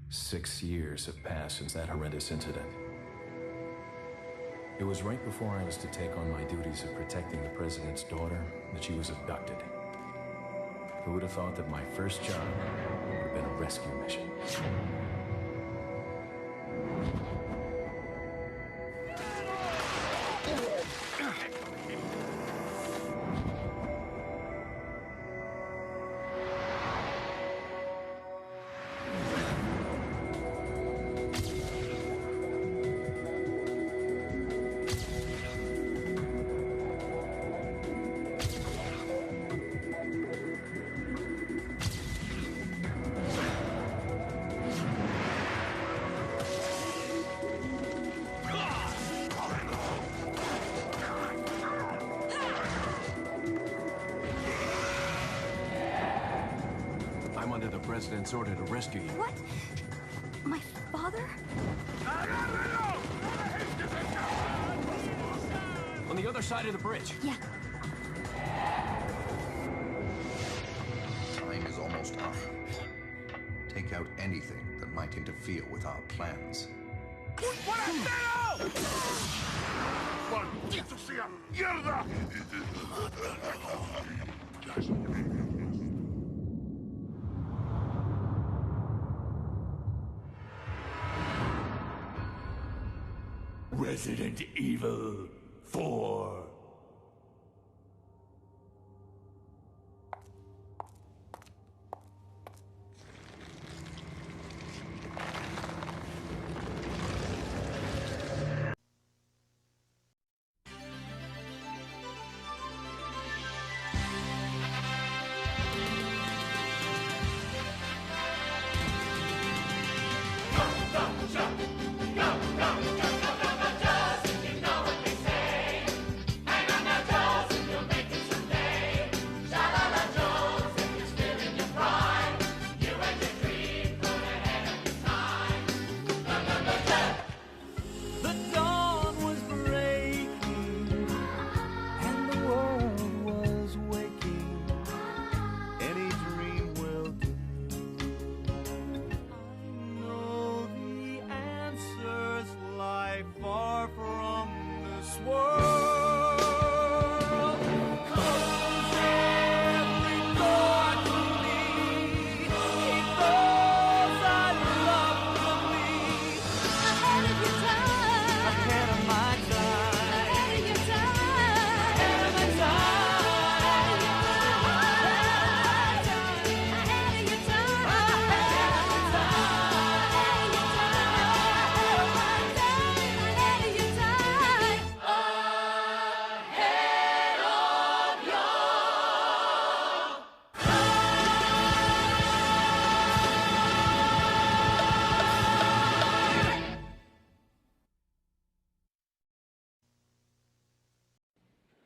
6 years have passed since that horrendous incident. It was right before I was to take on my duties of protecting the president's daughter that she was abducted. Who would have thought that my first job would have been a rescue mission? Under the president's order to rescue you. What? My father? On the other side of the bridge. Yeah. Time is almost up. Take out anything that might interfere with our plans. Resident Evil 4.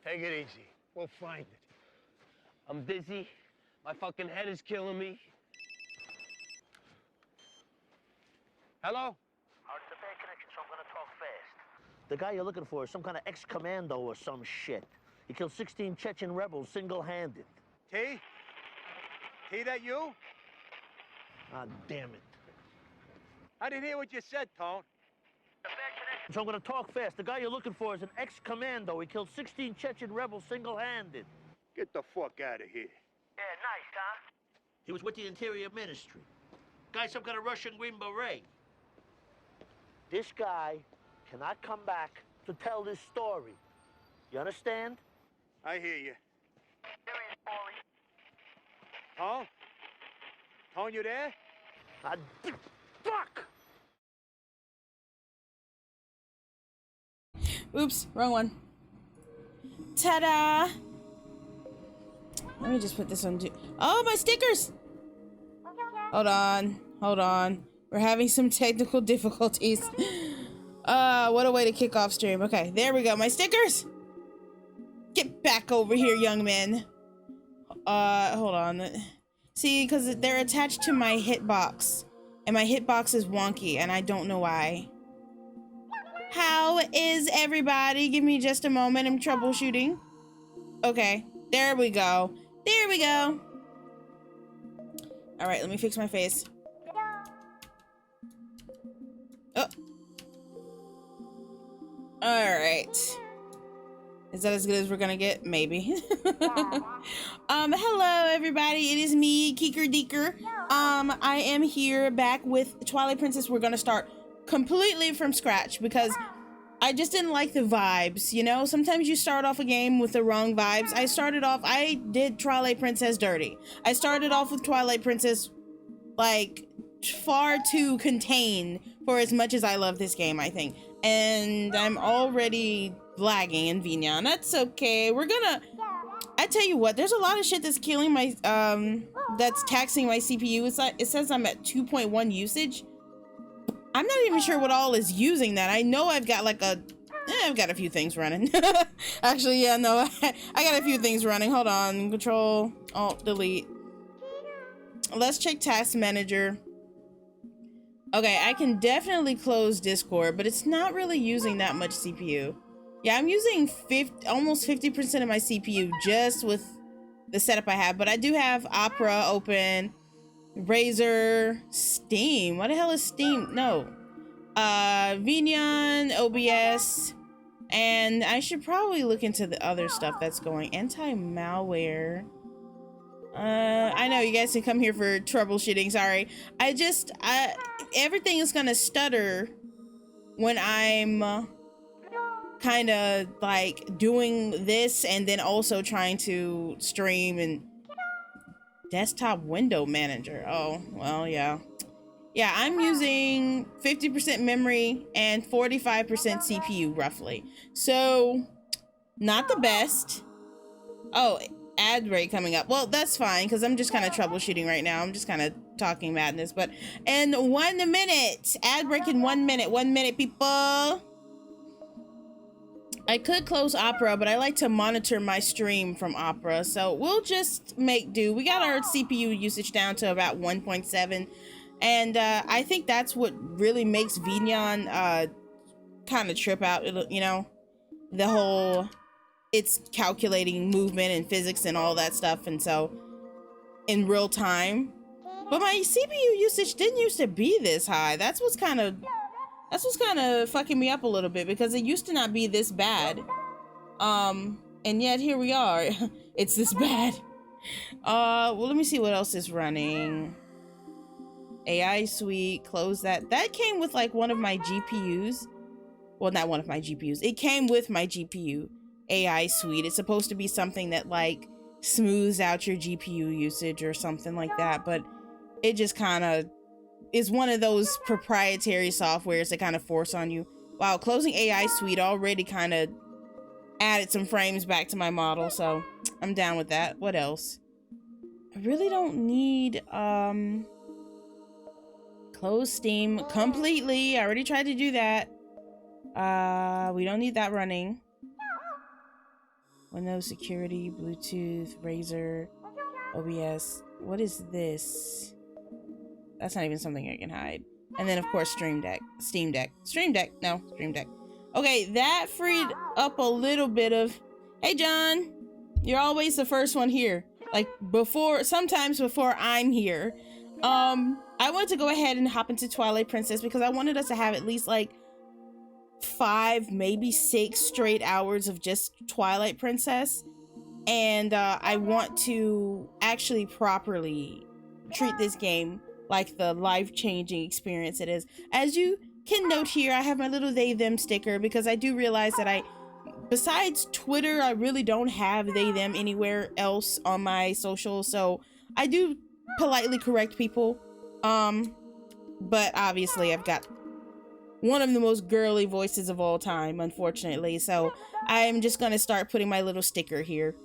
Take it easy. We'll find it. I'm dizzy. My fucking head is killing me. Hello? It's a bad connection, so I'm gonna talk fast. The guy you're looking for is some kind of ex-commando or some shit. He killed 16 Chechen rebels single-handed. T? T, that you? Ah, damn it. I didn't hear what you said, Tone. So I'm gonna talk fast. The guy you're looking for is an ex-commando. He killed 16 Chechen rebels single-handed. Get the fuck out of here. Yeah, nice, huh? He was with the Interior Ministry. Guy, some kind of Russian Green Beret. This guy cannot come back to tell this story. You understand? I hear you. Tone? Tone, you there? Fuck! Oops, wrong one. Ta-da! Let me just put this on. Oh, my stickers! Hold on, hold on. We're having some technical difficulties. What a way to kick off stream. Okay, there we go. My stickers! Get back over here, young man. Hold on. See, because they're attached to my hitbox. And my hitbox is wonky, and I don't know why. How is everybody? Give me just a moment. I'm troubleshooting. Okay, there we go. There we go. All right, let me fix my face. Oh. Alright. Is that as good as we're gonna get? Maybe. Hello everybody. It is me, Keker Deeker. I am here back with Twilight Princess. We're gonna start completely from scratch because I just didn't like the vibes, you know? Sometimes you start off a game with the wrong vibes. I did Twilight Princess dirty. I started off with Twilight Princess, like, far too contained for as much as I love this game, I think. And I'm already lagging in Vignon. That's okay. I tell you what, there's a lot of shit that's killing my, that's taxing my CPU. It's like, it says I'm at 2.1 usage. I'm not even sure what all is using that. I know I've got like I've got a few things running. Actually, yeah, no, I got a few things running. Hold on, Control, Alt, Delete. Let's check Task Manager. Okay, I can definitely close Discord, but it's not really using that much CPU. Yeah, I'm using almost 50% of my CPU just with the setup I have, but I do have Opera open, Razer, Steam. What the hell is Steam? No. Vignon, OBS, and I should probably look into the other stuff that's going. Anti-malware. I know you guys can come here for troubleshooting. Sorry. Everything is gonna stutter when I'm kind of like doing this and then also trying to stream and desktop window manager. Oh, well, yeah. Yeah, I'm using 50% memory and 45% CPU roughly. So, not the best. Oh, ad rate coming up. Well, that's fine because I'm just kind of troubleshooting right now. I'm just kind of talking madness. But in 1 minute, ad break in 1 minute. 1 minute, people. I could close Opera, but I like to monitor my stream from Opera. So we'll just make do. We got our CPU usage down to about 1.7. And I think that's what really makes Vignon kind of trip out, you know, the whole, it's calculating movement and physics and all that stuff. And so in real time, but my CPU usage didn't used to be this high. That's what's kind of fucking me up a little bit because it used to not be this bad. And yet here we are. It's this bad. Well, let me see what else is running. AI Suite, close that. That came with like one of my GPUs. Well, not one of my GPUs. It came with my GPU, AI Suite. It's supposed to be something that like smooths out your GPU usage or something like that. But it just kind of is one of those proprietary softwares that kind of force on you. Wow, closing AI Suite already kind of added some frames back to my model. So I'm down with that. What else? I really don't need, close Steam completely. I already tried to do that. We don't need that running. Windows security, Bluetooth, Razer, OBS. What is this? That's not even something I can hide. And then of course Stream Deck. Okay, that freed up a little bit of, hey John, you're always the first one here. Like sometimes before I'm here. I wanted to go ahead and hop into Twilight Princess because I wanted us to have at least like 5, maybe 6 straight hours of just Twilight Princess. And I want to actually properly treat this game like the life-changing experience it is. As you can note here, I have my little they them sticker because I do realize that besides Twitter, I really don't have they them anywhere else on my social. So I do politely correct people. But obviously I've got one of the most girly voices of all time, unfortunately. So I'm just gonna start putting my little sticker here.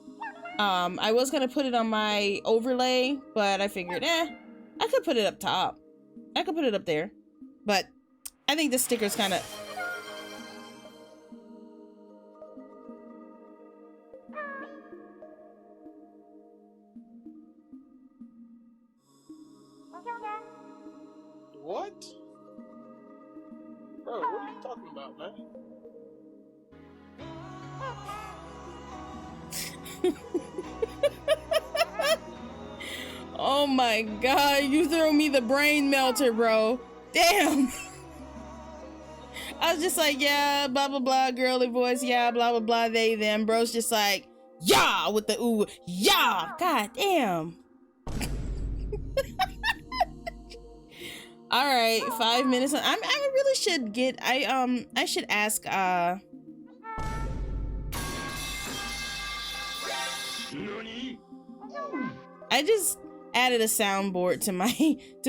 I was gonna put it on my overlay, but I figured, I could put it up top. I could put it up there. But I think the sticker's kind of... What? Bro, what are you talking about, man? Oh my god, you throw me the brain melter, bro. Damn. I was just like, yeah, blah, blah, blah, girly voice, yeah, blah, blah, blah, they, them. Bro's just like, yeah, with the ooh, yeah. God damn. All right, 5 minutes. I really should get, I should ask, I just added a soundboard to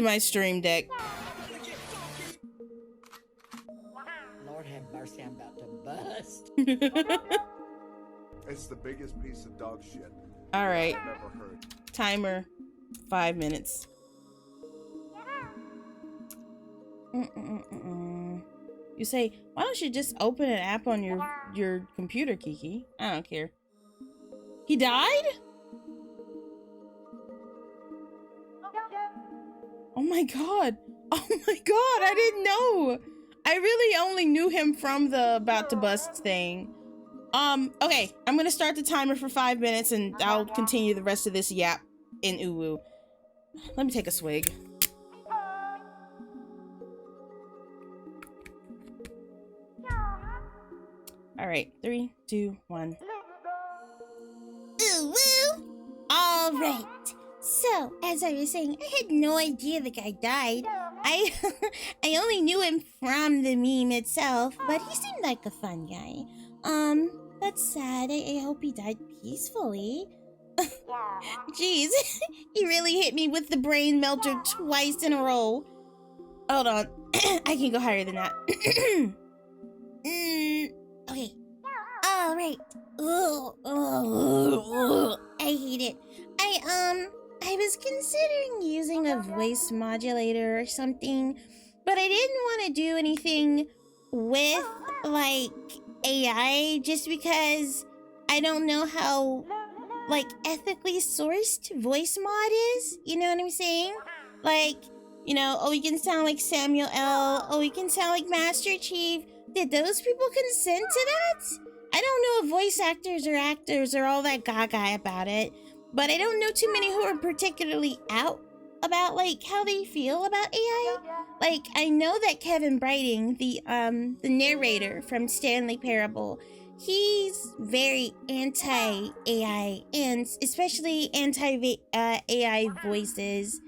my stream deck. Lord have mercy, I'm about to bust. It's the biggest piece of dog shit All right. I've ever heard. Timer, 5 minutes. You say, why don't you just open an app on your computer, Keke? I don't care. He died? Oh my god. Oh my god, I didn't know. I really only knew him from the about to bust thing. Okay, I'm gonna start the timer for 5 minutes and I'll continue the rest of this yap in uwu. Let me take a swig. All right, 3, 2, 1. Ooh, woo! All right. So, as I was saying, I had no idea the guy died. I only knew him from the meme itself, but he seemed like a fun guy. That's sad. I hope he died peacefully. Jeez, he really hit me with the brain melter twice in a row. Hold on, I can go higher than that. Okay. All right. I hate it. I was considering using a voice modulator or something, but I didn't want to do anything with, like, AI just because I don't know how, like, ethically sourced voice mod is. You know what I'm saying? Like, you know, oh, you can sound like Samuel L. Oh, you can sound like Master Chief. Did those people consent to that? I don't know if voice actors are all that gaga about it, but I don't know too many who are particularly out about, like, how they feel about AI. Like, I know that Kevin Brighting, the narrator from Stanley Parable, he's very anti-AI, and especially anti-AI voices.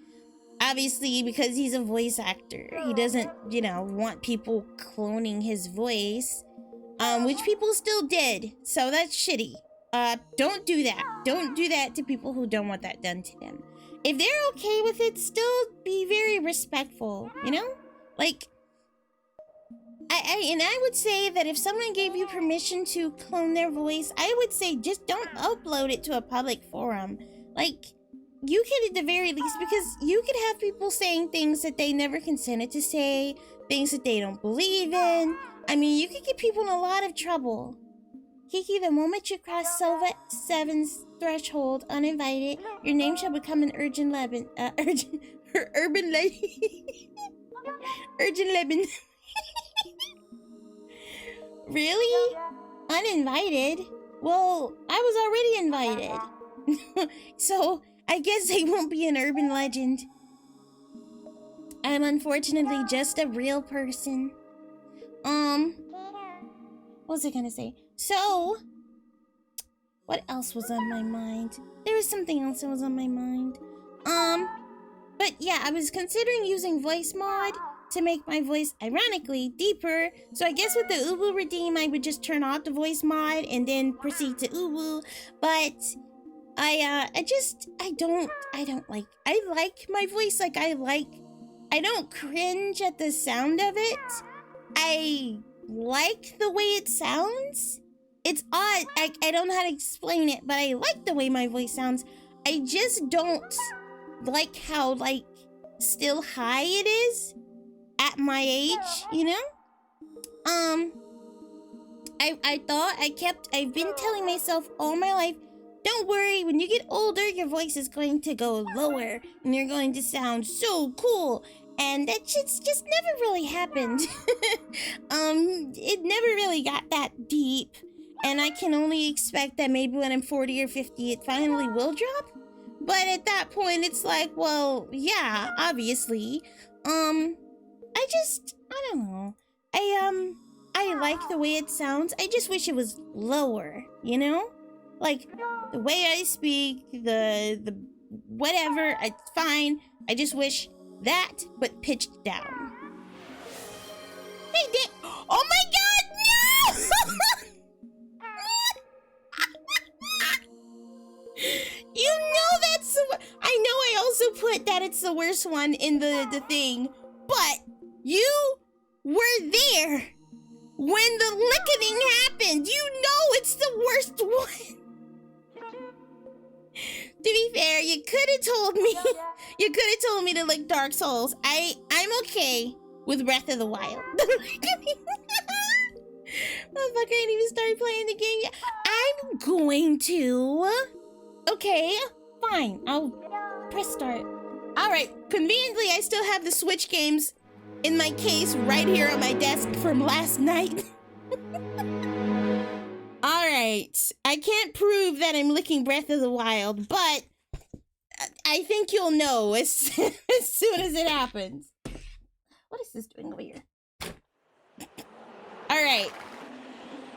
Obviously, because he's a voice actor. He doesn't, you know, want people cloning his voice, which people still did, so that's shitty. Don't do that. Don't do that to people who don't want that done to them. If they're okay with it, still be very respectful, you know? Like, I would say that if someone gave you permission to clone their voice, I would say just don't upload it to a public forum. Like, you could at the very least, because you could have people saying things that they never consented to say, things that they don't believe in. I mean, you could get people in a lot of trouble. Keke, the moment you cross Silva 7's threshold uninvited, your name shall become an urban legend. Urban legend. Really? Uninvited? Well, I was already invited. So, I guess they won't be an urban legend. I'm unfortunately just a real person. What was I gonna say? So, what else was on my mind? There was something else that was on my mind. But yeah, I was considering using voice mod to make my voice, ironically, deeper. So I guess with the Uwu redeem, I would just turn off the voice mod and then proceed to Uwu. But I like my voice. Like, I don't cringe at the sound of it. I like the way it sounds. It's odd. I don't know how to explain it, but I like the way my voice sounds. I just don't like how, like, still high it is at my age, you know? I've been telling myself all my life, don't worry, when you get older, your voice is going to go lower and you're going to sound so cool. And that shit's just never really happened. It never really got that deep. And I can only expect that maybe when I'm 40 or 50, it finally will drop. But at that point, it's like, well, yeah, obviously. I don't know. I like the way it sounds. I just wish it was lower, you know? Like, the way I speak, the whatever, it's fine. I just wish that, but pitched down. Hey, Dick. Oh my god, no! You know that's the I know I also put that it's the worst one in the thing, but you were there when the lickening happened. You know it's the worst one. To be fair, you could have told me. You could have told me to lick Dark Souls. I'm okay with Breath of the Wild. Motherfucker ain't even started playing the game yet. I'm going to. Okay, fine. I'll press start. Alright, conveniently I still have the Switch games in my case right here on my desk from last night. Alright, I can't prove that I'm licking Breath of the Wild, but I think you'll know as soon as it happens. What is this doing over here? Alright.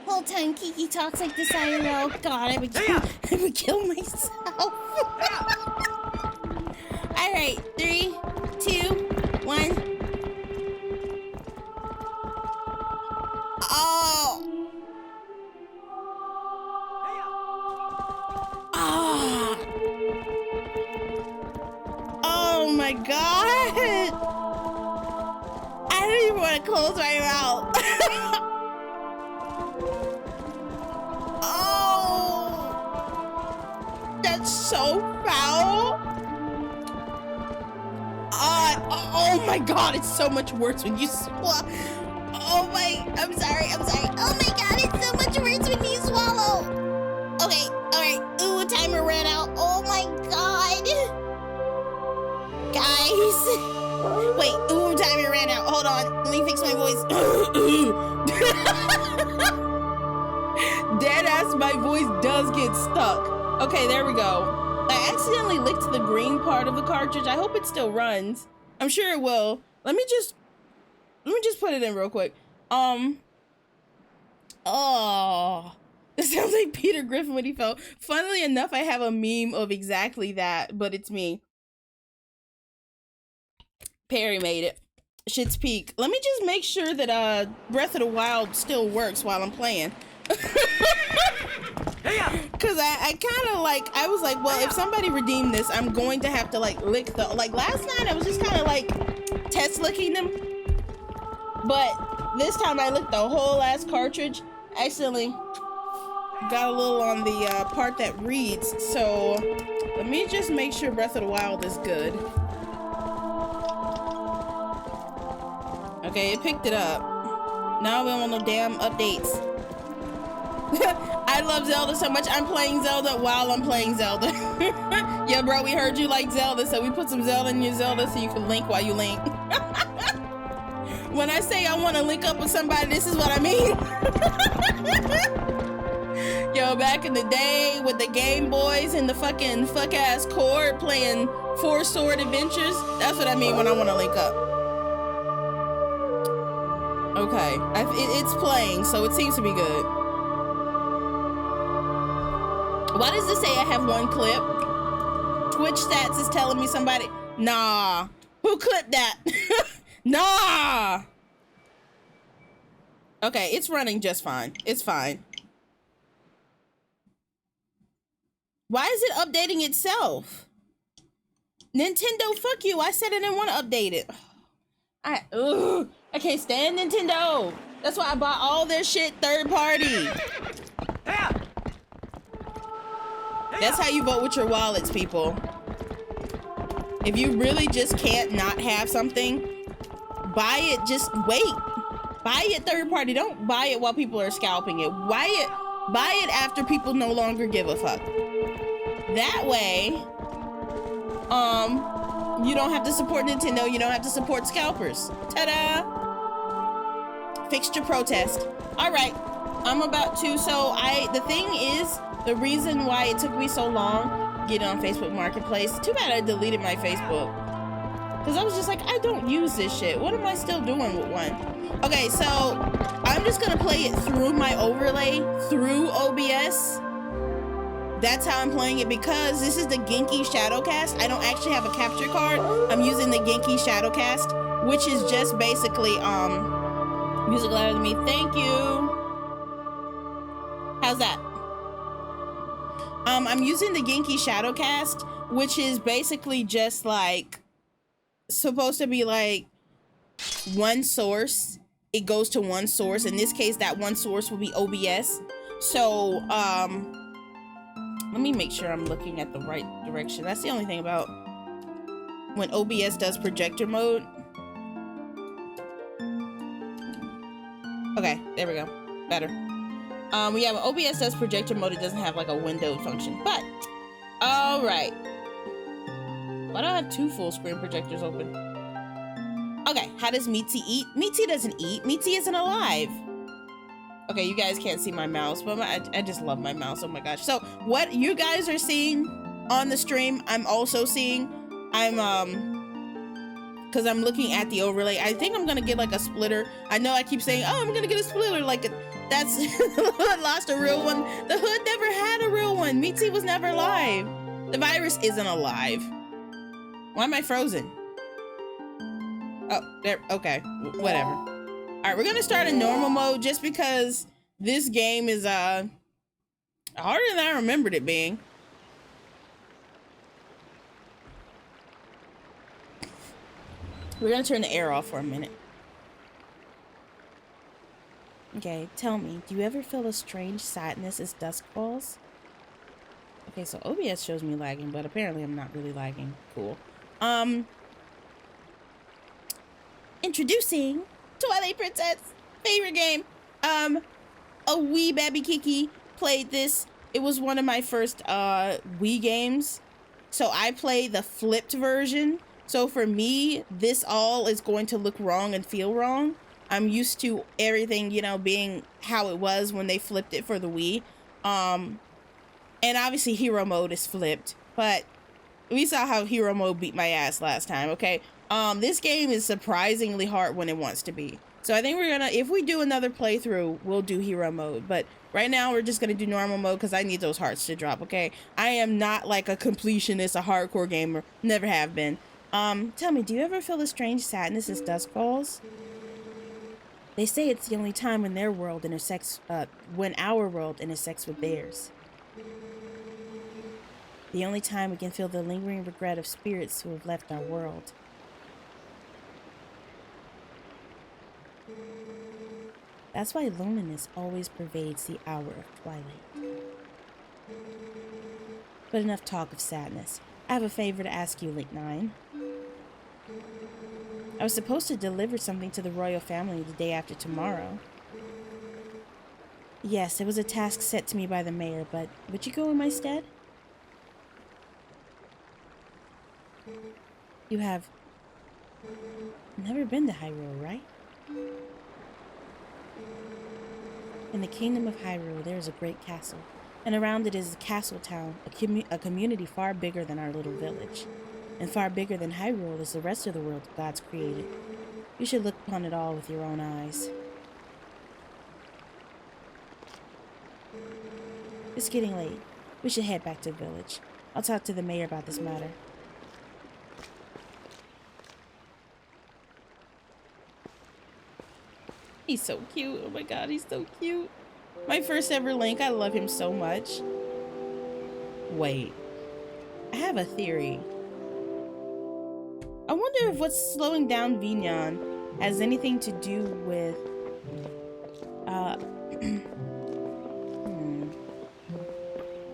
Whole time Keke talks like this, oh god, I would kill myself. Alright, 3, 2, 1. Oh! Ah! Oh my god! I don't even want to close my mouth. That's so foul. Oh my god, it's so much worse when you swallow. Oh my, I'm sorry. Oh my god, it's so much worse when you swallow. Okay, alright. Ooh, timer ran out. Oh my god. Guys. Wait, ooh, timer ran out. Hold on, let me fix my voice. Deadass, my voice does get stuck. Okay, there we go. I accidentally licked the green part of the cartridge. I hope it still runs. I'm sure it will. Let me just put it in real quick. Oh, it sounds like Peter Griffin when he fell. Funnily enough, I have a meme of exactly that, but it's me. Perry made it. Shit's peak. Let me just make sure that Breath of the Wild still works while I'm playing. Cause I kind of like, I was like, well, if somebody redeemed this, I'm going to have to like lick the, like last night I was just kind of like test licking them, but this time I licked the whole ass cartridge. Accidentally got a little on the part that reads, so let me just make sure Breath of the Wild is good. Okay, it picked it up. Now we don't want no damn updates. I love Zelda so much. I'm playing Zelda while I'm playing Zelda. Yeah, bro, we heard you like Zelda, so we put some Zelda in your Zelda so you can link while you link. When I say I want to link up with somebody, this is what I mean. Yo, back in the day with the Game Boys and the fucking fuck-ass cord playing Four Sword Adventures, that's what I mean when I want to link up. Okay, it's playing, so it seems to be good. Why does this say I have one clip? Twitch stats is telling me somebody. Nah. Who clipped that? Nah. Okay, it's running just fine. It's fine. Why is it updating itself? Nintendo, fuck you. I said I didn't want to update it. I can't stand Nintendo. That's why I bought all their shit third party. That's how you vote with your wallets, people. If you really just can't not have something, buy it, just wait. Buy it third party. Don't buy it while people are scalping it. Buy it after people no longer give a fuck. That way, you don't have to support Nintendo, you don't have to support scalpers. Ta-da! Fixed your protest. Alright, I'm about to, the thing is, the reason why it took me so long to get on Facebook Marketplace, too bad I deleted my Facebook. Because I was just like, I don't use this shit. What am I still doing with one? Okay, so I'm just gonna play it through my overlay, through OBS. That's how I'm playing it because this is the Genki Shadowcast. I don't actually have a capture card. I'm using the Genki Shadowcast, which is just basically, music louder than me. Thank you. How's that? I'm using the Genki Shadowcast, which is basically just like, supposed to be like one source. It goes to one source. In this case, that one source will be OBS. So, let me make sure I'm looking at the right direction. That's the only thing about when OBS does projector mode. Okay, there we go. Better. When OBS does projector mode, it doesn't have like a windowed function. But, alright. Why do I have two full screen projectors open? Okay, how does Mitzi eat? Mitzi doesn't eat. Mitzi isn't alive. Okay, you guys can't see my mouse, but I just love my mouse. Oh my gosh. So what you guys are seeing on the stream, I'm also seeing. Because I'm looking at the overlay. I think I'm gonna get like a splitter. I know I keep saying, oh, I'm gonna get a splitter. Like, that's lost a real one. The hood never had a real one. Mitzi was never alive. The virus isn't alive. Why am I frozen? Oh, there, okay, whatever. All right, we're gonna start in normal mode just because this game is harder than I remembered it being. We're gonna turn the air off for a minute. Okay, tell me, do you ever feel a strange sadness as dusk falls? Okay, so OBS shows me lagging, but apparently I'm not really lagging. Cool. Introducing Twilight Princess, favorite game. A wee baby Keke played this. It was one of my first Wii games. So I played the flipped version. So for me, this all is going to look wrong and feel wrong. I'm used to everything, you know, being how it was when they flipped it for the Wii. And obviously hero mode is flipped, but we saw how hero mode beat my ass last time, okay? This game is surprisingly hard when it wants to be. So I think we're gonna, if we do another playthrough, we'll do hero mode. But right now we're just gonna do normal mode because I need those hearts to drop, okay? I am not like a completionist, a hardcore gamer. Never have been. Tell me, do you ever feel a strange sadness as dusk falls? They say it's the only time when their world intersects, when our world intersects with theirs. The only time we can feel the lingering regret of spirits who have left our world. That's why loneliness always pervades the hour of twilight. But enough talk of sadness. I have a favor to ask you, Link 9. I was supposed to deliver something to the royal family the day after tomorrow. Yes, it was a task set to me by the mayor, but would you go in my stead? You have never been to Hyrule, right? In the kingdom of Hyrule, there is a great castle, and around it is a castle town, a community far bigger than our little village. And far bigger than Hyrule is the rest of the world God's created. You should look upon it all with your own eyes. It's getting late. We should head back to the village. I'll talk to the mayor about this matter. He's so cute. Oh my god, he's so cute. My first ever Link. I love him so much. Wait. I have a theory. I wonder if what's slowing down Vignon has anything to do with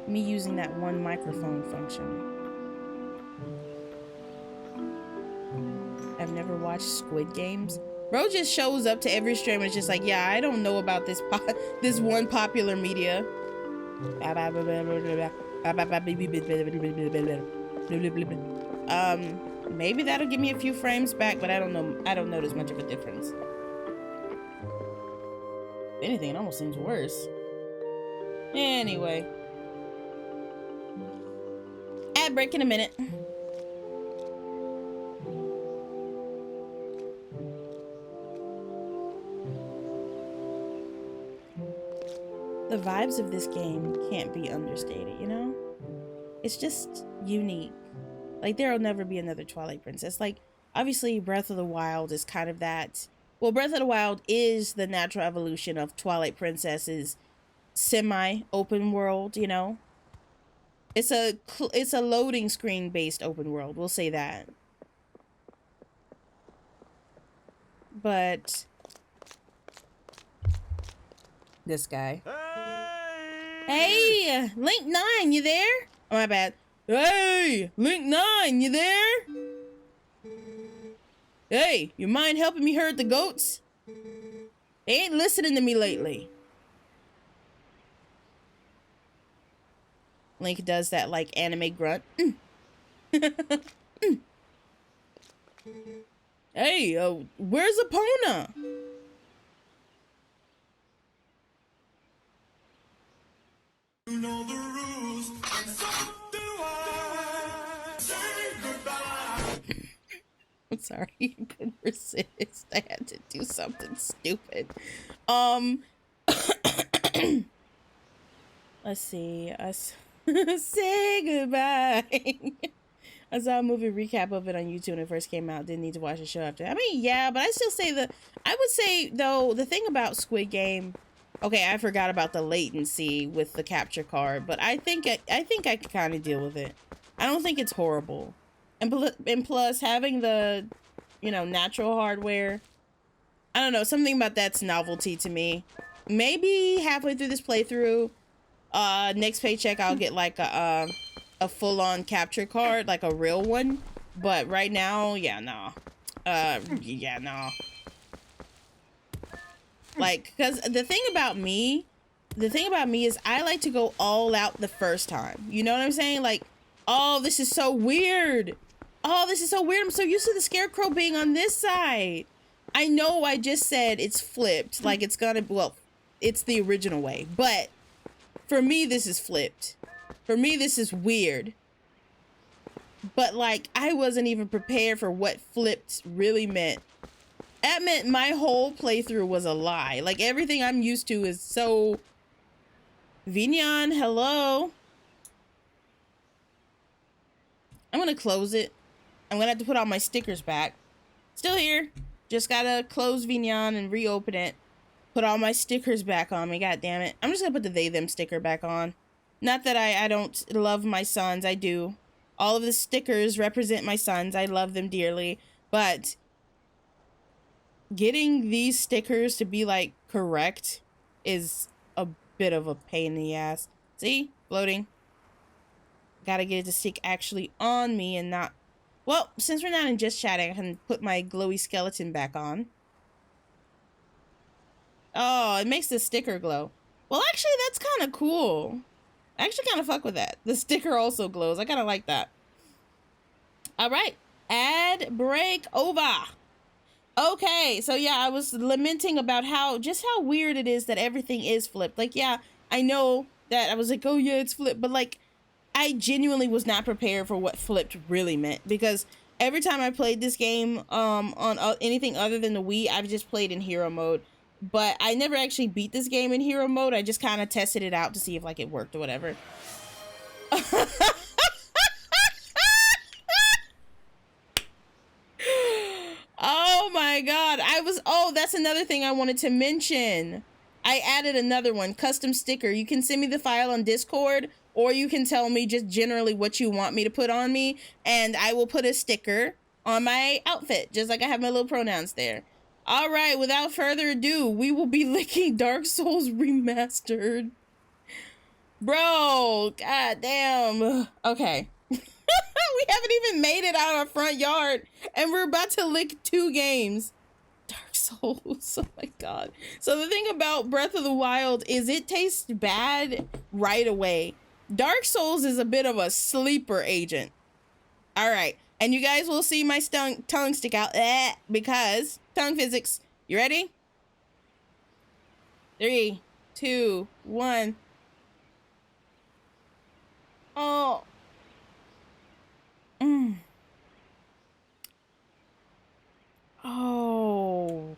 me using that one microphone function. I've never watched Squid Games. Bro just shows up to every stream and it's just like, yeah, I don't know about this this one popular media. Maybe that'll give me a few frames back, but I don't know. I don't notice much of a difference. If anything, it almost seems worse. Anyway. Ad break in a minute. the vibes of this game can't be understated, you know? It's just unique. Like, there'll never be another Twilight Princess. Like, obviously, Breath of the Wild is kind of that. Well, Breath of the Wild is the natural evolution of Twilight Princess's semi-open world, you know? It's a loading screen based open world, we'll say that. But this guy. Hey, Link 9, you there? Oh, my bad. Hey, Link 9, you there? Hey, you mind helping me herd the goats? They ain't listening to me lately. Link does that like anime grunt. Hey, where's Epona? You know the rules, and so do I. Say goodbye. I'm sorry, I couldn't resist. I had to do something stupid. Let's see. Say goodbye. I saw a movie recap of it on YouTube when it first came out. Didn't need to watch the show after. I mean, yeah, but I still say I would say though the thing about Squid Game. Okay, I forgot about the latency with the capture card, but I think I could kind of deal with it. I don't think it's horrible, and plus having the, you know, natural hardware. I don't know, something about that's novelty to me. Maybe halfway through this playthrough, next paycheck I'll get like a full-on capture card, like a real one. But right now, yeah, no. Yeah, no. Like, because the thing about me is I like to go all out the first time. You know what I'm saying? Like, oh, this is so weird. Oh, this is so weird. I'm so used to the scarecrow being on this side. I know I just said it's flipped. Like, it's gonna, well, it's the original way. But for me, this is flipped. For me, this is weird. But, like, I wasn't even prepared for what flipped really meant. That meant my whole playthrough was a lie. Like, everything I'm used to is so... Vignon, hello? I'm gonna close it. I'm gonna have to put all my stickers back. Still here. Just gotta close Vignon and reopen it. Put all my stickers back on me, god damn it. I'm just gonna put the they them sticker back on. Not that I don't love my sons, I do. All of the stickers represent my sons. I love them dearly. But getting these stickers to be like correct is a bit of a pain in the ass. See? Floating. Gotta get it to stick actually on me and not... Well, since we're not in just chatting, I can put my glowy skeleton back on. Oh, it makes the sticker glow. Well, actually, that's kind of cool. I actually kind of fuck with that. The sticker also glows. I kind of like that. All right. Ad break over. Okay, so yeah, I was lamenting about just how weird it is that everything is flipped. Like, yeah, I know that I was like, oh yeah, it's flipped, but like, I genuinely was not prepared for what flipped really meant, because every time I played this game on anything other than the Wii, I've just played in hero mode. But I never actually beat this game in hero mode. I just kind of tested it out to see if like it worked or whatever. Oh my god. Oh, that's another thing I wanted to mention. I added another one, custom sticker. You can send me the file on Discord, or you can tell me just generally what you want me to put on me, and I will put a sticker on my outfit, just like I have my little pronouns there. All right, without further ado, we will be licking Dark Souls Remastered. Bro, god damn. Okay. We haven't even made it out of our front yard, and we're about to lick 2 games. Dark Souls, oh my god. So the thing about Breath of the Wild is it tastes bad right away. Dark Souls is a bit of a sleeper agent. All right, and you guys will see my tongue stick out because tongue physics. You ready? 3, 2, 1. Oh. Oh.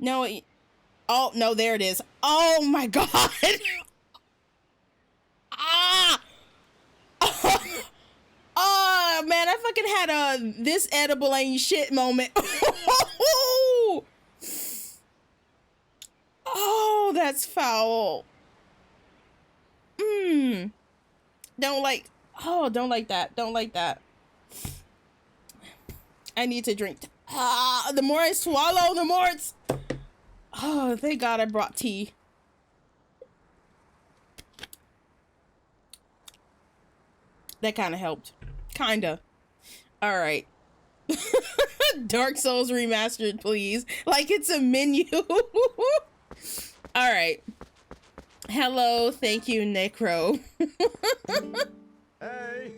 No, oh, no, there it is. Oh my God. Ah! Oh man, I fucking had a this edible ain't shit moment. Oh, that's foul. Don't like, oh, don't like that. Don't like that. I need to drink. Ah, the more I swallow, the more it's, oh, thank God I brought tea. That kind of helped. Kinda. All right. Dark Souls remastered, please. Like it's a menu. All right. Hello, thank you, Necro. Hey.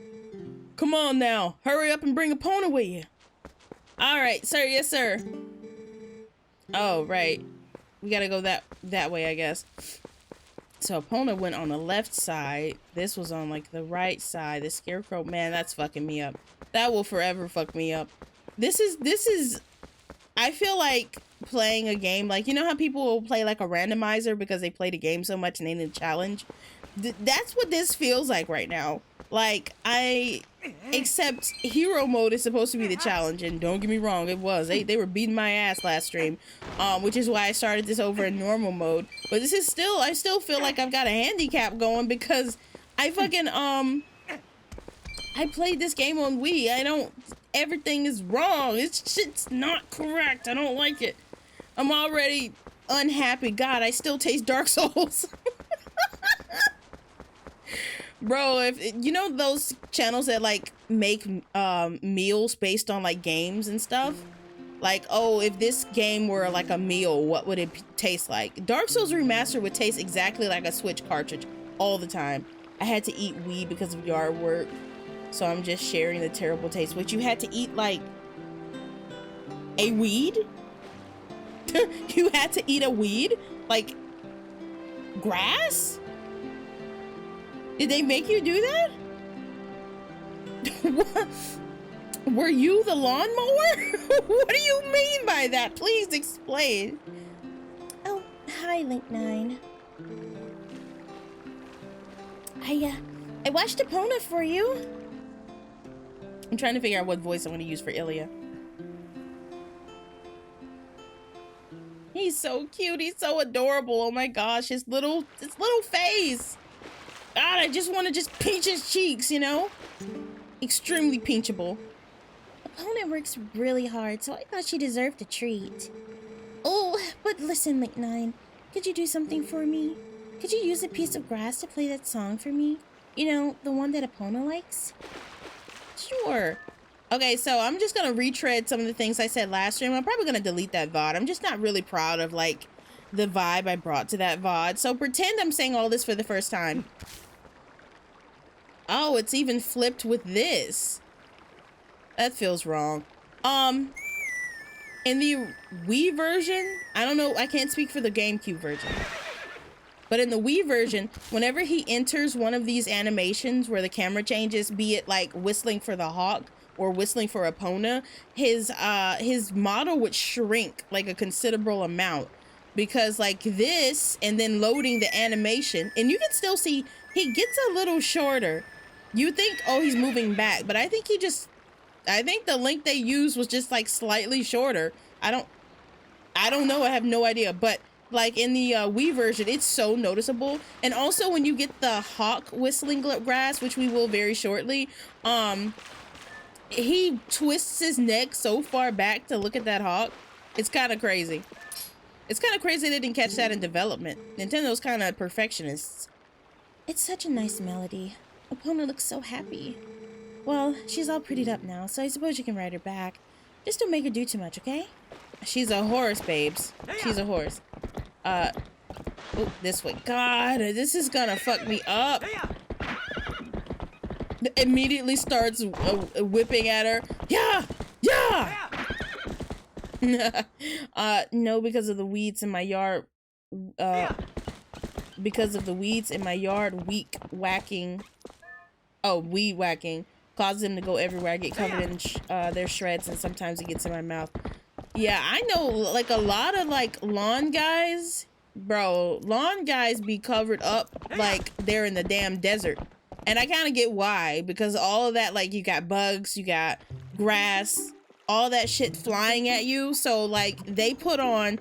Come on now. Hurry up and bring Epona with you. All right, sir. Yes, sir. Oh, right. We gotta go that way, I guess. So Epona went on the left side. This was on like the right side. The scarecrow, man, that's fucking me up. That will forever fuck me up. This is I feel like playing a game, like, you know how people will play like a randomizer because they played a game so much and they need a challenge? That's what this feels like right now. Like, except hero mode is supposed to be the challenge, and don't get me wrong, it was. They were beating my ass last stream, which is why I started this over in normal mode. But this is still, I still feel like I've got a handicap going because I fucking, I played this game on Wii. Everything is wrong. Shit's not correct. I don't like it. I'm already unhappy. God, I still taste Dark Souls. Bro, if you know those channels that like make meals based on like games and stuff, like, oh, if this game were like a meal, what would it taste like? Dark Souls Remastered would taste exactly like a Switch cartridge all the time. I had to eat weed because of yard work, so I'm just sharing the terrible taste. But you had to eat like a weed? You had to eat a weed? Like grass? Did they make you do that? What? Were you the lawnmower? What do you mean by that? Please explain. Oh, hi, Link9. I watched Epona for you. I'm trying to figure out what voice I want to use for Ilya. He's so cute. He's so adorable. Oh my gosh, his little face. God, I just want to just pinch his cheeks, you know? Extremely pinchable. Epona works really hard, so I thought she deserved a treat. Oh, but listen, Link9. Could you do something for me? Could you use a piece of grass to play that song for me? You know, the one that Epona likes? Sure. Okay, so I'm just gonna retread some of the things I said last stream. I'm probably gonna delete that VOD. I'm just not really proud of, like, the vibe I brought to that VOD. So pretend I'm saying all this for the first time. Oh, it's even flipped with this. That feels wrong. In the Wii version, I don't know, I can't speak for the GameCube version. But in the Wii version, whenever he enters one of these animations where the camera changes, be it like whistling for the hawk or whistling for Epona, his model would shrink like a considerable amount. Because like this, and then loading the animation, and you can still see he gets a little shorter. You think, oh, he's moving back, but I think I think the link they used was just like slightly shorter. I don't know, I have no idea, but like in the Wii version, it's so noticeable. And also when you get the hawk whistling grass, which we will very shortly, he twists his neck so far back to look at that hawk. It's kind of crazy. It's kind of crazy they didn't catch that in development. Nintendo's kind of perfectionists. It's such a nice melody. Epona looks so happy. Well, she's all prettied up now, so I suppose you can ride her back. Just don't make her do too much, okay? She's a horse, babes. She's a horse. Oh, this way. God, this is gonna fuck me up. Immediately starts whipping at her. Yeah! No, because of the weeds in my yard. Because of the weeds in my yard, weed whacking causes them to go everywhere. I get covered in their shreds, and sometimes it gets in my mouth. Yeah, I know like a lot of like lawn guys, bro, lawn guys be covered up like they're in the damn desert. And I kind of get why, because all of that, like you got bugs, you got grass, all that shit flying at you. So like they put on,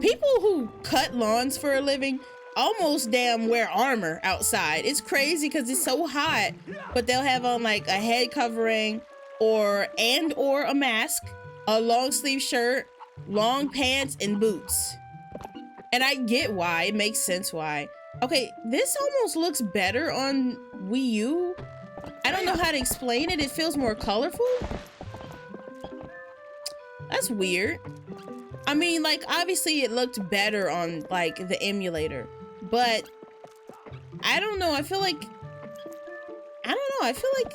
people who cut lawns for a living almost damn wear armor outside. It's crazy because it's so hot, but they'll have on like a head covering or a mask, a long sleeve shirt, long pants, and boots. And I get why, it makes sense why. Okay, this almost looks better on Wii U. I don't know how to explain it. It feels more colorful. That's weird. I mean, like, obviously it looked better on like the emulator, but I don't know. I feel like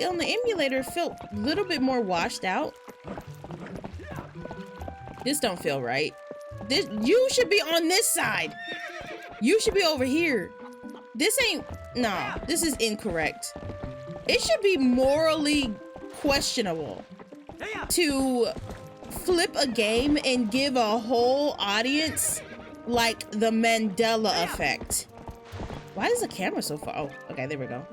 on the emulator it felt a little bit more washed out. This don't feel right. You should be on this side. You should be over here. This ain't, nah, this is incorrect. It should be morally questionable to flip a game and give a whole audience like the Mandela effect. Why is the camera so far? Oh, okay, there we go.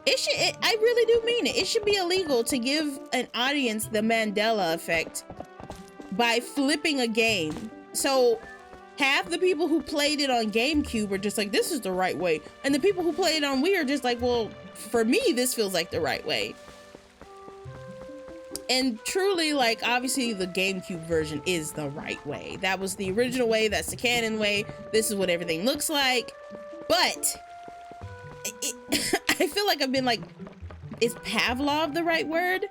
I really do mean it. It should be illegal to give an audience the Mandela effect by flipping a game. So half the people who played it on GameCube are just like, this is the right way. And the people who played it on Wii are just like, well, for me, this feels like the right way. And truly, like, obviously the GameCube version is the right way. That was the original way. That's the canon way. This is what everything looks like. But I feel like I've been like, is Pavlov the right word?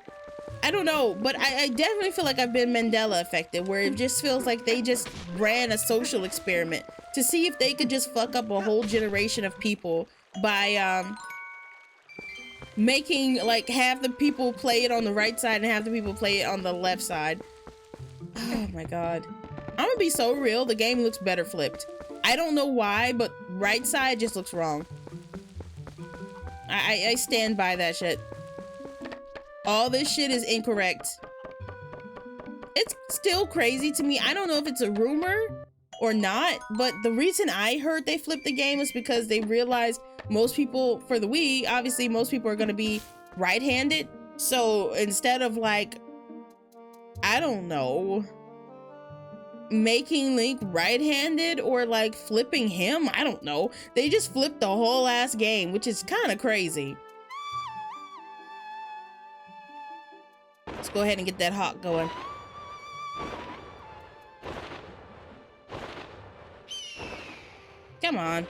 I don't know, but I definitely feel like I've been Mandela affected, where it just feels like they just ran a social experiment to see if they could just fuck up a whole generation of people by making like half the people play it on the right side and half the people play it on the left side. Oh my god. I'm gonna be so real, the game looks better flipped. I don't know why, but right side just looks wrong. I stand by that shit. All this shit is incorrect. It's still crazy to me. I don't know if it's a rumor or not, but the reason I heard they flipped the game was because they realized most people, for the Wii, obviously most people are gonna be right-handed. So instead of like, I don't know, making Link right-handed or like flipping him, I don't know. They just flipped the whole ass game, which is kind of crazy. Let's go ahead and get that hawk going. Come on.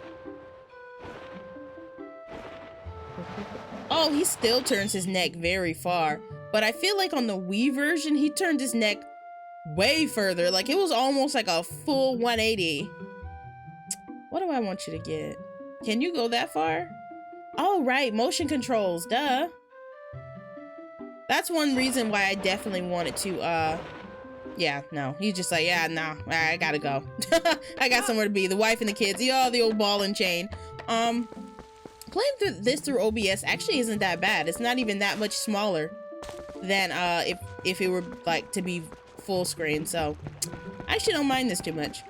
Oh, he still turns his neck very far. But I feel like on the Wii version, he turned his neck way further. Like it was almost like a full 180. What do I want you to get? Can you go that far? Oh, right. Motion controls. Duh. That's one reason why I definitely wanted to, yeah, no. He's just like, yeah, no, I gotta go. I got somewhere to be. The wife and the kids. Yeah, the old ball and chain. Playing through OBS actually isn't that bad. It's not even that much smaller than, if it were, like, to be full screen. So, I actually don't mind this too much.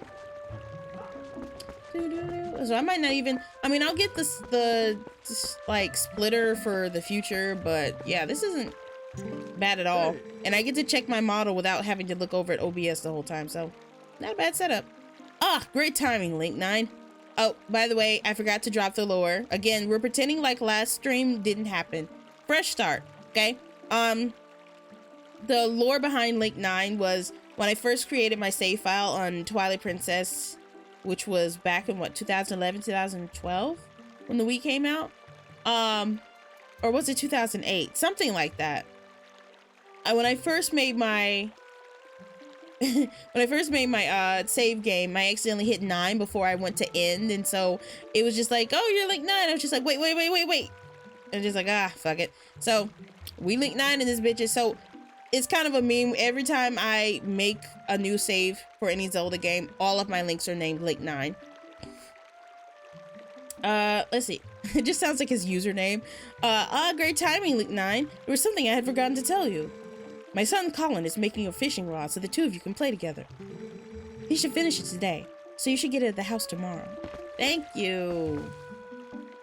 So I might not even, I mean, I'll get the like, splitter for the future, but yeah, this isn't bad at all. And I get to check my model without having to look over at OBS the whole time, so not a bad setup. Ah, great timing, Link 9. Oh, by the way, I forgot to drop the lore. Again, we're pretending like last stream didn't happen. Fresh start, okay? The lore behind Link 9 was when I first created my save file on Twilight Princess, which was back in what, 2011, 2012 when the Wii came out? Or was it 2008? Something like that. When I first made my save game, I accidentally hit 9 before I went to end, and so it was just like, oh, you're Link 9. I was just like, wait. And just like, ah, fuck it. So we Link 9 in this bitch. So it's kind of a meme. Every time I make a new save for any Zelda game, all of my links are named Link 9. Let's see. It just sounds like his username. Great timing, Link 9. There was something I had forgotten to tell you. My son Colin is making a fishing rod so the two of you can play together. He should finish it today, so you should get it at the house tomorrow. Thank you.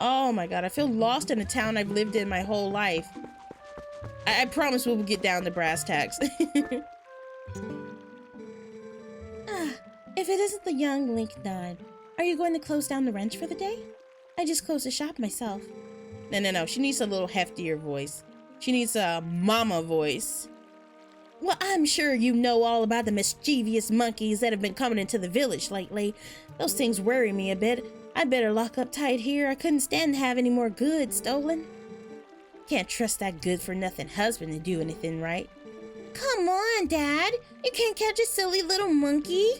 Oh my god, I feel lost in a town I've lived in my whole life. I promise we'll get down to brass tacks. If it isn't the young Link 9, are you going to close down the wrench for the day? I just closed the shop myself. No. She needs a little heftier voice. She needs a mama voice. Well, I'm sure you know all about the mischievous monkeys that have been coming into the village lately. Those things worry me a bit. I'd better lock up tight here. I couldn't stand to have any more goods stolen. Can't trust that good-for-nothing husband to do anything right. Come on, Dad. You can't catch a silly little monkey.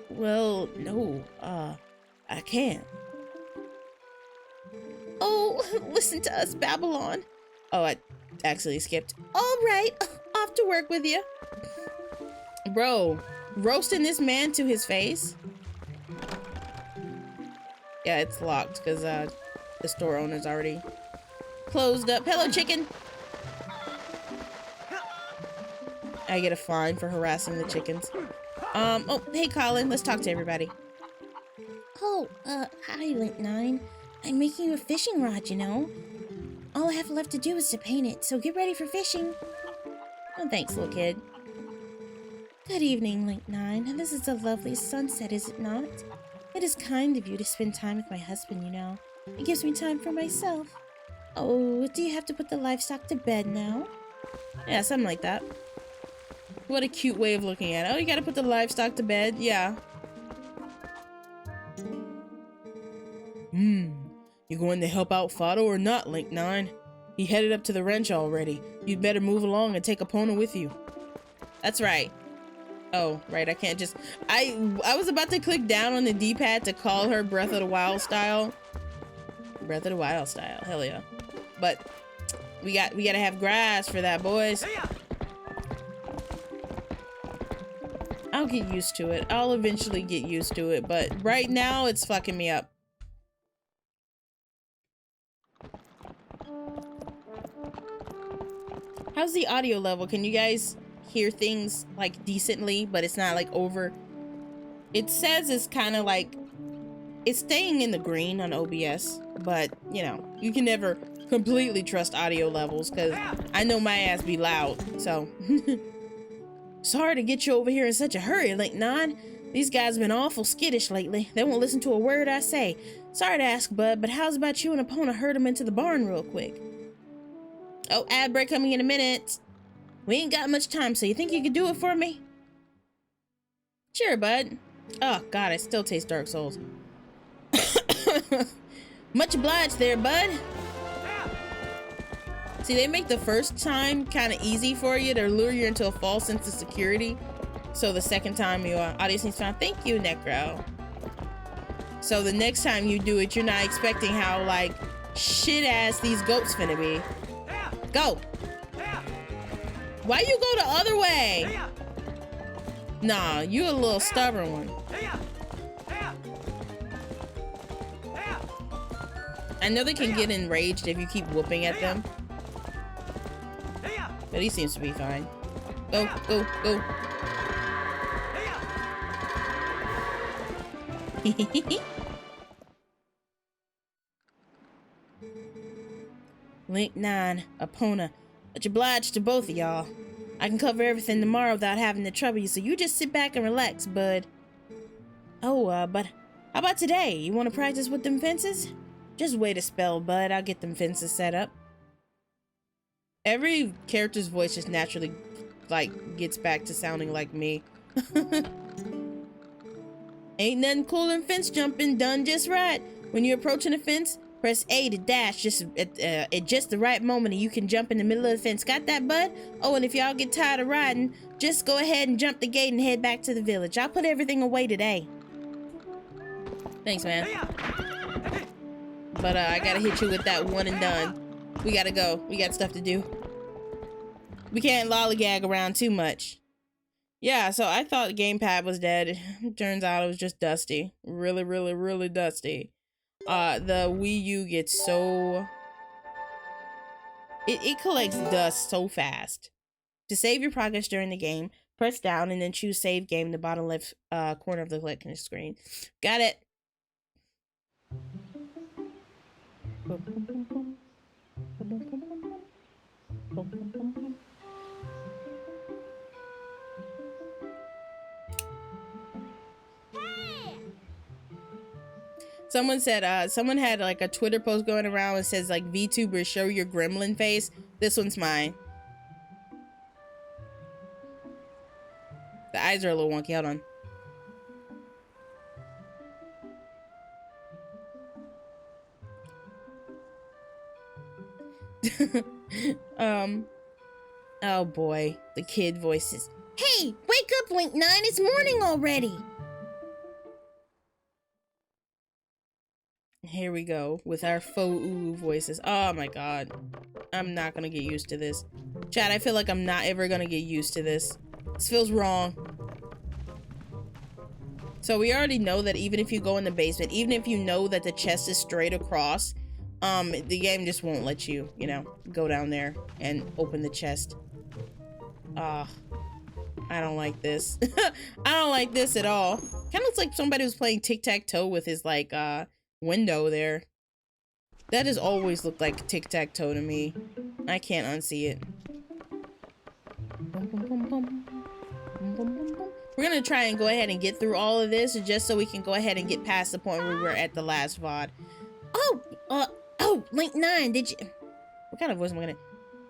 Well, no. I can't. Oh, listen to us, Babylon. Oh, I actually skipped. All right, off to work with you. Bro, roasting this man to his face? Yeah, it's locked because the store owner's already closed up. Hello, chicken. I get a fine for harassing the chickens. Oh, hey, Colin. Let's talk to everybody. Oh, hi, Link 9. I'm making you a fishing rod, you know. All I have left to do is to paint it, so get ready for fishing. Oh, thanks, little kid. Good evening, Link 9. This is the loveliest sunset, is it not? It is kind of you to spend time with my husband, you know. It gives me time for myself. Oh, do you have to put the livestock to bed now? Yeah, something like that. What a cute way of looking at it. Oh, you gotta put the livestock to bed? Yeah. You going to help out Fado or not, Link 9? He headed up to the wrench already. You'd better move along and take Epona with you. That's right. Oh, right, I can't just... I was about to click down on the D-pad to call her Breath of the Wild style. Breath of the Wild style, hell yeah. But we gotta have grass for that, boys. I'll get used to it. I'll eventually get used to it, but right now it's fucking me up. How's the audio level? Can you guys hear things like decently, but it's not like over? It says it's kind of like it's staying in the green on OBS, but you know, you can never completely trust audio levels because I know my ass be loud, so. Sorry to get you over here in such a hurry, Link 9. These guys have been awful skittish lately. They won't listen to a word I say. Sorry to ask, bud, but how's about you and Epona herd them into the barn real quick? Oh, ad break coming in a minute. We ain't got much time, so you think you could do it for me? Sure, bud. Oh, God, I still taste Dark Souls. Much obliged there, bud. See, they make the first time kind of easy for you to lure you into a false sense of security. So the second time you audience needs to thank you, Necro. So the next time you do it, you're not expecting how like shit ass these goats finna be. Go. Why you go the other way? Nah, you a little stubborn one. I know they can get enraged if you keep whooping at them. But he seems to be fine. Go, go, go. Link 9, Epona. Much obliged to both of y'all. I can cover everything tomorrow without having to trouble you, so you just sit back and relax, bud. Oh, but how about today? You want to practice with them fences? Just wait a spell, bud. I'll get them fences set up. Every character's voice just naturally, like, gets back to sounding like me. Ain't nothing cool than fence jumping done just right. When you're approaching a fence, press A to dash just at just the right moment and you can jump in the middle of the fence. Got that, bud? Oh, and if y'all get tired of riding, just go ahead and jump the gate and head back to the village. I'll put everything away today. Thanks, man. But I gotta hit you with that one and done. We gotta go. We got stuff to do. We can't lollygag around too much. Yeah, so I thought the gamepad was dead. Turns out it was just dusty. Really, really, really dusty. The Wii U gets so... It collects dust so fast. To save your progress during the game, press down and then choose save game in the bottom left corner of the clicking screen. Got it. Someone said, someone had like a Twitter post going around and says like, VTubers, show your gremlin face. This one's mine. The eyes are a little wonky. Hold on. Oh boy, the kid voices. Hey, wake up, Link 9. It's morning already. Here we go with our faux ooh voices. Oh my god. I'm not gonna get used to this. Chad, I feel like I'm not ever gonna get used to this. This feels wrong. So we already know that even if you go in the basement, even if you know that the chest is straight across, the game just won't let you, you know, go down there and open the chest. I don't like this. I don't like this at all. Kind of looks like somebody was playing tic-tac-toe with his, like, window there. That has always looked like tic-tac-toe to me. I can't unsee it. We're gonna try and go ahead and get through all of this just so we can go ahead and get past the point where we were at the last VOD. Oh, Link 9, did you... What kind of voice am I gonna...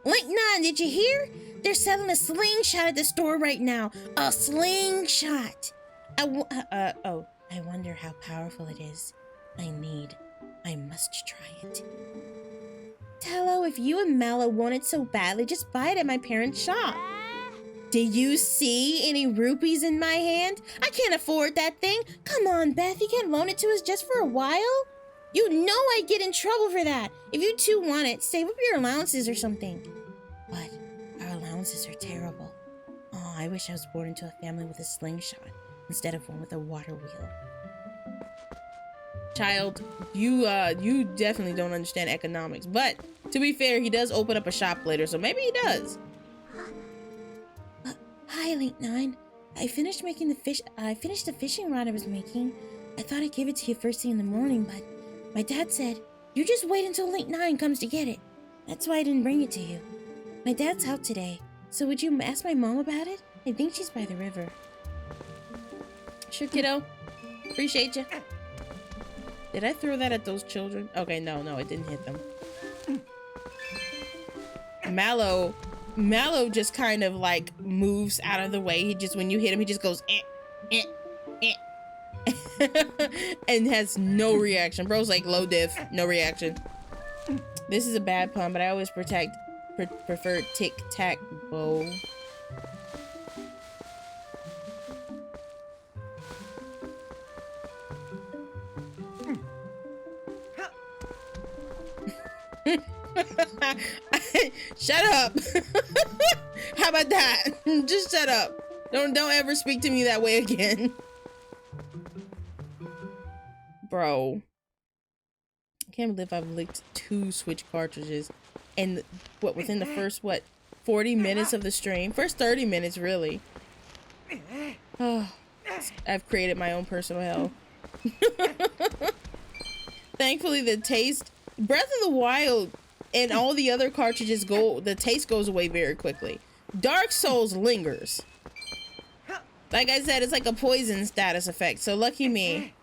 Link 9, did you hear? They're selling a slingshot at the store right now. A slingshot. I wonder how powerful it is. I must try it. Tello, if you and Mallow want it so badly, just buy it at my parents' shop. Did you see any rupees in my hand? I can't afford that thing. Come on, Beth, you can't loan it to us just for a while? You know I'd get in trouble for that. If you two want it, save up your allowances or something. But our allowances are terrible. Oh, I wish I was born into a family with a slingshot instead of one with a water wheel. Child, you definitely don't understand economics. But to be fair, he does open up a shop later, so maybe he does. Hi, Link 9. I finished the fishing rod I was making. I thought I'd give it to you first thing in the morning, but my dad said, you just wait until Link 9 comes to get it. That's why I didn't bring it to you. My dad's out today, so would you ask my mom about it? I think she's by the river. Sure, kiddo. Appreciate you. Did I throw that at those children? Okay, no, it didn't hit them. Mallow just kind of like moves out of the way. He just, when you hit him, he just goes and has no reaction. Bro's like low diff, no reaction. This is a bad pun, but I always prefer tic-tac-bow. Shut up. How about that? Just shut up. Don't ever speak to me that way again. Bro, I can't believe I've licked 2 Switch cartridges and within the first 40 minutes of the stream, first 30 minutes really. Oh, I've created my own personal hell. Thankfully the taste, Breath of the Wild and all the other cartridges the taste goes away very quickly. Dark Souls lingers. Like I said, it's like a poison status effect, so lucky me.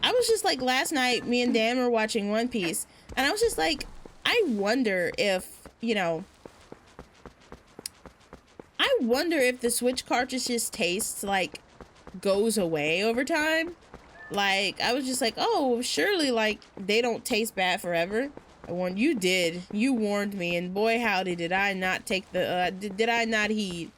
I was just like, last night, me and Dan were watching One Piece, and I was just like, I wonder if, you know, the Switch cartridges taste, like, goes away over time. Like, I was just like, oh, surely, like, they don't taste bad forever. You warned me, and boy howdy did I not take did I not heed.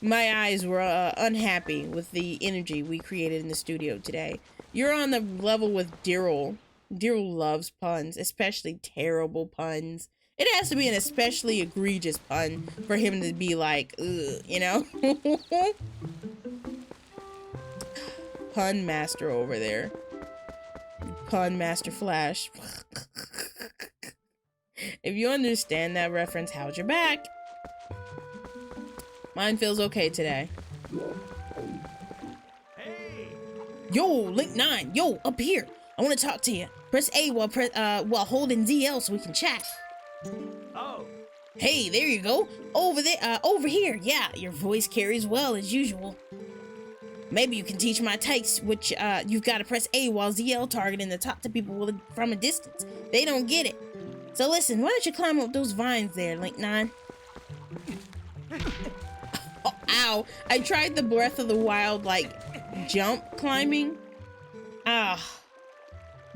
My eyes were unhappy with the energy we created in the studio today. You're on the level with Daryl. Daryl loves puns, especially terrible puns. It has to be an especially egregious pun for him to be like, ugh, you know? Pun master over there. Pun master Flash. If you understand that reference, how's your back? Mine feels okay today. Yo, Link 9. Yo, up here. I want to talk to you. Press A while holding ZL so we can chat. Oh. Hey, there you go. Over there, over here. Yeah, your voice carries well as usual. Maybe you can teach my takes, which you've got to press A while ZL targeting the top to people from a distance. They don't get it. So listen, why don't you climb up those vines there, Link 9? Oh, ow. I tried the Breath of the Wild, like, jump climbing.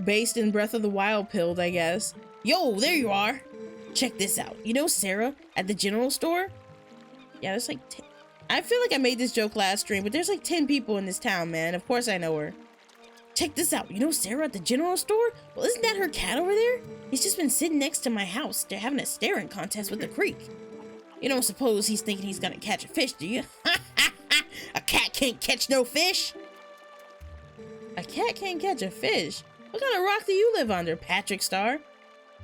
Based in Breath of the Wild pilled, I guess. Yo, there you are. Check this out. You know Sarah at the general store? Yeah, there's like 10. I feel like I made this joke last stream, but there's like 10 people in this town, man. Of course I know her. Check this out. You know Sarah at the general store? Well, isn't that her cat over there? He's just been sitting next to my house. They're having a staring contest with the creek. You don't suppose he's thinking he's gonna catch a fish, do you? A cat can't catch no fish. A cat can't catch a fish? What kind of rock do you live under, Patrick Star?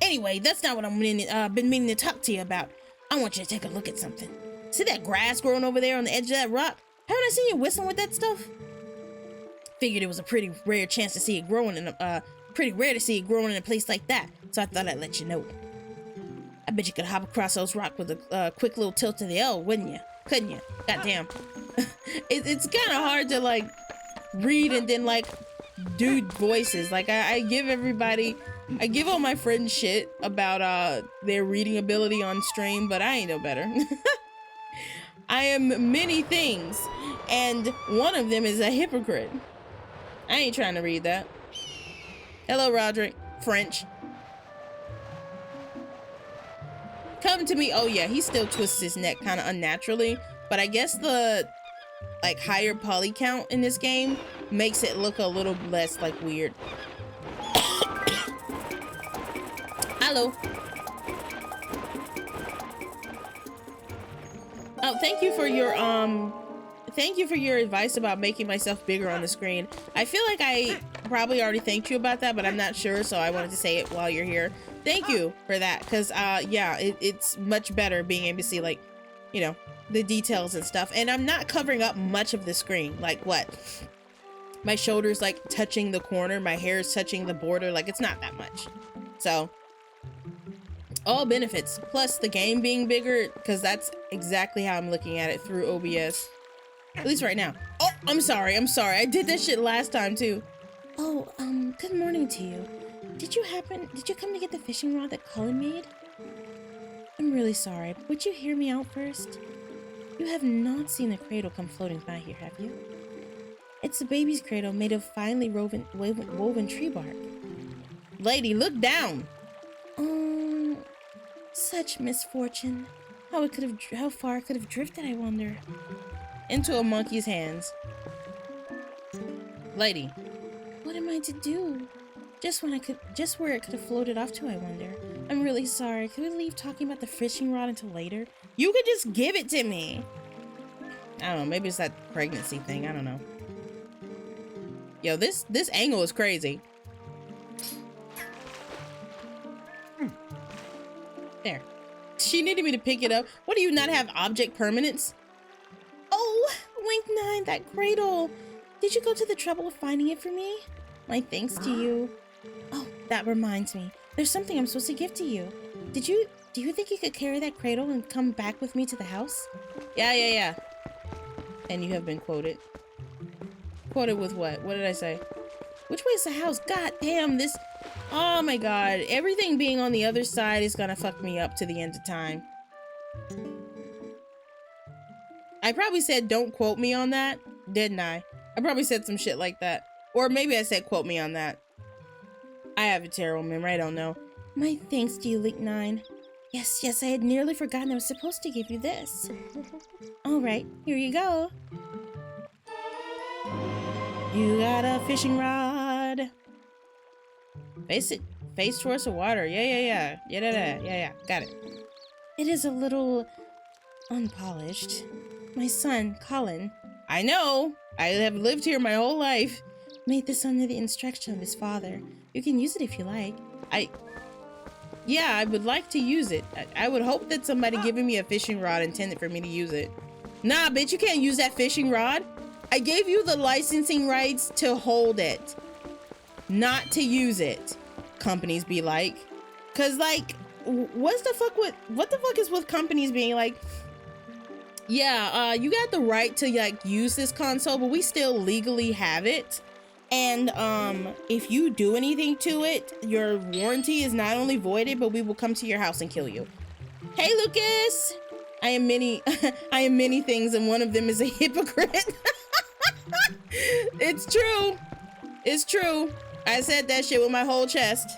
Anyway, that's not what I've been meaning to talk to you about. I want you to take a look at something. See that grass growing over there on the edge of that rock? Haven't I seen you whistling with that stuff? Figured it was a pretty rare chance to see it growing in a, pretty rare to see it growing in a place like that. So I thought I'd let you know. I bet you could hop across those rocks with a quick little tilt to the L, wouldn't you? Couldn't you? Goddamn. It's kind of hard to like read and then like do voices. Like I give everybody, I give all my friends shit about their reading ability on stream, but I ain't no better. I am many things, and one of them is a hypocrite. I ain't trying to read that. Hello, Roderick. French. Come to me. Oh yeah, he still twists his neck kind of unnaturally, but I guess the like higher poly count in this game makes it look a little less like weird. Hello. Oh, thank you for your advice about making myself bigger on the screen. I feel like I probably already thanked you about that, but I'm not sure, so I wanted to say it while you're here. Thank you for that, because yeah, it's much better being able to see, like, you know, the details and stuff. And I'm not covering up much of the screen. Like, what? My shoulder's like touching the corner, my hair is touching the border, like it's not that much. So all benefits, plus the game being bigger, because that's exactly how I'm looking at it through OBS. At least right now. Oh, I'm sorry. I did that shit last time too. Oh, good morning to you. Did you come to get the fishing rod that Colin made? I'm really sorry, but would you hear me out first? You have not seen a cradle come floating by here, have you? It's a baby's cradle made of finely woven tree bark. Lady, look down. Oh, such misfortune. How far it could have drifted, I wonder. Into a monkey's hands. Lady. What am I to do? Just where it could have floated off to, I wonder. I'm really sorry. Could we leave talking about the fishing rod until later? You could just give it to me. I don't know, maybe it's that pregnancy thing, I don't know. Yo, this angle is crazy. There. She needed me to pick it up. What, do you not have object permanence? Oh, Link 9, that cradle. Did you go to the trouble of finding it for me? My thanks to you. Oh, that reminds me. There's something I'm supposed to give to you. Do you think you could carry that cradle and come back with me to the house? Yeah. And you have been quoted. Quoted with what? What did I say? Which way is the house? God damn, this... Oh my god. Everything being on the other side is gonna fuck me up to the end of time. I probably said don't quote me on that, didn't I? I probably said some shit like that. Or maybe I said quote me on that. I have a terrible memory, I don't know. My thanks to you, Link 9. Yes, I had nearly forgotten I was supposed to give you this. Alright, here you go. You got a fishing rod. Face towards the water. Yeah. Got it. It is a little unpolished. My son, Colin. I know. I have lived here my whole life. Made this under the instruction of his father. You can use it if you like. Yeah, I would like to use it. I would hope that somebody giving me a fishing rod intended for me to use it. Nah, bitch, you can't use that fishing rod. I gave you the licensing rights to hold it, not to use it. Companies be like, cause like, what the fuck is with companies being like, yeah, you got the right to like use this console, but we still legally have it. And if you do anything to it, your warranty is not only voided, but we will come to your house and kill you. Hey, Lucas. I am many things, and one of them is a hypocrite. It's true. It's true. I said that shit with my whole chest.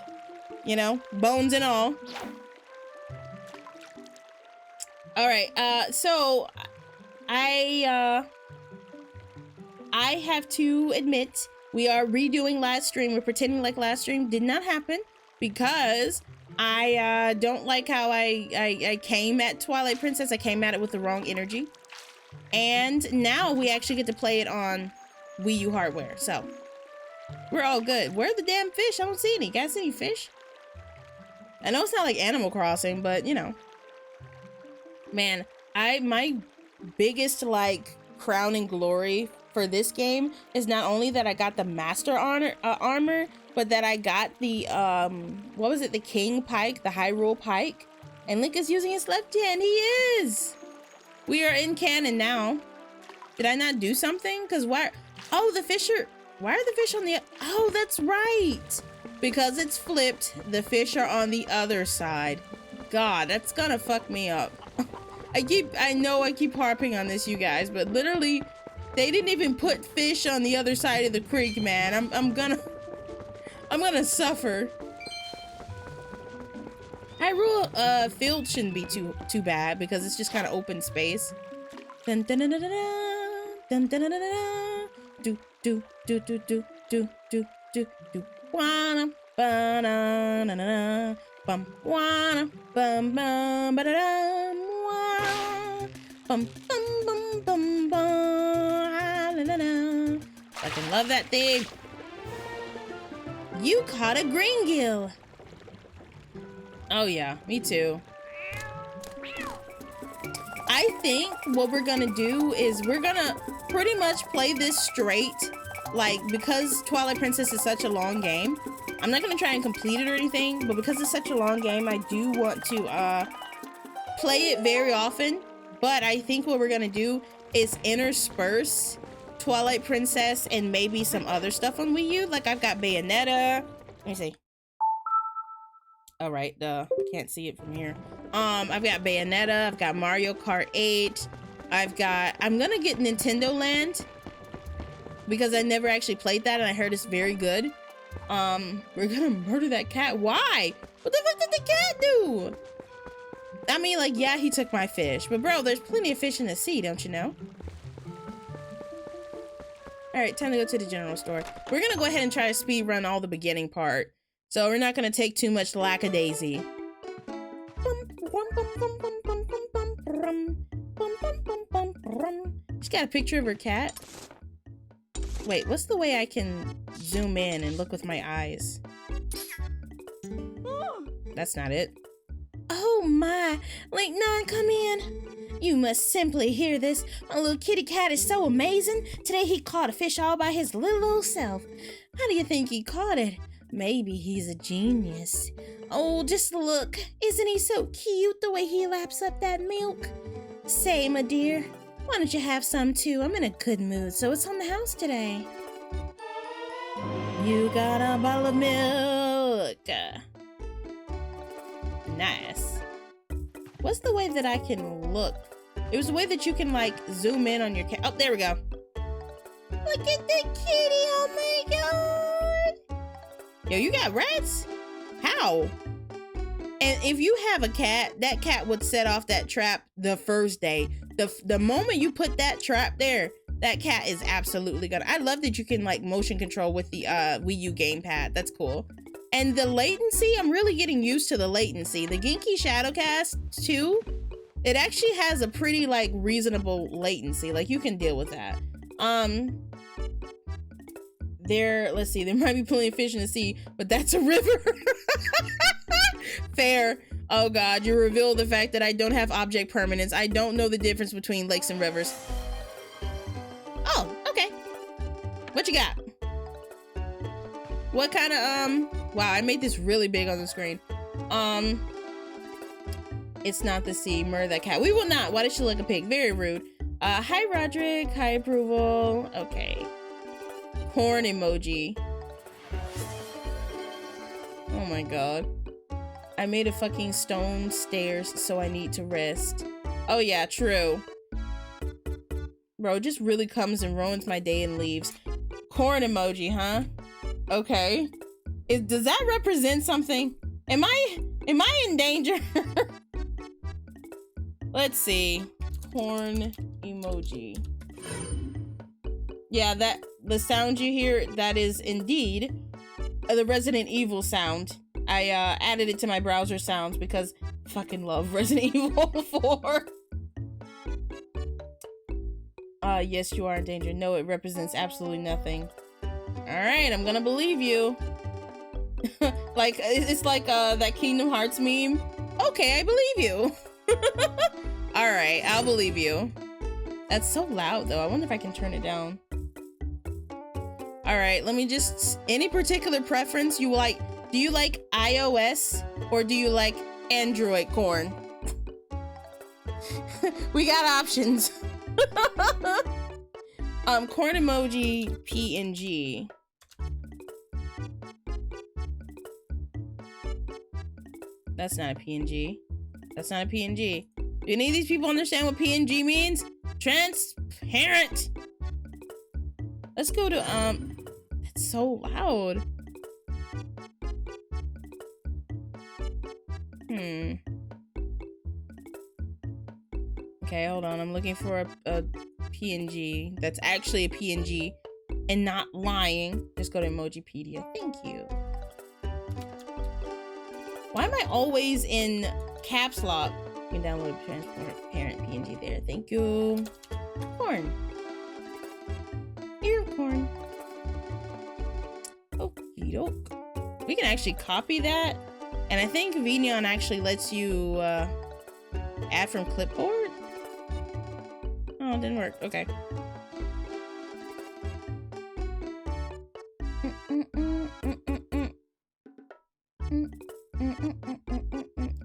You know, bones and all. All right, so I have to admit, we are redoing last stream. We're pretending like last stream did not happen because I don't like how I came at Twilight Princess. I came at it with the wrong energy. And now we actually get to play it on Wii U hardware. So we're all good. Where are the damn fish? I don't see any. Guys, see any fish? I know it's not like Animal Crossing, but you know. Man, my biggest like crowning glory for this game is not only that I got the master armor, but that I got the what was it, the king pike, the Hyrule pike, and Link is using his left hand. He is. We are in canon now. Did I not do something? Because why? Oh, the fish are. Why are the fish on the? Oh, that's right. Because it's flipped. The fish are on the other side. God, that's gonna fuck me up. I know I keep harping on this, you guys, but literally, they didn't even put fish on the other side of the creek, man. I'm gonna suffer. Hyrule field shouldn't be too bad because it's just kind of open space. Dun dun dun dun dun dun dun dun dun dun. Do do do do do do do do do. Wanna ba na na na bum wanna bum bum ba da dum. Bum, bum, bum, bum, bum, la, la, la. I can love that thing. You caught a green gill. Oh yeah, me too. I think what we're gonna do is we're gonna pretty much play this straight. Like, because Twilight Princess is such a long game, I'm not gonna try and complete it or anything, but because it's such a long game, I do want to play it very often. But I think what we're gonna do is intersperse Twilight Princess and maybe some other stuff on Wii U. Like I've got Bayonetta. Let me see. All right, I can't see it from here. I've got Bayonetta. I've got Mario Kart 8. I'm gonna get Nintendo Land because I never actually played that and I heard it's very good. We're gonna murder that cat. Why? What the fuck did the cat do? I mean, like, yeah, he took my fish, but bro, there's plenty of fish in the sea, don't you know? All right, time to go to the general store. We're gonna go ahead and try to speed run all the beginning part. So we're not gonna take too much lackadaisy. She's got a picture of her cat. Wait, what's the way I can zoom in and look with my eyes? That's not it. Oh my, Link 9, come in. You must simply hear this. My little kitty cat is so amazing. Today he caught a fish all by his little old self. How do you think he caught it? Maybe he's a genius. Oh, just look. Isn't he so cute the way he laps up that milk? Say, my dear, why don't you have some too? I'm in a good mood, so it's on the house today. You got a bottle of milk. Nice. What's the way that I can look? It was the way that you can like zoom in on your cat. Oh, there we go. Look at the kitty. Oh my god. Yo, you got rats? How? And if you have a cat, that cat would set off that trap the first day. The moment you put that trap there, that cat is absolutely gonna. I love that you can like motion control with the Wii U gamepad. That's cool. And the latency, I'm really getting used to the latency. The Genki Shadowcast 2, it actually has a pretty like reasonable latency. Like you can deal with that. Let's see, there might be plenty of fish in the sea, but that's a river. Fair. Oh god, you reveal the fact that I don't have object permanence. I don't know the difference between lakes and rivers. Oh, okay. What you got? What kind of, wow, I made this really big on the screen. It's not the sea, murder that cat. We will not. Why did she look a pig? Very rude. Hi, Roderick. Hi, approval. Okay. Corn emoji. Oh my god. I made a fucking stone stairs, so I need to rest. Oh yeah, true. Bro, it just really comes and ruins my day and leaves. Corn emoji, huh? Okay. Does that represent something? Am I in danger? Let's see. Corn emoji. Yeah, the sound you hear, that is indeed the Resident Evil sound. I added it to my browser sounds because I fucking love Resident Evil 4. Yes, you are in danger. No, it represents absolutely nothing. Alright, I'm gonna believe you. Like, it's like that Kingdom Hearts meme. Okay, I believe you. Alright, I'll believe you. That's so loud though. I wonder if I can turn it down. Alright, let me just... Any particular preference you like? Do you like iOS or do you like Android corn? We got options. Corn emoji PNG. That's not a PNG. That's not a PNG. Do any of these people understand what PNG means? Transparent. Let's go to, that's so loud. Okay, hold on. I'm looking for a PNG that's actually a PNG and not lying. Just go to Emojipedia. Thank you. Why am I always in caps lock? You can download transparent PNG there. Thank you. Corn. Ear corn. Okie doke. We can actually copy that. And I think VNeon actually lets you add from clipboard. Oh, it didn't work. Okay.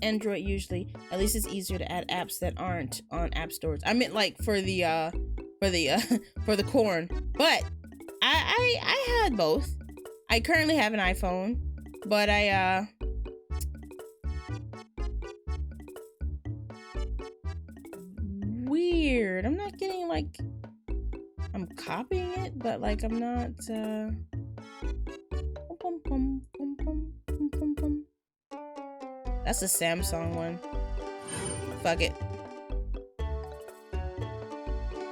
Android usually. At least it's easier to add apps that aren't on app stores. I meant like for the corn. But I had both. I currently have an iPhone, but weird. I'm not getting like I'm copying it, but like I'm not That's a Samsung one. Fuck it.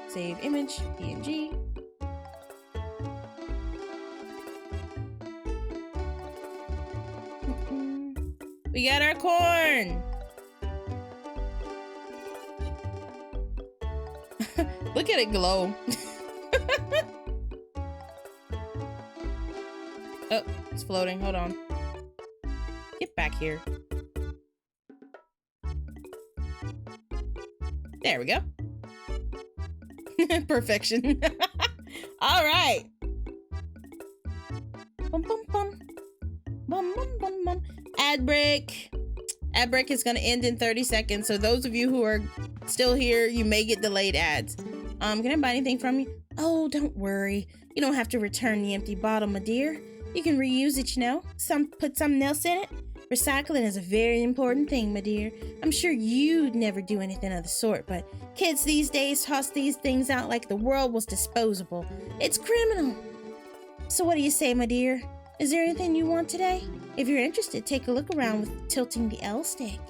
Save image, PNG. We got our corn. Look at it glow. Oh, it's floating. Hold on. Get back here. There we go. Perfection. All right. Bum, bum, bum. Bum, bum, bum, bum. Ad break. Ad break is going to end in 30 seconds. So those of you who are still here, you may get delayed ads. Can I buy anything from you? Oh, don't worry. You don't have to return the empty bottle, my dear. You can reuse it, you know. Put something else in it. Recycling is a very important thing, my dear. I'm sure you'd never do anything of the sort, but kids these days toss these things out like the world was disposable. It's criminal. So what do you say, my dear? Is there anything you want today? If you're interested, take a look around with tilting the L stick.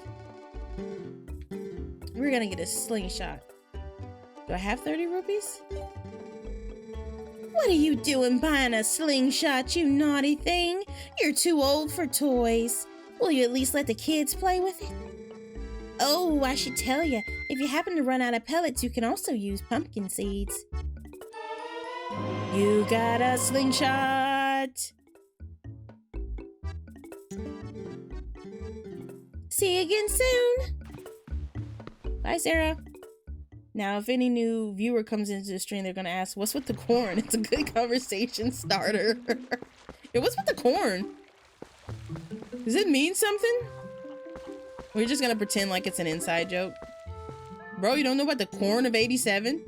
We're gonna get a slingshot. Do I have 30 rupees? What are you doing buying a slingshot, you naughty thing? You're too old for toys. Will you at least let the kids play with it? Oh, I should tell you, if you happen to run out of pellets, you can also use pumpkin seeds. You got a slingshot. See you again soon. Bye, Sarah. Now, if any new viewer comes into the stream, they're gonna ask, what's with the corn? It's a good conversation starter. Yeah, what's with the corn? Does it mean something? We're just gonna pretend like it's an inside joke. Bro, you don't know about the corn of 87?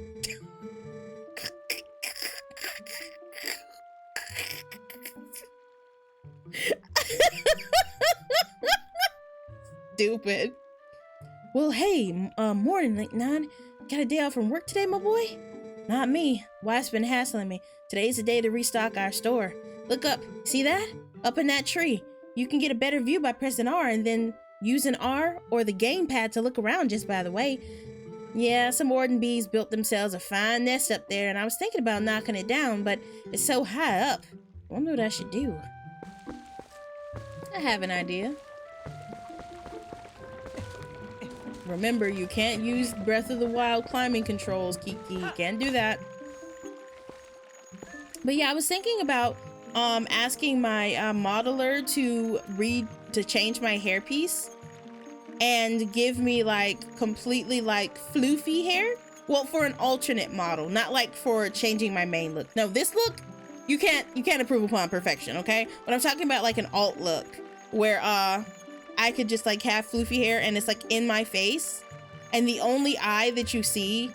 Stupid. Well, hey, morning, Link 9. Got a day off from work today, my boy? Not me. Wife's been hassling me. Today's the day to restock our store. Look up. See that? Up in that tree. You can get a better view by pressing R and then using R or the gamepad to look around, just by the way. Yeah, some warden bees built themselves a fine nest up there, and I was thinking about knocking it down, but it's so high up. I wonder what I should do. I have an idea. Remember, you can't use Breath of the Wild climbing controls, Keke. Can't do that. But yeah, I was thinking about asking my modeler to change my hairpiece and give me like completely like floofy hair. Well, for an alternate model, not like for changing my main look. No, this look you can't improve upon perfection, okay? But I'm talking about like an alt look where I could just like have floofy hair and it's like in my face, and the only eye that you see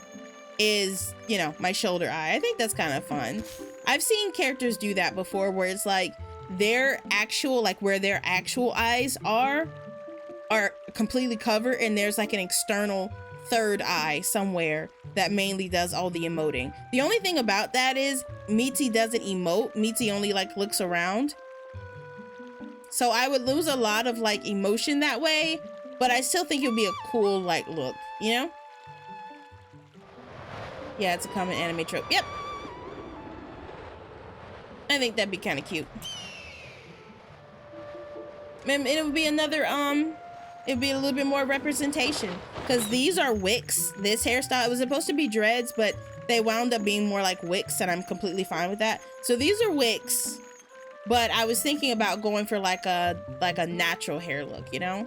is, you know, my shoulder eye. I think that's kind of fun. I've seen characters do that before where it's like their actual, like where their actual eyes are completely covered, and there's like an external third eye somewhere that mainly does all the emoting. The only thing about that is Mitzi doesn't emote. Mitzi only like looks around. So I would lose a lot of like emotion that way, but I still think it would be a cool like look, you know? Yeah, it's a common anime trope. Yep. I think that'd be kind of cute. And it would be another, it'd be a little bit more representation, because these are wicks. This hairstyle, it was supposed to be dreads, but they wound up being more like wicks, and I'm completely fine with that. So these are wicks. But I was thinking about going for like a natural hair look, you know?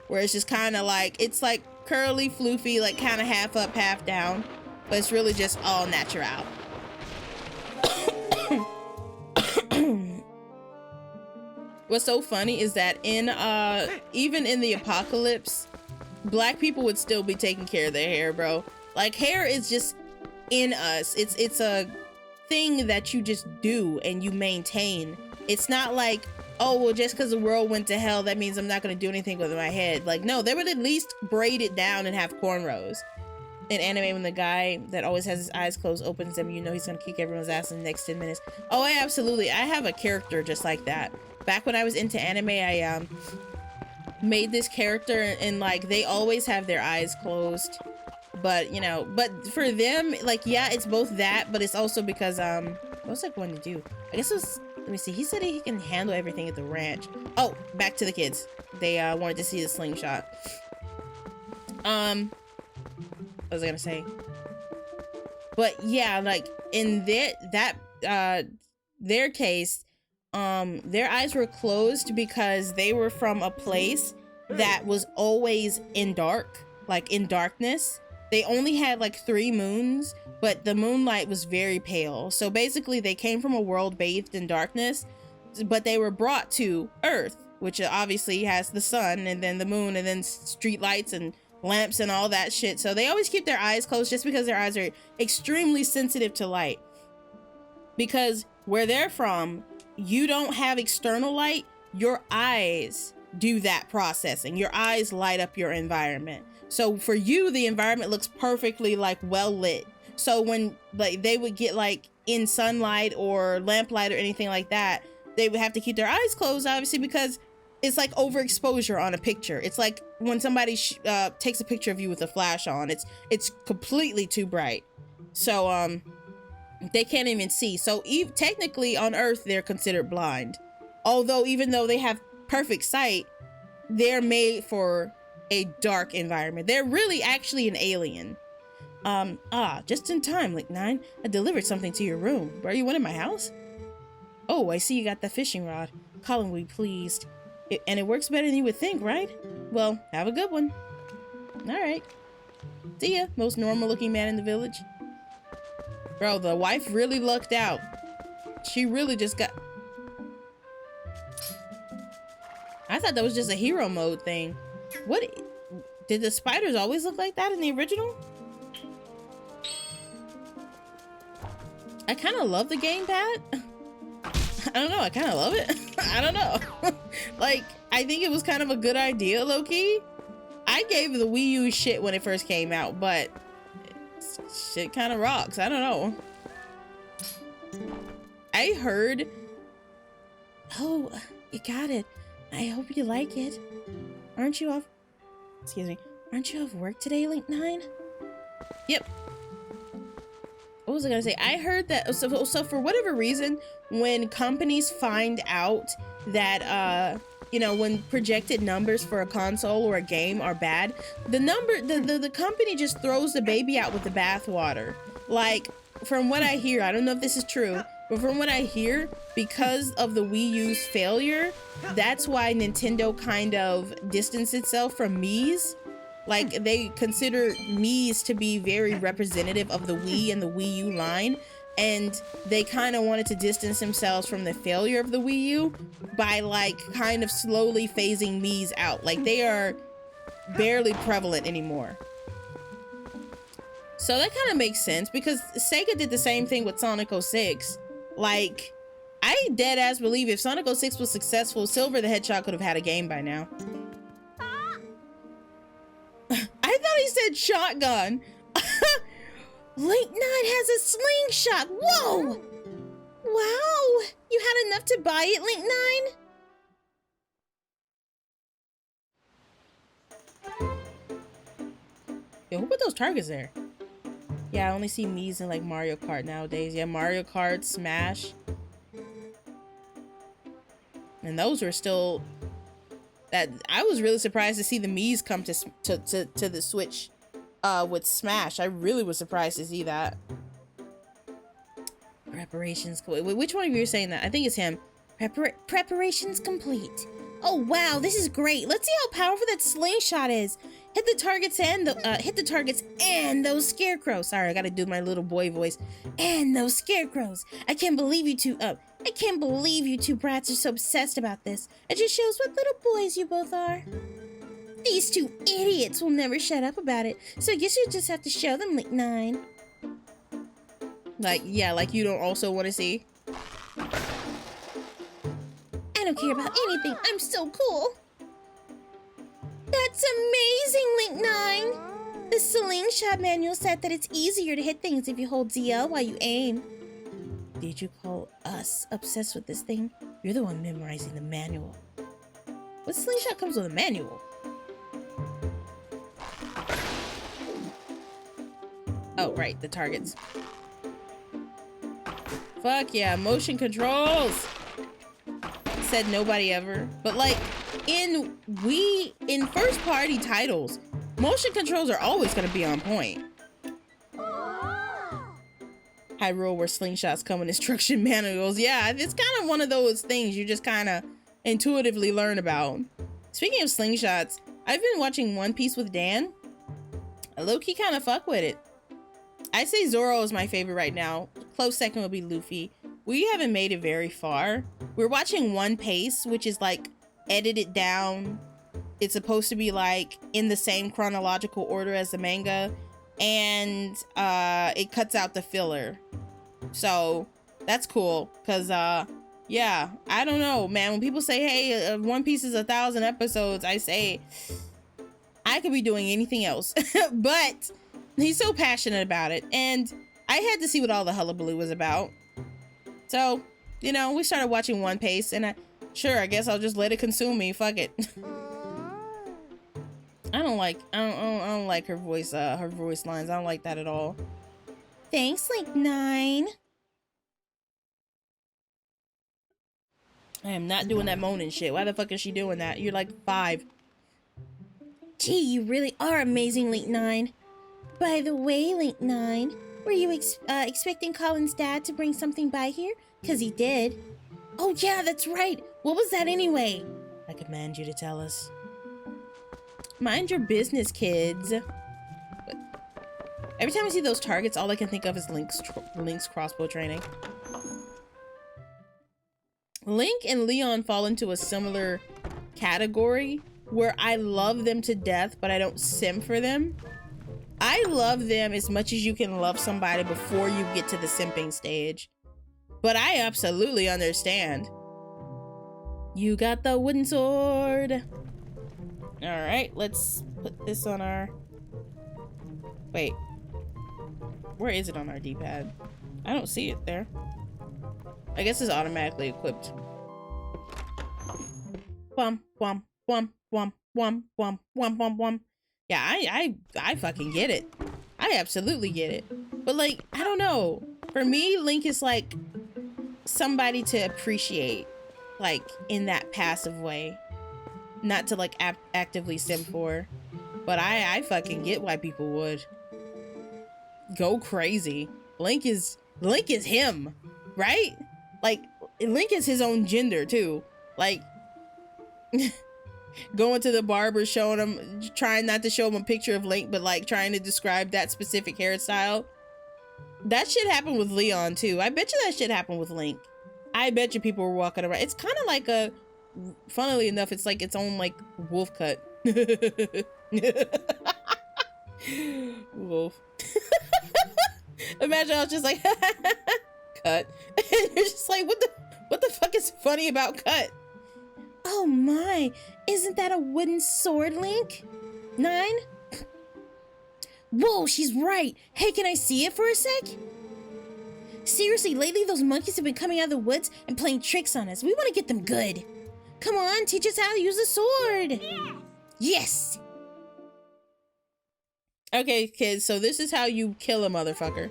Where it's just kind of like, it's like curly, floofy, like kind of half up, half down. But it's really just all natural. What's so funny is that in, even in the apocalypse, Black people would still be taking care of their hair, bro. Like, hair is just in us. It's a thing that you just do and you maintain. It's not like, oh, well, just because the world went to hell, that means I'm not going to do anything with my head. Like, no, they would at least braid it down and have cornrows. In anime, when the guy that always has his eyes closed opens them, you know he's going to kick everyone's ass in the next 10 minutes. Oh, I absolutely. I have a character just like that. Back when I was into anime, I made this character, and like they always have their eyes closed. But, you know, but for them, like, yeah, it's both that, but it's also because, what was I going to do? I guess it was, let me see. He said he can handle everything at the ranch. Oh, back to the kids. They, wanted to see the slingshot. What was I gonna say? But yeah, like, in their case, their eyes were closed because they were from a place that was always in dark, like in darkness. They only had like 3 moons, but the moonlight was very pale. So basically they came from a world bathed in darkness, but they were brought to Earth, which obviously has the sun and then the moon and then street lights and lamps and all that shit. So they always keep their eyes closed just because their eyes are extremely sensitive to light. Because where they're from, you don't have external light. Your eyes do that processing. Your eyes light up your environment. So for you, the environment looks perfectly like well lit. So when like they would get like in sunlight or lamplight or anything like that, they would have to keep their eyes closed, obviously, because it's like overexposure on a picture. It's like when somebody takes a picture of you with a flash on, it's completely too bright. So they can't even see. So technically on Earth, they're considered blind. Although even though they have perfect sight, they're made for a dark environment. They're really actually an alien. Just in time, Link 9. I delivered something to your room. Are you one in my house? Oh, I see you got the fishing rod. Colin will be pleased. And it works better than you would think, right? Well, have a good one. All right. See ya, most normal looking man in the village. Bro, the wife really lucked out. She really just got... I thought that was just a hero mode thing. What? Did the spiders always look like that in the original? I kind of love the gamepad. I don't know, I kind of love it. I don't know. Like, I think it was kind of a good idea, low-key. I gave the Wii U shit when it first came out, but shit kind of rocks. I don't know. I heard... Oh, you got it. I hope you like it. Aren't you off... Excuse me. Aren't you off work today, Link 9? Yep. What was I gonna say? I heard that... So for whatever reason, when companies find out that, you know, when projected numbers for a console or a game are bad, the company just throws the baby out with the bathwater. Like, from what I hear, I don't know if this is true, but from what I hear, because of the Wii U's failure, that's why Nintendo kind of distanced itself from Mii's. Like, they consider Mii's to be very representative of the Wii and the Wii U line, and they kind of wanted to distance themselves from the failure of the Wii U by, like, kind of slowly phasing Mii's out. Like, they are barely prevalent anymore. So that kind of makes sense, because Sega did the same thing with Sonic 06. Like, I dead ass believe if Sonic 06 was successful, Silver the Hedgehog could have had a game by now. I thought he said shotgun. Link 9 has a slingshot. Whoa! Wow! You had enough to buy it, Link 9? Yo, who put those targets there? Yeah, I only see Mii's in like Mario Kart nowadays. Yeah, Mario Kart, Smash. And those were still... That I was really surprised to see the Mii's come to the Switch with Smash. I really was surprised to see that. Preparations. Which one of you are saying that? I think it's him. Preparations complete. Oh wow, this is great. Let's see how powerful that slingshot is. Hit the targets and those scarecrows. Sorry, I gotta do my little boy voice. And those scarecrows. I can't believe you two brats are so obsessed about this. It just shows what little boys you both are. These two idiots will never shut up about it. So I guess you just have to show them, Link 9. Like, yeah, like you don't also want to see. I don't care about anything. I'm so cool. That's amazing, Link 9. The slingshot manual said that it's easier to hit things if you hold ZL while you aim. Did you call us obsessed with this thing? You're the one memorizing the manual. What slingshot comes with a manual? Oh, right, the targets. Fuck yeah, motion controls! Said nobody ever. But like, in first party titles, motion controls are always gonna be on point. Hyrule where slingshots come in instruction manuals. Yeah, it's kind of one of those things you just kind of intuitively learn about. Speaking of slingshots, I've been watching One Piece with Dan. I low-key kind of fuck with it. I'd say Zoro is my favorite right now. Close second would be Luffy. We haven't made it very far. We're watching One Piece, which is like edited down. It's supposed to be like in the same chronological order as the manga, and it cuts out the filler. So that's cool, because yeah, I don't know, man. When people say, hey, One Piece is 1,000 episodes, I say I could be doing anything else. But he's so passionate about it, and I had to see what all the hullabaloo was about. So, you know, we started watching One Piece, and I guess I'll just let it consume me. Fuck it. I don't like her voice lines. I don't like that at all. Thanks, Link 9. I am not doing that moaning shit. Why the fuck is she doing that? You're like 5. Gee, you really are amazing, Link 9. By the way, Link 9, were you expecting Colin's dad to bring something by here? 'Cause he did. Oh yeah, that's right. What was that anyway? I command you to tell us. Mind your business, kids. Every time I see those targets, all I can think of is Link's crossbow training. Link and Leon fall into a similar category where I love them to death, but I don't sim for them. I love them as much as you can love somebody before you get to the simping stage. But I absolutely understand. You got the wooden sword. All right, let's put this on our... Wait. Where is it on our D-pad? I don't see it there. I guess it's automatically equipped. Whum, whum, whum, whum, whum, whum, whum, whum, whum. Yeah, I fucking get it. I absolutely get it. But like, I don't know. For me, Link is like somebody to appreciate, like in that passive way. Not to like actively sim for. But I fucking get why people would. Go crazy. Link is him, right? Like, Link is his own gender too. Like, going to the barber, showing him, trying not to show him a picture of Link, but like trying to describe that specific hairstyle. That shit happened with Leon too. I bet you that shit happened with Link. I bet you people were walking around. It's kind of like a, funnily enough, it's like its own like wolf cut. Wolf. Imagine I was just like, cut. And you're just like, what the fuck is funny about cut? Oh my, isn't that a wooden sword, Link? 9? Whoa, she's right. Hey, can I see it for a sec? Seriously, lately those monkeys have been coming out of the woods and playing tricks on us. We want to get them good. Come on, teach us how to use a sword. Yeah. Yes. Okay, kids, so this is how you kill a motherfucker.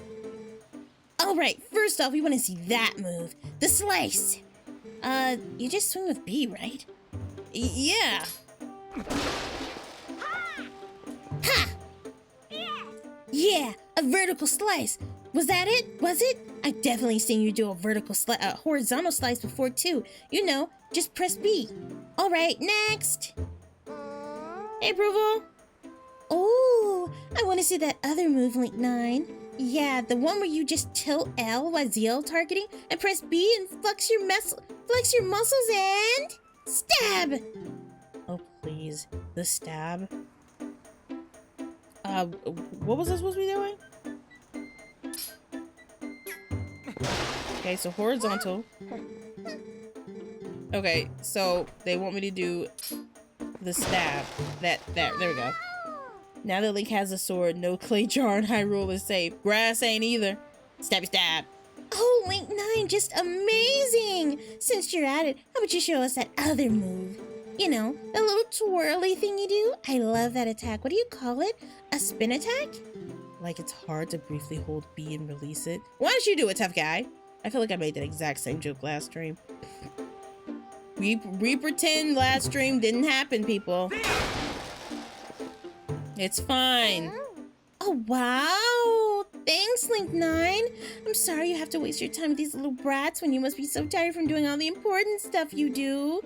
All right, first off, we want to see that move. The slice. You just swing with B, right? Yeah. Ha! Yeah, a vertical slice. Was that it? Was it? I've definitely seen you do a horizontal slice before too. You know, just press B. All right, next. Hey, approval. Oh, I want to see that other move, Link 9. Yeah, the one where you just tilt L while ZL targeting and press B and flex your muscles and stab. Oh, please, the stab. What was I supposed to be doing? Okay, so horizontal. Okay, so they want me to do the stab. There we go. Now that Link has a sword, no clay jar in Hyrule is safe. Grass ain't either. Stabby stab. Oh, Link 9, just amazing! Since you're at it, how about you show us that other move? You know, the little twirly thing you do? I love that attack. What do you call it? A spin attack? Like it's hard to briefly hold B and release it. Why don't you do it, tough guy? I feel like I made that exact same joke last stream. We pretend last stream didn't happen, people. It's fine. Oh, wow. Thanks, Link 9. I'm sorry you have to waste your time with these little brats when you must be so tired from doing all the important stuff you do.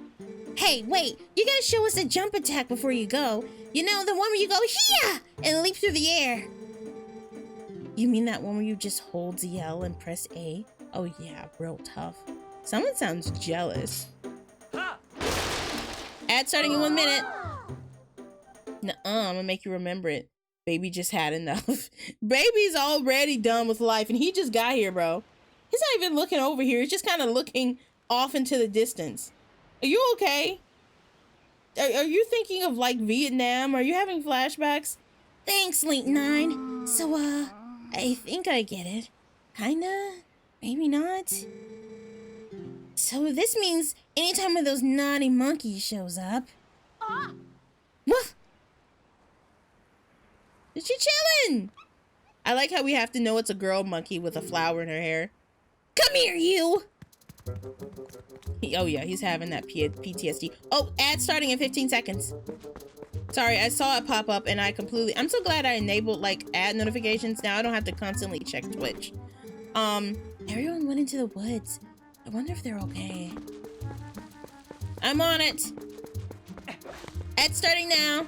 Hey, wait. You gotta show us a jump attack before you go. You know, the one where you go, here and leap through the air. You mean that one where you just hold ZL and press A? Oh, yeah, real tough. Someone sounds jealous. Ad starting in 1 minute. Nuh-uh, I'm gonna make you remember it. Baby just had enough. Baby's already done with life, and he just got here, bro. He's not even looking over here. He's just kind of looking off into the distance. Are you okay? Are you thinking of, like, Vietnam? Are you having flashbacks? Thanks, Link 9. So, I think I get it. Kinda. Maybe not. So this means anytime one of those naughty monkeys shows up... What? She chilling. I like how we have to know it's a girl monkey with a flower in her hair. Come here, you. Oh yeah, he's having that PTSD. Oh, ad starting in 15 seconds. Sorry, I saw it pop up and I'm so glad I enabled like ad notifications. Now I don't have to constantly check Twitch. Everyone went into the woods. I wonder if they're okay. I'm on it. Ad starting now.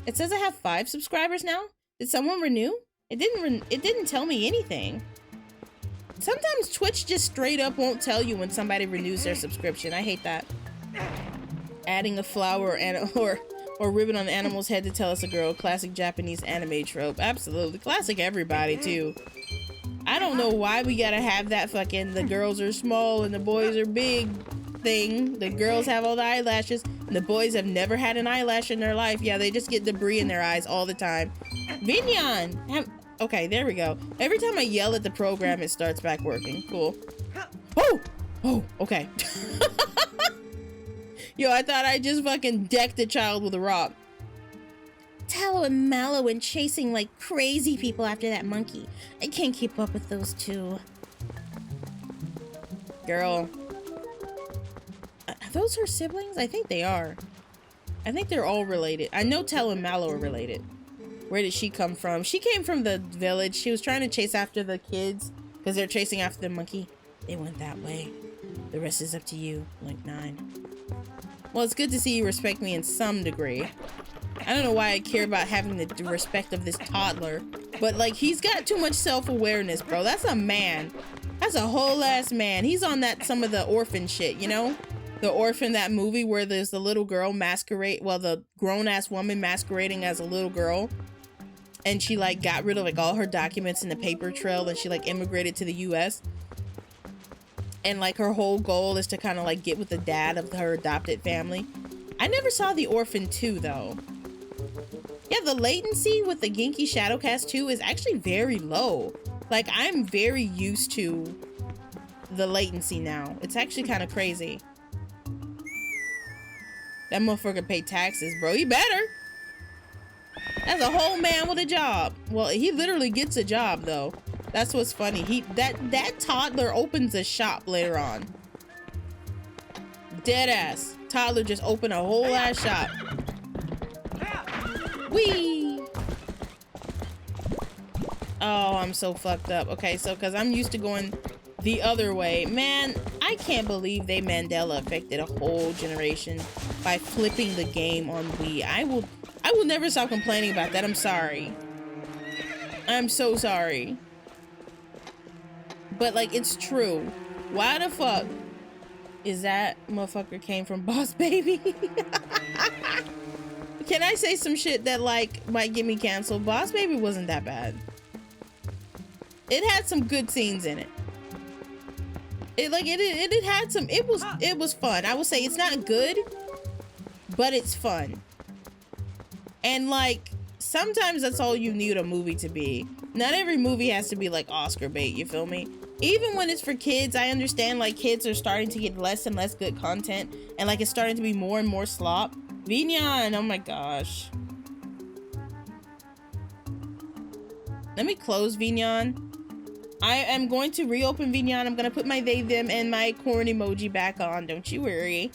It says I have 5 subscribers now. Did someone renew? It didn't tell me anything. Sometimes Twitch just straight up won't tell you when somebody renews their subscription. I hate that. Adding a flower or ribbon on the animal's head to tell us a girl. Classic Japanese anime trope. Absolutely. Classic everybody too. I don't know why we gotta have that fucking the girls are small and the boys are big thing. The girls have all the eyelashes and the boys have never had an eyelash in their life. Yeah, they just get debris in their eyes all the time. Vinyan! Okay, there we go. Every time I yell at the program, it starts back working. Cool. Oh! Oh, okay. Yo, I thought I just fucking decked a child with a rock. Tallow and Mallow went chasing like crazy people after that monkey. I can't keep up with those two. Girl. Are those her siblings? I think they are. I think they're all related. I know Tallow and Mallow are related. Where did she come from? She came from the village. She was trying to chase after the kids because they're chasing after the monkey. They went that way. The rest is up to you, Link 9. Well, it's good to see you respect me in some degree. I don't know why I care about having the respect of this toddler, but like he's got too much self-awareness, bro. That's a man. That's a whole ass man. He's on that some of the orphan shit, you know? The Orphan, that movie where there's the little girl masquerade, well, the grown-ass woman masquerading as a little girl. And she like got rid of like all her documents in the paper trail and she like immigrated to the US. And like her whole goal is to kind of like get with the dad of her adopted family. I never saw The Orphan 2 though. Yeah, the latency with the Genki Shadowcast 2 is actually very low. Like I'm very used to the latency now. It's actually kind of crazy. That motherfucker pay taxes, bro. He better. That's a whole man with a job. Well, he literally gets a job though. That's what's funny. That toddler opens a shop later on. Dead ass. Toddler just opened a whole ass shop. Whee! Oh, I'm so fucked up. Okay, so because I'm used to going the other way. Man, I can't believe they Mandela affected a whole generation by flipping the game on Wii. I will never stop complaining about that. I'm sorry. I'm so sorry. But like, it's true. Why the fuck is that motherfucker came from Boss Baby? Can I say some shit that like might get me canceled? Boss Baby wasn't that bad. It had some good scenes in it. It had some, it was fun. I will say it's not good, but it's fun. And like, sometimes that's all you need a movie to be. Not every movie has to be like Oscar bait, you feel me? Even when it's for kids, I understand like kids are starting to get less and less good content and like it's starting to be more and more slop. Vinyan, oh my gosh. Let me close Vinyan. I am going to reopen Vinyan. I'm gonna put my they, them, and my corn emoji back on. Don't you worry.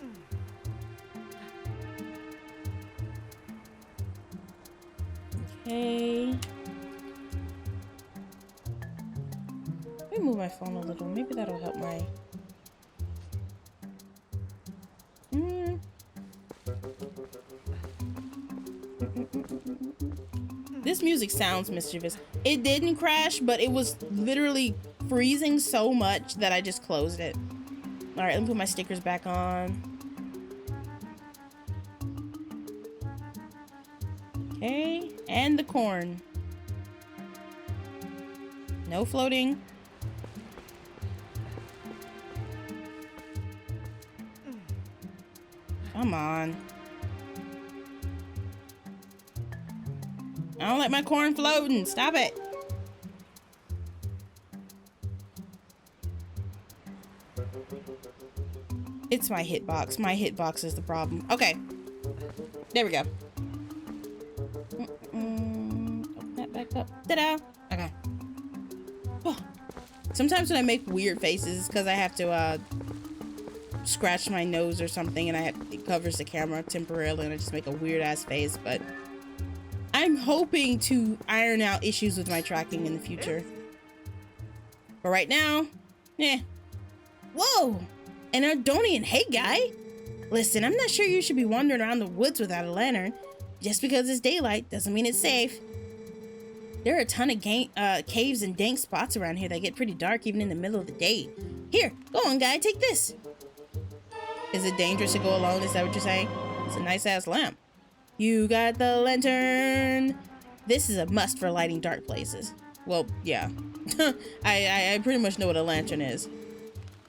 Okay. Let me move my phone a little. Maybe that'll help my... This music sounds mischievous. It didn't crash, but it was literally freezing so much that I just closed it. All right, let me put my stickers back on. Okay, and the corn. No floating. Come on. I don't like my corn floating. Stop it. It's my hitbox. My hitbox is the problem. Okay. There we go. Open that back up. Ta-da. Okay. Oh. Sometimes when I make weird faces, it's because I have to scratch my nose or something, and it covers the camera temporarily, and I just make a weird ass face. But I'm hoping to iron out issues with my tracking in the future. But right now, eh. Whoa! An Ardonian, hey guy! Listen, I'm not sure you should be wandering around the woods without a lantern. Just because it's daylight doesn't mean it's safe. There are a ton of caves and dank spots around here that get pretty dark even in the middle of the day. Here, go on, guy, take this. Is it dangerous to go alone? Is that what you're saying? It's a nice-ass lamp. You got the lantern. This is a must for lighting dark places. Well, yeah. I pretty much know what a lantern is.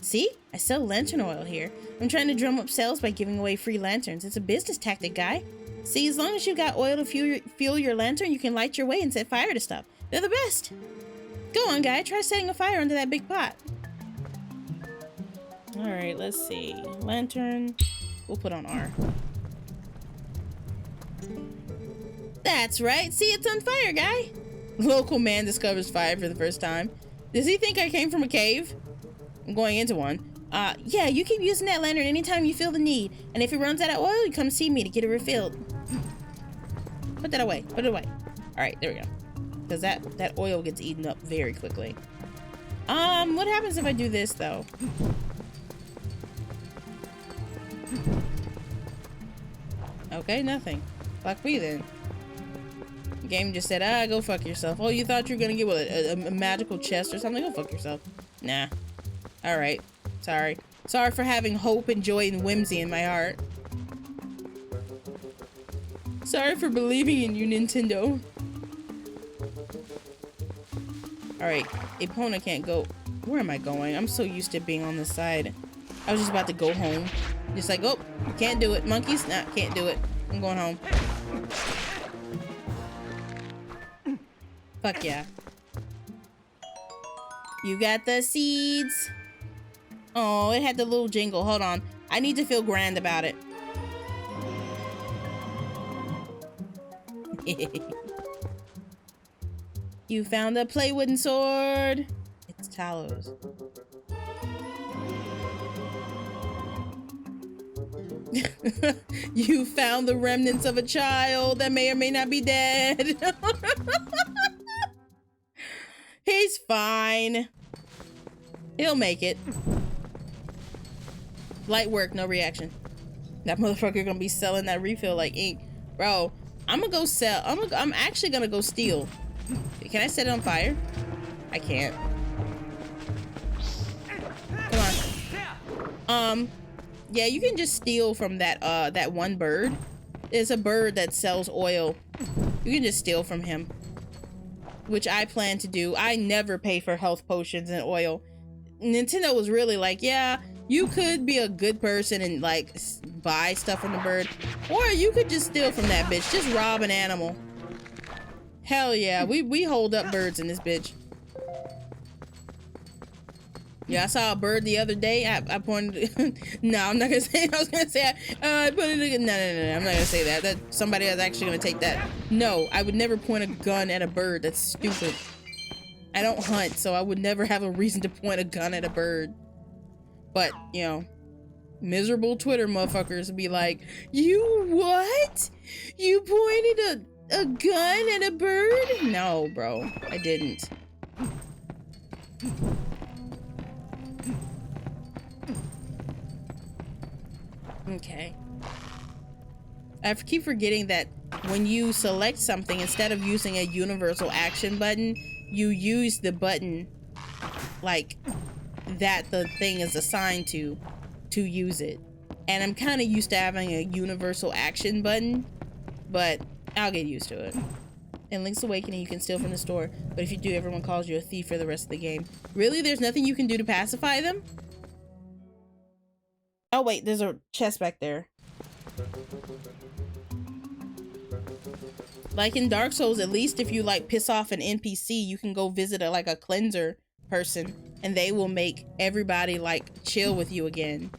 See? I sell lantern oil here. I'm trying to drum up sales by giving away free lanterns. It's a business tactic, guy. See, as long as you got oil to fuel your lantern, you can light your way and set fire to stuff. They're the best. Go on, guy. Try setting a fire under that big pot. Alright, let's see. Lantern. We'll put on R. That's right. See, it's on fire, guy. Local man discovers fire for the first time. Does he think I came from a cave? I'm going into one. Yeah, you keep using that lantern anytime you feel the need. And if it runs out of oil, you come see me to get it refilled. Put that away. Put it away. Alright, there we go. Because that oil gets eaten up very quickly. What happens if I do this, though? Okay, nothing. Fuck me, then. The game just said, go fuck yourself. Oh, you thought you were gonna get what, a magical chest or something? Go fuck yourself. Nah. Alright. Sorry. Sorry for having hope and joy and whimsy in my heart. Sorry for believing in you, Nintendo. Alright. Epona can't go. Where am I going? I'm so used to being on this side. I was just about to go home. Just like, oh, can't do it. Monkeys? Nah, can't do it. I'm going home. Fuck yeah. You got the seeds. Oh, it had the little jingle. Hold on. I need to feel grand about it. You found a play wooden sword. It's Talos. You found the remnants of a child that may or may not be dead. He's fine. He'll make it. Light work, no reaction. That motherfucker gonna be selling that refill like ink. Bro, I'm gonna go sell. I'm actually gonna go steal. Can I set it on fire? I can't. Come on. Yeah, you can just steal from that one bird. There's a bird that sells oil. You can just steal from him. Which I plan to do. I never pay for health potions and oil. Nintendo was really like, yeah, you could be a good person and like buy stuff from the bird. Or you could just steal from that bitch. Just rob an animal. Hell yeah, we hold up birds in this bitch. Yeah, I saw a bird the other day. I pointed. No, I'm not gonna say. I was gonna say I put it. No. I'm not gonna say that. That somebody is actually gonna take that. No, I would never point a gun at a bird. That's stupid. I don't hunt, so I would never have a reason to point a gun at a bird. But you know, miserable Twitter motherfuckers would be like, "You what? You pointed a gun at a bird?" No, bro, I didn't. Okay. I keep forgetting that when you select something, instead of using a universal action button, you use the button like that the thing is assigned to use it. And I'm kind of used to having a universal action button, but I'll get used to it. In Link's Awakening, you can steal from the store, but if you do, everyone calls you a thief for the rest of the game. Really? There's nothing you can do to pacify them? Oh wait, there's a chest back there. Like in Dark Souls, at least if you like piss off an NPC, you can go visit like a cleanser person and they will make everybody like chill with you again.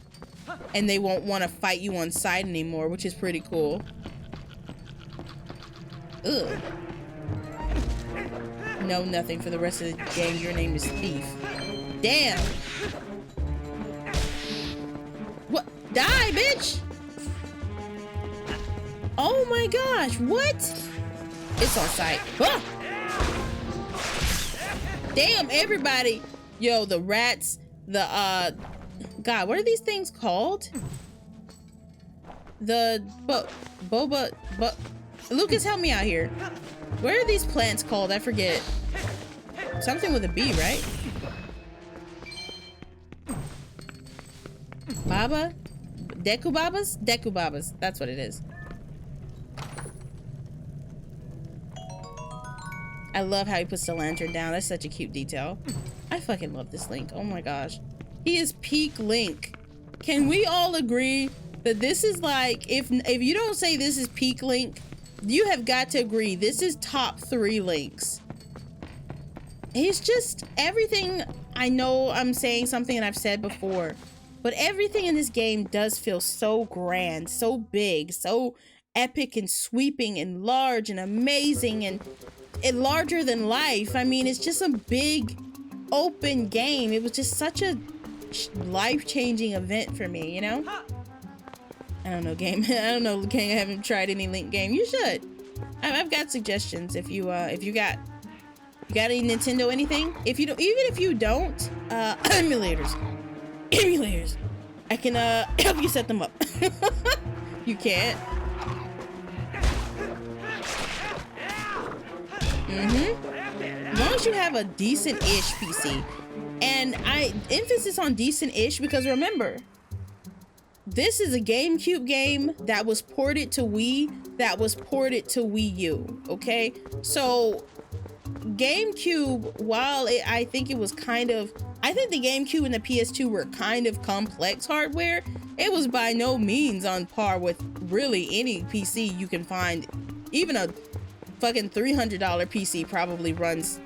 And they won't want to fight you on sight anymore, which is pretty cool. Ugh. No, nothing for the rest of the game. Your name is Thief. Damn. What? Die, bitch! Oh my gosh, what? It's on sight. Ah! Damn, everybody. Yo, the rats, the, God, what are these things called? boba, but Lucas, help me out here. What are these plants called? I forget. Something with a B, right? Baba? Dekubabas? Dekubabas. That's what it is. I love how he puts the lantern down. That's such a cute detail. I fucking love this Link. Oh my gosh. He is peak Link. Can we all agree that this is like, if you don't say this is peak Link, you have got to agree this is top 3 Links. He's just everything. I know I'm saying something and I've said before, but everything in this game does feel so grand, so big, so epic and sweeping and large and amazing and larger than life. I mean, it's just a big open game. It was just such a life-changing event for me, you know? I don't know, game. I don't know, King. I haven't tried any Link game. You should. I've got suggestions if you got any Nintendo anything. If you don't, even if you don't, emulators. I can help you set them up. You can't. As long as you have a decent-ish PC. And I emphasis on decent-ish because remember, this is a GameCube game that was ported to Wii, that was ported to Wii U, okay? So GameCube, while I think it was kind of, I think the GameCube and the PS2 were kind of complex hardware, it was by no means on par with really any PC you can find. Even a fucking $300 PC probably runs,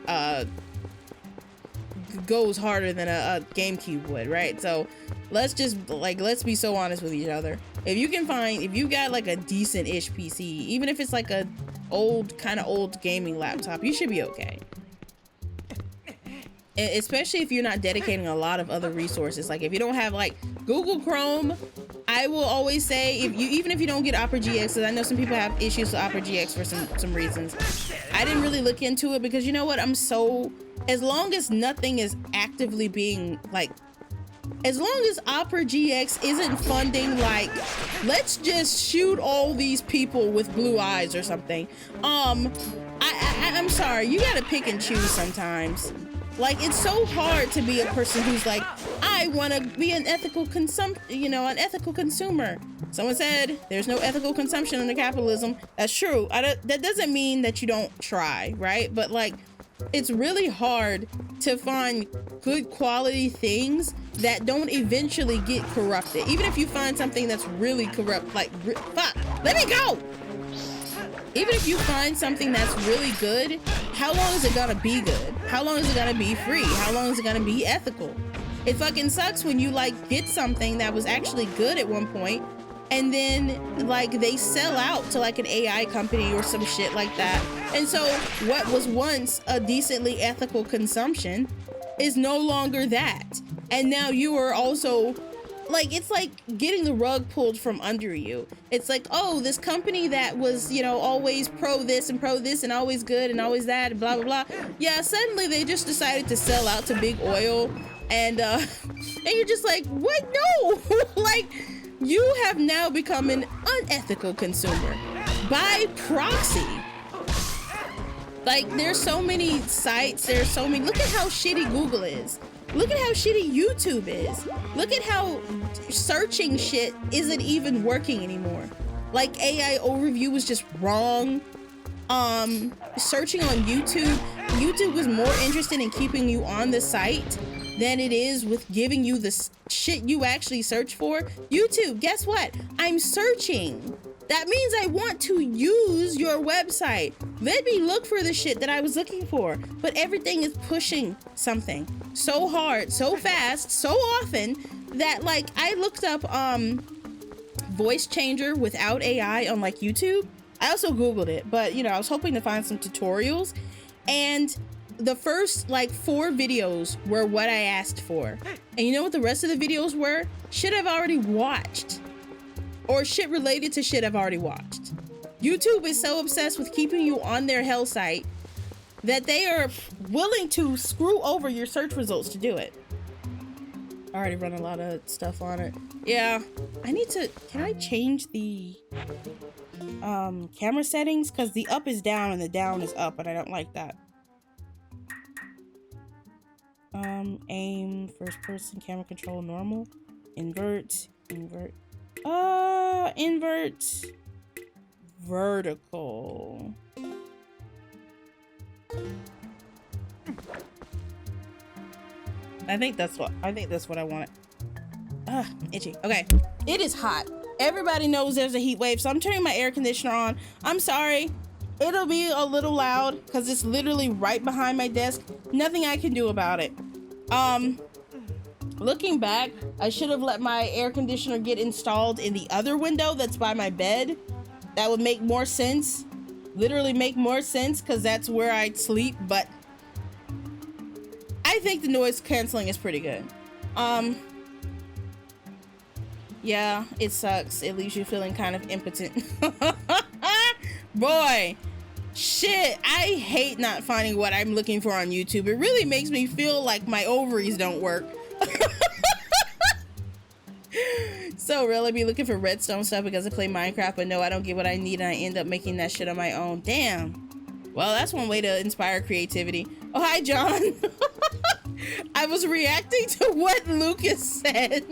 goes harder than a GameCube would, right? So let's just let's be so honest with each other. If you got like a decent-ish PC, even if it's like a kind of old gaming laptop, you should be okay. Especially if you're not dedicating a lot of other resources. Like if you don't have like Google Chrome, I will always say even if you don't get Opera GX, because I know some people have issues with Opera GX for some reasons. I didn't really look into it because you know what? As long as nothing is actively being like, as long as Opera GX isn't funding like, let's just shoot all these people with blue eyes or something. I'm sorry, you gotta pick and choose sometimes. Like, it's so hard to be a person who's like, I want to be an ethical an ethical consumer. Someone said there's no ethical consumption under capitalism. That's true. That doesn't mean that you don't try, right? But like, it's really hard to find good quality things that don't eventually get corrupted. Even if you find something that's really corrupt, like, fuck, let me go! Even if you find something that's really good, how long is it gonna be good? How long is it gonna be free? How long is it gonna be ethical? It fucking sucks when you like get something that was actually good at one point and then like they sell out to like an AI company or some shit like that. And so what was once a decently ethical consumption is no longer that. And now you are also like, it's like getting the rug pulled from under you. It's like, oh, this company that was, you know, always pro this and always good and always that and blah, blah, blah. Yeah, suddenly they just decided to sell out to big oil and you're just like, what? No! Like, you have now become an unethical consumer by proxy. Like, there's so many sites, look at how shitty Google is. Look at how shitty YouTube is. Look at how searching shit isn't even working anymore. Like AI overview was just wrong. Searching on YouTube was more interested in keeping you on the site than it is with giving you the shit you actually search for. YouTube, guess what? I'm searching. That means I want to use your website. Let me look for the shit that I was looking for. But everything is pushing something so hard, so fast, so often that like I looked up voice changer without AI on like YouTube. I also Googled it, but you know, I was hoping to find some tutorials, and the first like 4 videos were what I asked for. And you know what the rest of the videos were? Shit I've already watched. Or shit related to shit I've already watched. YouTube is so obsessed with keeping you on their hell site that they are willing to screw over your search results to do it. I already run a lot of stuff on it. Yeah, I need to, can I change the camera settings? Because the up is down and the down is up, and I don't like that. Aim, first person, camera control, normal, invert, invert, vertical. I think that's what I wanted. Itchy. Okay, it is hot. Everybody knows there's a heat wave, so I'm turning my air conditioner on. I'm sorry. It'll be a little loud because it's literally right behind my desk. Nothing I can do about it. Looking back, I should have let my air conditioner get installed in the other window that's by my bed. That would make more sense. Literally make more sense because that's where I'd sleep, but I think the noise canceling is pretty good. Yeah, it sucks. It leaves you feeling kind of impotent. Boy, shit, I hate not finding what I'm looking for on YouTube. It really makes me feel like my ovaries don't work. So really be looking for redstone stuff because I play Minecraft, but no, I don't get what I need and I end up making that shit on my own. Damn. Well, that's one way to inspire creativity. Oh, hi, John. I was reacting to what Lucas said.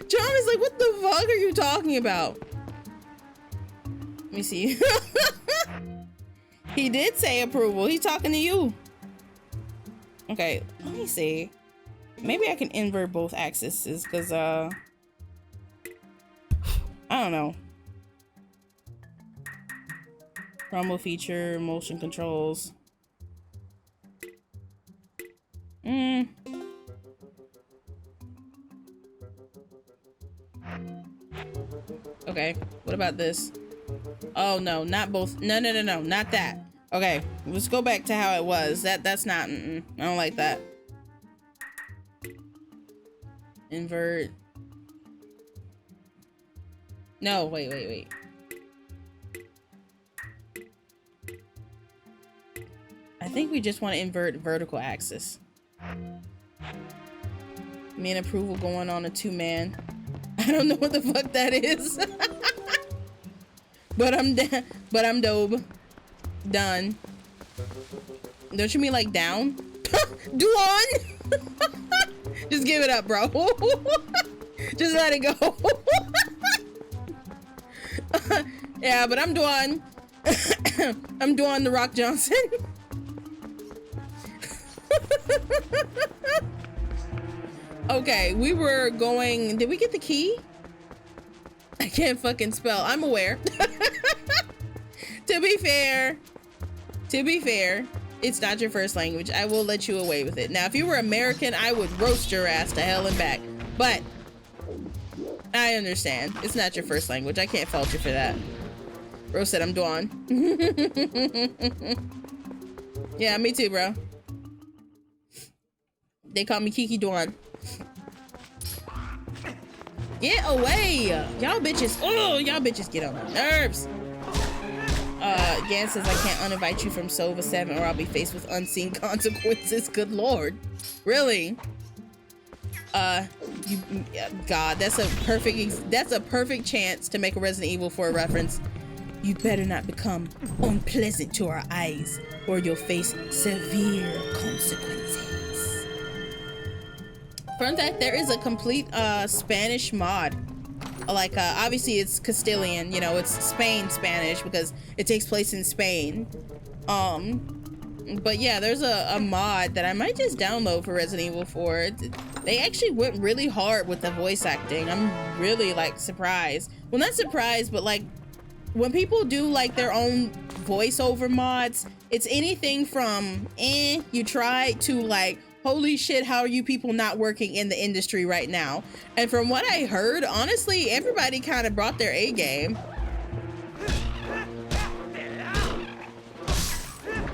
John is like, what the fuck are you talking about? Let me see. He did say approval. He's talking to you. Okay, let me see. Maybe I can invert both axes because I don't know. Rumble feature, motion controls. Okay, what about this? Oh no, not both. No, not that. Okay, let's go back to how it was. That's not, I don't like that. Invert. No, wait. I think we just want to invert vertical axis. Me and approval going on a 2-man. I don't know what the fuck that is. but I'm dope. Done. Don't you mean like down? Duan! Just give it up, bro. Just let it go. Yeah, but I'm Duan. I'm Duan the Rock Johnson. Okay, we were going, did we get the key? I can't fucking spell. I'm aware. To be fair, it's not your first language. I will let you away with it. Now, if you were American, I would roast your ass to hell and back. But I understand. It's not your first language. I can't fault you for that. Rose said I'm Duan. Yeah, me too, bro. They call me Keke Duan. Get away! Y'all bitches. Oh, y'all bitches get on my nerves. Gan says I can't uninvite you from Sova 7 or I'll be faced with unseen consequences. Good lord. Really? God, that's a perfect chance to make a Resident Evil 4 reference. You better not become unpleasant to our eyes or you'll face severe consequences. Fun fact, there is a complete Spanish mod. Like obviously it's Castilian, you know, it's Spain Spanish because it takes place in Spain. But yeah, there's a mod that I might just download for Resident Evil 4. They actually went really hard with the voice acting. I'm really like surprised. Well, not surprised, but like when people do like their own voiceover mods, it's anything from you try to like, holy shit, how are you people not working in the industry right now? And from what I heard, honestly, everybody kind of brought their A game.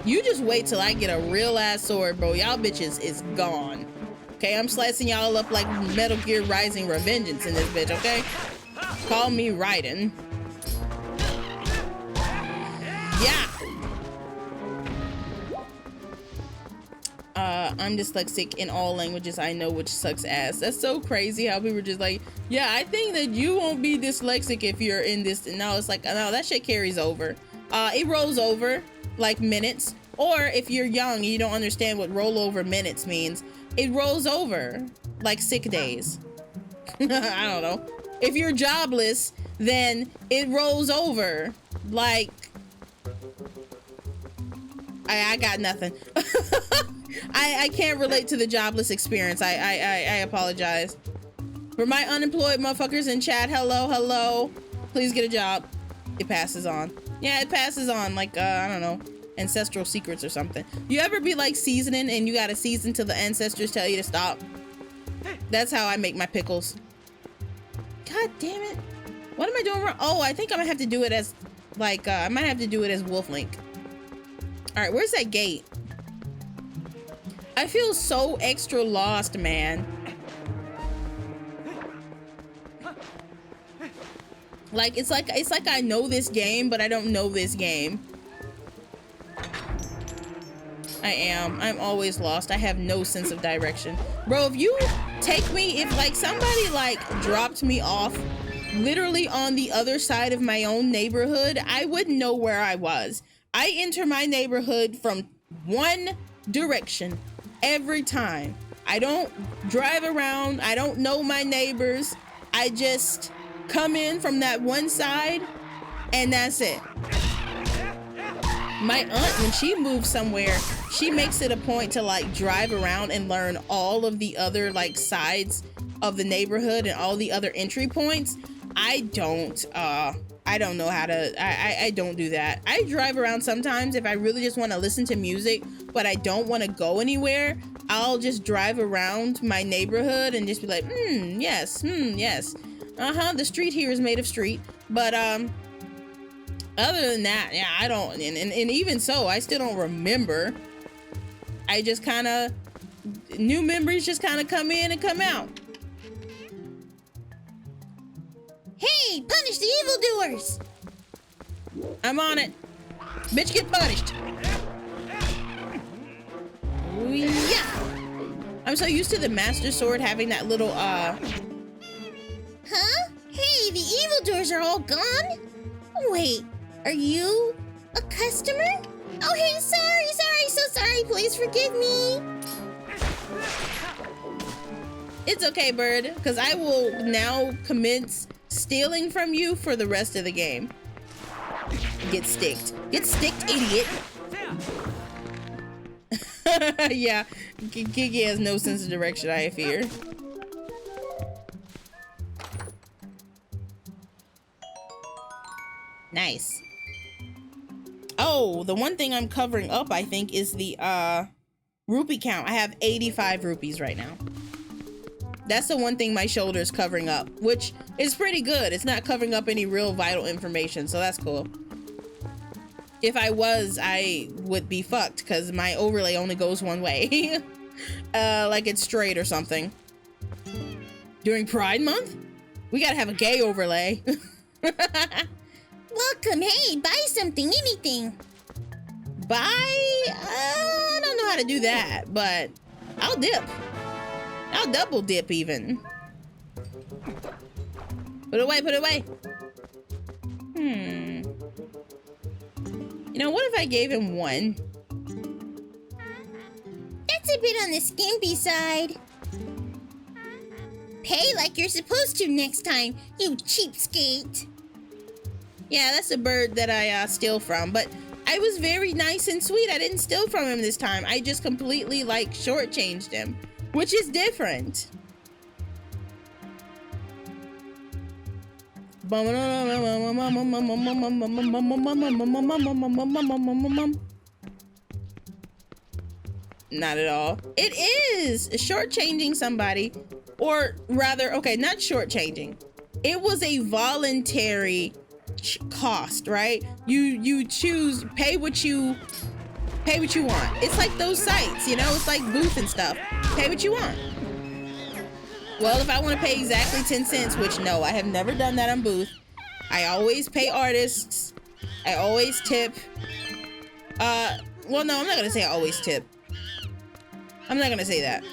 You just wait till I get a real ass sword, bro. Y'all bitches is gone. Okay, I'm slicing y'all up like Metal Gear Rising Revengeance in this bitch, okay? Call me Raiden. Yeah. I'm dyslexic in all languages I know, which sucks ass. That's so crazy how people were just like, yeah, I think that you won't be dyslexic if you're in this. No, it's like, no, that shit carries over. It rolls over like minutes. Or if you're young and you don't understand what rollover minutes means, it rolls over like sick days. I don't know. If you're jobless, then it rolls over like... I got nothing. I can't relate to the jobless experience. I apologize. For my unemployed motherfuckers in chat, hello. Please get a job. It passes on. Yeah, it passes on like, I don't know, ancestral secrets or something. You ever be like seasoning and you gotta season till the ancestors tell you to stop? That's how I make my pickles. God damn it. What am I doing wrong? Oh, I think I'm gonna have to do it as like, I might have to do it as Wolf Link. All right, where's that gate? I feel so extra lost, man. Like it's like I know this game, but I don't know this game. I'm always lost. I have no sense of direction. Bro, if you take me, if like somebody like dropped me off literally on the other side of my own neighborhood, I wouldn't know where I was. I enter my neighborhood from one direction every time. I don't drive around. I don't know my neighbors. I just come in from that one side and that's it. My aunt, when she moves somewhere, she makes it a point to like drive around and learn all of the other like sides of the neighborhood and all the other entry points. I don't know how to, I don't do that. I drive around sometimes if I really just want to listen to music, but I don't want to go anywhere. I'll just drive around my neighborhood and just be like, yes. The street here is made of street. But, other than that, yeah, I don't, and even so, I still don't remember. I just kind of, new memories just kind of come in and come out. Hey, punish the evildoers! I'm on it. Bitch, get punished. Yeah. I'm so used to the Master Sword having that little, Huh? Hey, the evildoers are all gone? Wait, are you a customer? Oh, hey, sorry, so sorry. Please forgive me. It's okay, bird, because I will now commence stealing from you for the rest of the game. Get sticked. Get sticked, idiot. Yeah, Keke has no sense of direction, I fear. Nice. Oh, the one thing I'm covering up, I think, is the rupee count. I have 85 rupees right now. That's the one thing my shoulder's covering up, which is pretty good. It's not covering up any real vital information, so that's cool. If I was, I would be fucked because my overlay only goes one way. Like it's straight or something. During Pride Month? We gotta have a gay overlay. Welcome, hey, buy something, anything. Buy? I don't know how to do that, but I'll dip. I'll double dip even. Put it away, put it away. You know, what if I gave him one? That's a bit on the skimpy side. Pay like you're supposed to next time, you cheapskate. Yeah, that's a bird that I steal from, but I was very nice and sweet. I didn't steal from him this time. I just completely, like, shortchanged him, which is different. Not at all. It is shortchanging somebody, or rather, okay, not shortchanging. It was a voluntary cost, right? You choose, pay what you want. It's like those sites, you know, it's like Booth and stuff. Pay what you want. Well, if I want to pay exactly 10 cents, which no, I have never done that on Booth. I always pay artists. I always tip. Well, no, I'm not gonna say I always tip. I'm not gonna say that.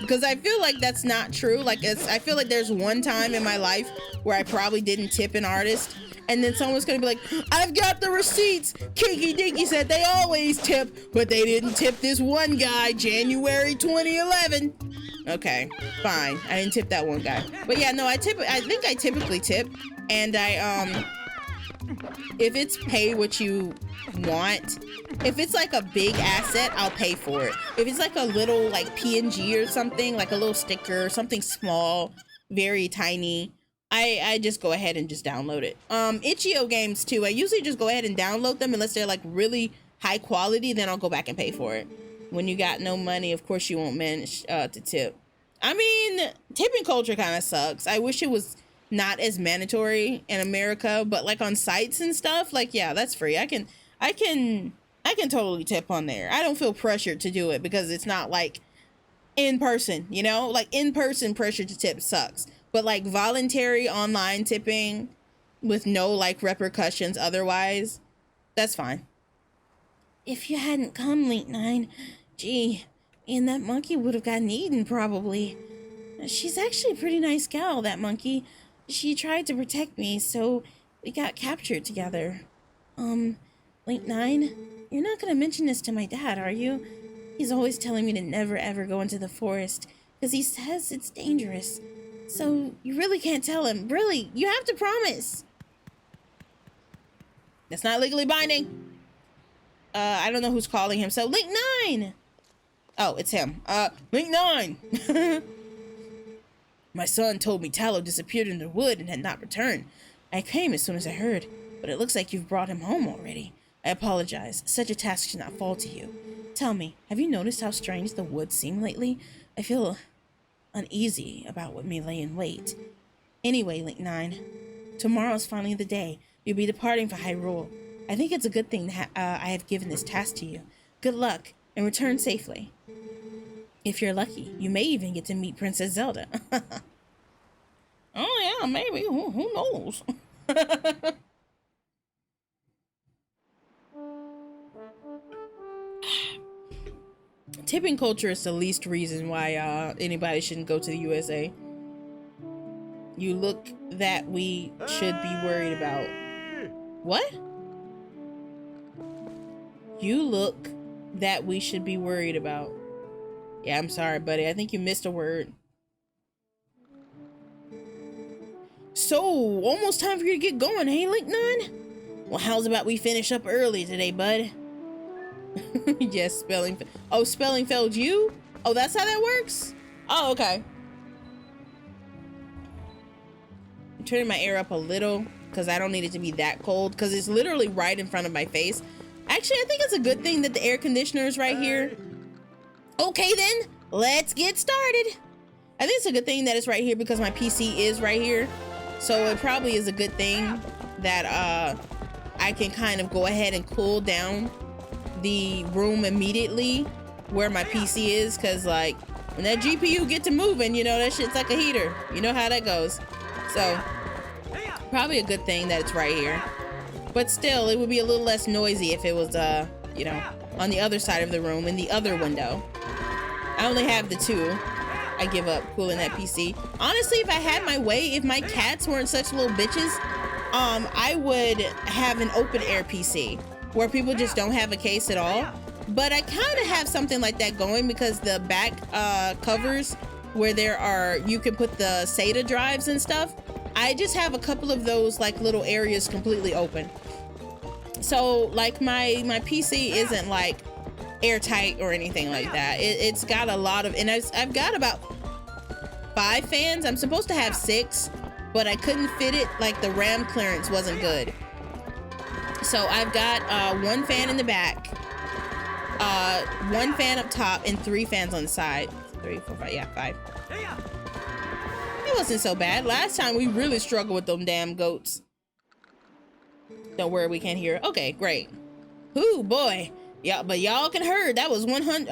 Because I feel like that's not true. Like, I feel like there's one time in my life where I probably didn't tip an artist, and then someone's gonna be like, I've got the receipts. Keke Dinky said they always tip, but they didn't tip this one guy, January 2011. Okay, fine. I didn't tip that one guy. But yeah, no, I think I typically tip, and if it's pay what you want, if it's like a big asset, I'll pay for it. If it's like a little like PNG or something, like a little sticker, something small, very tiny, I just go ahead and just download it. Itch.io games too, I usually just go ahead and download them unless they're like really high quality, then I'll go back and pay for it. When you got no money, of course you won't manage to tip. I mean, tipping culture kind of sucks. I wish it was not as mandatory in America, but like on sites and stuff, like, yeah, that's free. I can totally tip on there. I don't feel pressured to do it because it's not like in person, you know? Like in person pressure to tip sucks. But like voluntary online tipping with no like repercussions otherwise, that's fine. If you hadn't come, Link 9, gee, me and that monkey would have gotten eaten probably. She's actually a pretty nice gal, that monkey. She tried to protect me, so we got captured together. Link 9, you're not gonna mention this to my dad, are you? He's always telling me to never ever go into the forest, because he says it's dangerous. So you really can't tell him. Really, you have to promise. That's not legally binding. I don't know who's calling him. So Link 9. Oh, it's him. Link 9. My son told me Tallow disappeared in the wood and had not returned. I came as soon as I heard, but it looks like you've brought him home already. I apologize. Such a task should not fall to you. Tell me, have you noticed how strange the woods seem lately? I feel uneasy about what may lay in wait. Anyway, Link 9, tomorrow's finally the day. You'll be departing for Hyrule. I think it's a good thing that I have given this task to you. Good luck, and return safely. If you're lucky, you may even get to meet Princess Zelda. Oh yeah, maybe. Who knows? Tipping culture is the least reason why anybody shouldn't go to the USA. You look that we should be worried about. What? You look that we should be worried about. Yeah, I'm sorry, buddy. I think you missed a word. So, almost time for you to get going, hey, Link 9? Well, how's about we finish up early today, bud? Yes, spelling. Oh, spelling failed you? Oh, that's how that works? Oh, okay. I'm turning my air up a little because I don't need it to be that cold because it's literally right in front of my face. Actually, I think it's a good thing that the air conditioner is right here. Okay, then, let's get started. I think it's a good thing that it's right here because my PC is right here. So it probably is a good thing that I can kind of go ahead and cool down the room immediately where my PC is, because like when that GPU get to moving, you know, that shit's like a heater. You know how that goes. So probably a good thing that it's right here. But still, it would be a little less noisy if it was, you know, on the other side of the room in the other window. I only have the two. I give up cooling that PC. Honestly, if I had my way, if my cats weren't such little bitches, I would have an open air PC where people just don't have a case at all. But I kind of have something like that going because the back covers where there are, you can put the SATA drives and stuff. I just have a couple of those like little areas completely open. So like my PC isn't like airtight or anything like that. It's got a lot of, and I've got about 5 fans. I'm supposed to have 6, but I couldn't fit it. Like the RAM clearance wasn't good. So I've got 1 fan in the back, 1 fan up top, and 3 fans on the side. 3, 4, 5, yeah, 5. It wasn't so bad. Last time we really struggled with them damn goats. Don't worry, we can't hear. Okay, great. Ooh, boy. Yeah, but y'all can hear. That was 100.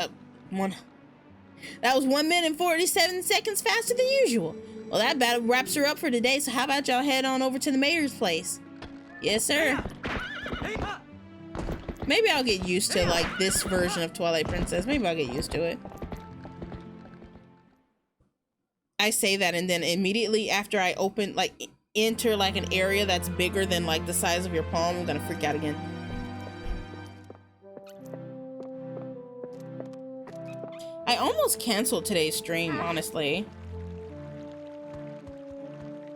That was 1 minute and 47 seconds faster than usual. Well, that about wraps her up for today. So how about y'all head on over to the mayor's place? Yes, sir. Maybe I'll get used to like this version of Twilight Princess. Maybe I'll get used to it. I say that and then immediately after I open, like enter like an area that's bigger than like the size of your palm, I'm gonna freak out again. I almost canceled today's stream, honestly.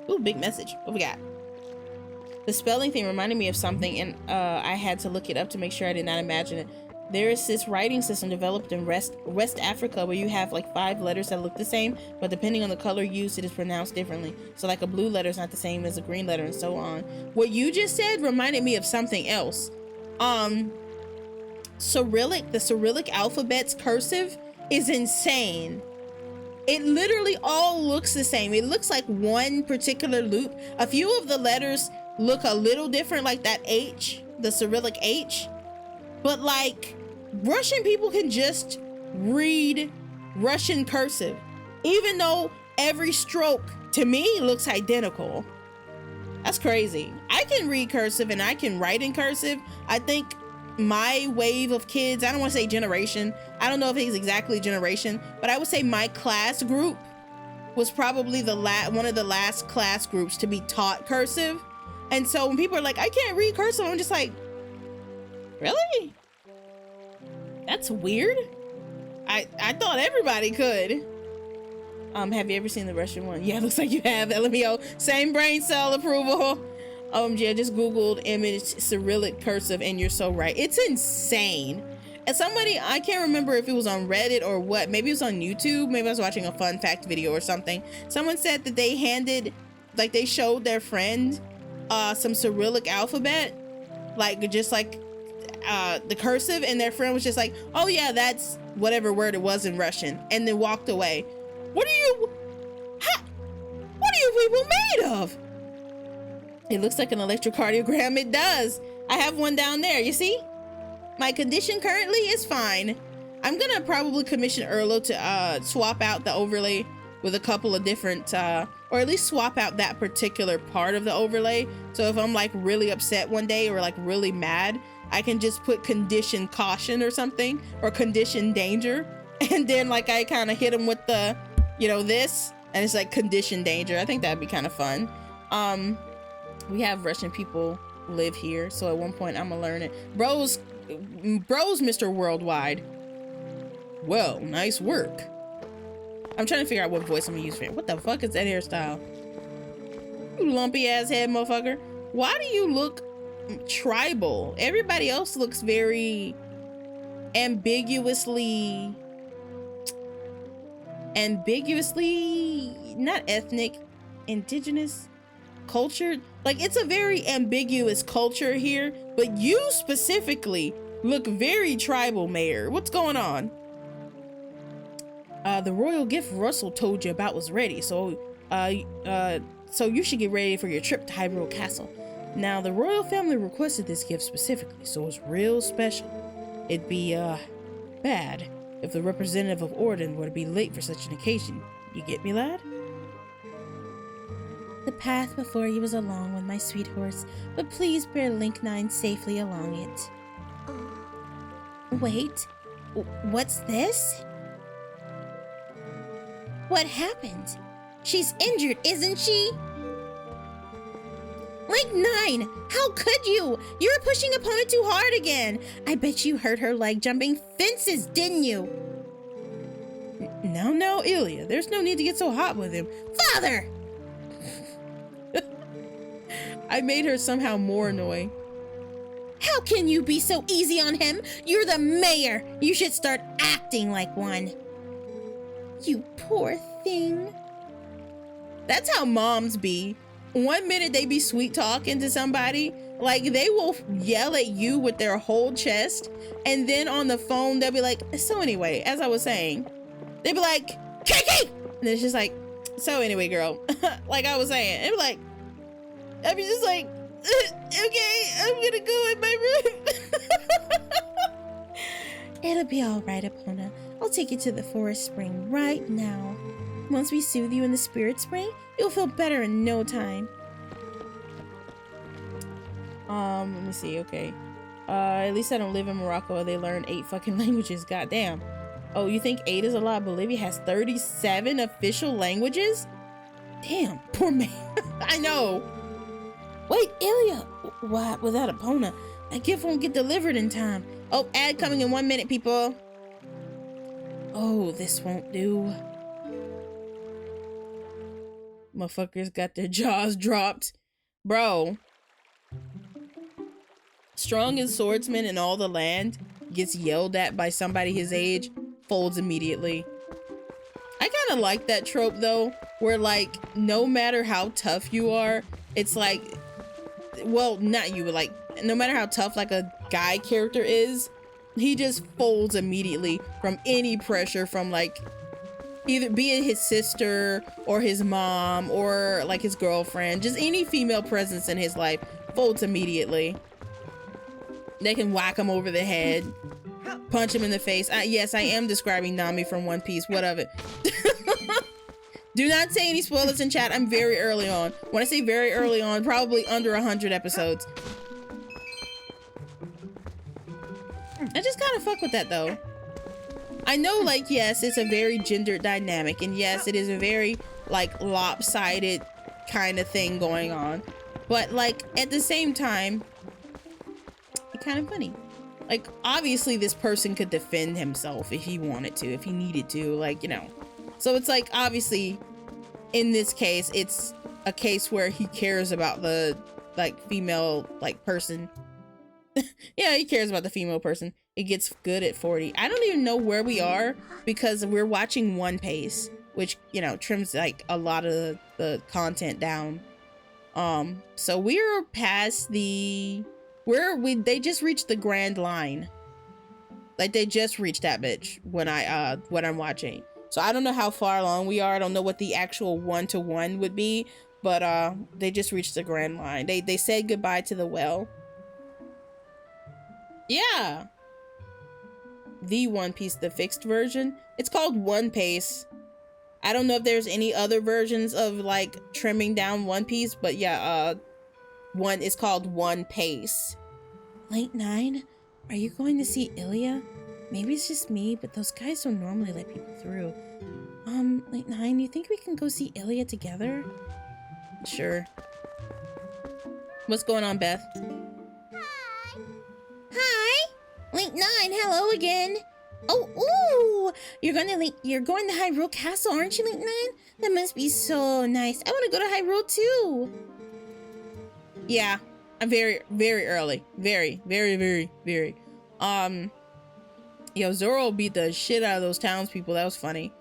Ooh, big message. What we got? The spelling thing reminded me of something, and I had to look it up to make sure I did not imagine it. There is this writing system developed in West Africa where you have like 5 letters that look the same, but depending on the color used, it is pronounced differently. So like a blue letter is not the same as a green letter and so on. What you just said reminded me of something else. Cyrillic, the Cyrillic alphabet's cursive is insane. It literally all looks the same. It looks like one particular loop. A few of the letters look a little different, like that H, the Cyrillic H. But like, Russian people can just read Russian cursive, even though every stroke to me looks identical. That's crazy. I can read cursive and I can write in cursive. I think my wave of kids, I don't want to say generation, I don't know if it's exactly generation, but I would say my class group was probably the one of the last class groups to be taught cursive. And so when people are like, I can't read cursive, I'm just like, really? That's weird. I thought everybody could. Have you ever seen the Russian one? Yeah, looks like you have. LMAO. Same brain cell approval. OMG, I just Googled image Cyrillic cursive and you're so right. It's insane. And somebody, I can't remember if it was on Reddit or what, maybe it was on YouTube, maybe I was watching a fun fact video or something. Someone said that they handed, like they showed their friend some Cyrillic alphabet, like just like the cursive, and their friend was just like, oh yeah, that's whatever word it was in Russian, and then walked away. What are you people made of? It looks like an electrocardiogram. It does. I have one down there, you see? My condition currently is fine. I'm gonna probably commission Erlo to swap out the overlay with a couple of different, or at least swap out that particular part of the overlay. So if I'm like really upset one day or like really mad, I can just put condition caution or something, or condition danger. And then like I kind of hit him with the, you know, this, and it's like condition danger. I think that'd be kind of fun. We have Russian people live here, so at one point I'm gonna learn it. Bro's Mr. Worldwide. Well, nice work. I'm trying to figure out what voice I'm gonna use for it. What the fuck is that hairstyle? You lumpy ass head motherfucker. Why do you look tribal? Everybody else looks very ambiguously not ethnic, indigenous, cultured. Like, it's a very ambiguous culture here, but you specifically look very tribal, Mayor. What's going on? The royal gift Russell told you about was ready, so you should get ready for your trip to Hyrule Castle. Now, the royal family requested this gift specifically, so it's real special. It'd be bad if the representative of Orden were to be late for such an occasion. You get me, lad? The path before you is a long one, my sweet horse, but please bear Link 9 safely along it. Wait, what's this? What happened? She's injured, isn't she? Link 9, how could you? You were pushing opponent too hard again. I bet you hurt her leg jumping fences, didn't you? No, Ilya, there's no need to get so hot with him. Father! I made her somehow more annoying. How can you be so easy on him? You're the mayor. You should start acting like one. You poor thing. That's how moms be. One minute they be sweet talking to somebody, like they will yell at you with their whole chest, and then on the phone they'll be like, so anyway, as I was saying, they'd be like, Keke! And it's just like, so anyway, girl, like I was saying, and be like, I'd be just like, okay, I'm gonna go in my room. It'll be all right, Epona. I'll take you to the forest spring right now. Once we soothe you in the spirit spring, you'll feel better in no time. Let me see, okay. At least I don't live in Morocco where they learn 8 fucking languages, goddamn. Oh, you think 8 is a lot? Bolivia has 37 official languages? Damn, poor man. I know. Wait, Ilya. What? Without Epona, that gift won't get delivered in time. Oh, ad coming in 1 minute, people. Oh, this won't do. Motherfuckers got their jaws dropped. Bro. Strongest swordsman in all the land gets yelled at by somebody his age, folds immediately. I kind of like that trope though, where like no matter how tough you are, it's like, well, not you, but like no matter how tough like a guy character is, he just folds immediately from any pressure from like either be it his sister or his mom or like his girlfriend, just any female presence in his life folds immediately. They can whack him over the head, punch him in the face. Yes, I am describing Nami from One Piece. What of it? Do not say any spoilers in chat. I'm very early on. When I say very early on, probably under 100 episodes. I just kind of fuck with that though. I know, like, yes, it's a very gendered dynamic, and yes, it is a very like lopsided kind of thing going on, but like at the same time, it's kind of funny. Like, obviously this person could defend himself if he wanted to, if he needed to, like, you know. So it's like, obviously in this case, it's a case where he cares about the like female like person. Yeah, he cares about the female person. It gets good at 40. I don't even know where we are because we're watching One Piece, which, you know, trims like a lot of the content down. So we're past the they just reached the Grand Line. Like they just reached that bitch when I'm watching. So I don't know how far along we are. I don't know what the actual 1-to-1 would be, but they just reached the Grand Line. They said goodbye to the well. Yeah. The One Piece, the fixed version. It's called One Piece. I don't know if there's any other versions of like trimming down One Piece, but yeah, one is called One Piece. Late 9? Are you going to see Ilya? Maybe it's just me, but those guys don't normally let people through. Late 9, you think we can go see Ilya together? Sure. What's going on, Beth? Hi! Link 9, hello again. Oh, ooh! You're going to Hyrule Castle, aren't you, Link 9? That must be so nice. I want to go to Hyrule too. Yeah, I'm very, very early. Very, very, very, very. Yo, Zoro beat the shit out of those townspeople. That was funny.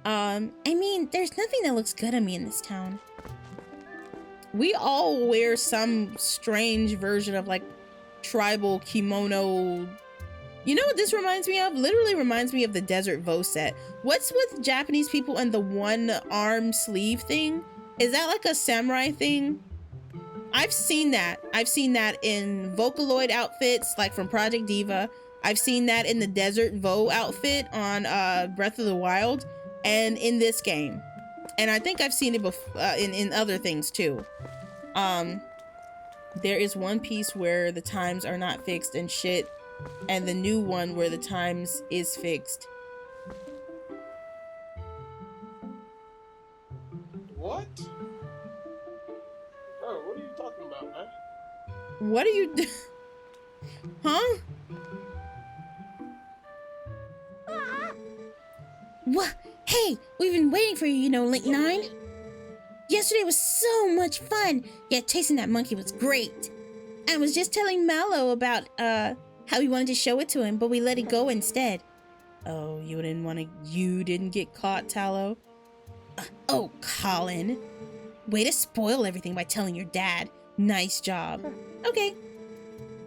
I mean, there's nothing that looks good on me in this town. We all wear some strange version of like tribal kimono. You know what this reminds me of? Literally reminds me of the Desert Vo set. What's with Japanese people and the one arm sleeve thing? Is that like a samurai thing? I've seen that. I've seen that in Vocaloid outfits like from Project Diva. I've seen that in the Desert Vo outfit on Breath of the Wild and in this game. And I think I've seen it in other things too. There is one piece where the times are not fixed and shit, and the new one where the times is fixed. What? Bro, what are you talking about, man? What are you do? Huh? What? Hey, we've been waiting for you, you know, Link 9. Yesterday was so much fun. Yeah, chasing that monkey was great. I was just telling Mallow about how we wanted to show it to him, but we let it go instead. Oh, you didn't get caught, Tallow? Oh, Colin. Way to spoil everything by telling your dad. Nice job. Okay.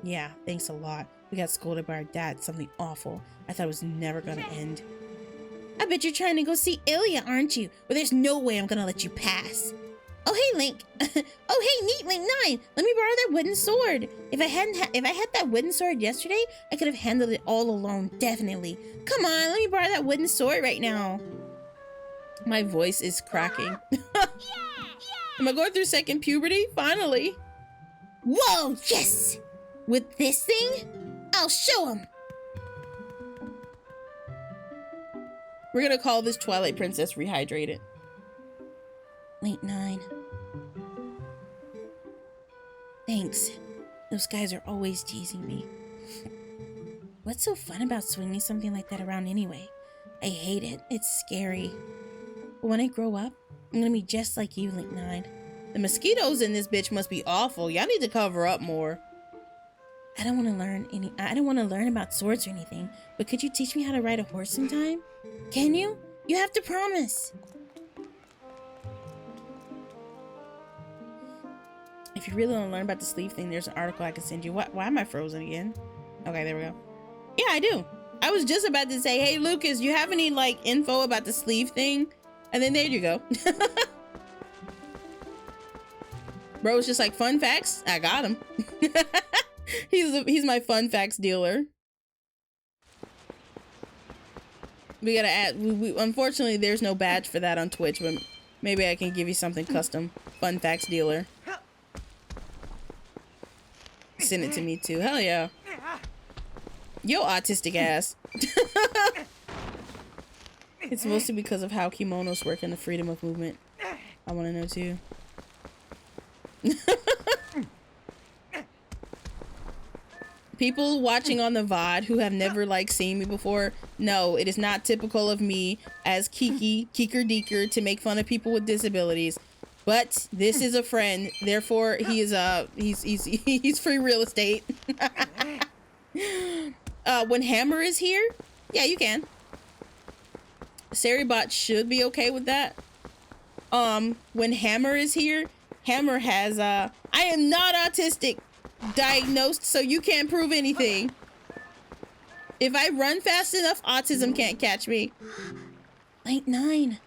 Yeah, thanks a lot. We got scolded by our dad. Something awful. I thought it was never gonna end. I bet you're trying to go see Ilya, aren't you? Well, there's no way I'm gonna let you pass. Oh, hey, Link. Oh, hey, neat, Link 9. Let me borrow that wooden sword. If I had that wooden sword yesterday, I could have handled it all alone, definitely. Come on, let me borrow that wooden sword right now. My voice is cracking. Am I going through second puberty? Finally. Whoa, yes! With this thing, I'll show him. We're gonna call this Twilight Princess Rehydrated. Late 9. Thanks. Those guys are always teasing me. What's so fun about swinging something like that around anyway? I hate it. It's scary. But when I grow up, I'm gonna be just like you, Link 9. The mosquitoes in this bitch must be awful. Y'all need to cover up more. I don't want to learn about swords or anything, but could you teach me how to ride a horse sometime? Can you? You have to promise. If you really want to learn about the sleeve thing, there's an article I can send you. Why am I frozen again? Okay, there we go. Yeah, I do. I was just about to say, hey, Lucas, you have any, like, info about the sleeve thing? And then there you go. Bro was just like, fun facts? I got him. He's my fun facts dealer. We gotta add, unfortunately, there's no badge for that on Twitch, but maybe I can give you something custom. Fun facts dealer. Send it to me too. Hell yeah. Yo, autistic ass. It's mostly because of how kimonos work in the freedom of movement. I want to know too. People watching on the VOD who have never like seen me before, no, it is not typical of me as Keke, Keeker Deeker, to make fun of people with disabilities. But this is a friend, therefore he is he's free real estate. When Hammer is here, yeah, you can. Saribot should be okay with that. When Hammer is here, Hammer has I am not autistic diagnosed, so you can't prove anything. If I run fast enough, autism can't catch me. Late 9.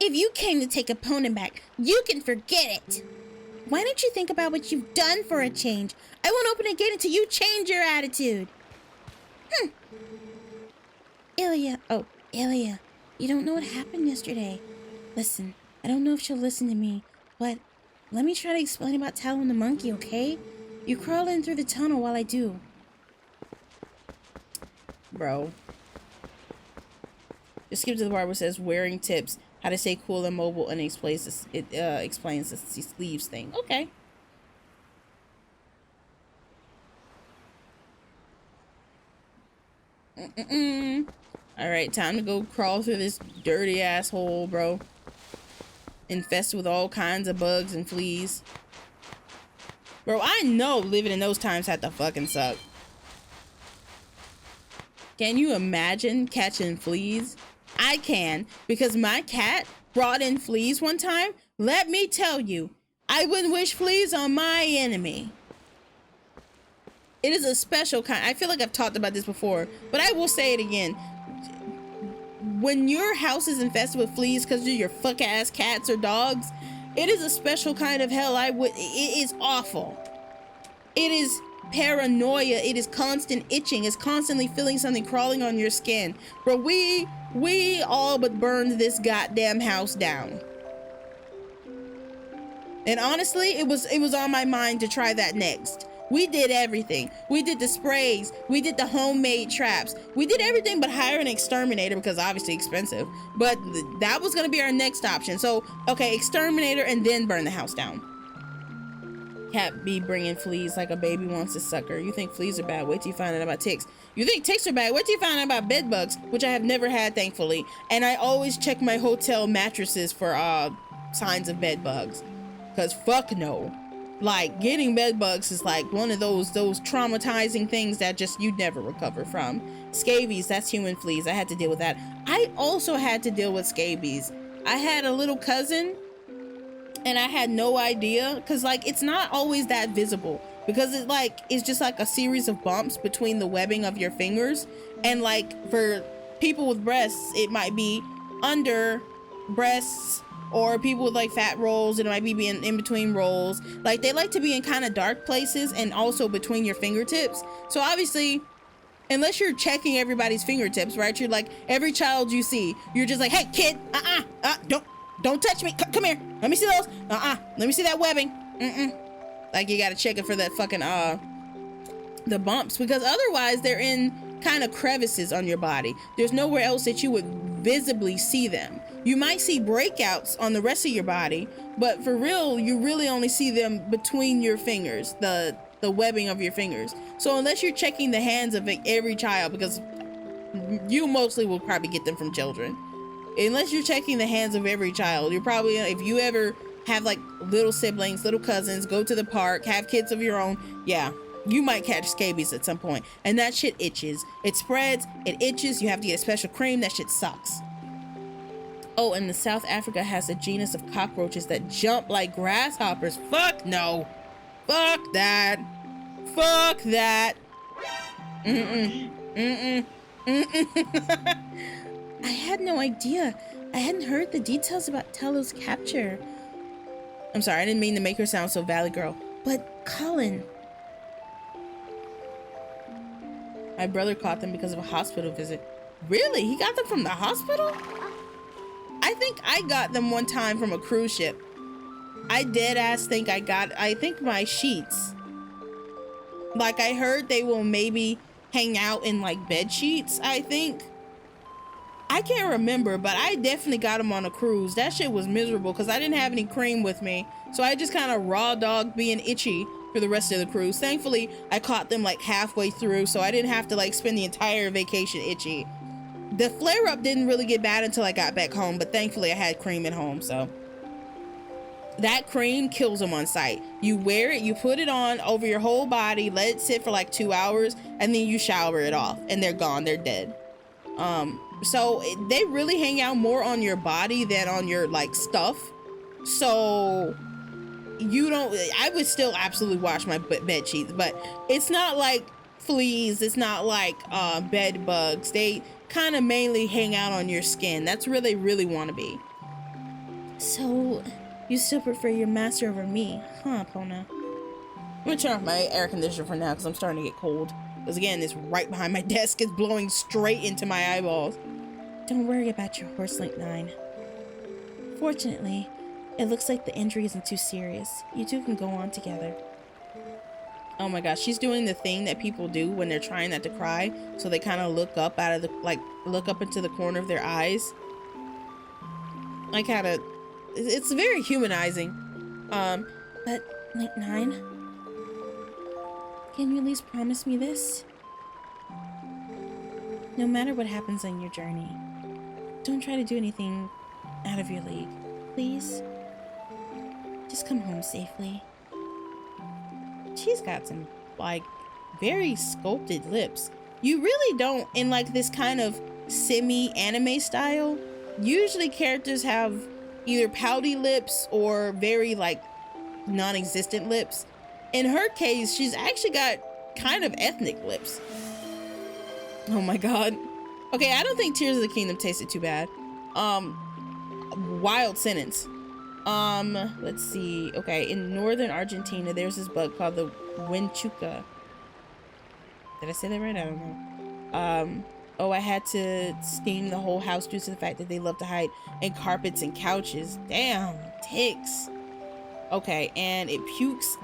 If you came to take opponent back, you can forget it. Why don't you think about what you've done for a change? I won't open a gate until you change your attitude. Ilya, Ilya, you don't know what happened yesterday. Listen, I don't know if she'll listen to me, but let me try to explain about Talon the monkey, okay? You crawl in through the tunnel while I do. Bro. Just skip to the part where it says wearing tips, how to stay cool and mobile, and explains the sleeves thing. Okay. Alright, time to go crawl through this dirty asshole, bro. Infested with all kinds of bugs and fleas. Bro, I know living in those times had to fucking suck. Can you imagine catching fleas? I can, because my cat brought in fleas one time. Let me tell you, I wouldn't wish fleas on my enemy. It is a special kind. I feel like I've talked about this before, but I will say it again. When your house is infested with fleas because of your fuck ass cats or dogs, it is a special kind of hell. It is awful. It is paranoia. It is constant itching. It's constantly feeling something crawling on your skin. Bro, we all but burned this goddamn house down. And honestly, it was on my mind to try that next. We did everything. We did the sprays. We did the homemade traps. We did everything but hire an exterminator, because obviously expensive. But that was going to be our next option. So, okay, exterminator and then burn the house down. Cat be bringing fleas like a baby wants to suck her. You think fleas are bad? Wait till you find out about ticks. You think ticks are bad? Wait till you find out about bed bugs, which I have never had, thankfully. And I always check my hotel mattresses for signs of bed bugs. Because fuck no. Like, getting bed bugs is like one of those traumatizing things that just you'd never recover from. Scabies, that's human fleas. I had to deal with that. I also had to deal with scabies. I had a little cousin and I had no idea, because like it's not always that visible, because it's just like a series of bumps between the webbing of your fingers. And like for people with breasts, it might be under breasts, or people with like fat rolls, it might be being in between rolls. Like they like to be in kind of dark places and also between your fingertips. So obviously, unless you're checking everybody's fingertips, right? You're like, every child you see, you're just like, hey kid, don't touch me, come here, let me see those, let me see that webbing, Like you gotta check it for that fucking the bumps, because otherwise they're in kind of crevices on your body. There's nowhere else that you would visibly see them. You might see breakouts on the rest of your body, but for real, you really only see them between your fingers, the webbing of your fingers. So unless you're checking the hands of every child, because you mostly will probably get them from children, unless you're checking the hands of every child, you're probably, if you ever have like little siblings, little cousins, go to the park, have kids of your own, yeah, you might catch scabies at some point. And that shit itches. It spreads, it itches, you have to get a special cream, that shit sucks. Oh, and the South Africa has a genus of cockroaches that jump like grasshoppers. Fuck no. Fuck that. Fuck that. Mm-mm. Mm-mm. Mm-mm. I had no idea. I hadn't heard the details about Tello's capture. I'm sorry, I didn't mean to make her sound so Valley Girl. But Colin. My brother caught them because of a hospital visit. Really? He got them from the hospital? I think I got them one time from a cruise ship. I dead ass think I think my sheets. Like, I heard they will maybe hang out in like bed sheets, I think. I can't remember, but I definitely got them on a cruise. That shit was miserable because I didn't have any cream with me. So I just kind of raw dogged being itchy for the rest of the cruise. Thankfully, I caught them like halfway through, so I didn't have to like spend the entire vacation itchy. The flare up didn't really get bad until I got back home, but thankfully I had cream at home, so. That cream kills them on sight. You wear it, you put it on over your whole body, let it sit for like 2 hours, and then you shower it off, and they're gone, they're dead. So they really hang out more on your body than on your like stuff. So you don't, I would still absolutely wash my bed sheets, but it's not like fleas, it's not like bed bugs. They kind of mainly hang out on your skin. That's where they really want to be. So you still prefer your master over me, huh, Pona? I'm gonna turn off my air conditioner for now because I'm starting to get cold. Because again, it's right behind my desk. It's blowing straight into my eyeballs. Don't worry about your horse link 9. Fortunately, it looks like the injury isn't too serious. You two can go on together. Oh my gosh, she's doing the thing that people do when they're trying not to cry. So they kind of look up out of the, like, look up into the corner of their eyes. I kind of, it's very humanizing. But Link 9, can you at least promise me this? No matter what happens on your journey, don't try to do anything out of your league, please. Just come home safely. She's got some, like, very sculpted lips. You really don't, in like this kind of semi-anime style, usually characters have either pouty lips or very like non-existent lips. In her case, she's actually got kind of ethnic lips. Oh my god. Okay, I don't think Tears of the Kingdom tasted too bad. Wild sentence. Let's see. Okay, in northern Argentina, there's this bug called the Winchuca. Did I say that right? I don't know. Oh, I had to steam the whole house due to the fact that they love to hide in carpets and couches. Damn, ticks. Okay, and it pukes.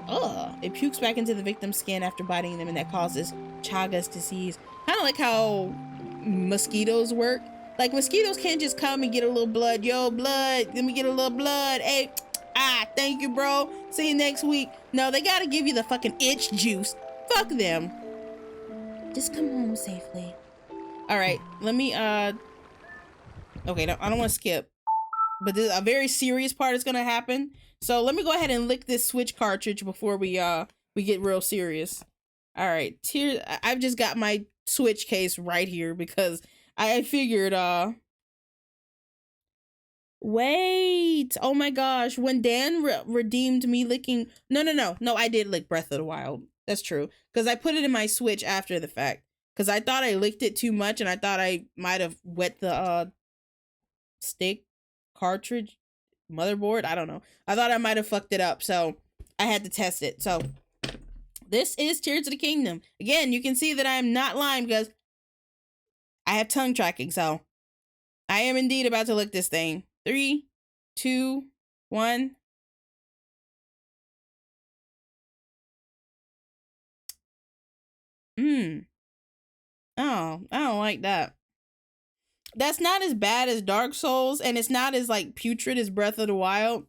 It pukes back into the victim's skin after biting them, and that causes Chagas disease. Kind of like how mosquitoes work. Like, mosquitoes can't just come and get a little blood. Yo, blood, let me get a little blood. Hey, thank you, bro. See you next week. No, they gotta give you the fucking itch juice. Fuck them. Just come home safely. All right, let me, okay, no, I don't want to skip. But a very serious part is gonna happen. So let me go ahead and lick this Switch cartridge before we get real serious. All right, here, I've just got my Switch case right here because I figured, wait, oh my gosh, when Dan redeemed me licking, no, I did lick Breath of the Wild. That's true, because I put it in my Switch after the fact, because I thought I licked it too much, and I thought I might have wet the, stick, cartridge, motherboard, I don't know. I thought I might have fucked it up, so I had to test it. So, this is Tears of the Kingdom. Again, you can see that I am not lying, because I have tongue tracking, so I am indeed about to lick this thing. 3, 2, 1. Oh, I don't like that. That's not as bad as Dark Souls, and it's not as like putrid as Breath of the Wild.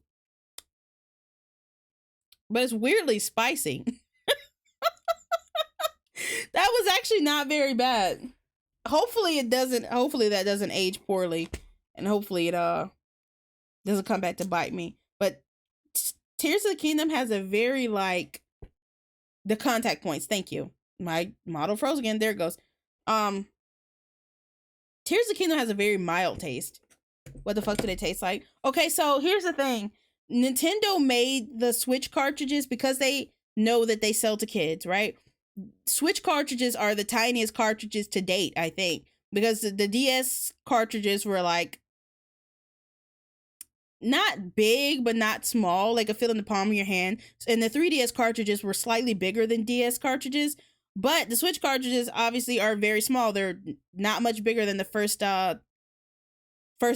But it's weirdly spicy. That was actually not very bad. Hopefully that doesn't age poorly. And hopefully it doesn't come back to bite me. But Tears of the Kingdom has a very like the contact points. Thank you. My model froze again. There it goes. Tears of the Kingdom has a very mild taste. What the fuck do they taste like? Okay, so here's the thing. Nintendo made the Switch cartridges because they know that they sell to kids, right? Switch cartridges are the tiniest cartridges to date, I think, because the DS cartridges were like not big, but not small, like a fit in the palm of your hand. And the 3DS cartridges were slightly bigger than DS cartridges, but the Switch cartridges obviously are very small. They're not much bigger than the first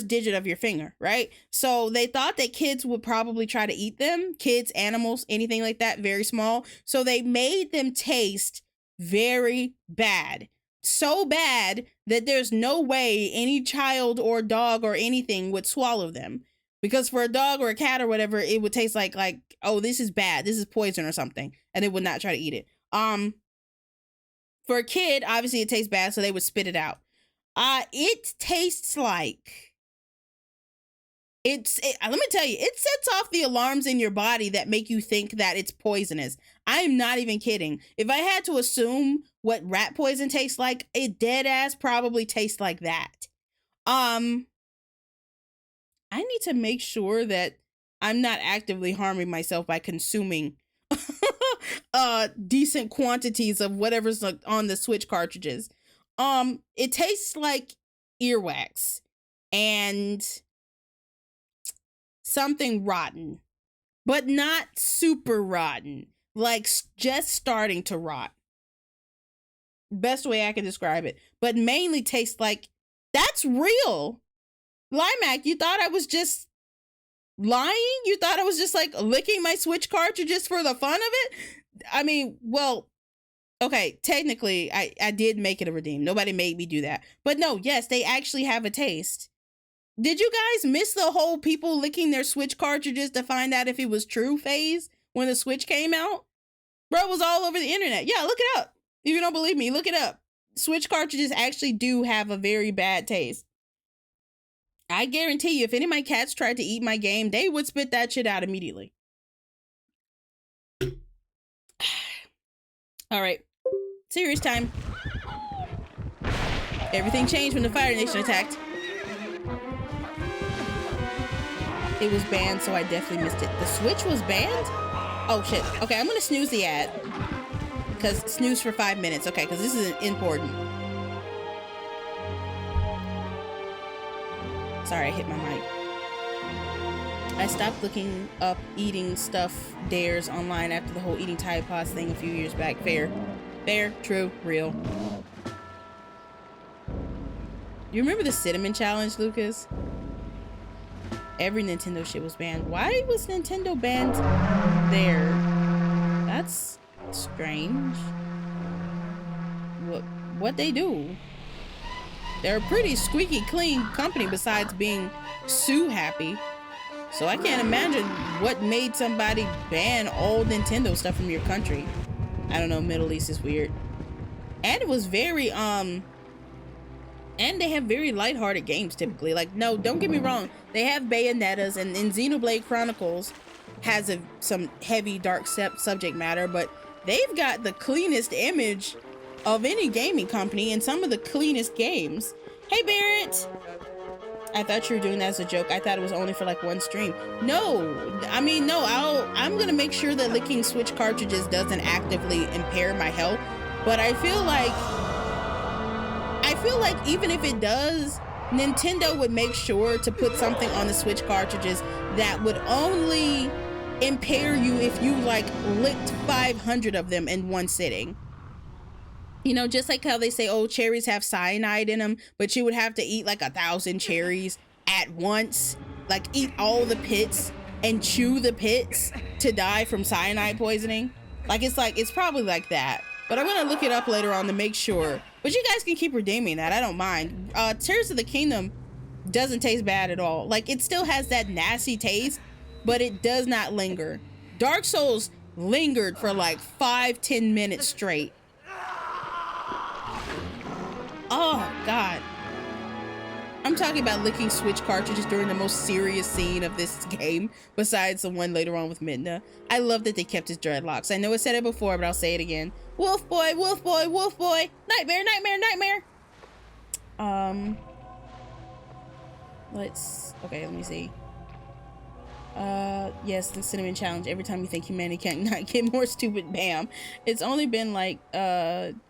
digit of your finger, right? So they thought that kids would probably try to eat them, kids, animals, anything like that, very small. So they made them taste very bad. So bad that there's no way any child or dog or anything would swallow them. Because for a dog or a cat or whatever, it would taste like, oh, this is bad. This is poison or something. And they would not try to eat it. For a kid, obviously it tastes bad, so they would spit it out. It tastes like... let me tell you, it sets off the alarms in your body that make you think that it's poisonous. I am not even kidding. If I had to assume what rat poison tastes like, it dead ass probably tastes like that. I need to make sure that I'm not actively harming myself by consuming decent quantities of whatever's on the Switch cartridges. It tastes like earwax and something rotten, but not super rotten, like just starting to rot. Best way I can describe it, but mainly tastes like that's real. Limac, you thought I was just lying? You thought I was just like licking my Switch cartridges for the fun of it? I mean, well, okay, technically I did make it a redeem. Nobody made me do that. But no, yes, they actually have a taste. Did you guys miss the whole people licking their Switch cartridges to find out if it was true phase when the Switch came out? Bro, it was all over the internet. Yeah, look it up. If you don't believe me, look it up. Switch cartridges actually do have a very bad taste. I guarantee you, if any of my cats tried to eat my game, they would spit that shit out immediately. All right, serious time. Everything changed when the Fire Nation attacked. It was banned, so I definitely missed it. The Switch was banned? Oh, shit. Okay, I'm gonna snooze the ad. Because snooze for 5 minutes. Okay, because this is important. Sorry, I hit my mic. I stopped looking up eating stuff dares online after the whole eating Tide Pods thing a few years back. Fair. Fair, true, real. You remember the cinnamon challenge, Lucas? Every Nintendo shit was banned. Why was Nintendo banned there? That's strange. What they do? They're a pretty squeaky clean company besides being Sue happy. So I can't imagine what made somebody ban all Nintendo stuff from your country. I don't know, Middle East is weird. And it was very and they have very lighthearted games typically. Like, no, don't get me wrong. They have Bayonettas, and in Xenoblade Chronicles has some heavy dark subject matter, but they've got the cleanest image of any gaming company and some of the cleanest games. Hey, Barrett. I thought you were doing that as a joke. I thought it was only for like one stream. No, I mean, no, I'm gonna make sure that licking Switch cartridges doesn't actively impair my health, but I feel like even if it does, Nintendo would make sure to put something on the Switch cartridges that would only impair you if you like licked 500 of them in one sitting. You know, just like how they say, oh, cherries have cyanide in them, but you would have to eat like 1,000 cherries at once, like eat all the pits and chew the pits to die from cyanide poisoning. Like it's probably like that, but I'm gonna look it up later on to make sure. But But you guys can keep redeeming that. I don't mind. Tears of the Kingdom doesn't taste bad at all. Like, it still has that nasty taste, but it does not linger. Dark Souls lingered for like 5-10 minutes straight. Oh, God. I'm talking about licking Switch cartridges during the most serious scene of this game, besides the one later on with Midna. I love that they kept his dreadlocks. I know I said it before, but I'll say it again. Wolf boy, wolf boy, wolf boy. Nightmare, nightmare, nightmare. Okay, let me see. Yes, the cinnamon challenge. Every time you think humanity can't not get more stupid, bam. It's only been like,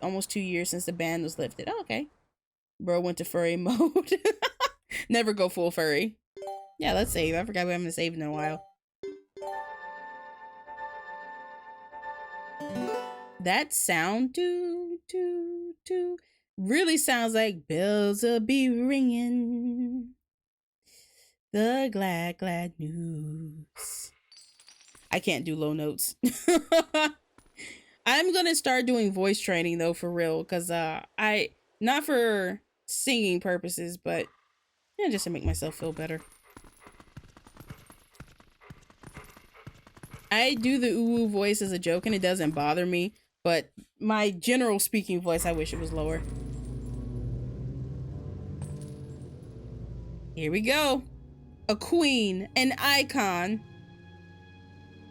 almost 2 years since the ban was lifted. Oh, okay. Bro went to furry mode. Never go full furry. Yeah, let's save. I forgot we haven't saved in a while. That sound, doo, doo, doo, really sounds like bells will be ringing. The glad, glad news. I can't do low notes. I'm gonna start doing voice training though, for real, because not for singing purposes, but yeah, just to make myself feel better. I do the ooh voice as a joke and it doesn't bother me, but my general speaking voice, I wish it was lower. Here we go. A queen, an icon.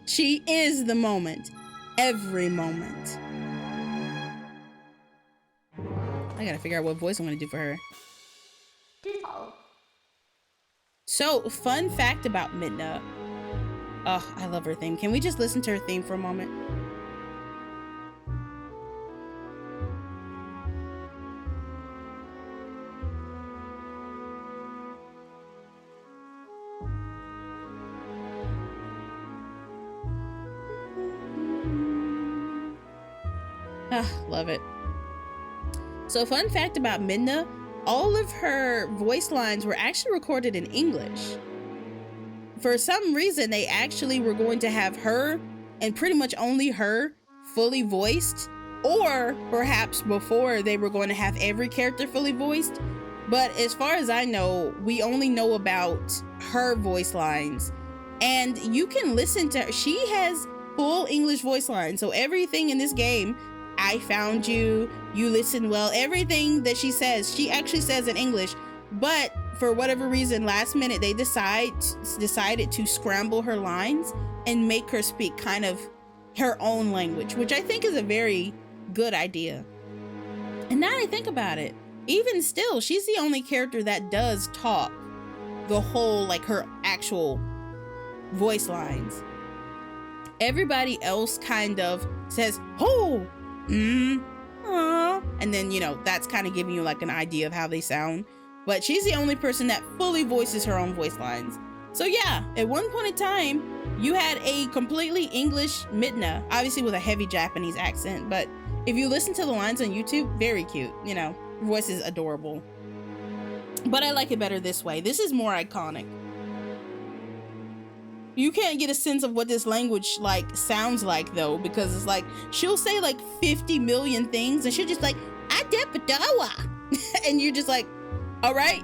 She is the moment. Every moment. I gotta figure out what voice I'm gonna do for her. So, fun fact about Midna. Oh, I love her theme. Can we just listen to her theme for a moment? Ah, love it. So, fun fact about Midna, all of her voice lines were actually recorded in English. For some reason, they actually were going to have her, and pretty much only her, fully voiced, or perhaps before they were going to have every character fully voiced. But as far as I know, we only know about her voice lines. And you can listen to her. She has full English voice lines. So everything in this game, I found you, you listen well, everything that she says, she actually says in English. But for whatever reason, last minute, they decided to scramble her lines and make her speak kind of her own language, which I think is a very good idea. And now that I think about it, even still, she's the only character that does talk the whole, like, her actual voice lines. Everybody else kind of says, oh, and then, you know, that's kind of giving you like an idea of how they sound. But she's the only person that fully voices her own voice lines. So yeah, at one point in time, you had a completely English Midna, obviously with a heavy Japanese accent. But if you listen to the lines on YouTube, very cute, you know, her voice is adorable. But I like it better this way. This is more iconic. You can't get a sense of what this language like sounds like though, because it's like she'll say like 50 million things and she'll just like Adepadawa. And you're just like, all right,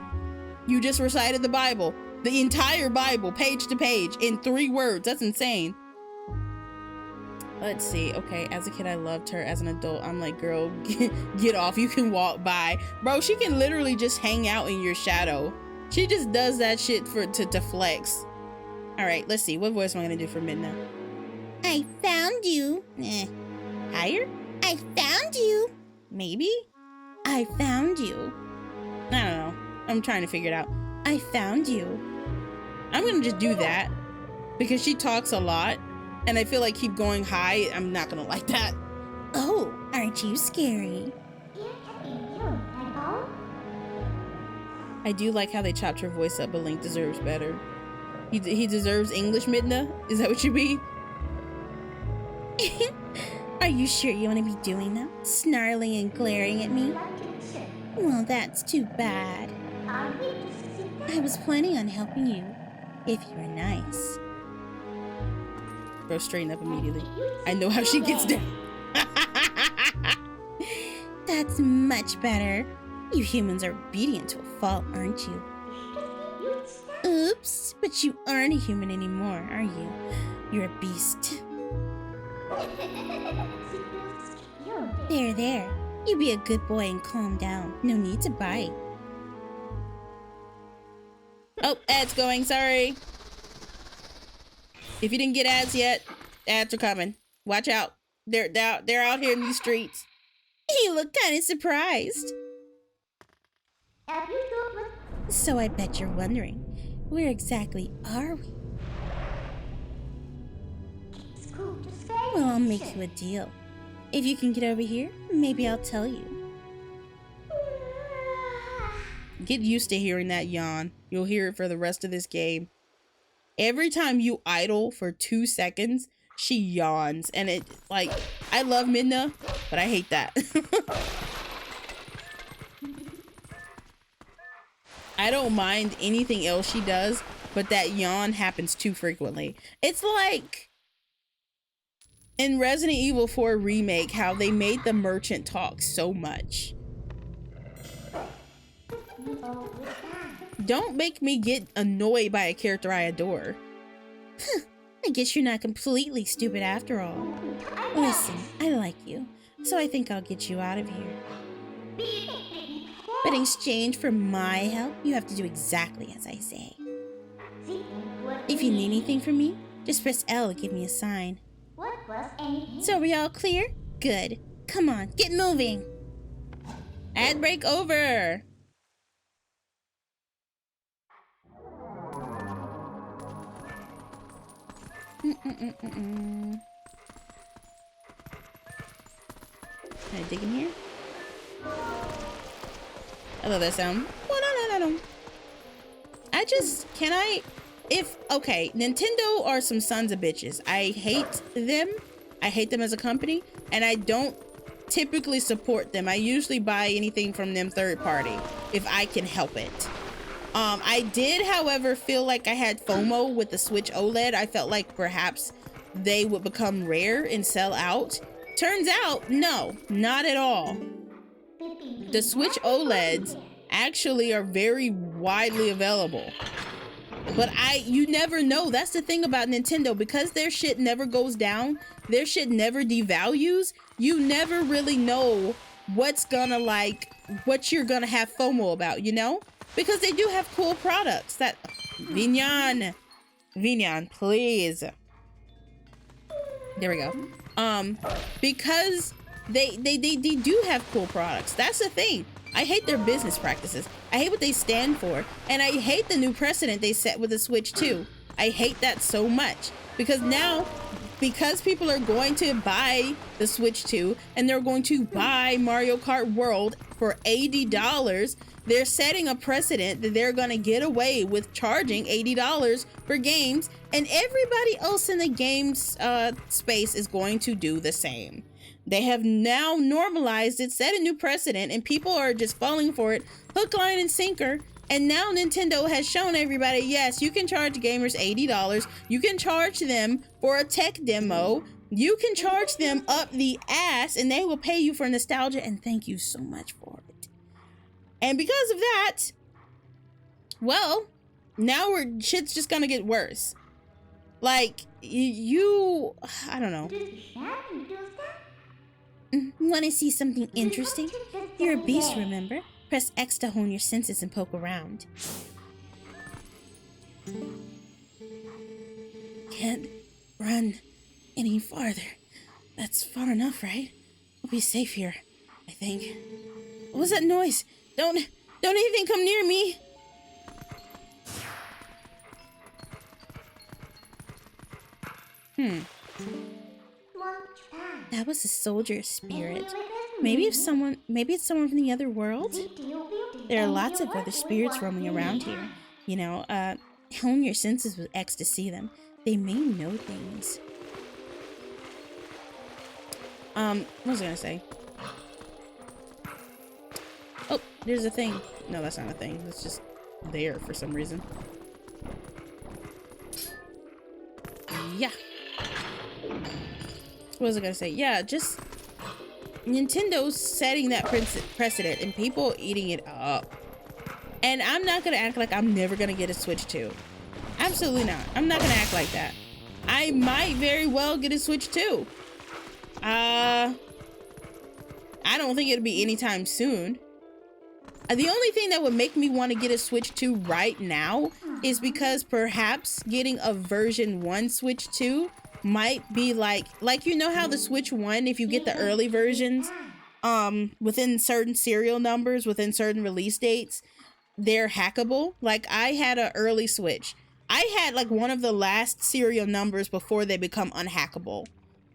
you just recited the Bible, the entire Bible, page to page, in 3 words. That's insane. Let's see. Okay, as a kid, I loved her. As an adult, I'm like, girl, get off. You can walk by. Bro, she can literally just hang out in your shadow. She just does that shit to flex. All right, let's see. What voice am I gonna do for Midna? I found you. Higher? I found you. Maybe? I found you. I don't know. I'm trying to figure it out. I found you. I'm gonna just do that because she talks a lot and I feel like keep going high. I'm not gonna like that. Oh, aren't you scary? I do like how they chopped her voice up, but Link deserves better. He deserves English Midna? Is that what you mean? Are you sure you want to be doing that? Snarling and glaring at me? Well, that's too bad. I was planning on helping you, if you were nice. Bro, straighten up immediately. I know how she gets down. That's That's much better. You humans are obedient to a fault, aren't you? Oops, but you aren't a human anymore, are you? You're a beast. There. You be a good boy and calm down. No need to bite. Oh, ads going, sorry. If you didn't get ads yet, ads are coming. Watch out. They're out here in these streets. You look kind of surprised. So I bet you're wondering, where exactly are we? Well, I'll make you a deal. If you can get over here, maybe I'll tell you. Get used to hearing that yawn. You'll hear it for the rest of this game. Every time you idle for 2 seconds, she yawns. And it, like, I love Midna, but I hate that. I don't mind anything else she does, but that yawn happens too frequently. It's like in Resident Evil 4 Remake, how they made the merchant talk so much. Don't make me get annoyed by a character I adore. I guess you're not completely stupid after all. Listen, I like you, so I think I'll get you out of here. But in exchange for my help, you have to do exactly as I say. If you need anything from me, just press L to give me a sign. So are we all clear? Good. Come on, get moving. Ad break over. Can I dig in here? I love that sound. Okay, Nintendo are some sons of bitches. I hate them. I hate them as a company, and I don't typically support them. I usually buy anything from them third party if I can help it. I did, however, feel like I had FOMO with the Switch OLED. I felt like perhaps they would become rare and sell out. Turns out, no, not at all. The Switch OLEDs actually are very widely available. But you never know. That's the thing about Nintendo. Because their shit never goes down, their shit never devalues, you never really know what you're gonna have FOMO about, you know? Because they do have cool products. That Vignan, please. There we go. Because they do have cool products. That's the thing. I hate their business practices. I hate what they stand for. And I hate the new precedent they set with the Switch 2. I hate that so much. Because now, because people are going to buy the Switch 2 and they're going to buy Mario Kart World for $80, they're setting a precedent that they're going to get away with charging $80 for games, and everybody else in the games space is going to do the same. They have now normalized it, set a new precedent, and people are just falling for it, hook, line, and sinker. And now Nintendo has shown everybody, yes, you can charge gamers $80. You can charge them for a tech demo. You can charge them up the ass, and they will pay you for nostalgia, and thank you so much for it. And because of that, well, now shit's just gonna get worse. Like, I don't know. Want to see something interesting? You're a beast, remember? Press X to hone your senses and poke around. Can't run any farther. That's far enough, right? We'll be safe here, I think. What was that noise? Don't anything come near me. That was a soldier spirit. Maybe it's someone from the other world? There are lots of other spirits roaming around here. You know, hone your senses with X to see them. They may know things. What was I gonna say? Oh, there's a thing. No, that's not a thing. It's just there for some reason. Yeah. What was I gonna say? Yeah, just Nintendo's setting that precedent and people eating it up. And I'm not gonna act like I'm never gonna get a Switch 2. Absolutely not. I'm not gonna act like that. I might very well get a Switch 2. I don't think it'll be anytime soon. The only thing that would make me want to get a Switch 2 right now is because perhaps getting a version 1 Switch 2 might be like you know how the Switch 1, if you get the early versions, within certain serial numbers, within certain release dates, they're hackable. Like I had an early Switch. I had like one of the last serial numbers before they become unhackable.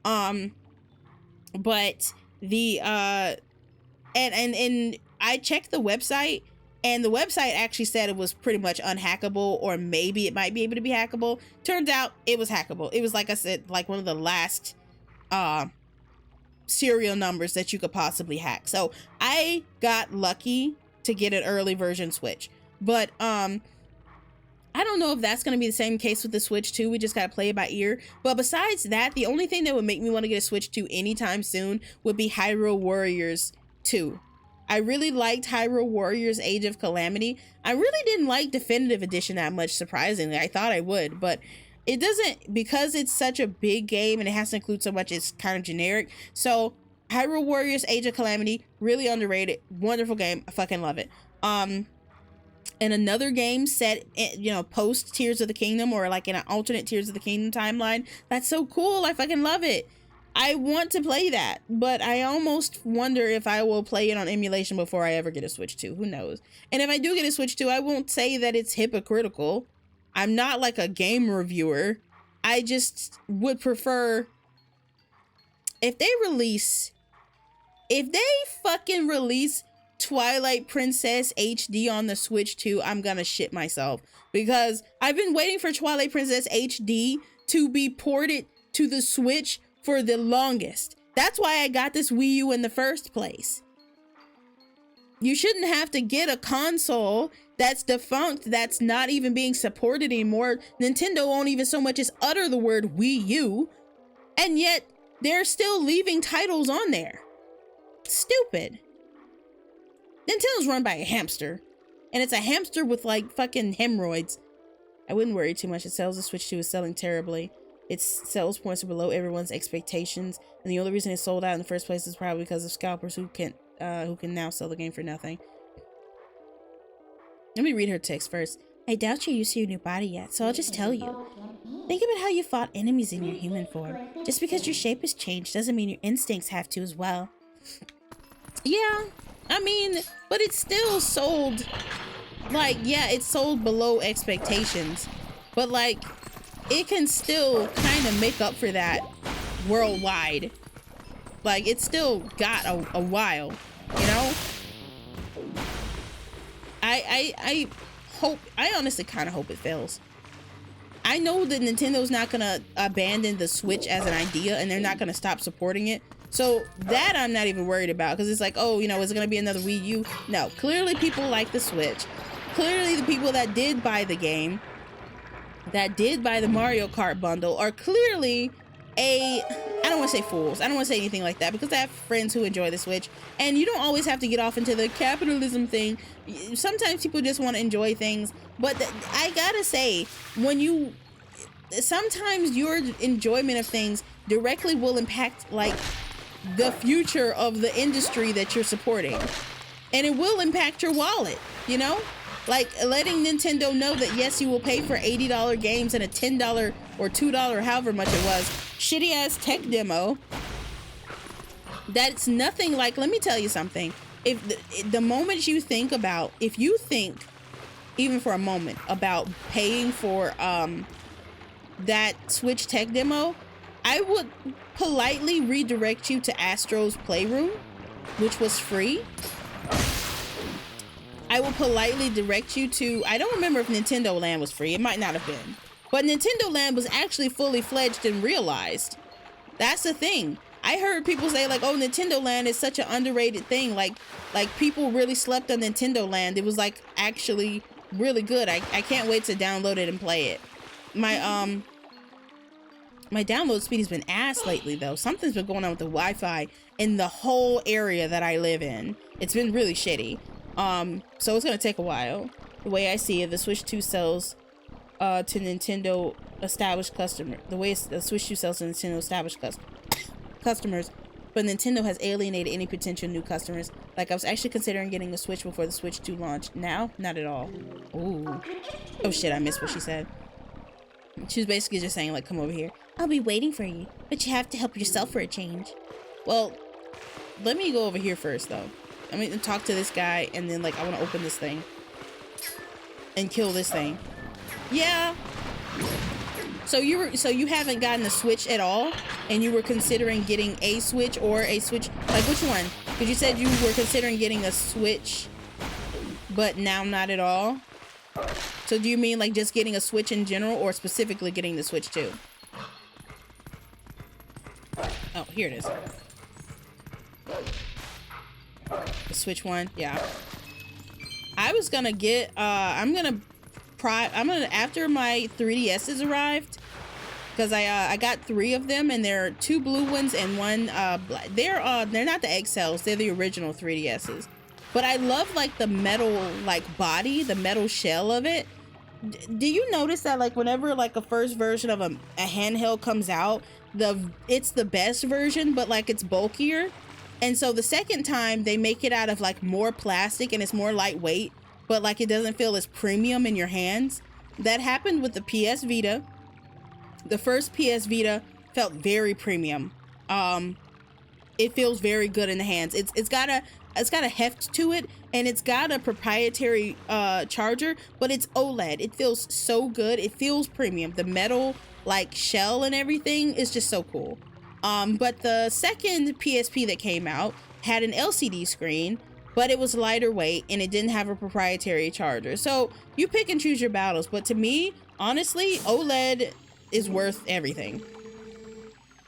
But the and I checked the website, and the website actually said it was pretty much unhackable, or maybe it might be able to be hackable. Turns out it was hackable. It was, like I said, like one of the last serial numbers that you could possibly hack. So I got lucky to get an early version Switch. But I don't know if that's going to be the same case with the Switch 2. We just got to play it by ear. But besides that, the only thing that would make me want to get a Switch 2 anytime soon would be Hyrule Warriors 2. I really liked Hyrule Warriors Age of Calamity. I really didn't like Definitive Edition that much, surprisingly. I thought I would, but it doesn't, because it's such a big game and it has to include so much, it's kind of generic. So Hyrule Warriors Age of Calamity, really underrated, wonderful game. I fucking love it. And another game set, you know, post Tears of the Kingdom, or like in an alternate Tears of the Kingdom timeline. That's so cool. I fucking love it. I want to play that, but I almost wonder if I will play it on emulation before I ever get a Switch 2. Who knows? And if I do get a Switch 2, I won't say that it's hypocritical. I'm not like a game reviewer. I just would prefer if they fucking release Twilight Princess HD on the Switch 2, I'm gonna shit myself, because I've been waiting for Twilight Princess HD to be ported to the Switch for the longest. That's why I got this Wii U in the first place. You shouldn't have to get a console that's defunct, that's not even being supported anymore. Nintendo won't even so much as utter the word Wii U, and yet they're still leaving titles on there. Stupid. Nintendo's run by a hamster, and it's a hamster with like fucking hemorrhoids. I wouldn't worry too much. It sells. The Switch 2 is selling terribly. Its sales points are below everyone's expectations, and the only reason it sold out in the first place is probably because of scalpers who can now sell the game for nothing. Let me read her text first. I doubt you're used to your new body yet, so I'll just tell you. Think about how you fought enemies in your human form. Just because your shape has changed doesn't mean your instincts have to as well. Yeah, I mean, but it's still sold, like, yeah, it's sold below expectations, but like, it can still kind of make up for that worldwide. Like, it's still got a while, you know? I honestly kind of hope it fails. I know that Nintendo's not gonna abandon the Switch as an idea, and they're not gonna stop supporting it. So that I'm not even worried about, because it's like, oh, you know, is it gonna be another Wii U? No, clearly people like the Switch. Clearly the people that did buy the game, that did buy the Mario Kart bundle, are clearly I don't want to say fools. I don't want to say anything like that, because I have friends who enjoy the Switch, and you don't always have to get off into the capitalism thing. Sometimes people just want to enjoy things, but I gotta say, sometimes your enjoyment of things directly will impact like the future of the industry that you're supporting, and it will impact your wallet, you know? Like letting Nintendo know that yes, you will pay for $80 games and a $10 or $2, however much it was, shitty ass tech demo. That's nothing like, let me tell you something. If the moment you think about, if you think even for a moment about paying for that Switch tech demo, I would politely redirect you to Astro's Playroom, which was free. I will politely direct you to, I don't remember if Nintendo Land was free. It might not have been. But Nintendo Land was actually fully fledged and realized. That's the thing. I heard people say like, oh, Nintendo Land is such an underrated thing. Like people really slept on Nintendo Land. It was like actually really good. I can't wait to download it and play it. My My download speed has been ass lately though. Something's been going on with the Wi-Fi in the whole area that I live in. It's been really shitty. So it's gonna take a while. The way I see it, the Switch 2 sells to Nintendo established customer. The way the Switch 2 sells to Nintendo established customers, but Nintendo has alienated any potential new customers. Like I was actually considering getting a Switch before the Switch 2 launched. Now, not at all. Ooh. Oh shit, I missed what she said. She was basically just saying like, come over here. I'll be waiting for you, but you have to help yourself for a change. Well, let me go over here first though. I'm gonna talk to this guy and then like I want to open this thing and kill this thing. Yeah. So you haven't gotten a Switch at all, and you were considering getting a Switch or a Switch, like which one? Because you said you were considering getting a Switch, but now not at all. So do you mean like just getting a Switch in general, or specifically getting the Switch 2? Oh, here it is. The Switch 1, yeah. I was gonna get, I'm gonna after my 3DSs arrived, because I got 3 of them, and there are 2 blue ones and 1 black. They're not the XLs, they're the original 3DSs. But I love like the metal like body, the metal shell of it. Do you notice that like whenever like a first version of a handheld comes out, it's the best version, but like it's bulkier? And so the second time they make it out of like more plastic and it's more lightweight, but like it doesn't feel as premium in your hands. That happened with the PS Vita. The first PS Vita felt very premium. It feels very good in the hands. It's got a heft to it, and it's got a proprietary charger, but it's OLED. It feels so good. It feels premium. The metal like shell and everything is just so cool. But the second PSP that came out had an LCD screen, but it was lighter weight and it didn't have a proprietary charger. So you pick and choose your battles. But to me, honestly, OLED is worth everything.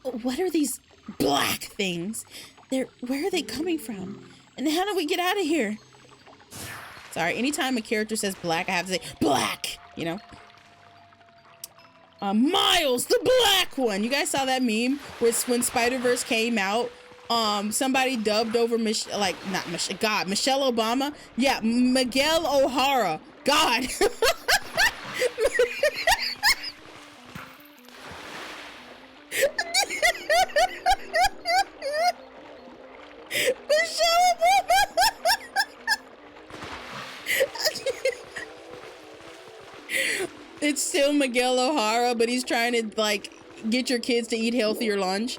What are these black things? Where are they coming from? And how do we get out of here? Sorry, anytime a character says black, I have to say black, you know? Miles, the black one. You guys saw that meme where when Spider-Verse came out, somebody dubbed over Michelle Obama. Yeah, Miguel O'Hara. God. Michelle Obama. It's still Miguel O'Hara, but he's trying to like get your kids to eat healthier lunch.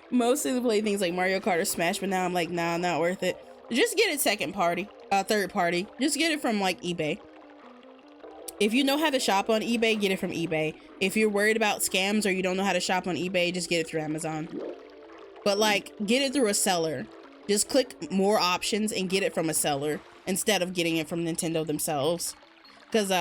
Mostly to play things like Mario Kart or Smash, but now I'm like, nah, not worth it. Just get it third party. Just get it from like eBay. If you know how to shop on eBay, get it from eBay. If you're worried about scams or you don't know how to shop on eBay, just get it through Amazon. But like, get it through a seller. Just click more options and get it from a seller instead of getting it from Nintendo themselves. Because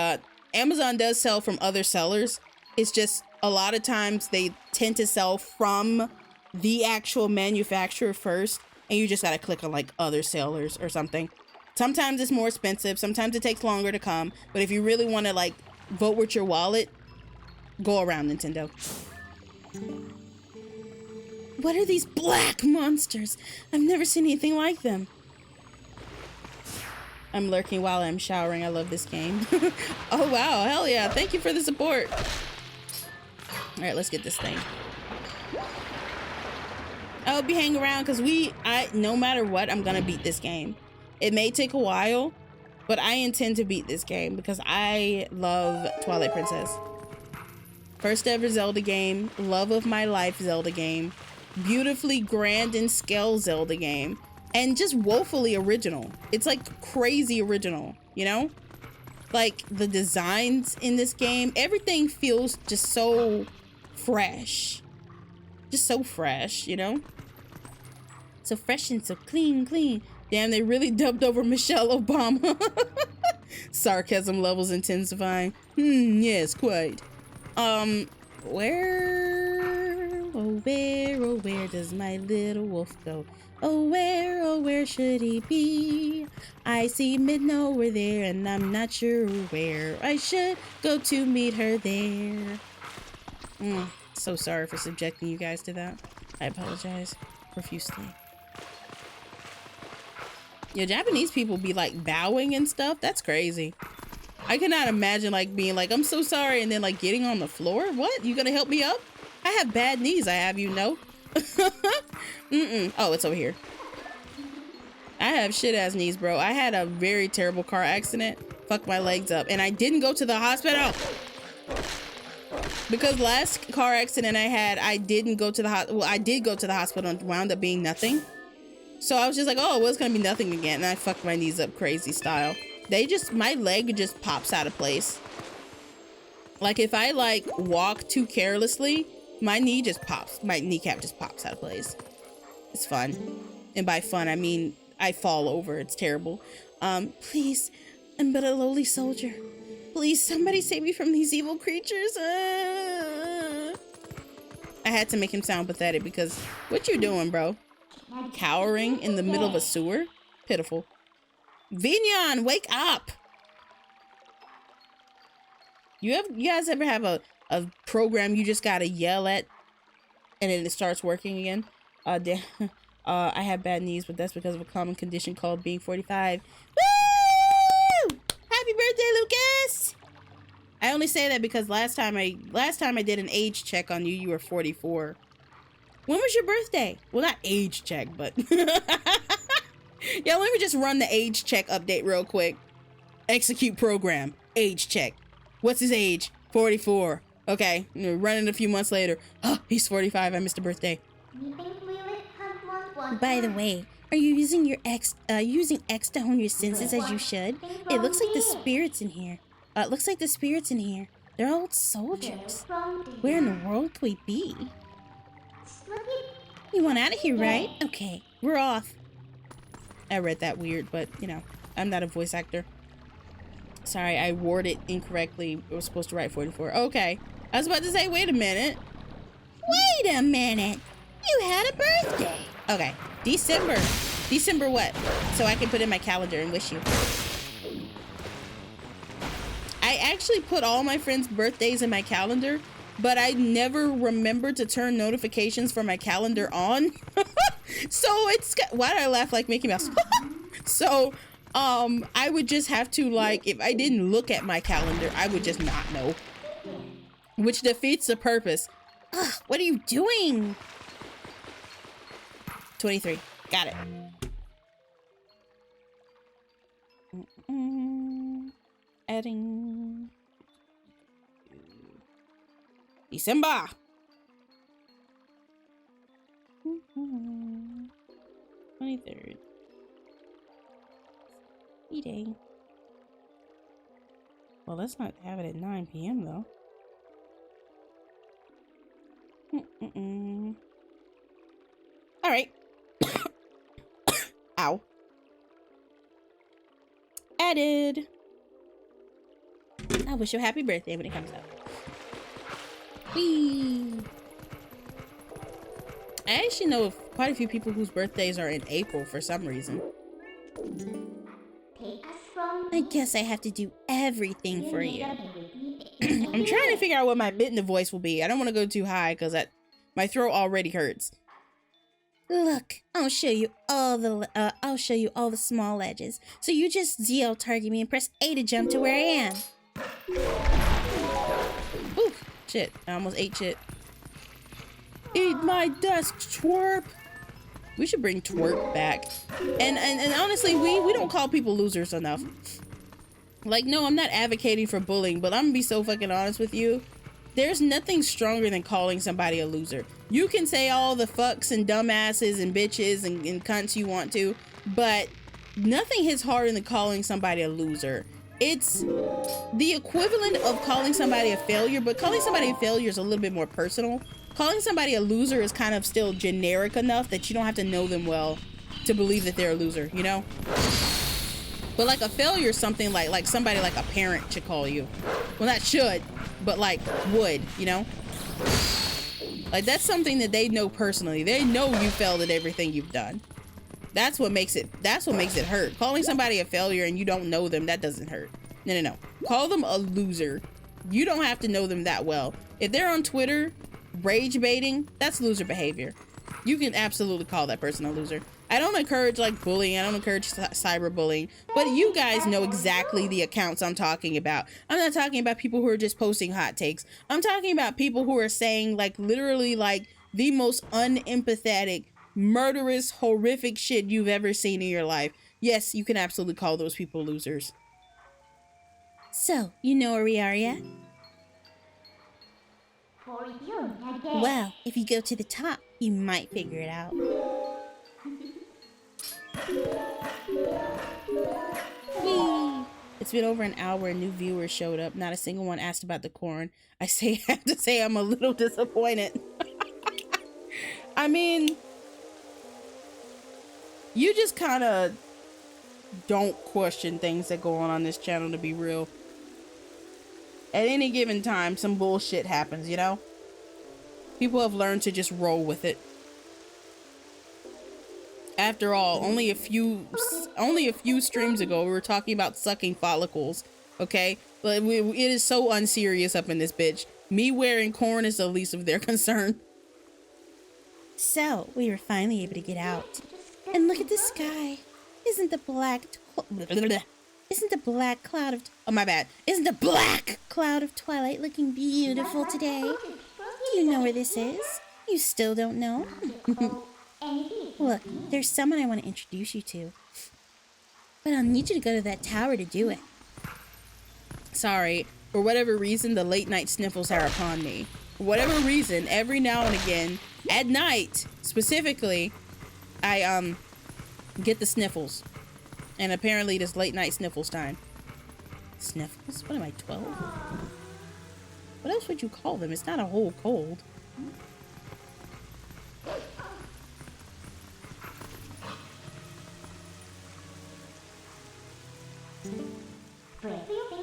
Amazon does sell from other sellers. It's just a lot of times they tend to sell from the actual manufacturer first, and you just gotta click on like other sellers or something. Sometimes it's more expensive, sometimes it takes longer to come, but if you really want to like vote with your wallet, go around Nintendo. What are these black monsters? I've never seen anything like them. I'm lurking while I'm showering. I love this game. Oh wow, hell yeah, thank you for the support. All right, let's get this thing. I hope you hang around because no matter what, I'm gonna beat this game. It may take a while, but I intend to beat this game because I love Twilight Princess. First ever Zelda game, love of my life Zelda game, beautifully grand in scale Zelda game, and just woefully original. It's like crazy original, you know? Like the designs in this game, everything feels just so fresh. Just so fresh, you know? So fresh and so clean. Damn, they really dubbed over Michelle Obama. Sarcasm levels intensifying. Yes, quite. Where? Oh, oh, where does my little wolf go? Oh, where should he be? I see Midna over there, and I'm not sure where I should go to meet her there. So sorry for subjecting you guys to that. I apologize profusely. Yo, Japanese people be like bowing and stuff. That's crazy. I cannot imagine like being like, I'm so sorry, and then like getting on the floor. What? You gonna help me up? I have bad knees, I have you know. Oh, it's over here. I have shit ass knees, bro. I had a very terrible car accident. Fucked my legs up, and I didn't go to the hospital. Because last car accident I had, I didn't go to the hospital. Well, I did go to the hospital and wound up being nothing. So I was just like, oh, well, it's gonna be nothing again. And I fucked my knees up crazy style. My leg just pops out of place. Like if I like walk too carelessly, my knee just pops. My kneecap just pops out of place. It's fun. And by fun, I mean, I fall over. It's terrible. Please, I'm but a lowly soldier. Please, somebody save me from these evil creatures. I had to make him sound pathetic because what you doing, bro? Cowering in the middle of a sewer? Pitiful. Vignon, wake up! You guys ever have a program you just gotta yell at and then it starts working again? I have bad knees, but that's because of a common condition called being 45. Woo! Happy birthday, Lucas! I only say that because last time I did an age check on you, you were 44. When was your birthday? Well, not age check, but yeah, let me just run the age check update real quick. Execute program. Age check. What's his age? 44. Okay, running a few months later. Oh, he's 45. I missed a birthday. By the way, are you using your X to hone your senses as you should? It looks like the spirits in here. They're old soldiers. Where in the world could we be? You want out of here, right? Okay, we're off. I read that weird, but you know, I'm not a voice actor. Sorry, I worded it incorrectly. I was supposed to write 44. Okay, I was about to say, wait a minute. Wait a minute. You had a birthday. Okay, December what? So I can put in my calendar and wish you. I actually put all my friends' birthdays in my calendar, but I never remembered to turn notifications for my calendar on. So it's, why did I laugh like Mickey Mouse? So I would just have to, like, if I didn't look at my calendar, I would just not know, which defeats the purpose. Ugh, what are you doing? 23. Got it. Adding December. 23rd. Eating. Well, let's not have it at 9 p.m. though. All right. Ow. Added. I wish you a happy birthday when it comes up. Whee! I actually know of quite a few people whose birthdays are in April for some reason. I guess I have to do everything for you. I'm trying to figure out what my bit in the voice will be. I don't want to go too high because my throat already hurts. Look, I'll show you all the small edges. So you just ZL target me and press A to jump to where I am. Ooh, shit! I almost ate shit. Eat my desk, twerp. We should bring twerp back. And honestly, we don't call people losers enough. Like, no, I'm not advocating for bullying, but I'm gonna be so fucking honest with you. There's nothing stronger than calling somebody a loser. You can say all the fucks and dumbasses and bitches and cunts you want to, but nothing hits harder than calling somebody a loser. It's the equivalent of calling somebody a failure, but calling somebody a failure is a little bit more personal. Calling somebody a loser is kind of still generic enough that you don't have to know them well to believe that they're a loser, you know? But like a failure is something like somebody like a parent should call you. Well, not should, but like would, you know? Like, that's something that they know personally. They know you failed at everything you've done. That's what makes it hurt. Calling somebody a failure and you don't know them, that doesn't hurt. No. Call them a loser. You don't have to know them that well. If they're on Twitter rage baiting, that's loser behavior. You can absolutely call that person a loser. I don't encourage like bullying. I don't encourage cyberbullying, but you guys know exactly the accounts I'm talking about. I'm not talking about people who are just posting hot takes. I'm talking about people who are saying like literally like the most unempathetic, murderous, horrific shit you've ever seen in your life. Yes, you can absolutely call those people losers. So, you know where we are yet? Well, if you go to the top, you might figure it out. Whee! It's been over an hour and new viewers showed up. Not a single one asked about the corn. I have to say I'm a little disappointed. I mean, you just kind of don't question things that go on this channel, to be real. At any given time, some bullshit happens, you know? People have learned to just roll with it. After all, only a few streams ago, we were talking about sucking follicles, okay? But it is so unserious up in this bitch. Me wearing corn is the least of their concern. So, we were finally able to get out. And look at the sky. Isn't the black cloud of... Oh, my bad. Isn't the black cloud of Twilight looking beautiful today? Do you know where this is? You still don't know? Look, there's someone I want to introduce you to. But I'll need you to go to that tower to do it. Sorry. For whatever reason, the late night sniffles are upon me. For whatever reason, every now and again, at night, specifically, I, get the sniffles. And apparently it is late night sniffles time. Sniffles? What am I, 12? What else would you call them? It's not a whole cold.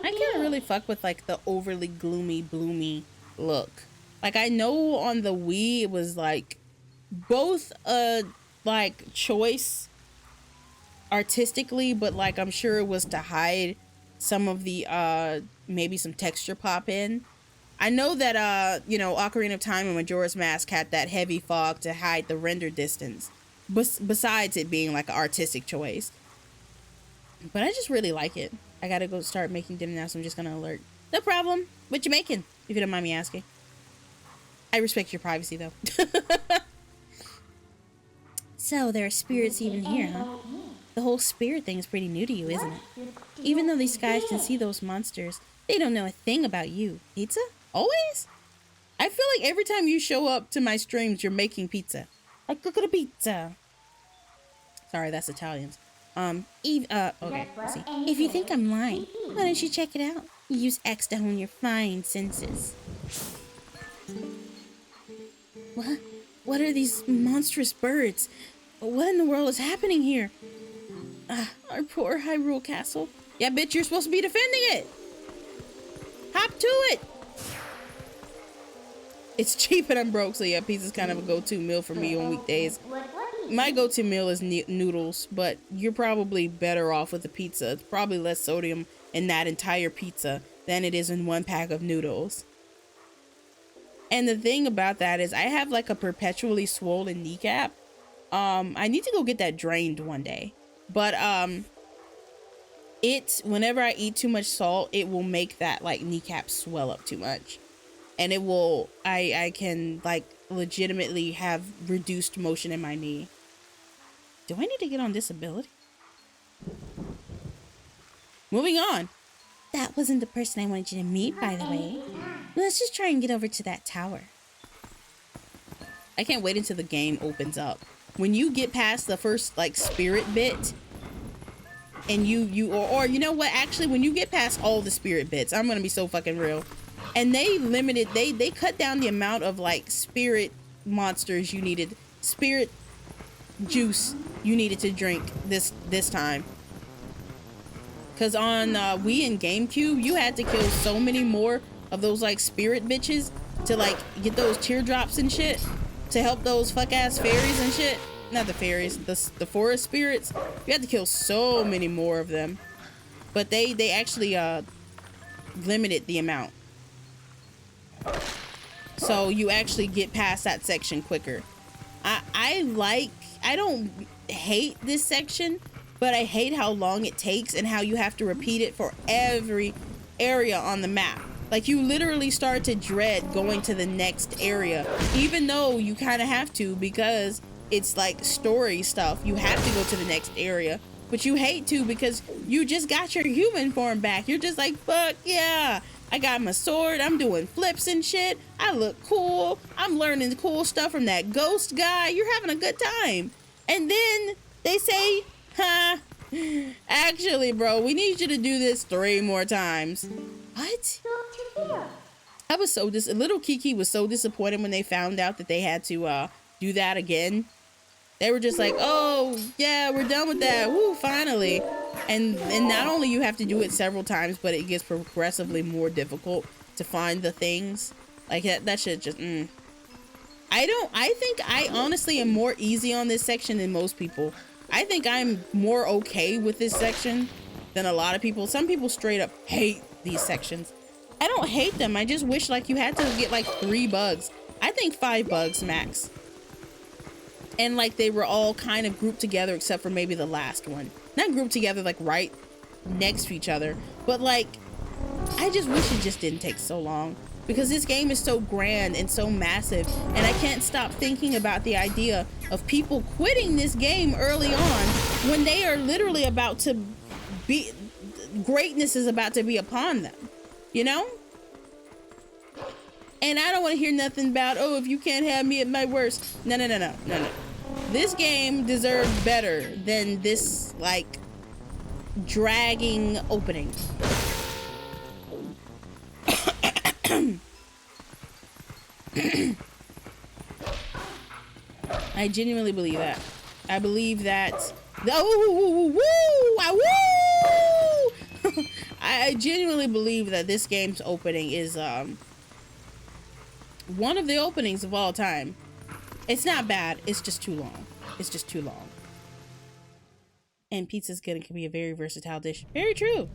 I can't really fuck with like the overly gloomy, bloomy look. Like I know on the Wii it was like both a like choice artistically, but like I'm sure it was to hide some of the maybe some texture pop in. I know that you know, Ocarina of Time and Majora's Mask had that heavy fog to hide the render distance, besides it being like an artistic choice. But I just really like it. I gotta go start making dinner now, so I'm just gonna alert. No problem. What you making, if you don't mind me asking? I respect your privacy though. So there are spirits even here, huh? The whole spirit thing is pretty new to you, isn't it? Even though these guys can see those monsters, they don't know a thing about you. Pizza? Always? I feel like every time you show up to my streams, you're making pizza. I cook a pizza. Sorry, that's Italians. Okay, let's see. If you think I'm lying, why don't you check it out? Use X to hone your fine senses. What? What are these monstrous birds? What in the world is happening here? Our poor Hyrule Castle. Yeah, bitch, you're supposed to be defending it. Hop to it. It's cheap and I'm broke, so yeah, pizza's kind of a go-to meal for me on weekdays. My go-to meal is noodles, but you're probably better off with a pizza. It's probably less sodium in that entire pizza than it is in one pack of noodles. And the thing about that is I have like a perpetually swollen kneecap. I need to go get that drained one day. But whenever I eat too much salt, it will make that like kneecap swell up too much. And it will, I can like legitimately have reduced motion in my knee. Do I need to get on disability? Moving on. That wasn't the person I wanted you to meet, by the way. Let's just try and get over to that tower. I can't wait until the game opens up. When you get past the first like spirit bit, and or you know what, actually when you get past all the spirit bits, I'm gonna be so fucking real. And they cut down the amount of like spirit monsters you needed, spirit juice you needed to drink this time. Cause on Wii and GameCube, you had to kill so many more of those like spirit bitches to like get those teardrops and shit to help those fuck ass fairies and shit. Not the fairies, the forest spirits. You have to kill so many more of them. But they actually limited the amount. So you actually get past that section quicker. I don't hate this section, but I hate how long it takes and how you have to repeat it for every area on the map. Like, you literally start to dread going to the next area, even though you kind of have to, because it's like story stuff. You have to go to the next area, but you hate to because you just got your human form back. You're just like, fuck yeah, I got my sword, I'm doing flips and shit, I look cool, I'm learning cool stuff from that ghost guy. You're having a good time. And then they say, actually, bro, we need you to do this 3 more times. What? I was so little Keke was so disappointed when they found out that they had to do that again. They were just like, oh yeah, we're done with that. Woo, finally. And not only you have to do it several times, but it gets progressively more difficult to find the things. Like that shit just I think I honestly am more easy on this section than most people. I think I'm more okay with this section than a lot of people. Some people straight up hate these sections. I don't hate them. I just wish like you had to get like 3 bugs. I think 5 bugs max. And like they were all kind of grouped together except for maybe the last one. Not grouped together like right next to each other, but like I just wish it just didn't take so long, because this game is so grand and so massive, and I can't stop thinking about the idea of people quitting this game early on when they are literally about to be, greatness is about to be upon them, you know? And I don't want to hear nothing about, oh, if you can't have me at my worst. No. This game deserved better than this, like, dragging opening. I genuinely believe that. I believe that. I genuinely believe that this game's opening is one of the openings of all time. It's not bad. It's just too long. It's just too long. And pizza's gonna be a very versatile dish. Very true.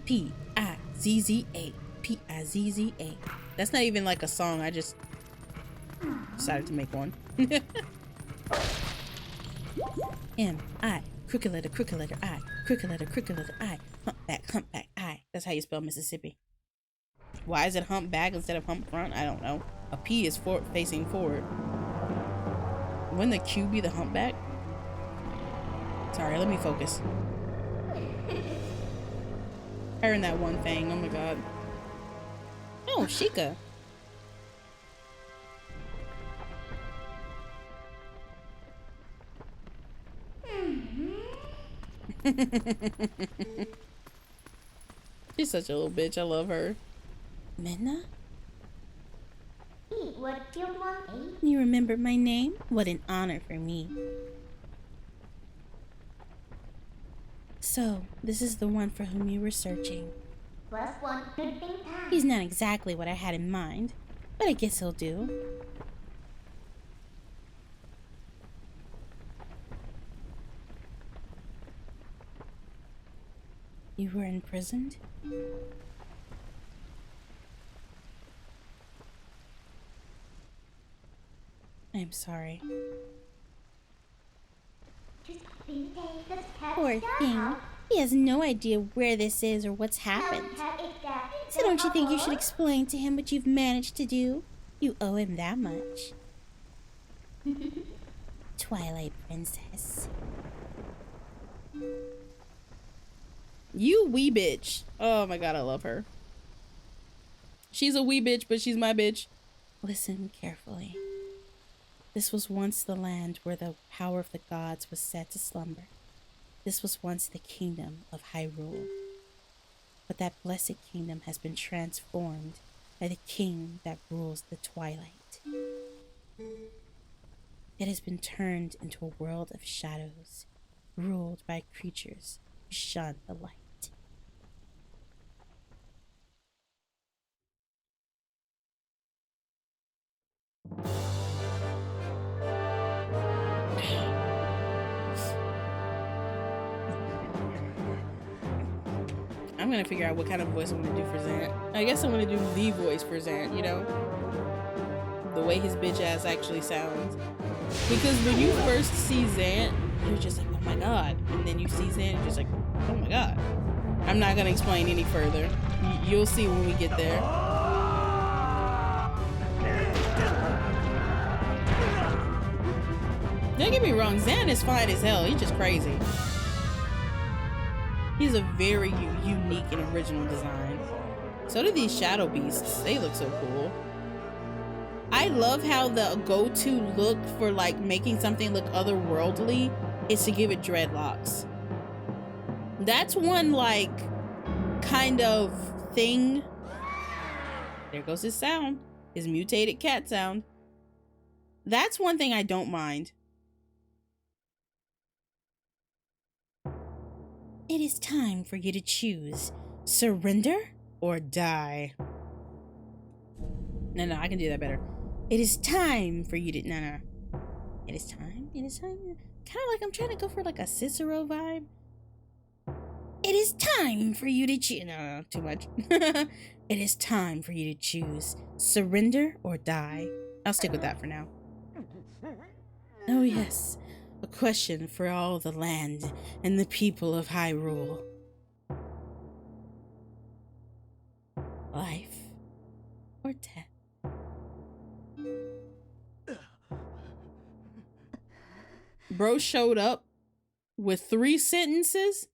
P-I-Z-Z-A. P-I-Z-Z-A. That's not even like a song. I just decided to make one. M-I. Crooked letter I. Crooked letter I. Humpback I. That's how you spell Mississippi. Why is it humpback instead of hump front? I don't know. A P is facing forward. Wouldn't the Q be the humpback? Sorry, let me focus. Her and that one thing. Oh my god. Oh, Sheikah. She's such a little bitch. I love her. Minna? What do you want? You remember my name? What an honor for me. So, this is the one for whom you were searching. +1 good thing time. He's not exactly what I had in mind, but I guess he'll do. You were imprisoned? I'm sorry. Poor thing. He has no idea where this is or what's happened. So don't you think you should explain to him what you've managed to do? You owe him that much. Twilight Princess. You wee bitch. Oh my god, I love her. She's a wee bitch, but she's my bitch. Listen carefully. This was once the land where the power of the gods was set to slumber. This was once the kingdom of Hyrule. But that blessed kingdom has been transformed by the king that rules the Twilight. It has been turned into a world of shadows, ruled by creatures who shun the light. I'm gonna figure out what kind of voice I'm gonna do for Zant. I guess I'm gonna do the voice for Zant, you know? The way his bitch ass actually sounds. Because when you first see Zant, you're just like, oh my god. And then you see Zant, you're just like, oh my god. I'm not gonna explain any further. You'll see when we get there. Don't get me wrong, Zant is fine as hell. He's just crazy. He's a very unique and original design. So do these shadow beasts. They look so cool. I love how the go-to look for like making something look otherworldly is to give it dreadlocks. That's one like kind of thing. There goes his sound. His mutated cat sound. That's one thing I don't mind. It is time for you to choose. Surrender or die. No, I can do that better. It is time for you to... No. It is time. Kind of like I'm trying to go for like a Cicero vibe. It is time for you to choose... No, too much. It is time for you to choose. Surrender or die. I'll stick with that for now. Oh yes. A question for all the land and the people of Hyrule. Life or death? Bro showed up with 3 sentences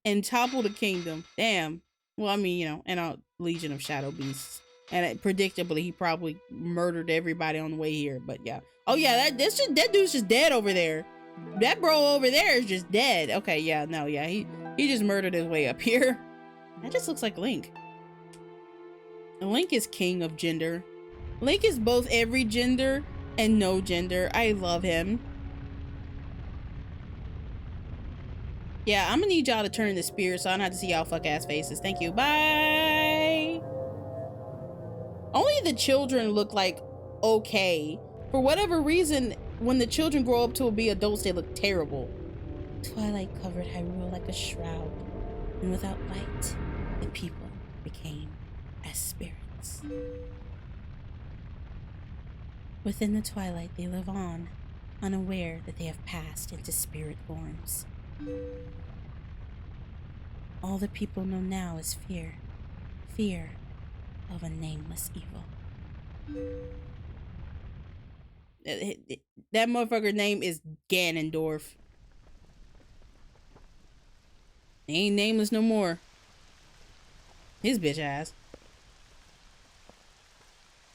and toppled a kingdom. Damn. Well, I mean, you know, and a legion of shadow beasts. And predictably, he probably murdered everybody on the way here. But yeah. Oh yeah, that dude's just dead over there. That bro over there is just dead. Okay, yeah, no, yeah, he just murdered his way up here. That just looks like Link. Link is king of gender. Link is both every gender and no gender. I love him. Yeah, I'm gonna need y'all to turn into spear so I don't have to see y'all fuck ass faces. Thank you. Bye. Only the children look like okay. For whatever reason, when the children grow up to be adults, they look terrible. Twilight covered Hyrule like a shroud, and without light, the people became as spirits. Within the twilight, they live on, unaware that they have passed into spirit forms. All the people know now is fear. Fear of a nameless evil. That motherfucker name is Ganondorf. He ain't nameless no more. His bitch ass.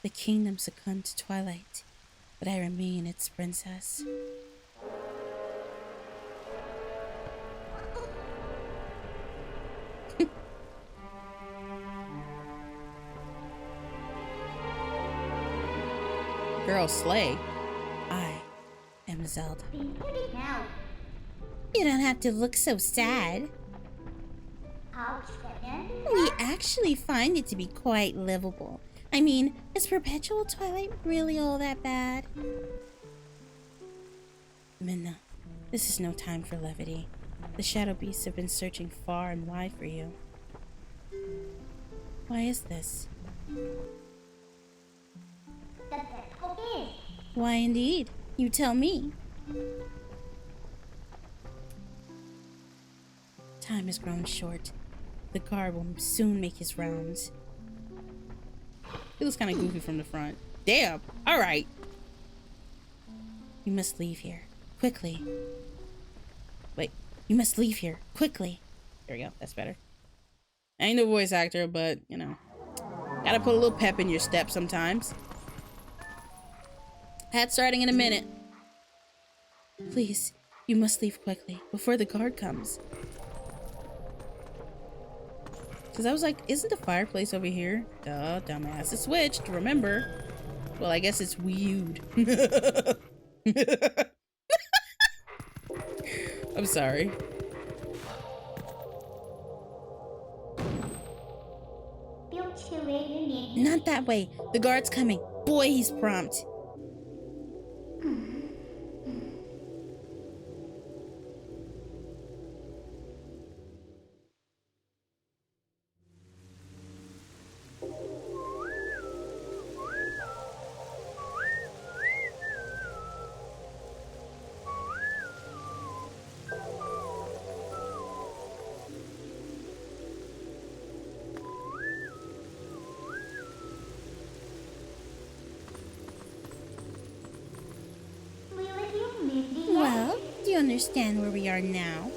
The kingdom succumbed to Twilight, but I remain its princess. Girl, slay. I am Zelda. You don't have to look so sad. We actually find it to be quite livable. I mean, is perpetual twilight really all that bad? Minna, this is no time for levity. The shadow beasts have been searching far and wide for you. Why is this? Why indeed? You tell me. Time has grown short. The guard will soon make his rounds. He looks kind of goofy from the front. Damn. All right. You must leave here. Quickly. Wait. You must leave here. Quickly. There we go. That's better. I ain't no voice actor, but, you know. Gotta put a little pep in your step sometimes. Hat starting in a minute. Please, you must leave quickly before the guard comes. Because I was like, isn't the fireplace over here? Duh, dumbass. It switched, remember? Well, I guess it's Wii-U'd. I'm sorry. Not that way. The guard's coming. Boy, he's prompt. understand where we are now.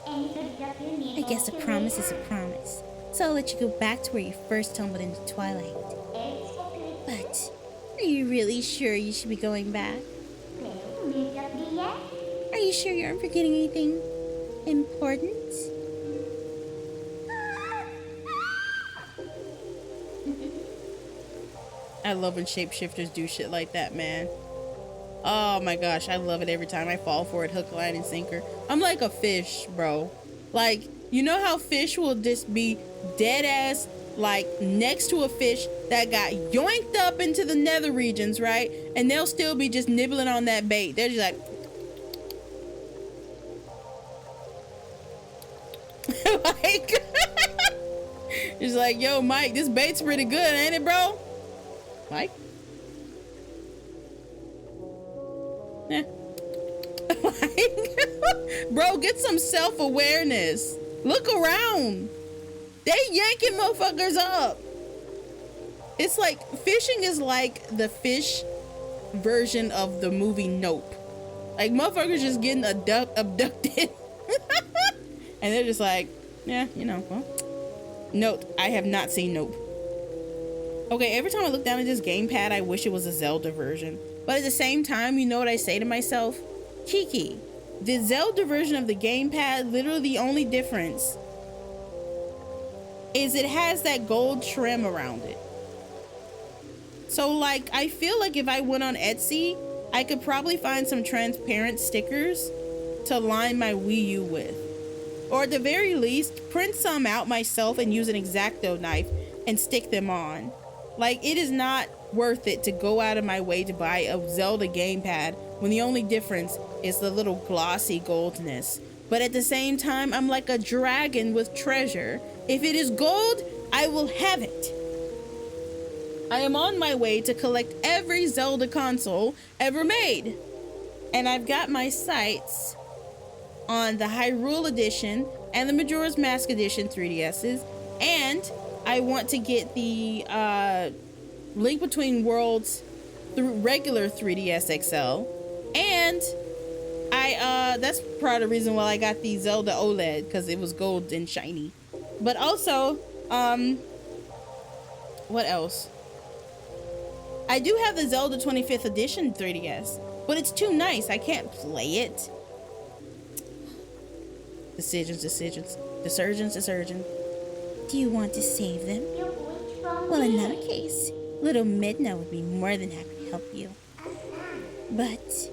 I guess a promise is a promise. So I'll let you go back to where you first stumbled into Twilight. But, are you really sure you should be going back? Are you sure you aren't forgetting anything important? I love when shapeshifters do shit like that, man. Oh my gosh, I love it every time. I fall for it, hook, line, and sinker. I'm like a fish, bro. Like, you know how fish will just be dead ass, like, next to a fish that got yoinked up into the nether regions, right? And they'll still be just nibbling on that bait. They're just like... like... It's like, yo, Mike, this bait's pretty good, ain't it, bro? Mike? Yeah. Bro, get some self-awareness. Look around. They yanking motherfuckers up. It's like, fishing is like the fish version of the movie Nope. Like, motherfuckers just getting abducted. And they're just like, yeah, you know, well. Note, I have not seen Nope. Okay, every time I look down at this gamepad, I wish it was a Zelda version. But at the same time, you know what I say to myself? Keke, the Zelda version of the gamepad, literally the only difference is it has that gold trim around it. So like, I feel like if I went on Etsy, I could probably find some transparent stickers to line my Wii U with. Or at the very least, print some out myself and use an X-Acto knife and stick them on. Like, it is not worth it to go out of my way to buy a Zelda gamepad when the only difference is the little glossy goldness. But at the same time, I'm like a dragon with treasure. If it is gold, I will have it. I am on my way to collect every Zelda console ever made. And I've got my sights on the Hyrule Edition and the Majora's Mask Edition 3DSs. And I want to get the Link Between Worlds regular 3DS XL. And that's part of the reason why I got the Zelda OLED, because it was gold and shiny. But also, what else? I do have the Zelda 25th Edition 3DS, but it's too nice. I can't play it. Decisions. Do you want to save them? Well, in that case, little Midna would be more than happy to help you. But...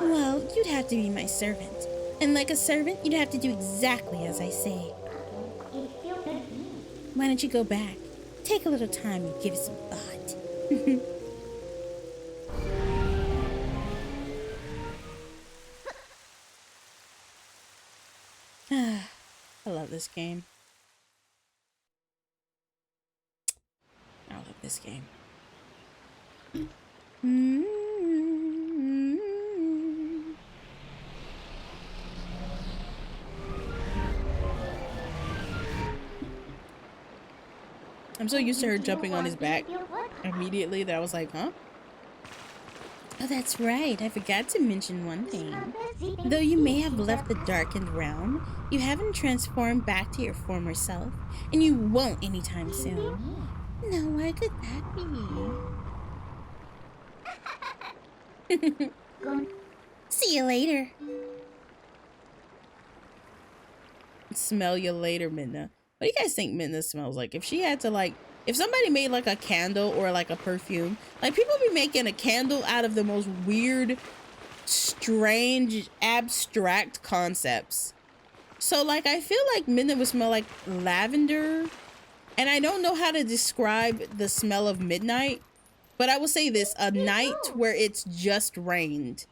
well, you'd have to be my servant. And like a servant, you'd have to do exactly as I say. Why don't you go back? Take a little time and give it some thought. I love this game. I love this game. I'm so used to her jumping on his back immediately that I was like, huh? Oh, that's right. I forgot to mention one thing. Though you may have left the darkened realm, you haven't transformed back to your former self, and you won't anytime soon. Now, why could that be? See you later. Smell you later, Midna. What do you guys think Midna smells like? If she had to, like, if somebody made like a candle or like a perfume, like people be making a candle out of the most weird, strange, abstract concepts. So like, I feel like Midna would smell like lavender, and I don't know how to describe the smell of midnight, but I will say this: a night where it's just rained,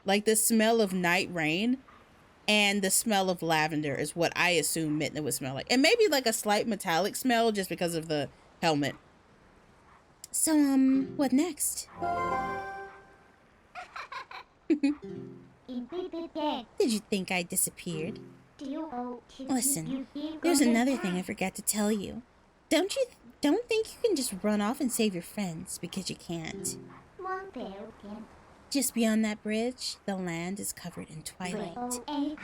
like the smell of night rain. And the smell of lavender is what I assume Midna would smell like. And maybe like a slight metallic smell just because of the helmet. So, what next? Did you think I disappeared? Listen, there's another thing I forgot to tell you. Don't think you can just run off and save your friends, because you can't. Just beyond that bridge, the land is covered in twilight.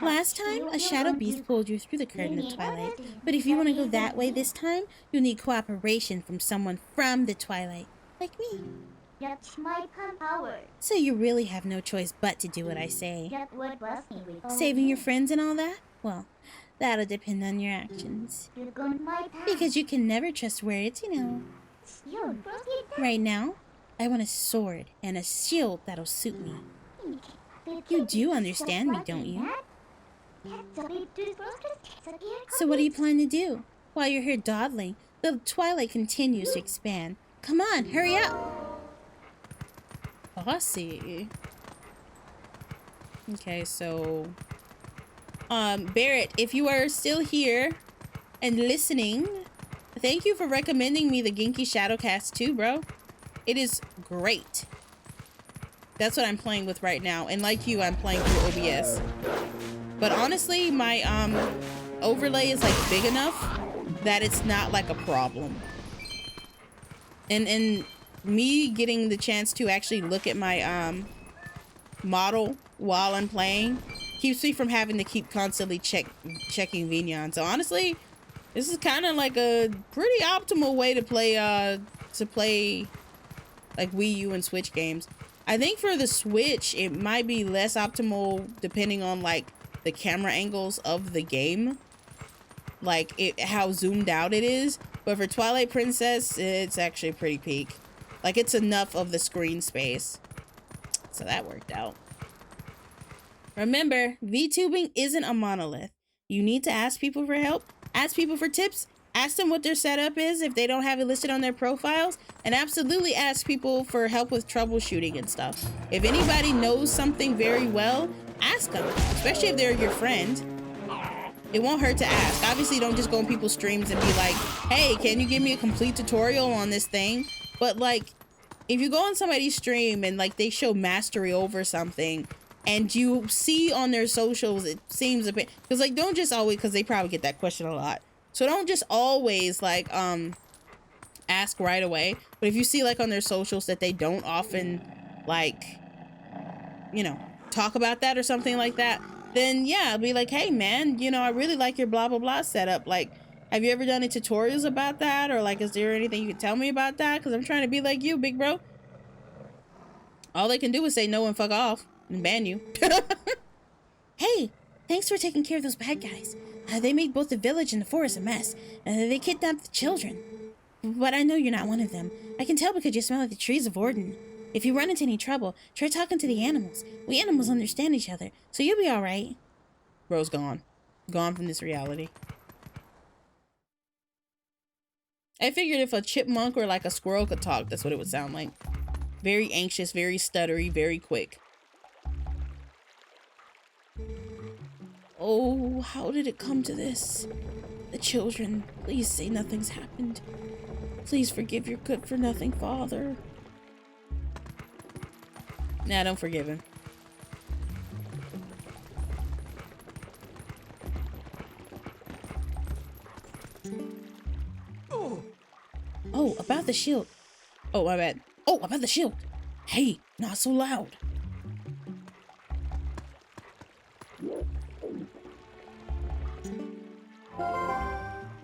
Last time, a shadow beast pulled you through the curtain of twilight, but if you want to go that way this time, you'll need cooperation from someone from the twilight, like me. That's my power. So you really have no choice but to do what I say. Saving your friends and all that? Well, that'll depend on your actions. Because you can never trust words, you know. Right now, I want a sword and a shield that'll suit me. You do understand me, don't you? So what are you planning to do? While you're here dawdling, the twilight continues to expand. Come on, hurry up! Bossy. Okay, so... Barrett, if you are still here and listening, thank you for recommending me the Genki Shadowcast 2, bro. It is great. That's what I'm playing with right now. And like you, I'm playing through OBS. But honestly, my overlay is like big enough that it's not like a problem. And me getting the chance to actually look at my model while I'm playing keeps me from having to keep constantly checking Vignon. So honestly, this is kind of like a pretty optimal way to play like Wii U and Switch games. I think for the Switch, it might be less optimal depending on like the camera angles of the game, like how zoomed out it is. But for Twilight Princess, it's actually pretty peak. Like it's enough of the screen space. So that worked out. Remember, VTubing isn't a monolith. You need to ask people for help, ask people for tips, ask them what their setup is if they don't have it listed on their profiles, and absolutely ask people for help with troubleshooting and stuff. If anybody knows something very well, ask them, especially if they're your friend. It won't hurt to ask. Obviously, don't just go on people's streams and be like, hey, can you give me a complete tutorial on this thing? But like, if you go on somebody's stream and like they show mastery over something and you see on their socials, it seems a bit, because like, don't just always, because they probably get that question a lot. So don't just always like ask right away. But if you see like on their socials that they don't often like, you know, talk about that or something like that, then yeah, be like, hey man, you know, I really like your blah blah blah setup. Like, have you ever done any tutorials about that? Or like, is there anything you can tell me about that? Because I'm trying to be like you, big bro. All they can do is say no and fuck off and ban you. Hey, thanks for taking care of those bad guys. They made both the village and the forest a mess. They kidnapped the children. But I know you're not one of them. I can tell because you smell like the trees of Orden. If you run into any trouble, try talking to the animals. We animals understand each other, so you'll be alright. Bro's gone. Gone from this reality. I figured if a chipmunk or like a squirrel could talk, that's what it would sound like. Very anxious, very stuttery, very quick. Oh, how did it come to this? The children, please say nothing's happened. Please forgive your good-for-nothing father. Nah, don't forgive him. Oh, about the shield. Oh, my bad. Oh, about the shield. Hey, not so loud.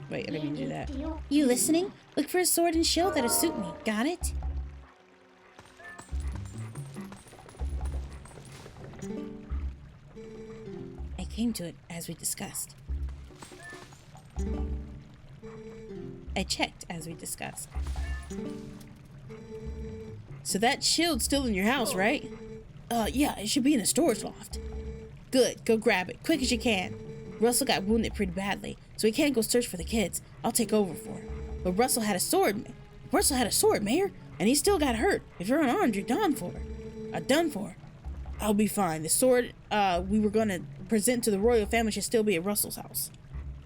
Wait, I didn't mean to do that. You listening? Look for a sword and shield that'll suit me. Got it? I came to it as we discussed. I checked as we discussed. So that shield's still in your house, right? Yeah, it should be in the storage loft. Good, go grab it, quick as you can. Russell got wounded pretty badly, so he can't go search for the kids. I'll take over for him. But Russell had a sword, Mayor, and he still got hurt. If you're unarmed, you're done for. I'll be fine. The sword we were gonna present to the royal family should still be at Russell's house.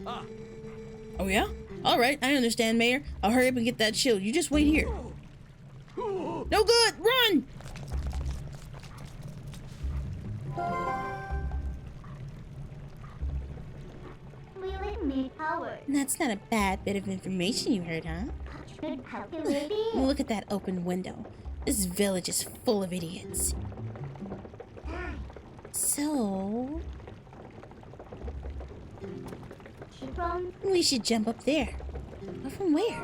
Oh yeah? Alright, I understand, Mayor. I'll hurry up and get that shield. You just wait here. No good! Run! That's not a bad bit of information you heard, huh? Look at that open window. This village is full of idiots. So From we should jump up there. But from where?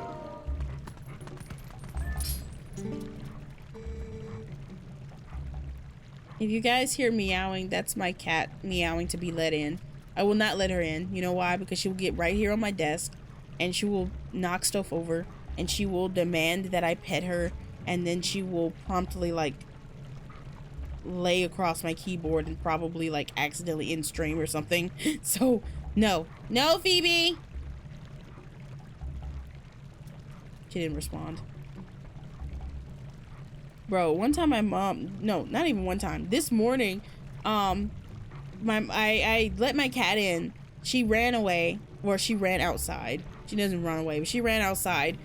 If you guys hear meowing, that's my cat meowing to be let in. I will not let her in. You know why? Because she will get right here on my desk and she will knock stuff over and she will demand that I pet her, and then she will promptly like lay across my keyboard and probably like accidentally end stream or something. So no, Phoebe. She didn't respond. Bro, one time my mom, no, not even one time, this morning, I let my cat in. She ran away, or she ran outside. She doesn't run away, but she ran outside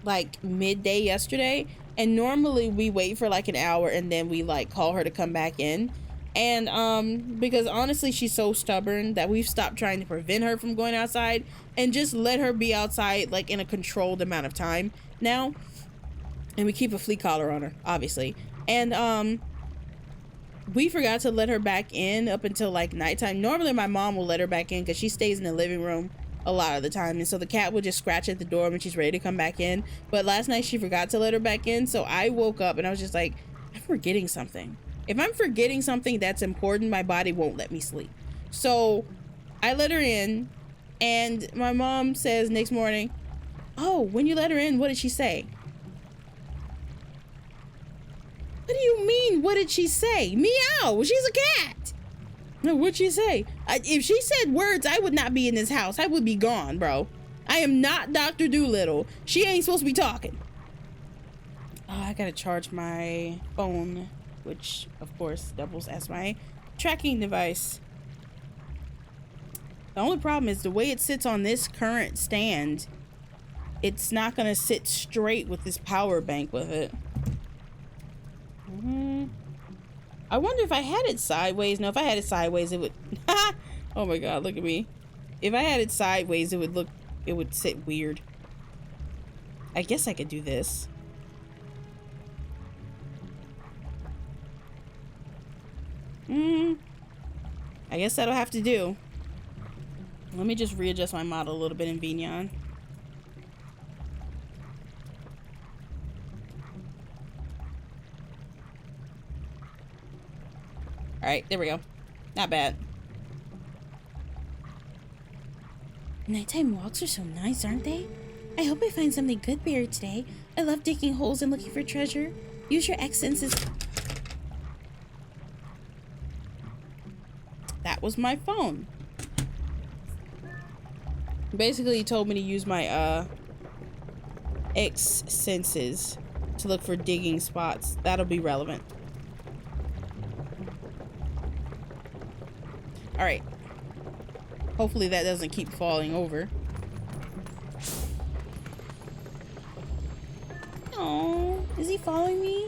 like midday yesterday, and normally we wait for like an hour and then we like call her to come back in. And because honestly she's so stubborn that we've stopped trying to prevent her from going outside and just let her be outside like in a controlled amount of time now. And we keep a flea collar on her, obviously. And we forgot to let her back in up until like nighttime. Normally my mom will let her back in because she stays in the living room a lot of the time, and so the cat will just scratch at the door when she's ready to come back in. But last night she forgot to let her back in, so I woke up and I was just like, I'm forgetting something. If I'm forgetting something that's important, my body won't let me sleep. So I let her in, and my mom says next morning, oh, when you let her in, what did she say? What do you mean, what did she say? Meow, she's a cat. No, what'd she say? If she said words, I would not be in this house. I would be gone, bro. I am not Dr. Doolittle. She ain't supposed to be talking. Oh, I gotta charge my phone, which of course doubles as my tracking device. The only problem is the way it sits on this current stand, it's not gonna sit straight with this power bank with it. I wonder if I had it sideways. No, if I had it sideways, it would. Oh my god, look at me. If I had it sideways, it would sit weird. I guess I could do this. I guess that'll have to do. Let me just readjust my model a little bit in Vignon. Alright, there we go. Not bad. Nighttime walks are so nice, aren't they? I hope I find something good buried today. I love digging holes and looking for treasure. Use your X senses. That was my phone. Basically, he told me to use my X senses to look for digging spots. That'll be relevant. Alright. Hopefully that doesn't keep falling over. Oh, is he following me?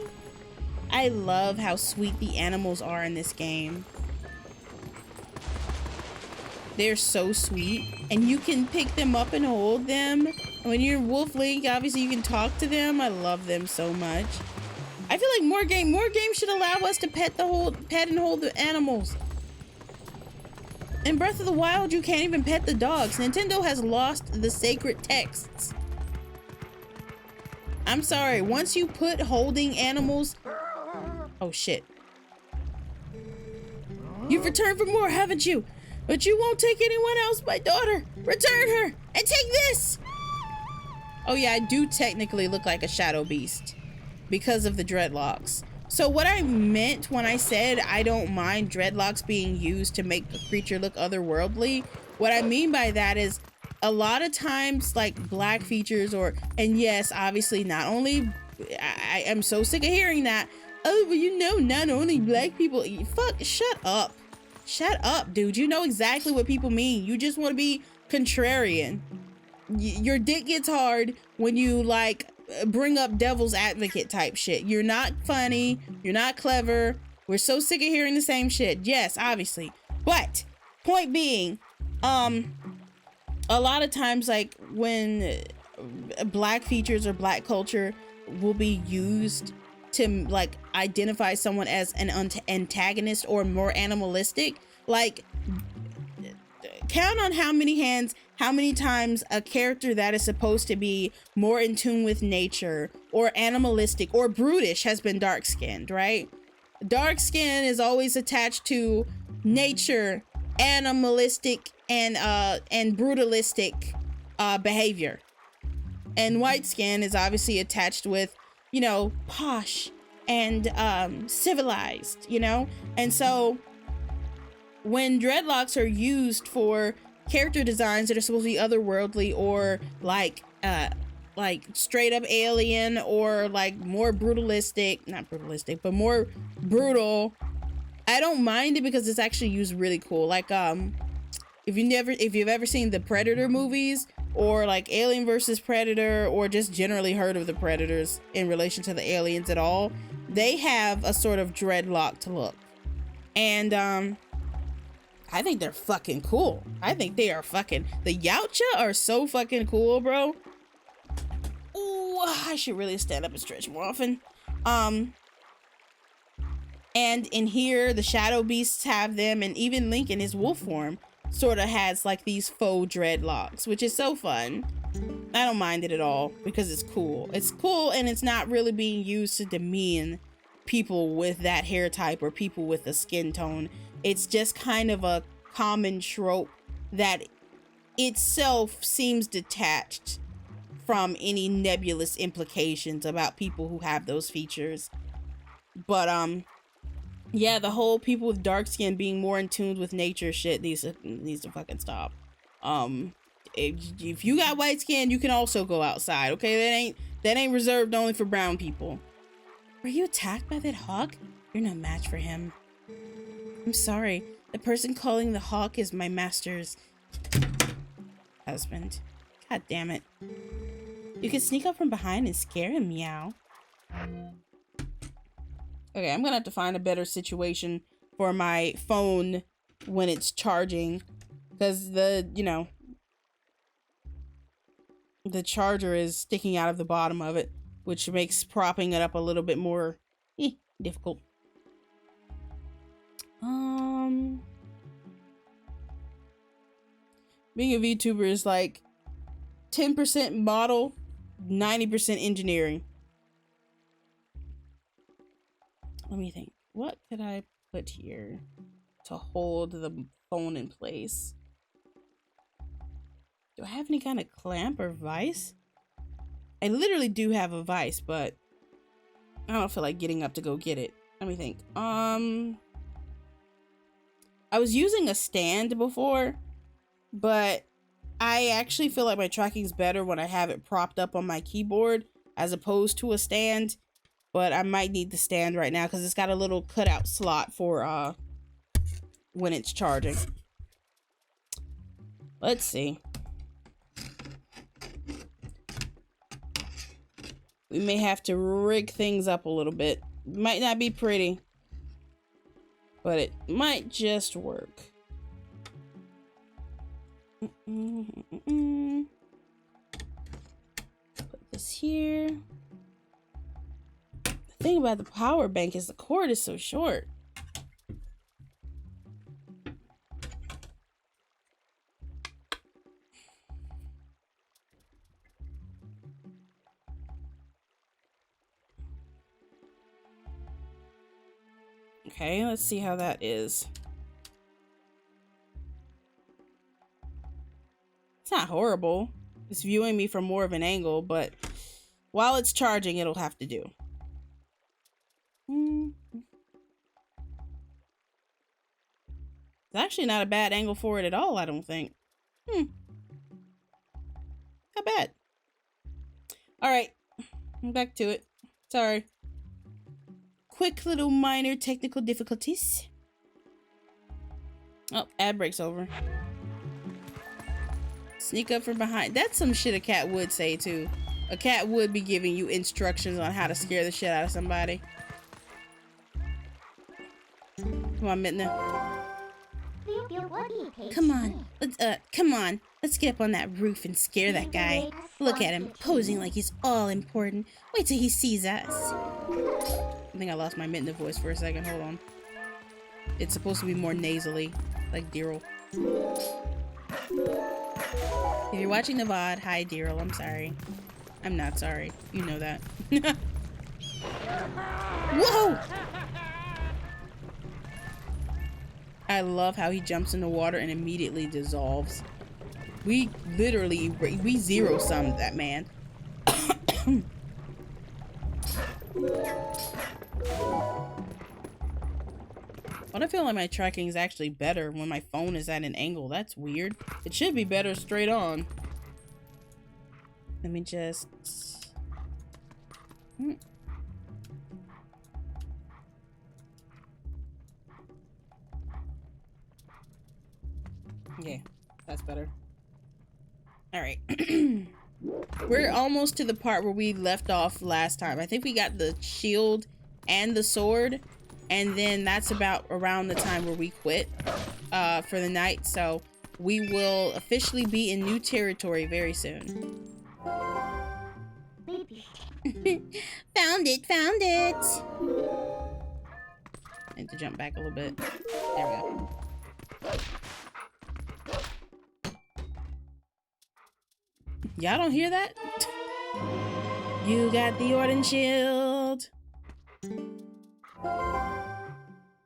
I love how sweet the animals are in this game. They're so sweet. And you can pick them up and hold them. When you're Wolf Link, obviously you can talk to them. I love them so much. I feel like more games should allow us to pet and hold the animals. In Breath of the Wild, you can't even pet the dogs. Nintendo has lost the sacred texts. I'm sorry, once you put holding animals... Oh shit. You've returned for more, haven't you? But you won't take anyone else, my daughter. Return her and take this. Oh yeah, I do technically look like a shadow beast because of the dreadlocks. So what I meant when I said I don't mind dreadlocks being used to make a creature look otherworldly, what I mean by that is a lot of times like black features and yes, obviously not only, I am so sick of hearing that, oh, but you know, not only black people, fuck, shut up. Shut up, dude. You know exactly what people mean. You just want to be contrarian. Your dick gets hard when you like bring up devil's advocate type shit. You're not funny. You're not clever. We're so sick of hearing the same shit. Yes, obviously. But point being, a lot of times like when black features or black culture will be used to like identify someone as an antagonist or more animalistic, like count on how many hands, how many times a character that is supposed to be more in tune with nature or animalistic or brutish has been dark-skinned, right? Dark skin is always attached to nature, animalistic, and brutalistic behavior. And white skin is obviously attached with, you know, posh and civilized, you know? And so when dreadlocks are used for character designs that are supposed to be otherworldly or like straight up alien or like more brutalistic, not brutalistic, but more brutal, I don't mind it because it's actually used really cool. Like if you've ever seen the Predator movies or like Alien versus Predator or just generally heard of the Predators in relation to the aliens at all, they have a sort of dreadlocked look. And I think they're fucking cool. I think they are fucking, the Yautja are so fucking cool, bro. Ooh, I should really stand up and stretch more often. And in here, the Shadow Beasts have them, and even Link in his wolf form sort of has like these faux dreadlocks, which is so fun. I don't mind it at all because it's cool. It's cool, and it's not really being used to demean people with that hair type or people with a skin tone. It's just kind of a common trope that itself seems detached from any nebulous implications about people who have those features. But yeah, the whole people with dark skin being more in tune with nature shit needs to fucking stop. If you got white skin, you can also go outside, okay? That ain't reserved only for brown people. Were you attacked by that hawk? You're no match for him. I'm sorry. The person calling the hawk is my master's husband. God damn it. You can sneak up from behind and scare him, meow. Okay, I'm gonna have to find a better situation for my phone when it's charging, because the charger is sticking out of the bottom of it, which makes propping it up a little bit more difficult. Being a VTuber is like 10% model, 90% engineering. Let me think. What could I put here to hold the phone in place? Do I have any kind of clamp or vise? I literally do have a vise, but I don't feel like getting up to go get it. Let me think. I was using a stand before, but I actually feel like my tracking's better when I have it propped up on my keyboard as opposed to a stand. But I might need the stand right now because it's got a little cutout slot for when it's charging. Let's see. We may have to rig things up a little bit. Might not be pretty, but it might just work. Put this here. The thing about the power bank is the cord is so short. Okay, let's see how that is. It's not horrible. It's viewing me from more of an angle, but while it's charging, it'll have to do. It's actually not a bad angle for it at all, I don't think. Not bad. Alright, back to it. Sorry. Quick little minor technical difficulties. Oh, ad break's over. Sneak up from behind. That's some shit a cat would say too. A cat would be giving you instructions on how to scare the shit out of somebody. Come on, Midna. Come on. Let's come on. Let's get up on that roof and scare that guy. Look at him, posing like he's all important. Wait till he sees us. I think I lost my Midna voice for a second. Hold on. It's supposed to be more nasally, like Daryl. If you're watching the VOD, hi Daryl, I'm sorry. I'm not sorry. You know that. Whoa! I love how he jumps in the water and immediately dissolves. We literally, we zero-summed that man. But I feel like my tracking is actually better when my phone is at an angle. That's weird. It should be better straight on. Let me just... Okay, that's better. Alright. We're almost to the part where we left off last time. I think we got the shield and the sword. And then that's about around the time where we quit for the night. So we will officially be in new territory very soon. Found it, found it. I need to jump back a little bit. There we go. Y'all don't hear that? You got the Orden shield.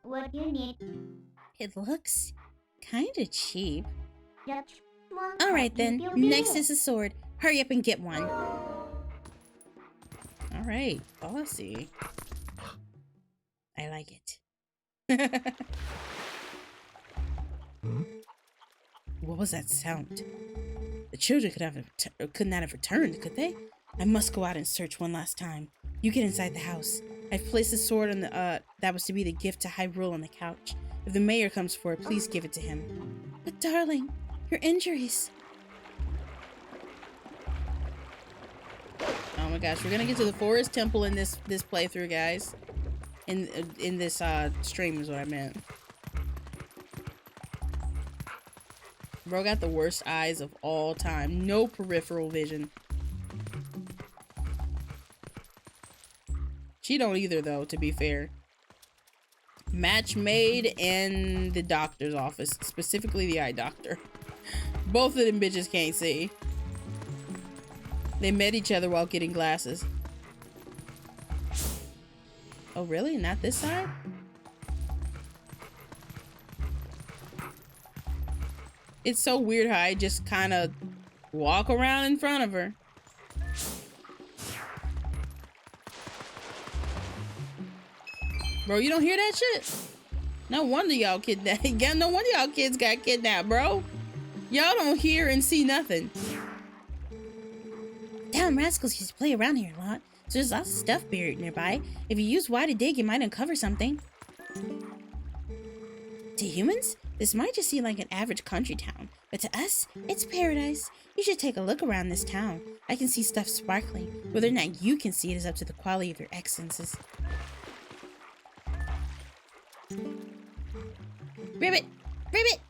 What do you need? It looks kind of cheap. Just one. Alright then, next is a sword. Hurry up and get one. Alright, bossy. I like it. What was that sound? The children could not have returned, could they? I must go out and search one last time. You get inside the house. I've placed the sword on the, that was to be the gift to Hyrule on the couch. If the mayor comes for it, please give it to him. But darling, your injuries. Oh my gosh, we're gonna get to the forest temple in this playthrough, guys. In this stream is what I meant. Bro got the worst eyes of all time. No peripheral vision. She don't either, though, to be fair. Match made in the doctor's office. Specifically the eye doctor. Both of them bitches can't see. They met each other while getting glasses. Oh, really? Not this side? It's so weird how I just kind of walk around in front of her. Bro, you don't hear that shit? No wonder y'all kidnapped. No wonder y'all kids got kidnapped, bro. Y'all don't hear and see nothing. Damn rascals used to play around here a lot, so there's lots of stuff buried nearby. If you use Y to dig, you might uncover something. To humans, this might just seem like an average country town, but to us, it's paradise. You should take a look around this town. I can see stuff sparkling. Whether or not you can see it is up to the quality of your excellences. Ribbit! Ribbit!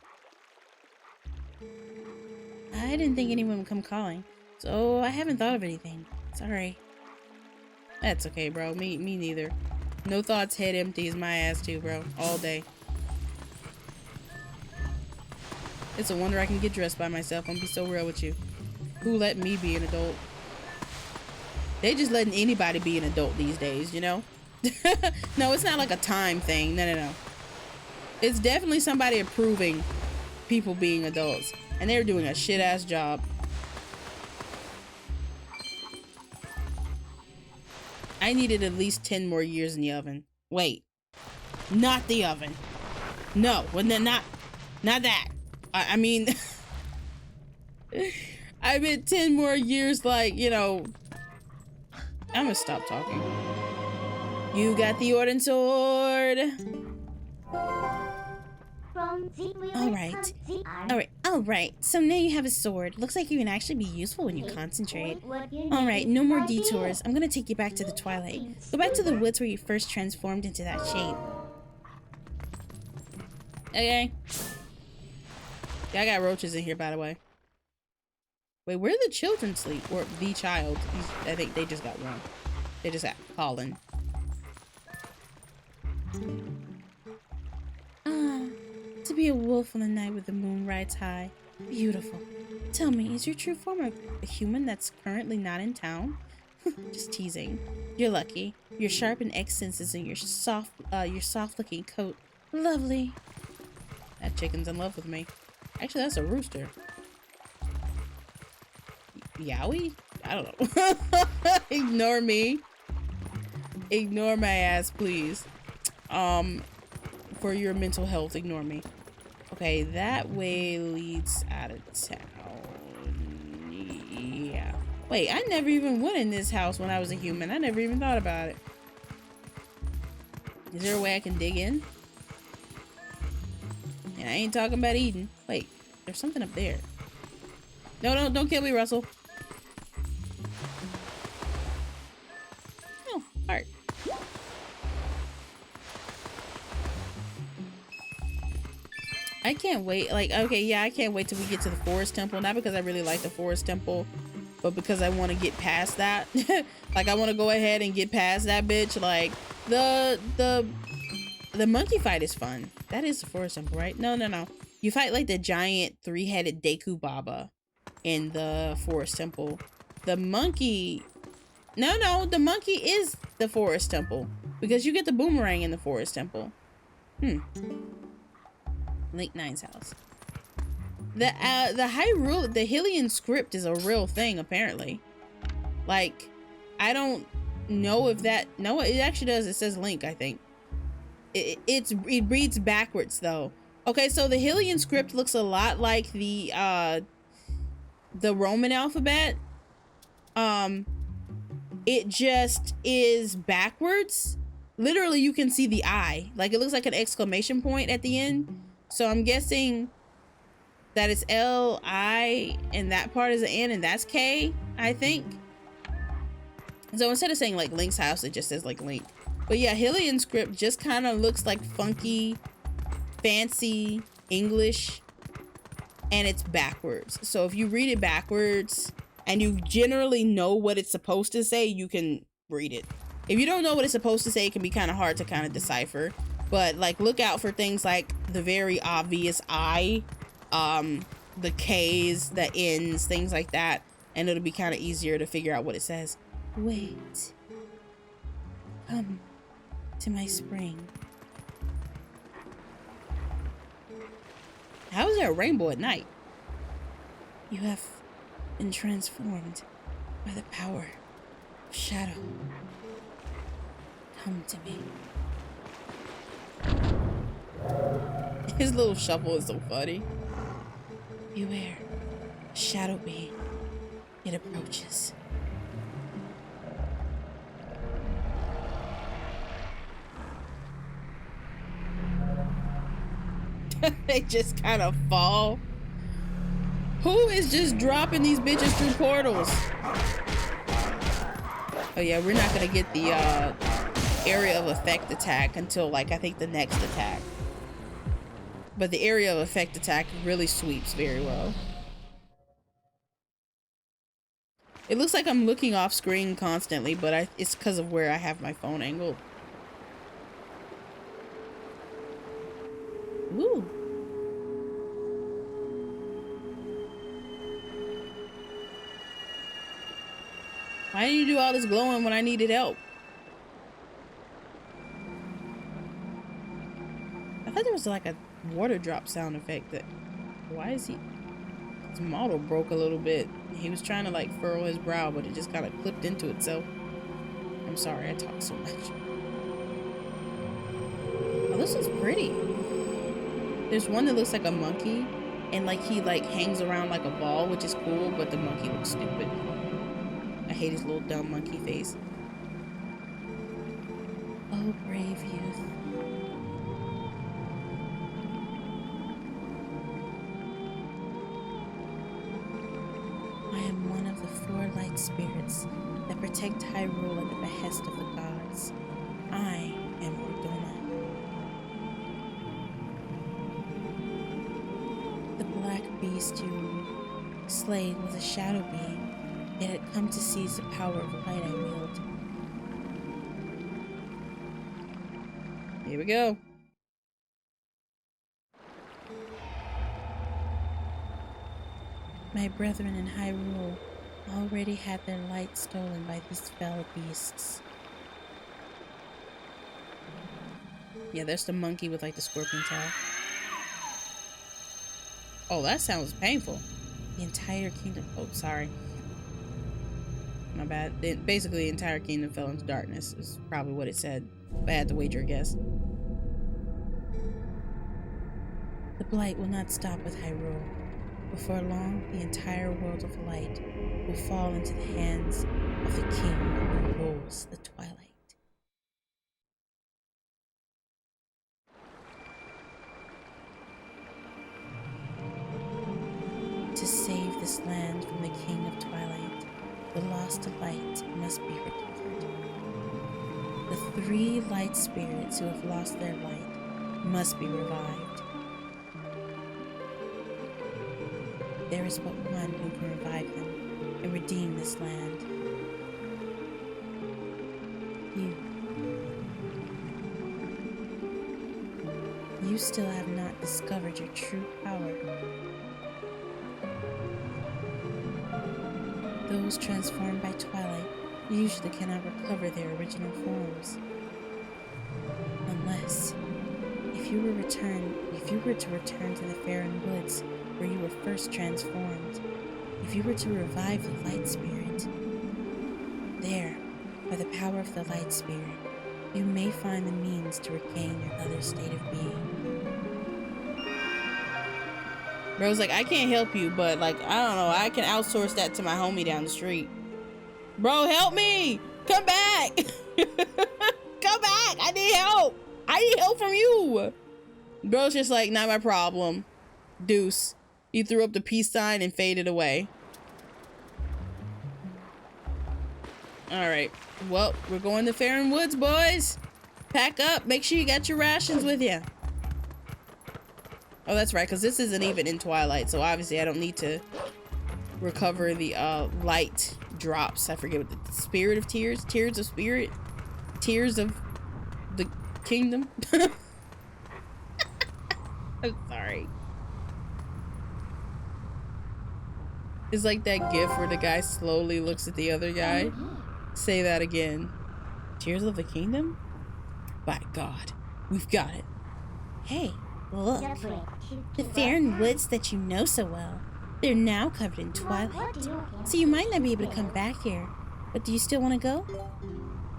I didn't think anyone would come calling, so I haven't thought of anything. Sorry. That's okay, bro. Me neither. No thoughts, head empty is my ass too, bro. All day. It's a wonder I can get dressed by myself. I'm gonna be so real with you. Who let me be an adult? They just letting anybody be an adult these days, you know? No, it's not like a time thing. No. It's definitely somebody approving people being adults. And they're doing a shit-ass job. I needed at least 10 more years in the oven. Wait. Not the oven. No, well, not that. I mean... I meant 10 more years, like, you know... I'm gonna stop talking. You got the Orden sword. Alright. So now you have a sword. Looks like you can actually be useful when you concentrate. Alright, no more detours. I'm gonna take you back to the Twilight. Go back to the woods where you first transformed into that shape. Okay. Yeah, I got roaches in here, by the way. Wait, where do the children sleep? Or the child? I think they just got one. They just got Colin. Ah, to be a wolf on the night with the moon rides high. Beautiful. Tell me, is your true form a human that's currently not in town? Just teasing. You're lucky. Your sharp and X senses and your soft-looking coat. Lovely. That chicken's in love with me. Actually, that's a rooster. Yowie? I don't know. Ignore me. Ignore my ass, please. For your mental health, ignore me. Okay, that way leads out of town. Yeah. Wait, I never even went in this house when I was a human. I never even thought about it. Is there a way I can dig in? And I ain't talking about eating. Wait, there's something up there. No, don't kill me, Russell. Oh, heart. I can't wait. Like, okay, yeah, I can't wait till we get to the forest temple. Not because I really like the forest temple, but because I want to get past that. Like, I want to go ahead and get past that bitch. Like, the monkey fight is fun. That is the forest temple, right? No. You fight like the giant 3-headed Deku Baba in the forest temple. The monkey... No, the monkey is the forest temple. Because you get the boomerang in the forest temple. Link 9's house. The Hyrule, the Hylian script is a real thing, apparently. Like, I don't know if that... No, it actually does. It says Link, I think. It reads backwards, though. Okay, so the Hylian script looks a lot like the Roman alphabet. It just is backwards. Literally, you can see the I. Like, it looks like an exclamation point at the end. So I'm guessing that it's L-I and that part is an N and that's K, I think. So instead of saying like Link's house, it just says like Link. But yeah, Hylian script just kind of looks like funky, fancy English, and it's backwards. So if you read it backwards and you generally know what it's supposed to say, you can read it. If you don't know what it's supposed to say, it can be kind of hard to kind of decipher. But like, look out for things like the very obvious I, the K's, the N's, things like that. And it'll be kind of easier to figure out what it says. Wait. Come to my spring. How is there a rainbow at night? You have been transformed by the power of shadow. Come to me. His little shuffle is so funny. Beware, a shadow being. It approaches. They just kind of fall. Who is just dropping these bitches through portals? Oh yeah, we're not gonna get the area of effect attack until like I think the next attack. But the area of effect attack really sweeps very well. It looks like I'm looking off screen constantly, but it's because of where I have my phone angled. Woo. Why didn't you do all this glowing when I needed help? I thought there was like a water drop sound effect that... Why is he... His model broke a little bit. He was trying to like furrow his brow, but it just kind of clipped into itself. I'm sorry, I talk so much. Oh, this is pretty. There's one that looks like a monkey, and like he like hangs around like a ball, which is cool, but the monkey looks stupid. I hate his little dumb monkey face. Oh, brave youth. I am one of the 4 light spirits that protect Hyrule at the behest of the gods. I am Ordona. The black beast you Slade was a shadow being, yet had come to seize the power of light I wield. Here we go. My brethren in Hyrule already had their light stolen by these fell beasts. Yeah, there's the monkey with like the scorpion tail. Oh, that sounds painful. The entire kingdom. Oh, sorry. My bad. Basically, the entire kingdom fell into darkness, is probably what it said. If I had to wager a guess. The blight will not stop with Hyrule. Before long, the entire world of light will fall into the hands of the king who rules the Twilight. To save this land from the King of Twilight, the lost light must be recovered. The 3 light spirits who have lost their light must be revived. There is but one who can revive them and redeem this land. You still have not discovered your true power. Those transformed by Twilight usually cannot recover their original forms. Unless, if you were to return to the Faron Woods where you were first transformed, if you were to revive the Light Spirit, there, by the power of the Light Spirit, you may find the means to regain your other state of being. Bro's like, I can't help you, but like, I don't know, I can outsource that to my homie down the street. Bro, help me! Come back! Come back! I need help! I need help from you! Bro's just like, not my problem. Deuce. He threw up the peace sign and faded away. Alright. Well, we're going to Faron Woods, boys! Pack up. Make sure you got your rations with you. Oh, that's right, because this isn't even in Twilight, so obviously I don't need to recover the light drops. I forget what the Spirit of Tears? Tears of Spirit? Tears of the Kingdom? I'm sorry. It's like that gif where the guy slowly looks at the other guy. Say that again. Tears of the Kingdom? By God, we've got it. Hey, look. The Faron Woods that you know so well. They're now covered in Twilight. So you might not be able to come back here. But do you still want to go?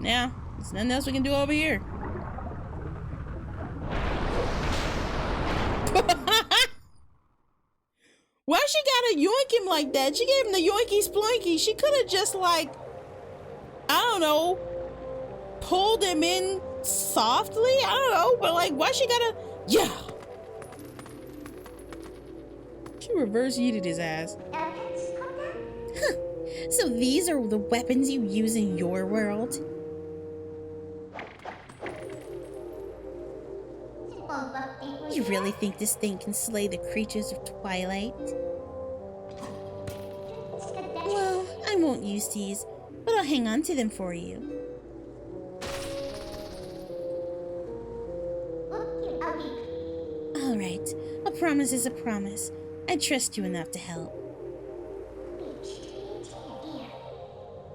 Yeah, there's nothing else we can do over here. Why she gotta yoink him like that? She gave him the yoinky sploinky. She could have just like, I don't know, pulled him in softly? I don't know, but like, why she gotta, yeah. She reverse yeeted his ass. Huh. So these are the weapons you use in your world? You really think this thing can slay the creatures of Twilight? Well, I won't use these, but I'll hang on to them for you. Alright, a promise is a promise. I trust you enough to help.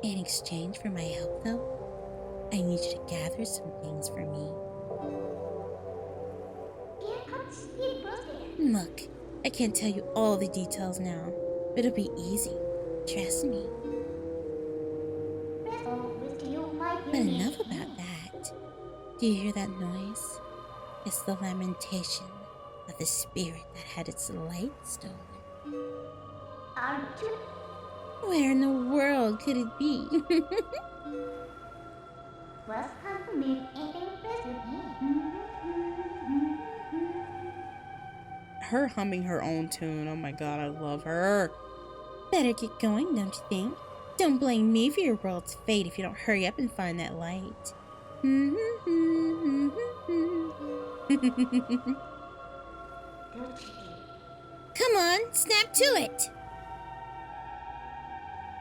In exchange for my help, though, I need you to gather some things for me. Look, I can't tell you all the details now, but it'll be easy. Trust me. But enough about that. Do you hear that noise? It's the lamentation of the spirit that had its light stolen. Where in the world could it be? Her humming her own tune. Oh my God, I love her. Better get going, don't you think? Don't blame me for your world's fate if you don't hurry up and find that light. Come on, snap to it.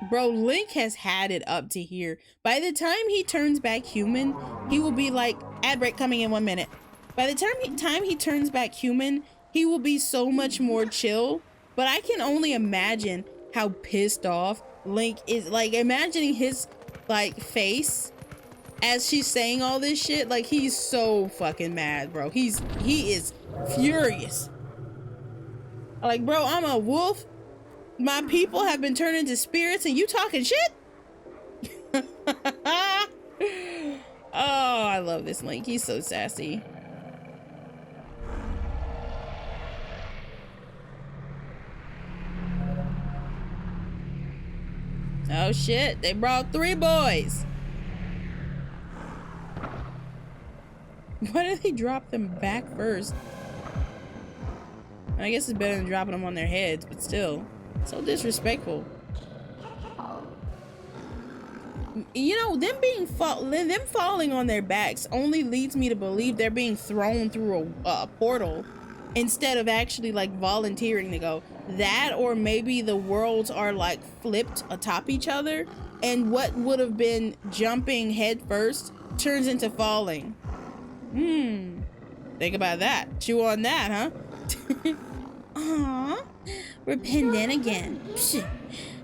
Bro, Link has had it up to here. By the time he turns back human, he will be like, ad break coming in 1 minute. By the time he turns back human, he will be so much more chill. But I can only imagine how pissed off Link is. Like, imagining his, like, face as she's saying all this shit. Like, he's so fucking mad, bro. He is furious. Like, bro, I'm a wolf. My people have been turned into spirits and you talking shit? Oh, I love this Link. He's so sassy. Oh shit, they brought 3 boys. Why did they drop them back first? I guess it's better than dropping them on their heads, but still. So disrespectful. You know, them falling on their backs only leads me to believe they're being thrown through a portal instead of actually like volunteering to go. That, or maybe the worlds are like flipped atop each other, and what would have been jumping head first turns into falling. Think about that. Chew on that, huh? Aww, we're pinned in again. Psh,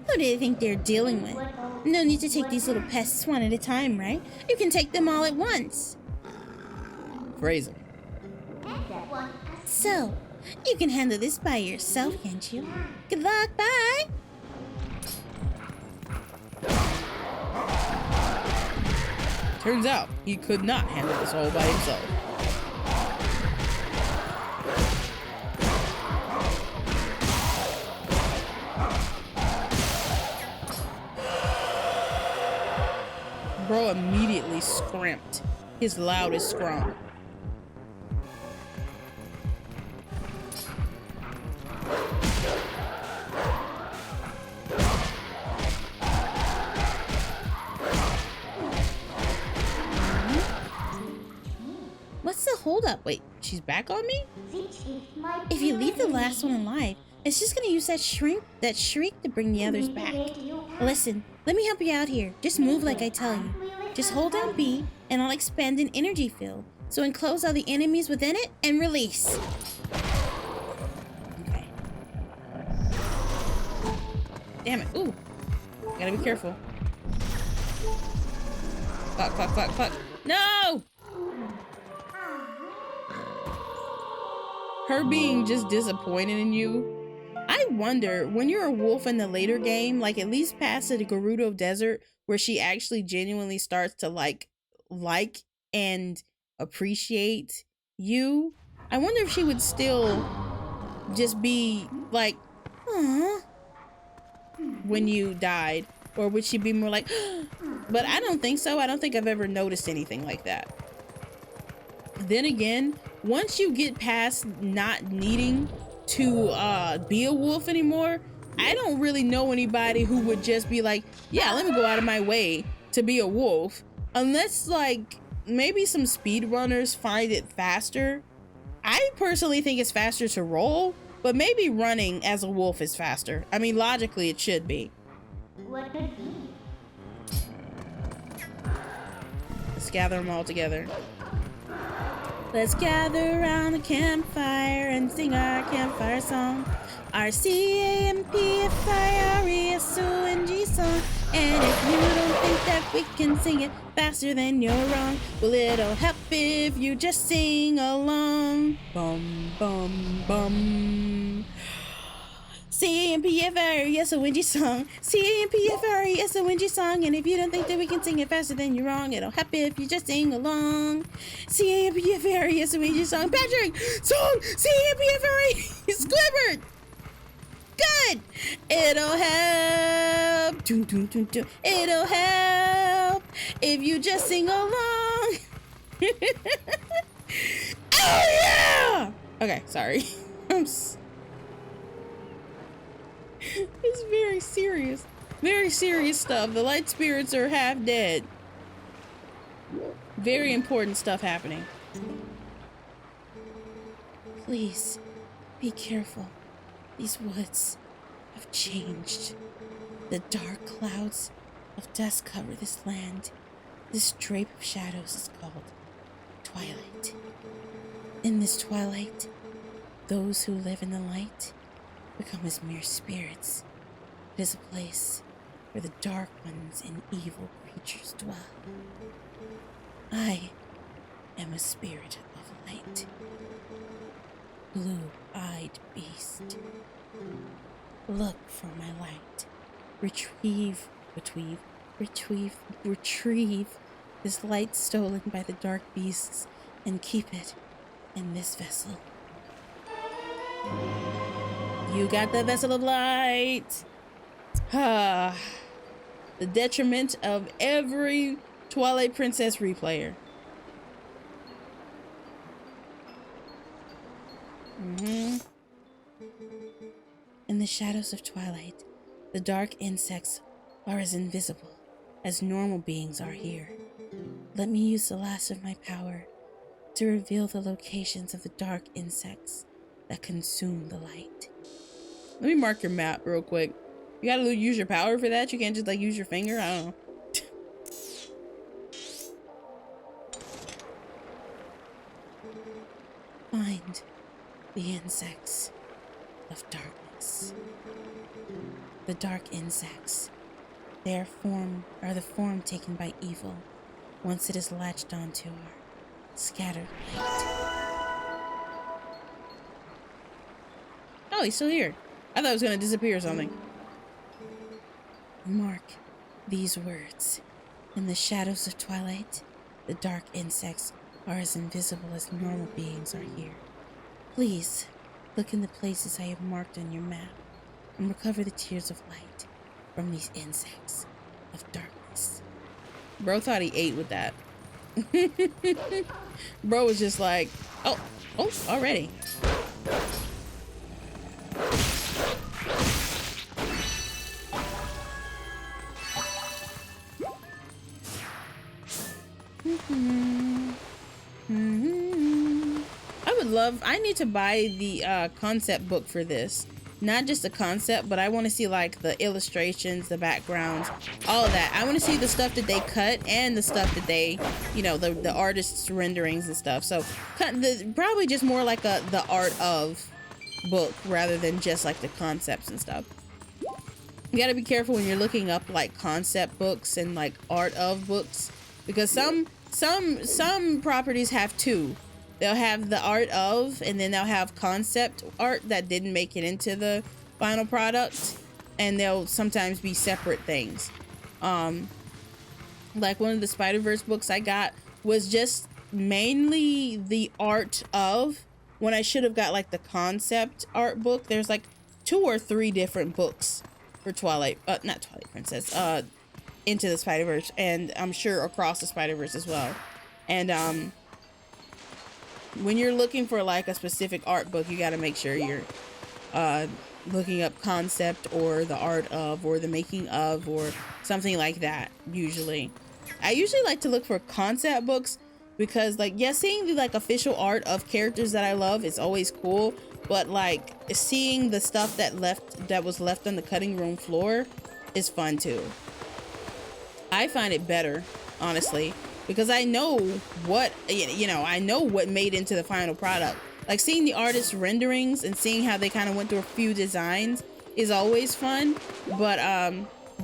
who do they think they're dealing with? No need to take these little pests one at a time, right? You can take them all at once. Phrasing. So, you can handle this by yourself, can't you? Good luck, bye! Turns out he could not handle this all by himself. Bro immediately scrimped his loudest scrum. What's the holdup? Wait, she's back on me? If you leave the last one alive, it's just gonna use that shriek to bring the others back. Listen, let me help you out here. Just move like I tell you. Just hold down B, and I'll expand an energy field. So enclose all the enemies within it, and release. Okay. Damn it. Ooh. Gotta be careful. Fuck, fuck, fuck, fuck. No! Her being just disappointed in you. I wonder, when you're a wolf in the later game, like at least past the Gerudo Desert, where she actually genuinely starts to like and appreciate you, I wonder if she would still just be like, "Aww," when you died, or would she be more like, but I don't think so. I don't think I've ever noticed anything like that. Then again, once you get past not needing to be a wolf anymore, I don't really know anybody who would just be like, yeah, let me go out of my way to be a wolf, unless like maybe some speedrunners find it faster. I personally think it's faster to roll, but maybe running as a wolf is faster. I mean, logically it should be. Let's gather them all together. Let's gather around the campfire and sing our campfire song. Our CAMPFIRESONG song. And if you don't think that we can sing it faster, then you're wrong. Well, it'll help if you just sing along. Bum, bum, bum. CAMPFIRESONG song. CAMPFIRESONG song. And if you don't think that we can sing it faster, then you're wrong. It'll help if you just sing along. CAMPFIRESONG song. Patrick! Song! CAMPFIRE! Squidward! Good! It'll help. Dun, dun, dun, dun. It'll help if you just sing along. Oh yeah! Okay, sorry. It's very serious. Very serious stuff. The light spirits are half dead. Very important stuff happening. Please, be careful. These woods have changed. The dark clouds of dust cover this land. This drape of shadows is called Twilight. In this twilight, those who live in the light become as mere spirits. It is a place where the dark ones and evil creatures dwell. I am a spirit of light. Blue-eyed beast. Look for my light. Retrieve this light stolen by the dark beasts and keep it in this vessel. You got the vessel of light. The detriment of every Twilight Princess replayer. In the shadows of Twilight, the dark insects are as invisible as normal beings are here. Let me use the last of my power to reveal the locations of the dark insects that consume the light. Let me mark your map real quick. You gotta use your power for that? You can't just like use your finger? I don't know. Find the insects of darkness. The dark insects. Their form are the form taken by evil once it is latched onto our scattered light. Oh, he's still here. I thought it was gonna disappear or something. Mark these words. In the shadows of Twilight, the dark insects are as invisible as normal beings are here. Please, look in the places I have marked on your map and recover the tears of light from these insects of darkness. Bro thought he ate with that. Bro was just like, oh, already. I need to buy the concept book for this. Not just the concept, but I want to see like the illustrations, the backgrounds, all of that. I want to see the stuff that they cut and the stuff that they, you know, the artists' renderings and stuff. So probably just more like the art of book rather than just like the concepts and stuff. You got to be careful when you're looking up like concept books and like art of books, because some properties have two. They'll have the art of, and then they'll have concept art that didn't make it into the final product, and they'll sometimes be separate things. Like one of the Spider-Verse books I got was just mainly the art of, when I should have got like the concept art book. There's like 2 or 3 different books for Twilight, not Twilight Princess, Into the Spider-Verse, and I'm sure Across the Spider-Verse as well. And when you're looking for like a specific art book, you got to make sure you're looking up concept or the art of or the making of or something like that. I usually like to look for concept books because, like, yeah, seeing the like official art of characters that I love is always cool, but like seeing the stuff that was left on the cutting room floor is fun too. I find it better, honestly, because I know what, you know, I know what made into the final product. Like seeing the artist's renderings and seeing how they kind of went through a few designs is always fun, but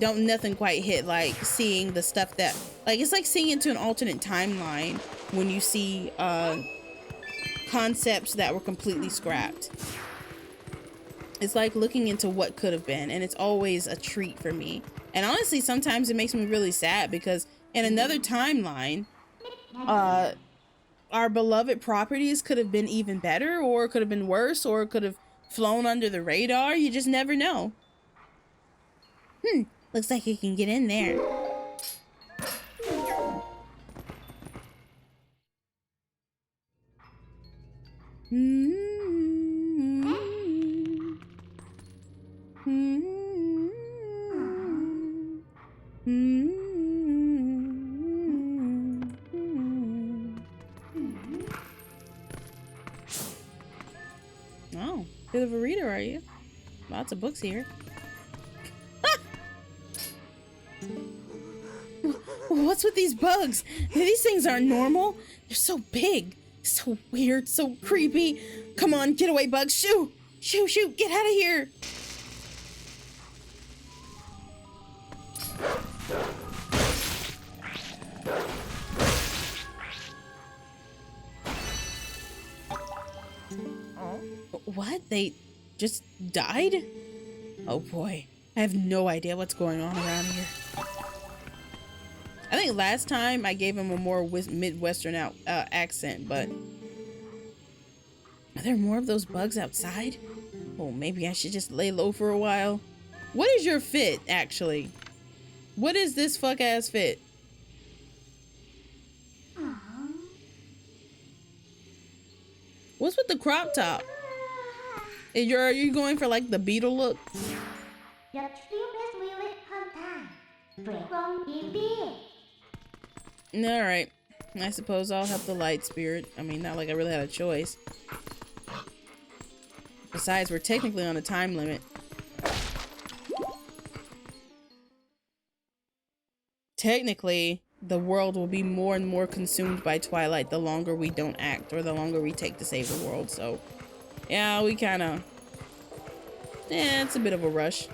nothing quite hit like seeing the stuff that, like, it's like seeing into an alternate timeline when you see concepts that were completely scrapped. It's like looking into what could have been, and it's always a treat for me. And honestly, sometimes it makes me really sad because in another timeline, our beloved properties could have been even better, or could have been worse, or could have flown under the radar. You just never know. Looks like you can get in there. Oh, bit of a reader, are you? Lots of books here. what's with these bugs? These things aren't normal. They're so big, so weird, so creepy. Come on, get away, bugs. Shoo! Shoo, shoo, get out of here. What? They just died? Oh boy. I have no idea what's going on around here. I think last time I gave him a more Midwestern accent, but are there more of those bugs outside? Oh, maybe I should just lay low for a while. What is your fit, actually? What is this fuck-ass fit? What's with the crop top? Are you going for like the Beetle look? Alright. I suppose I'll help the light spirit. I mean, not like I really had a choice. Besides, we're technically on a time limit. Technically, the world will be more and more consumed by Twilight the longer we don't act, or the longer we take to save the world, so... yeah, we kinda... yeah, it's a bit of a rush.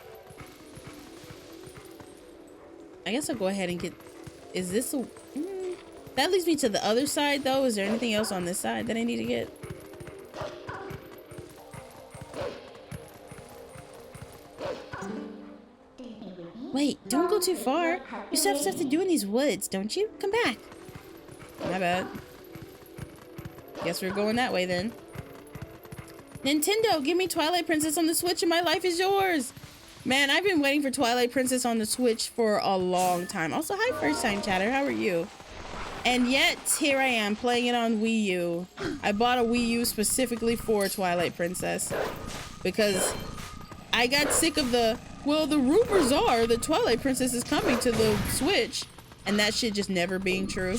I guess I'll go ahead and get... is this a... that leads me to the other side, though. Is there anything else on this side that I need to get? Wait, don't go too far. You still have stuff to do in these woods, don't you? Come back. My bad. Guess we're going that way, then. Nintendo, give me Twilight Princess on the Switch and my life is yours. Man, I've been waiting for Twilight Princess on the Switch for a long time. Also, hi, first time chatter. How are you? And yet, here I am playing it on Wii U. I bought a Wii U specifically for Twilight Princess because I got sick of the, well, the rumors are that Twilight Princess is coming to the Switch, and that shit just never being true.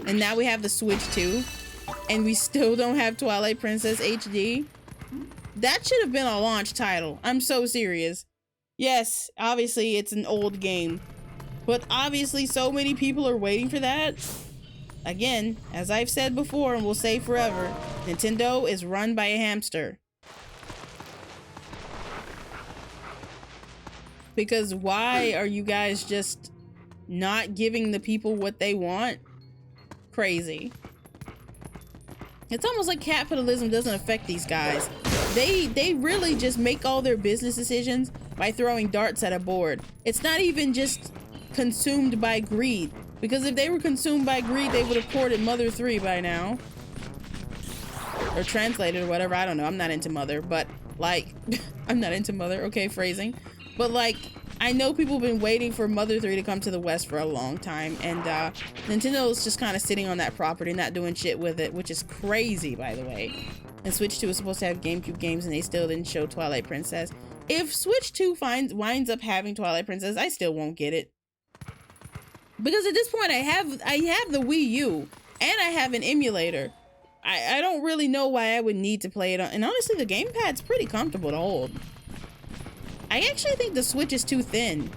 And now we have the Switch 2, and we still don't have Twilight Princess HD. That should have been a launch title. I'm so serious. Yes, obviously it's an old game, but obviously so many people are waiting for that. Again, as I've said before and will say forever, Nintendo is run by a hamster. Because why are you guys just not giving the people what they want? Crazy. It's almost like capitalism doesn't affect these guys. They really just make all their business decisions by throwing darts at a board. It's not even just consumed by greed. Because if they were consumed by greed, they would have ported Mother 3 by now. Or translated or whatever, I don't know. I'm not into Mother, but like, I'm not into Mother, okay, phrasing. But like, I know people have been waiting for Mother 3 to come to the West for a long time, and Nintendo's just kind of sitting on that property, not doing shit with it, which is crazy, by the way. And Switch 2 was supposed to have GameCube games, and they still didn't show Twilight Princess. If Switch 2 winds up having Twilight Princess, I still won't get it. Because at this point, I have the Wii U, and I have an emulator. I don't really know why I would need to play it on, and honestly, the gamepad's pretty comfortable to hold. I actually think the Switch is too thin.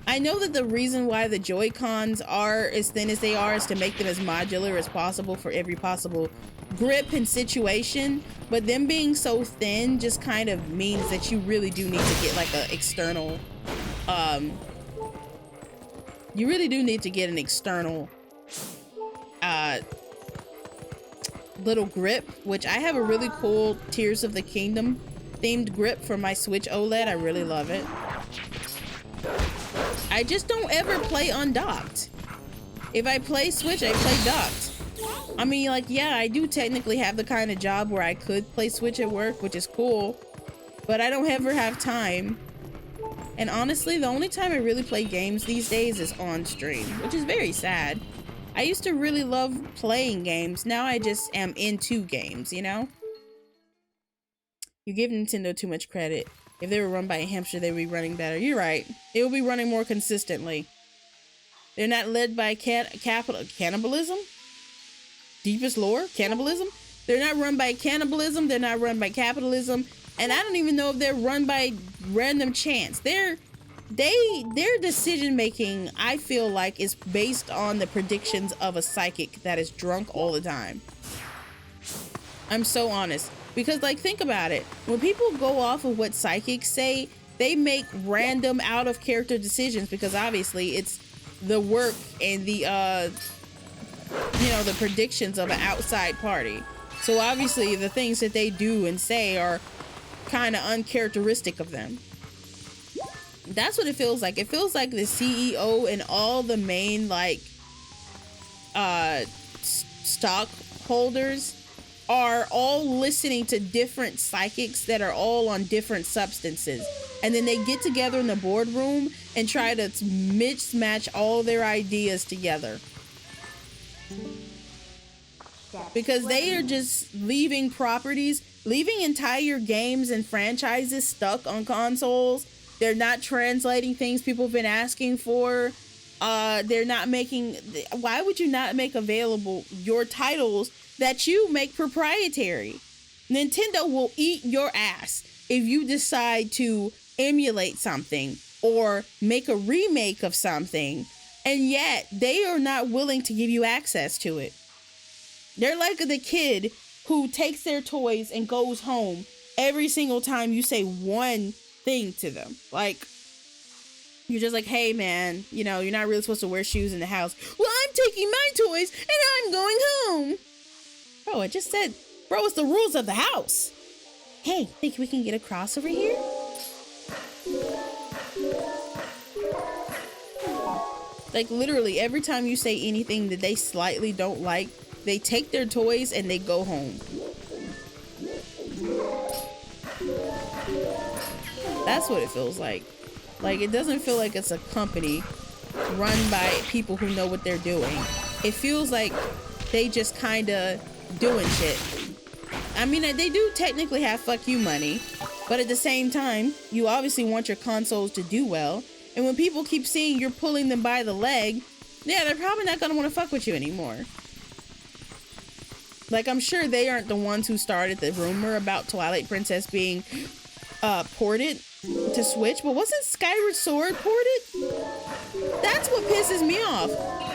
I know that the reason why the Joy-Cons are as thin as they are is to make them as modular as possible for every possible grip and situation, but them being so thin just kind of means that you really do need to get like an external, you really do need to get an external, little grip, which I have a really cool Tears of the Kingdom themed grip for my Switch OLED. I really love it. I just don't ever play undocked. If I play Switch, I play docked. I mean, like, yeah, I do technically have the kind of job where I could play Switch at work, which is cool, but I don't ever have time. And honestly, the only time I really play games these days is on stream, which is very sad. I used to really love playing games. Now I just am into games, you know? You give Nintendo too much credit. If they were run by a hamster, they would be running better. You're right. It will be running more consistently. They're not led by cannibalism? Deepest lore? Cannibalism? They're not run by cannibalism. They're not run by capitalism. And I don't even know if they're run by random chance. They're their decision making, I feel like, is based on the predictions of a psychic that is drunk all the time. I'm so honest. Because, like, think about it. When people go off of what psychics say, they make random out of character decisions because obviously it's the work and the you know, the predictions of an outside party. So obviously the things that they do and say are kind of uncharacteristic of them. That's what it feels like. It feels like the CEO and all the main like stockholders are all listening to different psychics that are all on different substances. And then they get together in the boardroom and try to mismatch all their ideas together. Because they are just leaving properties, leaving entire games and franchises stuck on consoles. They're not translating things people have been asking for. They're not making... Why would you not make available your titles that you make proprietary? Nintendo will eat your ass if you decide to emulate something or make a remake of something, and yet they are not willing to give you access to it. They're like the kid who takes their toys and goes home every single time you say one thing to them. Like, you're just like, hey man, you know, you're not really supposed to wear shoes in the house. Well, I'm taking my toys and I'm going home. Bro, I just said, bro, it's the rules of the house. Hey, think we can get across over here? Like, literally, every time you say anything that they slightly don't like, they take their toys and they go home. That's what it feels like. Like, it doesn't feel like it's a company run by people who know what they're doing. It feels like they just kind of doing shit. I mean, they do technically have fuck you money, but at the same time, you obviously want your consoles to do well. And when people keep seeing you're pulling them by the leg, yeah, they're probably not gonna want to fuck with you anymore. Like, I'm sure they aren't the ones who started the rumor about Twilight Princess being ported to Switch, but wasn't Skyward Sword ported? That's what pisses me off.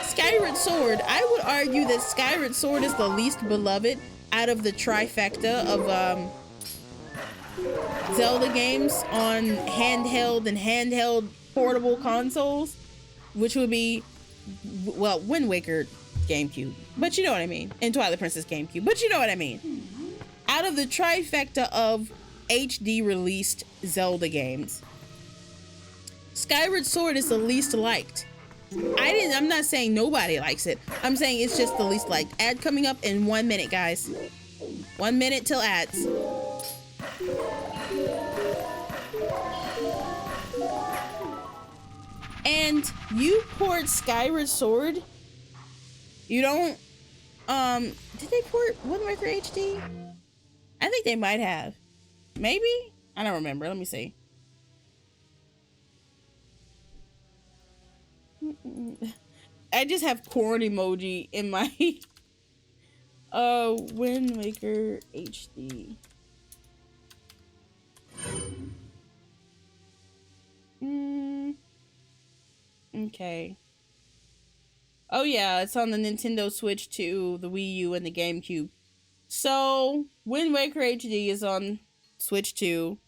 Skyward Sword, I would argue that Skyward Sword is the least beloved out of the trifecta of Zelda games on handheld and handheld portable consoles, which would be, well, Wind Waker GameCube, but you know what I mean, and Twilight Princess GameCube, but you know what I mean. Out of the trifecta of HD released Zelda games, Skyward Sword is the least liked. I'm not saying nobody likes it. I'm saying it's just the least liked. Ad coming up in 1 minute, guys. 1 minute till ads. And you port Skyward Sword. You don't, did they port Wind Waker HD? I think they might have. Maybe? I don't remember. Let me see. I just have corn emoji in my Wind Waker HD. Okay. Oh yeah, it's on the Nintendo Switch 2, the Wii U, and the GameCube. So, Wind Waker HD is on Switch 2.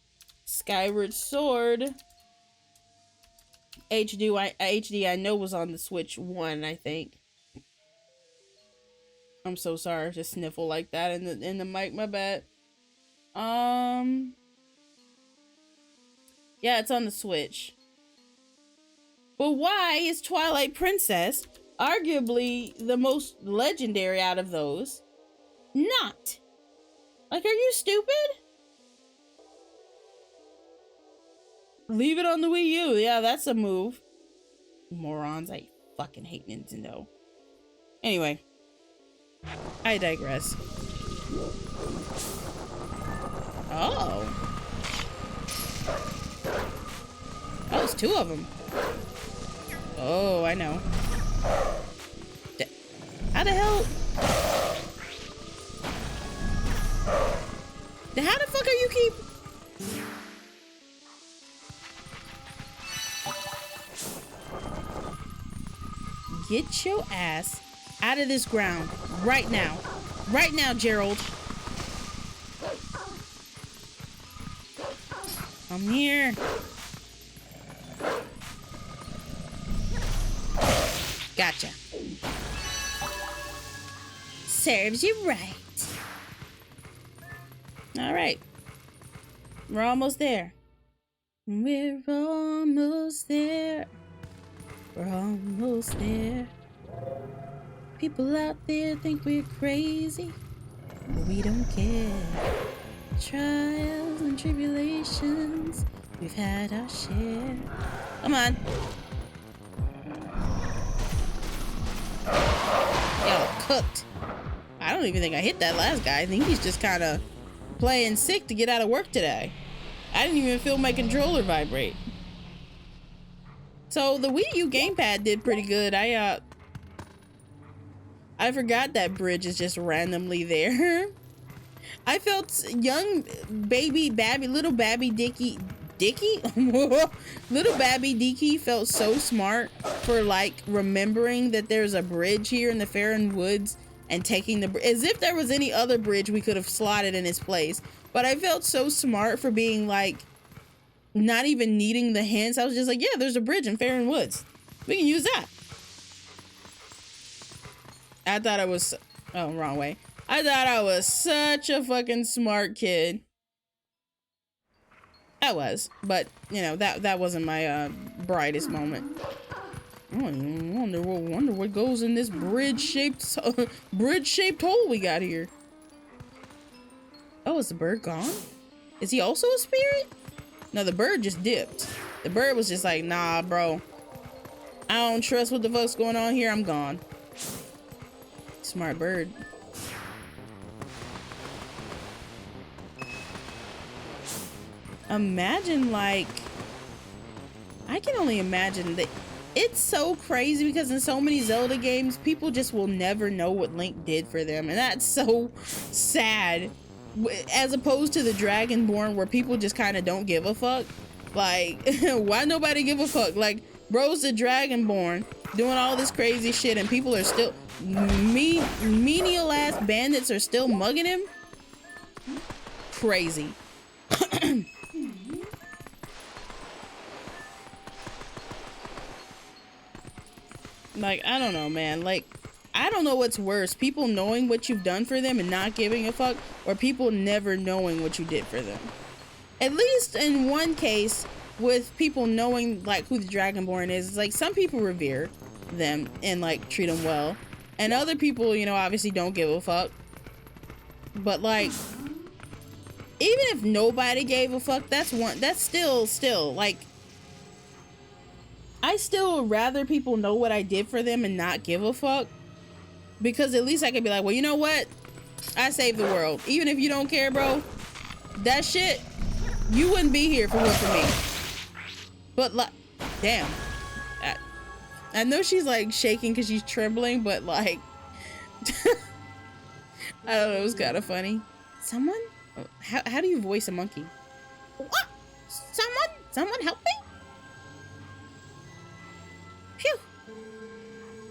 Skyward Sword HD I know was on the Switch 1, I think. I'm so sorry to sniffle like that in the mic, my bad. Yeah, it's on the Switch. But why is Twilight Princess, arguably the most legendary out of those, not? Like, are you stupid? Leave it on the Wii U. Yeah, that's a move. Morons. I fucking hate Nintendo. Anyway. I digress. Oh. Oh, it's two of them. Oh, I know. How the hell? How the fuck are you keep? get your ass out of this ground right now. Right now, Gerald. I'm here. Gotcha. Serves you right. All right. We're almost there. We're almost there. We're almost there. People out there think we're crazy, but we don't care. Trials and tribulations, we've had our share. Come on. Yo, cooked. I don't even think I hit that last guy. I think he's just kind of playing sick to get out of work today. I didn't even feel my controller vibrate. So the Wii U gamepad did pretty good. I forgot that bridge is just randomly there. I felt young little Babby Dicky? Little Babby Dicky felt so smart for like remembering that there's a bridge here in the Faron Woods and taking the as if there was any other bridge we could have slotted in its place. But I felt so smart for being like not even needing the hints. I was just like, yeah, there's a bridge in Faron Woods. We can use that. I thought I was wrong way. I thought I was such a fucking smart kid. I was, but you know, that wasn't my brightest moment. I wonder what goes in this bridge-shaped hole we got here. Oh, is the bird gone? Is he also a spirit? No, the bird just dipped. The bird was just like, nah, bro. I don't trust what the fuck's going on here. I'm gone. Smart bird. Imagine, like, I can only imagine that it's so crazy because in so many Zelda games, people just will never know what Link did for them. And that's so sad. As opposed to the Dragonborn where people just kind of don't give a fuck. Like, why nobody give a fuck? Like, bro's the Dragonborn doing all this crazy shit and people are still, menial ass bandits are still mugging him? Crazy. Like, I don't know, man. Like, I don't know what's worse. People knowing what you've done for them and not giving a fuck, or people never knowing what you did for them. At least in one case, with people knowing, like, who the Dragonborn is, like, some people revere them and, like, treat them well. And other people, you know, obviously don't give a fuck. But, like, even if nobody gave a fuck, that's still, like, I still would rather people know what I did for them and not give a fuck. Because at least I could be like, well, you know what? I saved the world. Even if you don't care, bro, that shit, you wouldn't be here if it wasn't for me. But, like, damn. I know she's, like, shaking because she's trembling, but, like, I don't know, it was kind of funny. Someone? How do you voice a monkey? What? Someone help me? Phew.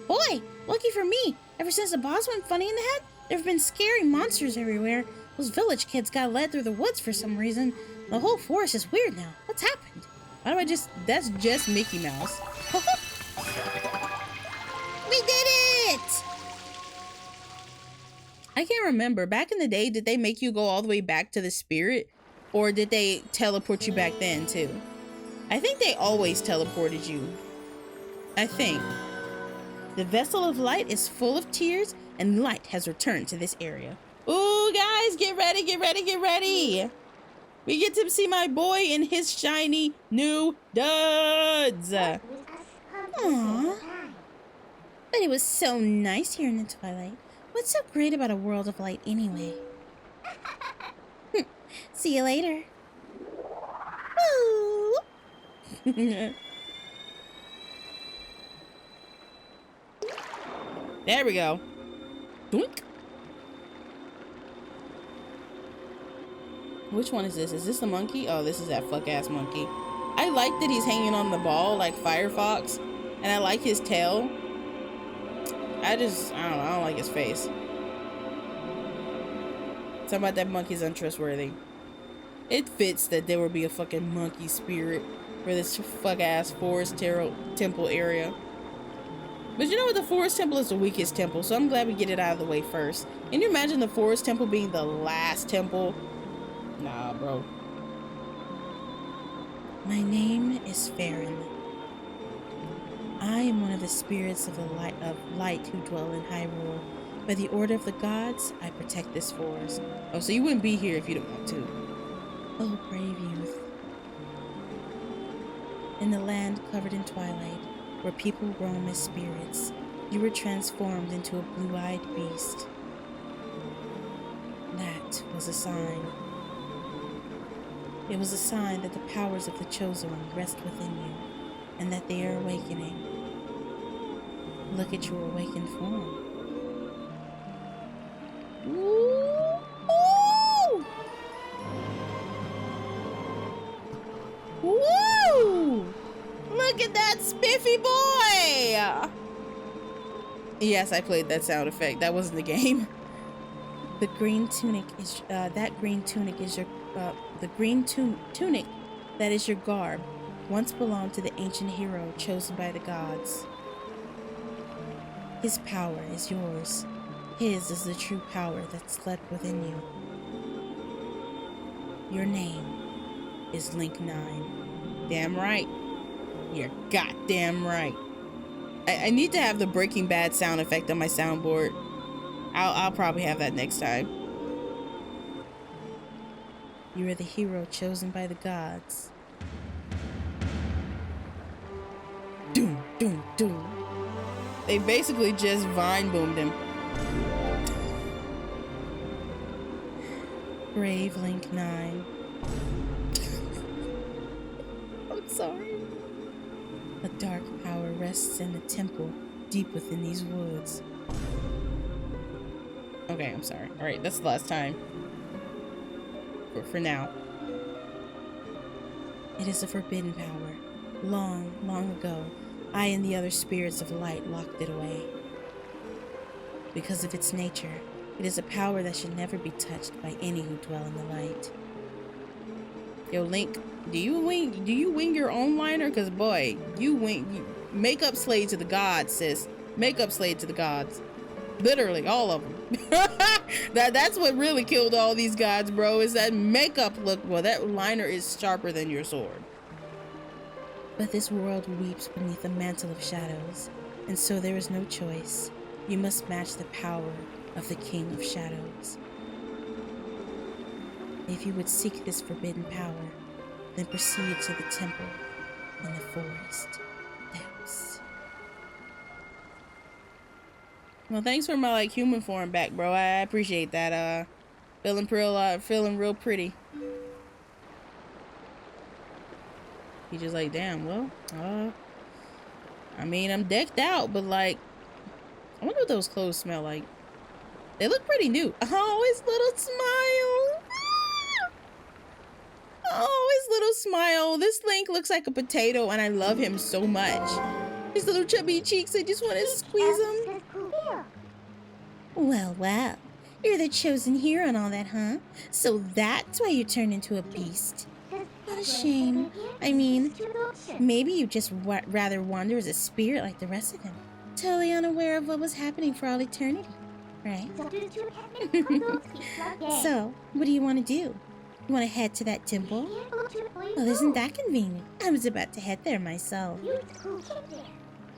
Boy, lucky for me. Ever since the boss went funny in the head, there have been scary monsters everywhere. Those village kids got led through the woods for some reason. The whole forest is weird now. What's happened? Why do I just... That's just Mickey Mouse. We did it! I can't remember. Back in the day, did they make you go all the way back to the spirit? Or did they teleport you back then, too? I think they always teleported you. I think. The vessel of light is full of tears, and light has returned to this area. Ooh, guys, get ready, get ready, get ready! We get to see my boy in his shiny new duds! Aww. But it was so nice here in the Twilight. What's so great about a world of light anyway? See you later. Ooh. There we go. Doink. Which one is this? Is this the monkey? Oh, this is that fuck-ass monkey. I like that he's hanging on the ball like Firefox, and I like his tail. I don't know, I don't like his face. Something about that monkey's untrustworthy. It fits that there would be a fucking monkey spirit for this fuck ass forest temple area. But you know what? The forest temple is the weakest temple, so I'm glad we get it out of the way first. Can you imagine the forest temple being the last temple? Nah, bro. My name is Farron. I am one of the spirits of light who dwell in Hyrule. By the order of the gods, I protect this forest. Oh, so you wouldn't be here if you didn't want to. Oh, brave youth. In the land covered in twilight, where people roam as spirits, you were transformed into a blue-eyed beast. That was a sign. It was a sign that the powers of the Chosen One rest within you, and that they are awakening. Look at your awakened form. Ooh. Woo! Look at that spiffy boy! Yes, I played that sound effect. That wasn't the game. The green tunic is that green tunic is your the green tunic that is your garb once belonged to the ancient hero chosen by the gods. His power is yours. His is the true power that slept within you. Your name is Link 9. Damn right. You're goddamn right. I need to have the Breaking Bad sound effect on my soundboard. I'll probably have that next time. You are the hero chosen by the gods. Doom, doom, doom. They basically just vine boomed him. Brave Link 9. I'm sorry. A dark power rests in the temple deep within these woods. Okay, I'm sorry. Alright, that's the last time. For now. It is a forbidden power. Long, long ago, I and the other spirits of light locked it away. Because of its nature, it is a power that should never be touched by any who dwell in the light. Yo, Link, do you wing your own liner? Cause boy, you make up slave to the gods, sis. Make up slave to the gods. Literally, all of them. That's what really killed all these gods, bro, is that makeup look. Well, that liner is sharper than your sword. But this world weeps beneath a mantle of shadows, and so there is no choice. You must match the power of the King of Shadows. If you would seek this forbidden power, then proceed to the temple in the forest depths. Well, thanks for my human form back, bro. I appreciate that. Feeling real pretty. He just damn, well, I mean, I'm decked out, but I wonder what those clothes smell like. They look pretty new. Oh, his little smile. Oh, his little smile. This Link looks like a potato, and I love him so much. His little chubby cheeks, I just want to squeeze them. Well, well. You're the chosen hero and all that, huh? So that's why you turned into a beast. What a shame. I mean, maybe you just rather wander as a spirit like the rest of them. Totally unaware of what was happening for all eternity, right? So, what do you want to do? You want to head to that temple? Well, isn't that convenient? I was about to head there myself.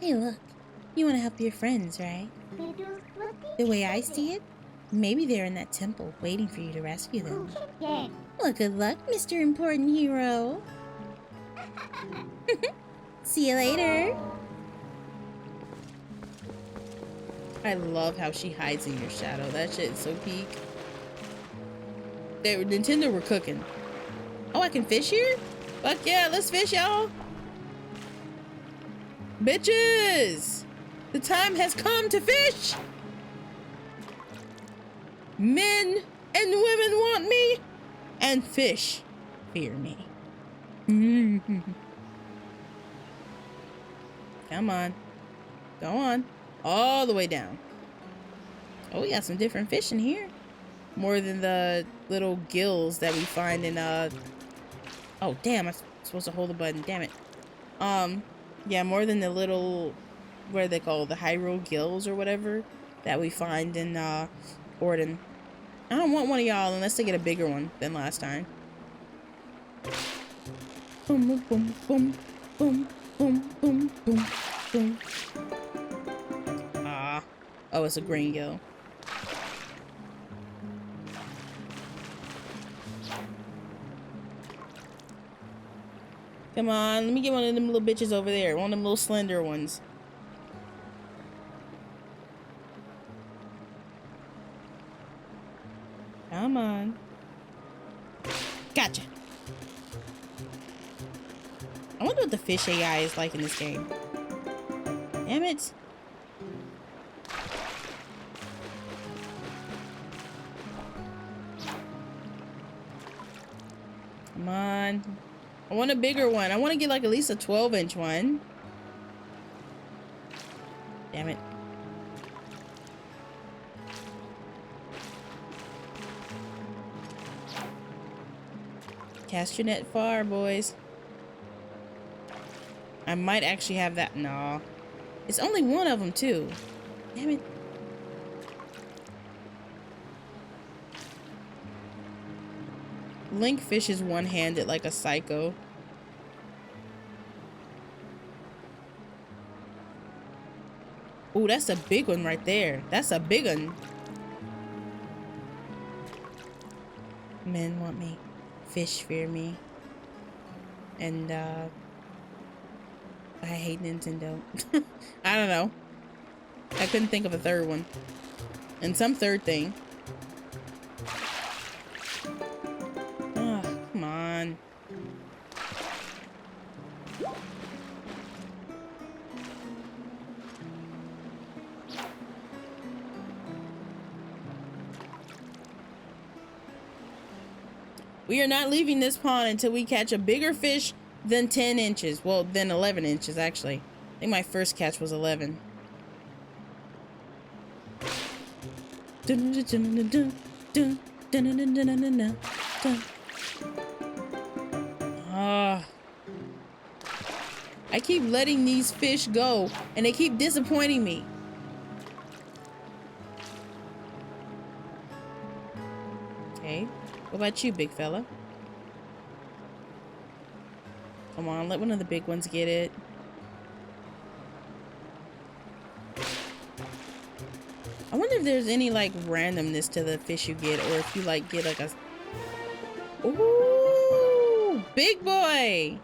Hey, look. You want to help your friends, right? The way I see it, maybe they're in that temple waiting for you to rescue them. Well, good luck, Mr. Important Hero. See you later. I love how she hides in your shadow. That shit is so peak. Nintendo were cooking. Oh, I can fish here? Fuck yeah, let's fish, y'all. Bitches! The time has come to fish! Men and women want me, and fish fear me. Come on. Go on. all the way down. Oh, we got some different fish in here. More than the little gills that we find in, oh, damn, I'm supposed to hold the button. Damn it. Yeah, more than the little, what are they called? The Hyrule gills or whatever that we find in, Orden. I don't want one of y'all unless they get a bigger one than last time. Boom, boom, boom, boom, boom, boom, boom, boom, boom. Ah. Oh, it's a green gill. Come on, let me get one of them little bitches over there. One of them little slender ones. Come on. Gotcha. I wonder what the fish AI is like in this game. Damn it. Come on. I want a bigger one. I want to get like at least a 12-inch one. Damn it. Cast your net far, boys. I might actually have that. No. It's only one of them, too. Damn it. Link fishes one-handed like a psycho. Ooh, that's a big one right there. That's a big one. Men want me. Fish fear me. And, I hate Nintendo. I don't know. I couldn't think of a third one. And some third thing. Oh, come on. We are not leaving this pond until we catch a bigger fish than 10 inches. Well, than 11 inches, actually. I think my first catch was 11. I keep letting these fish go, and they keep disappointing me. Okay. What about you, big fella? Come on, let one of the big ones get it. I wonder if there's any, like, randomness to the fish you get, or if you, like, get, like, a... Ooh! Big boy!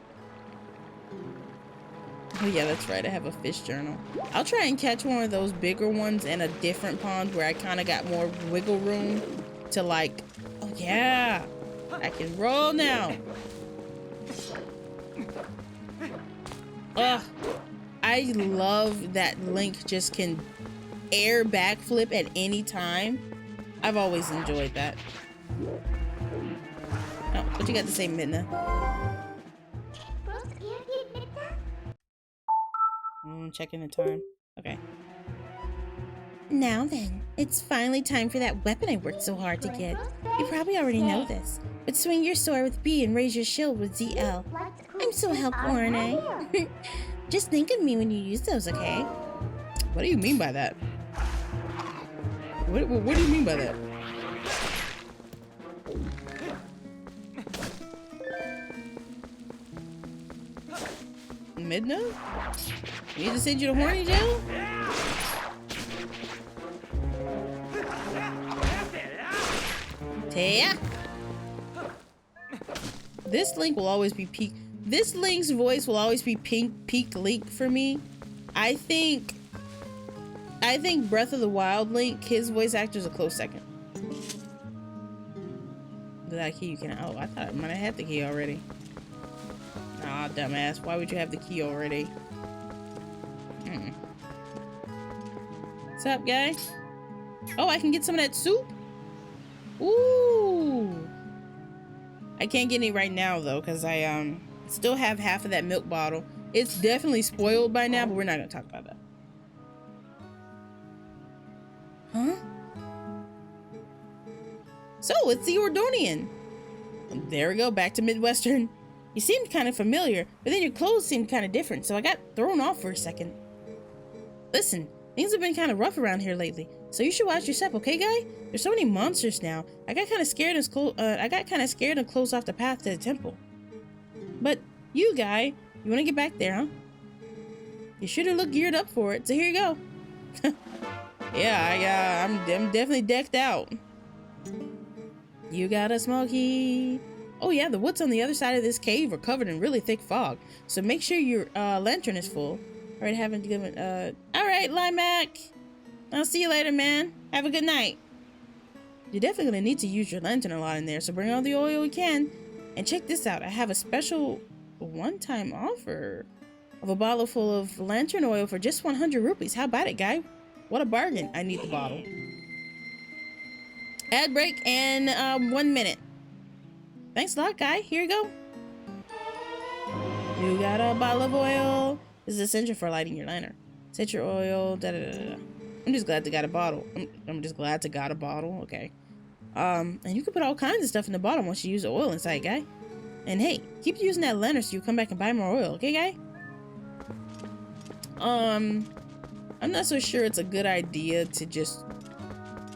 Oh, yeah, that's right. I have a fish journal. I'll try and catch one of those bigger ones in a different pond where I kind of got more wiggle room to, like... Oh, yeah! I can roll now! Ugh. I love that Link just can air backflip at any time. I've always enjoyed that. Oh, what you got to say, Midna? Checking the time. Okay. Now then, it's finally time for that weapon I worked so hard to get. You probably already know this, but swing your sword with B and raise your shield with ZL. I'm so helpful, aren't I? Just think of me when you use those, okay? What do you mean by that? What do you mean by that? Midna? You need to send you to horny jail? Taya? This Link will always be peak. This Link's voice will always be peak Link for me. I think Breath of the Wild Link, his voice actor is a close second. That key you can. Oh, I thought I might have had the key already. Aw, dumbass. Why would you have the key already? What's up, guy? Oh, I can get some of that soup? Ooh. I can't get any right now, though, because I still have half of that milk bottle. It's definitely spoiled by now, but we're not going to talk about that. Huh? So, it's the Ordonian. There we go, back to Midwestern. You seemed kind of familiar, but then your clothes seemed kind of different, so I got thrown off for a second. Listen, things have been kind of rough around here lately, so you should watch your step, okay, guy? There's so many monsters now. I got kind of scared and closed off the path to the temple. But you, guy, you want to get back there, huh? You should have looked geared up for it, so here you go. Yeah, I'm definitely decked out. You got a smoky. Oh yeah, the woods on the other side of this cave are covered in really thick fog, so make sure your lantern is full. All right, haven't given. All right, Limac. I'll see you later, man. Have a good night. You're definitely gonna need to use your lantern a lot in there, so bring all the oil you can. And check this out. I have a special one-time offer of a bottle full of lantern oil for just 100 rupees. How about it, guy? What a bargain. I need the bottle. Ad break and 1 minute. Thanks a lot, guy. Here you go. You got a bottle of oil. This is essential for lighting your lantern. Set your oil. Da, da, da, da. I'm just glad to got a bottle. I'm just glad to got a bottle. Okay. And you can put all kinds of stuff in the bottle once you use the oil inside, guy. And hey, keep using that lantern so you come back and buy more oil, okay, guy? I'm not so sure it's a good idea to just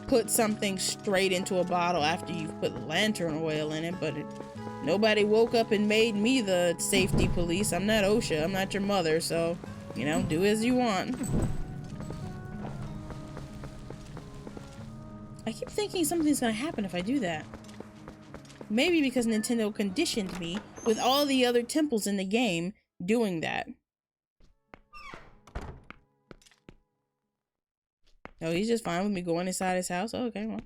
put something straight into a bottle after you've put lantern oil in it, but nobody woke up and made me the safety police. I'm not OSHA. I'm not your mother, so, you know, do as you want. I keep thinking something's gonna happen if I do that. Maybe because Nintendo conditioned me with all the other temples in the game doing that. Oh, he's just fine with me going inside his house? Oh, okay, well,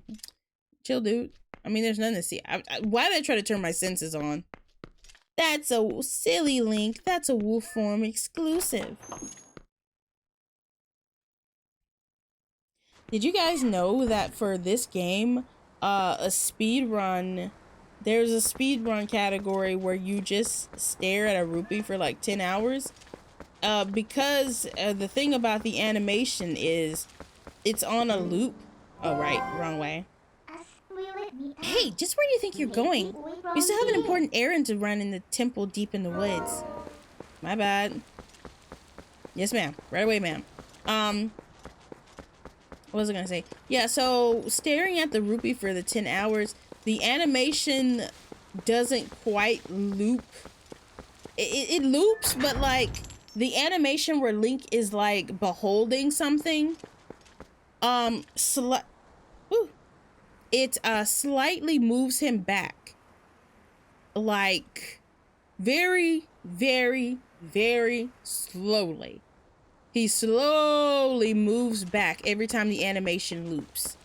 chill, dude. I mean, there's nothing to see. Why did I try to turn my senses on? That's a silly Link. That's a Wolf Form exclusive. Did you guys know that for this game, a speed run, there's a speed run category where you just stare at a rupee for like 10 hours? Because the thing about the animation is it's on a loop. Oh, right, wrong way. Hey, just where do you think you're going? You still have an important errand to run in the temple deep in the woods. My bad. Yes, ma'am. Right away, ma'am. What was I gonna say? Yeah, so staring at the rupee for the 10 hours, the animation doesn't quite loop. It loops, but like the animation where Link is like beholding something, it slightly moves him back, like very, very, very slowly. He slowly moves back every time the animation loops.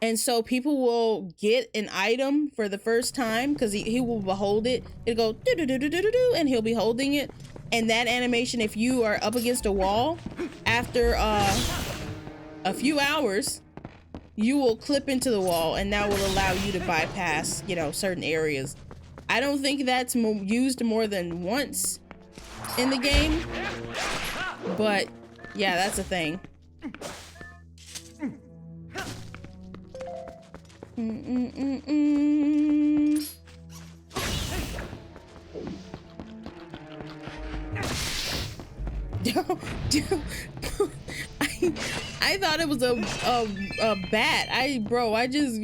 And so people will get an item for the first time because he will behold it. It'll go do-do-do-do-do-do, and he'll be holding it. And that animation, if you are up against a wall, after a few hours, you will clip into the wall, and that will allow you to bypass, you know, certain areas. I don't think that's used more than once in the game, but yeah, that's a thing. I thought it was a bat. I just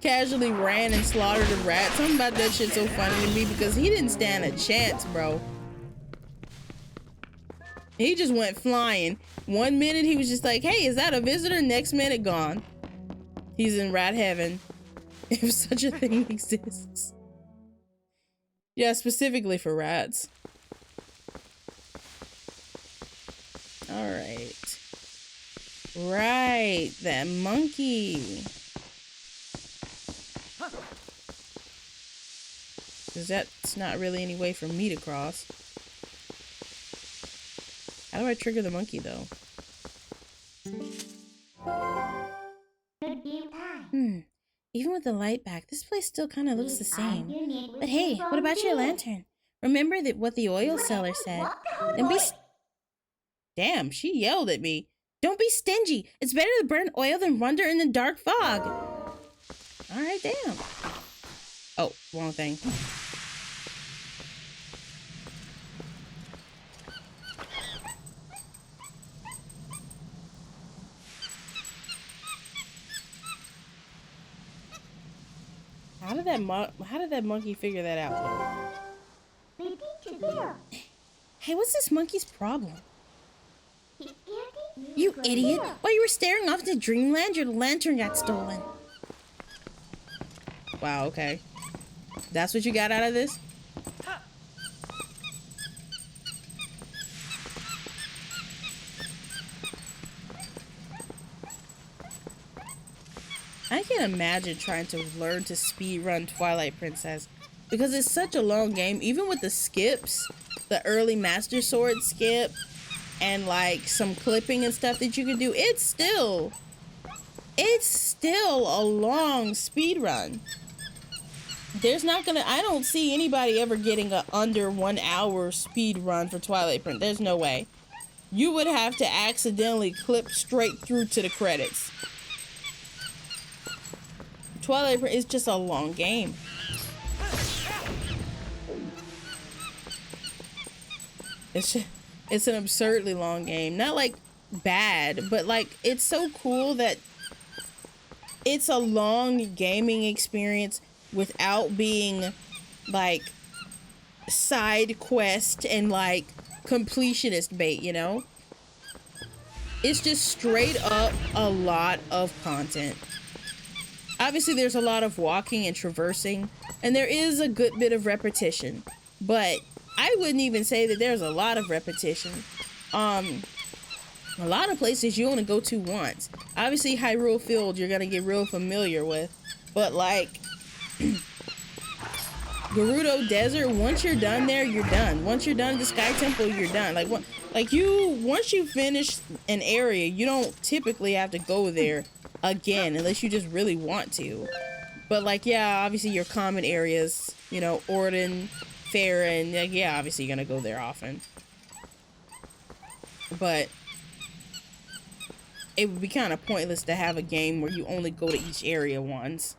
casually ran and slaughtered a rat. Something about that shit's so funny to me because he didn't stand a chance, bro. He just went flying. 1 minute he was just like, hey, is that a visitor? Next minute gone. He's in rat heaven. If such a thing exists. Yeah, specifically for rats. All right. Right, that monkey. Because that's not really any way for me to cross. How do I trigger the monkey, though? Even with the light back, this place still kind of looks the same. But hey, what about your lantern? Remember that what the oil seller said. And be... Damn, she yelled at me. Don't be stingy. It's better to burn oil than wander in the dark fog. All right, damn. Oh, wrong thing. How did that monkey figure that out? Hey, what's this monkey's problem? You idiot! While you were staring off into dreamland, your lantern got stolen. Wow, okay. That's what you got out of this? I can imagine trying to learn to speedrun Twilight Princess because it's such a long game. Even with the skips, the early Master Sword skip, and like some clipping and stuff that you can do, it's still a long speedrun. I don't see anybody ever getting a under 1 hour speedrun for Twilight Princess. There's no way. You would have to accidentally clip straight through to the credits. Twilight is just a long game. It's an absurdly long game. Not like bad, but like it's so cool that it's a long gaming experience without being like side quest and like completionist bait, you know? It's just straight up a lot of content. Obviously, there's a lot of walking and traversing, and there is a good bit of repetition, but I wouldn't even say that there's a lot of repetition. A lot of places you only go to once. Obviously, Hyrule Field, you're gonna get real familiar with, but like Gerudo Desert, once you're done there, you're done. Once you're done at the Sky Temple, you're done. Once you finish an area, you don't typically have to go there again unless you just really want to. But like, yeah, obviously your common areas, you know, Orden, Farron, like, yeah, obviously you're gonna go there often. But it would be kind of pointless to have a game where you only go to each area once.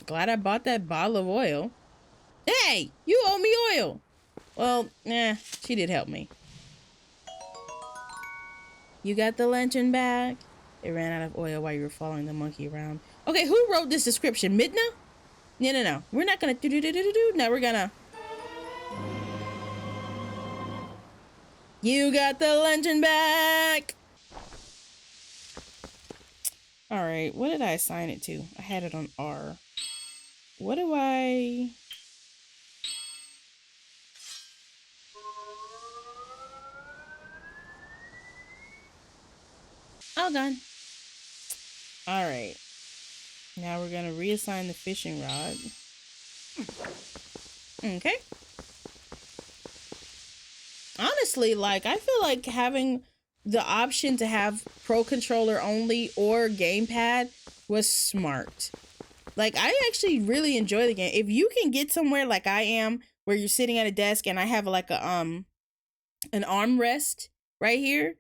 Glad I bought that bottle of oil. Hey, you owe me oil. Well, nah, she did help me. You got the lantern back? It ran out of oil while you were following the monkey around. Okay, who wrote this description? Midna? No. We're not gonna do. No, we're gonna. You got the lantern back. All right, what did I assign it to? I had it on R. What do I? All done. All right. Now we're gonna reassign the fishing rod. Okay. Honestly, like, I feel like having the option to have Pro Controller only or gamepad was smart. Like, I actually really enjoy the game. If you can get somewhere like I am, where you're sitting at a desk and I have like a an armrest right here,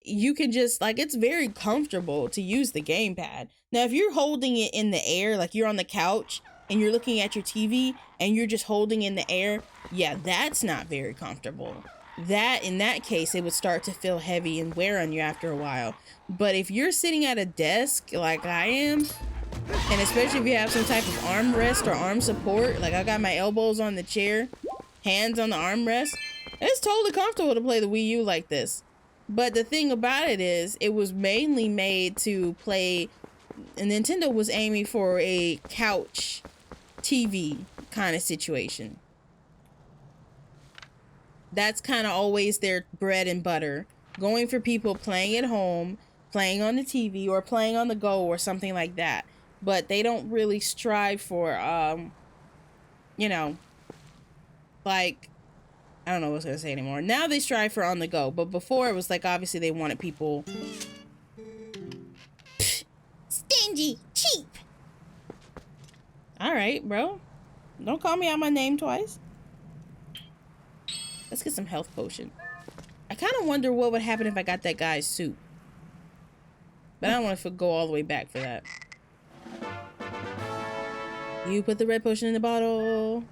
you can just, like, it's very comfortable to use the gamepad. Now, if you're holding it in the air, like you're on the couch and you're looking at your TV and you're just holding in the air, yeah, that's not very comfortable. That, in that case, it would start to feel heavy and wear on you after a while. But if you're sitting at a desk like I am, and especially if you have some type of armrest or arm support, like I got my elbows on the chair, hands on the armrest, it's totally comfortable to play the Wii U like this. But the thing about it is, it was mainly made to play, and Nintendo was aiming for a couch TV kind of situation. That's kind of always their bread and butter. Going for people playing at home, playing on the TV, or playing on the go, or something like that. But they don't really strive for, you know, like, I don't know what I was gonna say anymore. Now they strive for on the go, but before it was like, obviously they wanted people stingy, cheap. All right, bro. Don't call me out my name twice. Let's get some health potion. I kind of wonder what would happen if I got that guy's suit. But I don't want to go all the way back for that. You put the red potion in the bottle.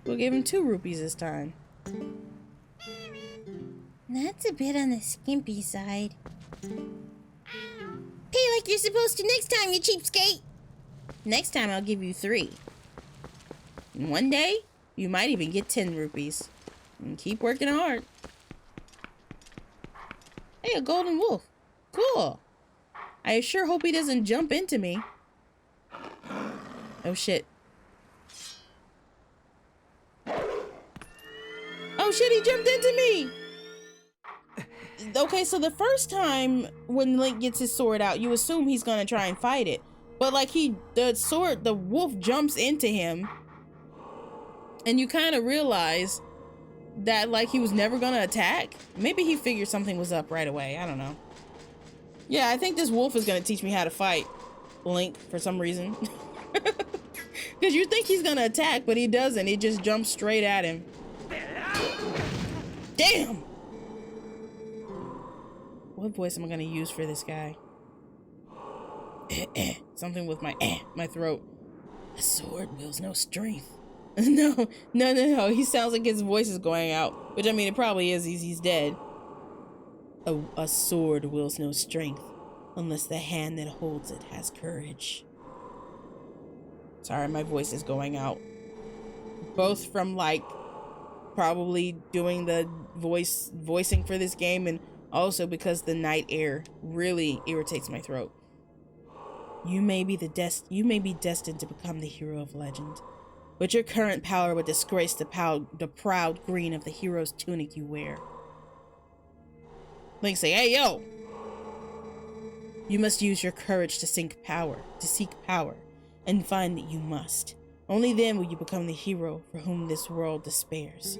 We'll give him 2 rupees this time. That's a bit on the skimpy side. Pay like you're supposed to next time, you cheapskate. Next time I'll give you 3. And one day, you might even get 10 rupees. And keep working hard. Hey, a golden wolf. Cool. I sure hope he doesn't jump into me. Oh shit. Oh shit, he jumped into me! Okay, so the first time when Link gets his sword out, you assume he's gonna try and fight it. But like the wolf jumps into him. And you kind of realize that like he was never gonna attack. Maybe he figured something was up right away. I don't know. Yeah, I think this wolf is gonna teach me how to fight Link for some reason. Because you think he's gonna attack, but he doesn't. He just jumps straight at him. Damn! What voice am I gonna use for this guy? Something with my throat. A sword wields no strength. No. He sounds like his voice is going out. Which, I mean, it probably is. He's dead. A sword wields no strength unless the hand that holds it has courage. Sorry, my voice is going out. Both from, like, probably doing the voicing for this game, and also because the night air really irritates my throat. You may be destined to become the hero of legend, but your current power would disgrace the proud green of the hero's tunic you wear. Link say, hey yo! You must use your courage to seek power, and find that you must. Only then will you become the hero for whom this world despairs.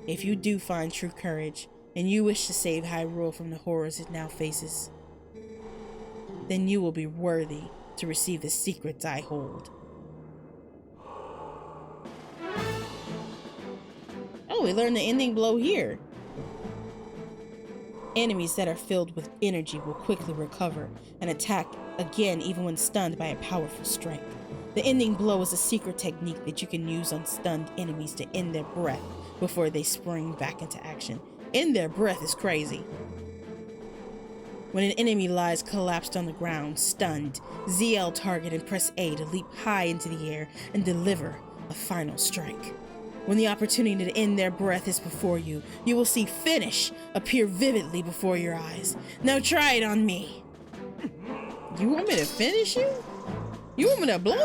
If you do find true courage, and you wish to save Hyrule from the horrors it now faces, then you will be worthy to receive the secrets I hold. Oh, we learned the ending blow here. Enemies that are filled with energy will quickly recover and attack again even when stunned by a powerful strike. The ending blow is a secret technique that you can use on stunned enemies to end their breath before they spring back into action. End their breath is crazy. When an enemy lies collapsed on the ground, stunned, ZL target and press A to leap high into the air and deliver a final strike. When the opportunity to end their breath is before you, you will see finish appear vividly before your eyes. Now try it on me. You want me to finish you? You want me to blow you?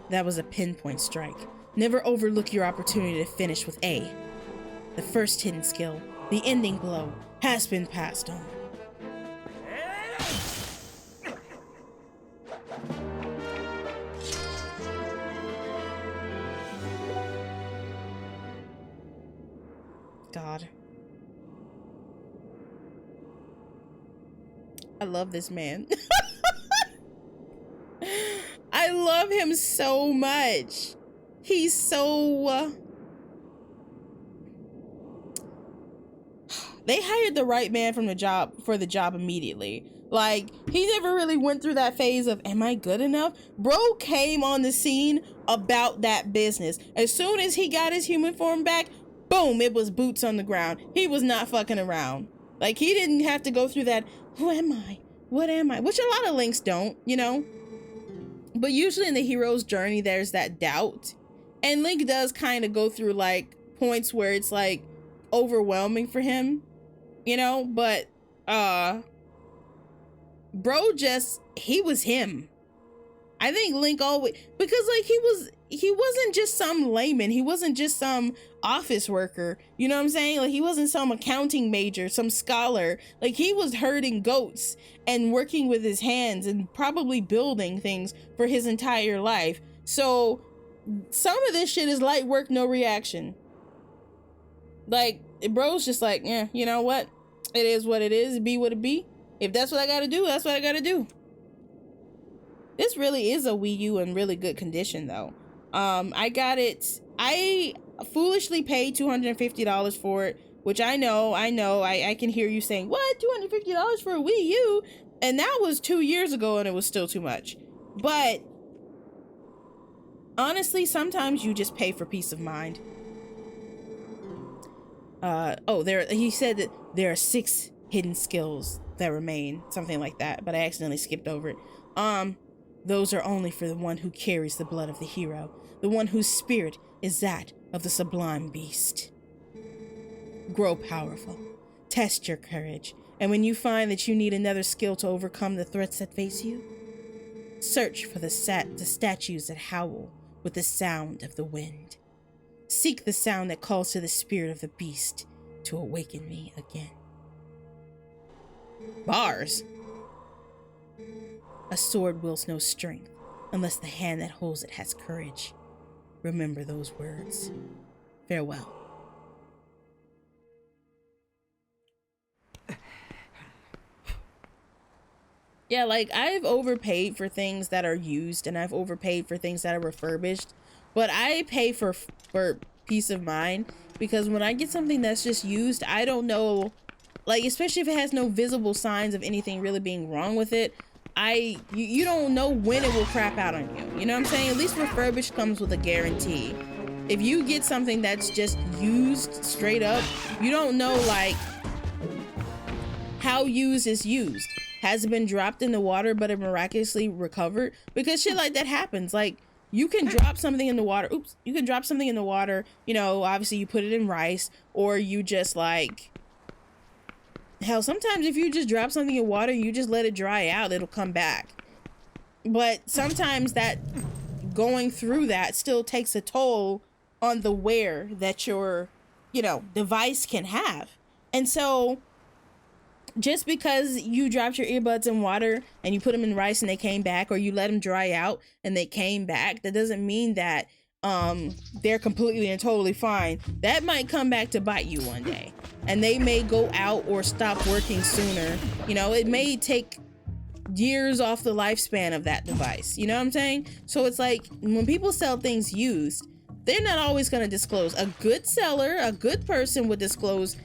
That was a pinpoint strike. Never overlook your opportunity to finish with A. The first hidden skill, the ending blow, has been passed on. God. I love this man. I love him so much. He's so... They hired the right man for the job immediately. Like, he never really went through that phase of, am I good enough? Bro came on the scene about that business. As soon as he got his human form back, boom, it was boots on the ground. He was not fucking around. Like, he didn't have to go through that, who am I? What am I? Which a lot of Links don't, you know? But usually in the hero's journey, there's that doubt. And Link does kind of go through, like, points where it's, like, overwhelming for him, you know? But, bro he was him. I think Link always, because, like, he wasn't just some layman. He wasn't just some office worker. You know what I'm saying? Like, he wasn't some accounting major, some scholar. Like, he was herding goats and working with his hands and probably building things for his entire life. So some of this shit is light work, no reaction. Like, bro's just like, yeah, you know what? It is what it is. Be what it be. If that's what I gotta do, that's what I gotta do. This really is a Wii U in really good condition, though. I got it. I foolishly paid $250 for it, which I know. I can hear you saying, what? $250 for a Wii U? And that was 2 years ago, and it was still too much. But honestly, sometimes you just pay for peace of mind. He said that there are 6 hidden skills that remain, something like that, but I accidentally skipped over it. Those are only for the one who carries the blood of the hero, the one whose spirit is that of the sublime beast. Grow powerful, test your courage, and when you find that you need another skill to overcome the threats that face you, search for the statues that howl with the sound of the wind. Seek the sound that calls to the spirit of the beast to awaken me again. Bars. A sword wields no strength unless the hand that holds it has courage. Remember those words. Farewell. Yeah, like, I've overpaid for things that are used, and I've overpaid for things that are refurbished, but I pay for peace of mind, because when I get something that's just used, I don't know, like, especially if it has no visible signs of anything really being wrong with it, you don't know when it will crap out on you. You know what I'm saying? At least refurbished comes with a guarantee. If you get something that's just used straight up, you don't know, like, how used is used. Has it been dropped in the water but it miraculously recovered? Because shit like that happens. Like, you can drop something in the water. Oops. You can drop something in the water. You know, obviously you put it in rice, or you just, like, hell, sometimes if you just drop something in water, you just let it dry out, it'll come back. But sometimes that going through that still takes a toll on the wear that your, you know, device can have. And so just because you dropped your earbuds in water and you put them in rice and they came back, or you let them dry out and they came back, that doesn't mean that they're completely and totally fine. That might come back to bite you one day, and they may go out or stop working sooner. You know, it may take years off the lifespan of that device. You know what I'm saying? So it's like, when people sell things used, they're not always going to disclose. A good seller, a good person would disclose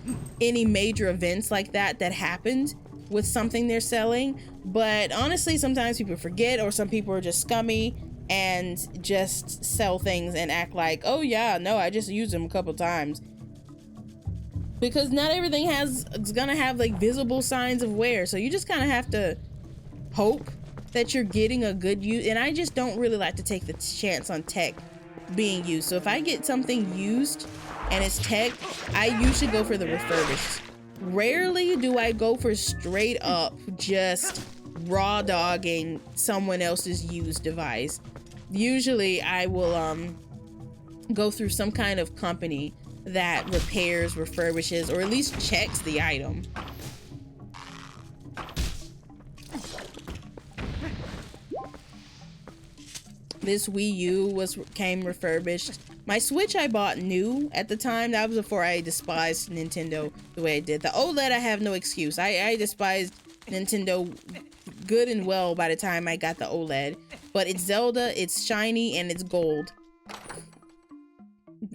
any major events like that happened with something they're selling. But honestly, sometimes people forget, or some people are just scummy and just sell things and act like, oh yeah, no, I just used them a couple times. Because not everything is gonna have like visible signs of wear. So you just kind of have to hope that you're getting a good use. And I just don't really like to take the chance on tech being used. So if I get something used and it's tech, I usually go for the refurbished. Rarely do I go for straight up just raw dogging someone else's used device. Usually I will go through some kind of company that repairs, refurbishes, or at least checks the item. This Wii U came refurbished. My Switch I bought new at the time. That was before I despised Nintendo the way I did. The OLED, I have no excuse. I despised Nintendo good and well by the time I got the OLED. But it's Zelda, it's shiny, and it's gold.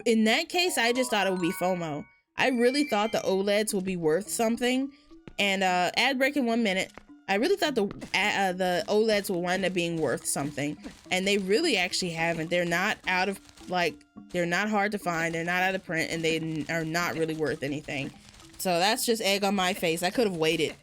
In that case, I just thought it would be FOMO. I really thought the OLEDs would be worth something. And ad break in 1 minute. I really thought the OLEDs will wind up being worth something, and they really actually haven't. They're not out of, like, they're not hard to find, they're not out of print, and they are not really worth anything. So that's just egg on my face. I could have waited.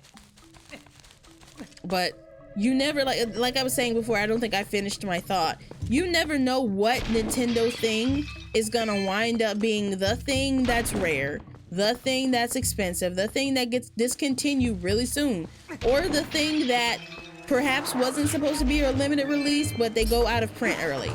But you never, like I was saying before, I don't think I finished my thought. You never know what Nintendo thing is gonna wind up being the thing that's rare, the thing that's expensive, the thing that gets discontinued really soon, or the thing that perhaps wasn't supposed to be a limited release, but they go out of print early.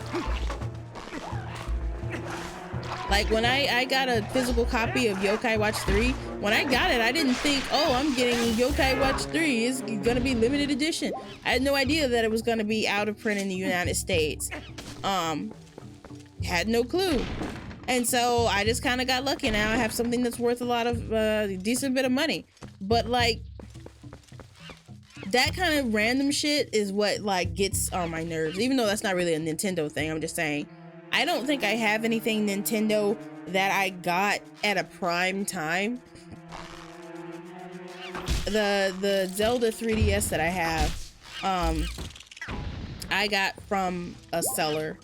Like when I got a physical copy of Yokai Watch 3, when I got it, I didn't think, oh, I'm getting Yokai Watch 3, it's gonna be limited edition. I had no idea that it was gonna be out of print in the United States. Had no clue. And so I just kind of got lucky. Now I have something that's worth a lot of decent bit of money. But like that kind of random shit is what like gets on my nerves. Even though that's not really a Nintendo thing, I'm just saying. I don't think I have anything Nintendo that I got at a prime time. The Zelda 3DS that I have, I got from a seller,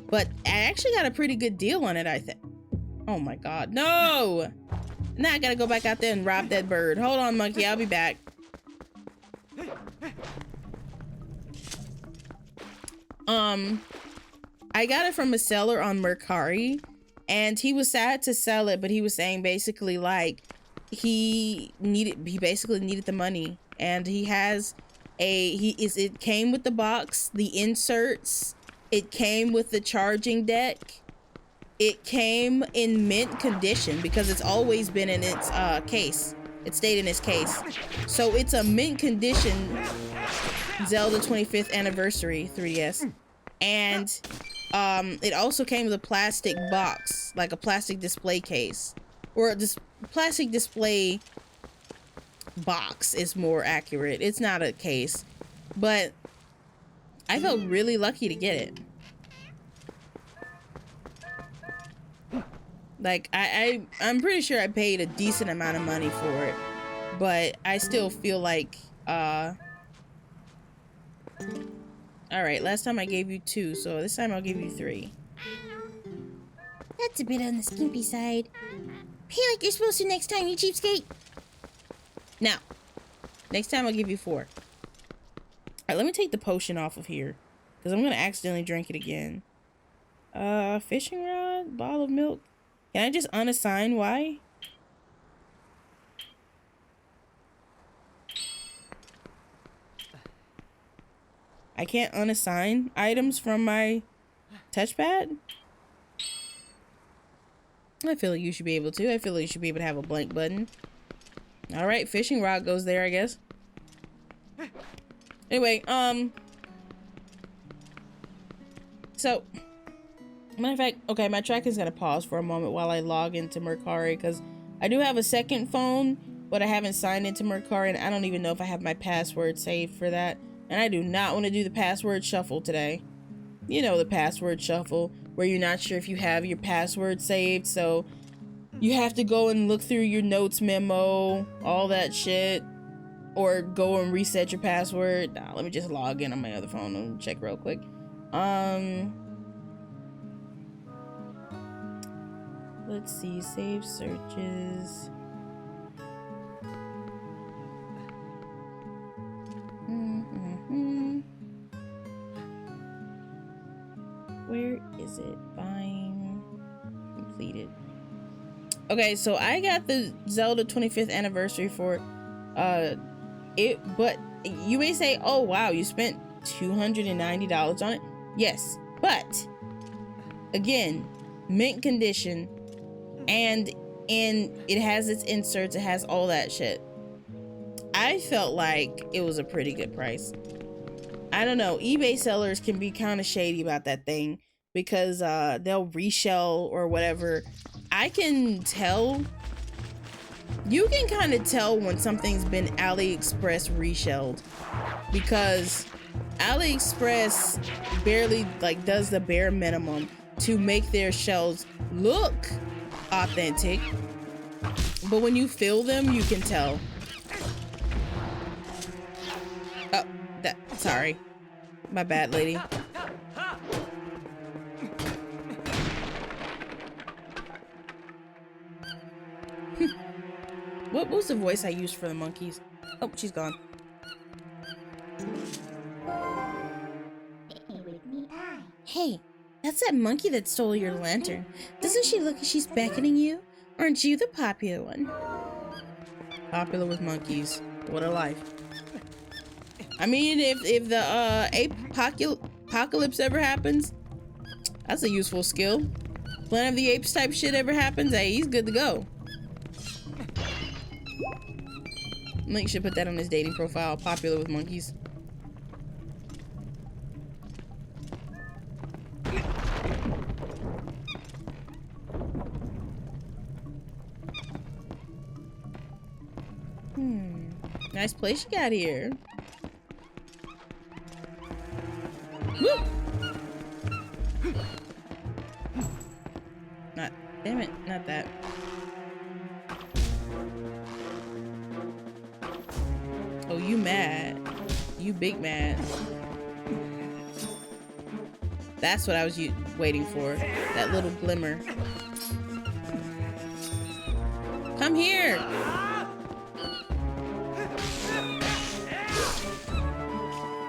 but I actually got a pretty good deal on it, I think. Oh my god, no! Now I gotta go back out there and rob that bird. Hold on, monkey, I'll be back. I got it from a seller on Mercari, and he was sad to sell it, but he was saying basically like he basically needed the money, and he has it came with the box, the inserts, it came with the charging deck, it came in mint condition because it's always been in its case. It stayed in its case, so it's a mint condition Zelda 25th anniversary 3DS. And it also came with a plastic box, like a plastic display case, or this plastic display box is more accurate. It's not a case, but I felt really lucky to get it. Like I'm pretty sure I paid a decent amount of money for it, but I still feel like all right, last time I gave you 2, so this time I'll give you 3. That's a bit on the skimpy side. Pay like you're supposed to next time, you cheapskate. Now, next time I'll give you 4. All right, let me take the potion off of here, because I'm gonna accidentally drink it again. Fishing rod, bottle of milk. Can I just unassign why? I can't unassign items from my touchpad? I feel like you should be able to. I feel like you should be able to have a blank button. Alright, fishing rod goes there, I guess. Anyway, so, matter of fact, okay, my track is gonna pause for a moment while I log into Mercari, because I do have a second phone, but I haven't signed into Mercari, and I don't even know if I have my password saved for that. And I do not want to do the password shuffle today. You know, the password shuffle, where you're not sure if you have your password saved, so you have to go and look through your notes memo, all that shit, or go and reset your password. Nah, let me just log in on my other phone and check real quick. Let's see, save searches. Where is it? Buying completed. Okay, so I got the Zelda 25th anniversary for it, but you may say, oh wow, you spent $290 on it. Yes, but again, mint condition, and it has its inserts, it has all that shit. I felt like it was a pretty good price. I don't know, eBay sellers can be kind of shady about that thing, because they'll reshell or whatever. I can tell, you can kind of tell when something's been AliExpress reshelled, because AliExpress barely like does the bare minimum to make their shells look authentic, but when you fill them, you can tell. Oh, sorry, my bad, lady. What was the voice I used for the monkeys? Oh, she's gone. Hey, that's that monkey that stole your lantern. Doesn't she look like she's beckoning you? Aren't you the popular one? Popular with monkeys. What a life. I mean, if the apocalypse ever happens, that's a useful skill. Planet of the Apes type shit ever happens, hey, he's good to go. Link should put that on his dating profile. Popular with monkeys. Nice place you got here. Woo! Not, damn it, not that. Oh, you mad. You big mad. That's what I was waiting for. That little glimmer. Come here!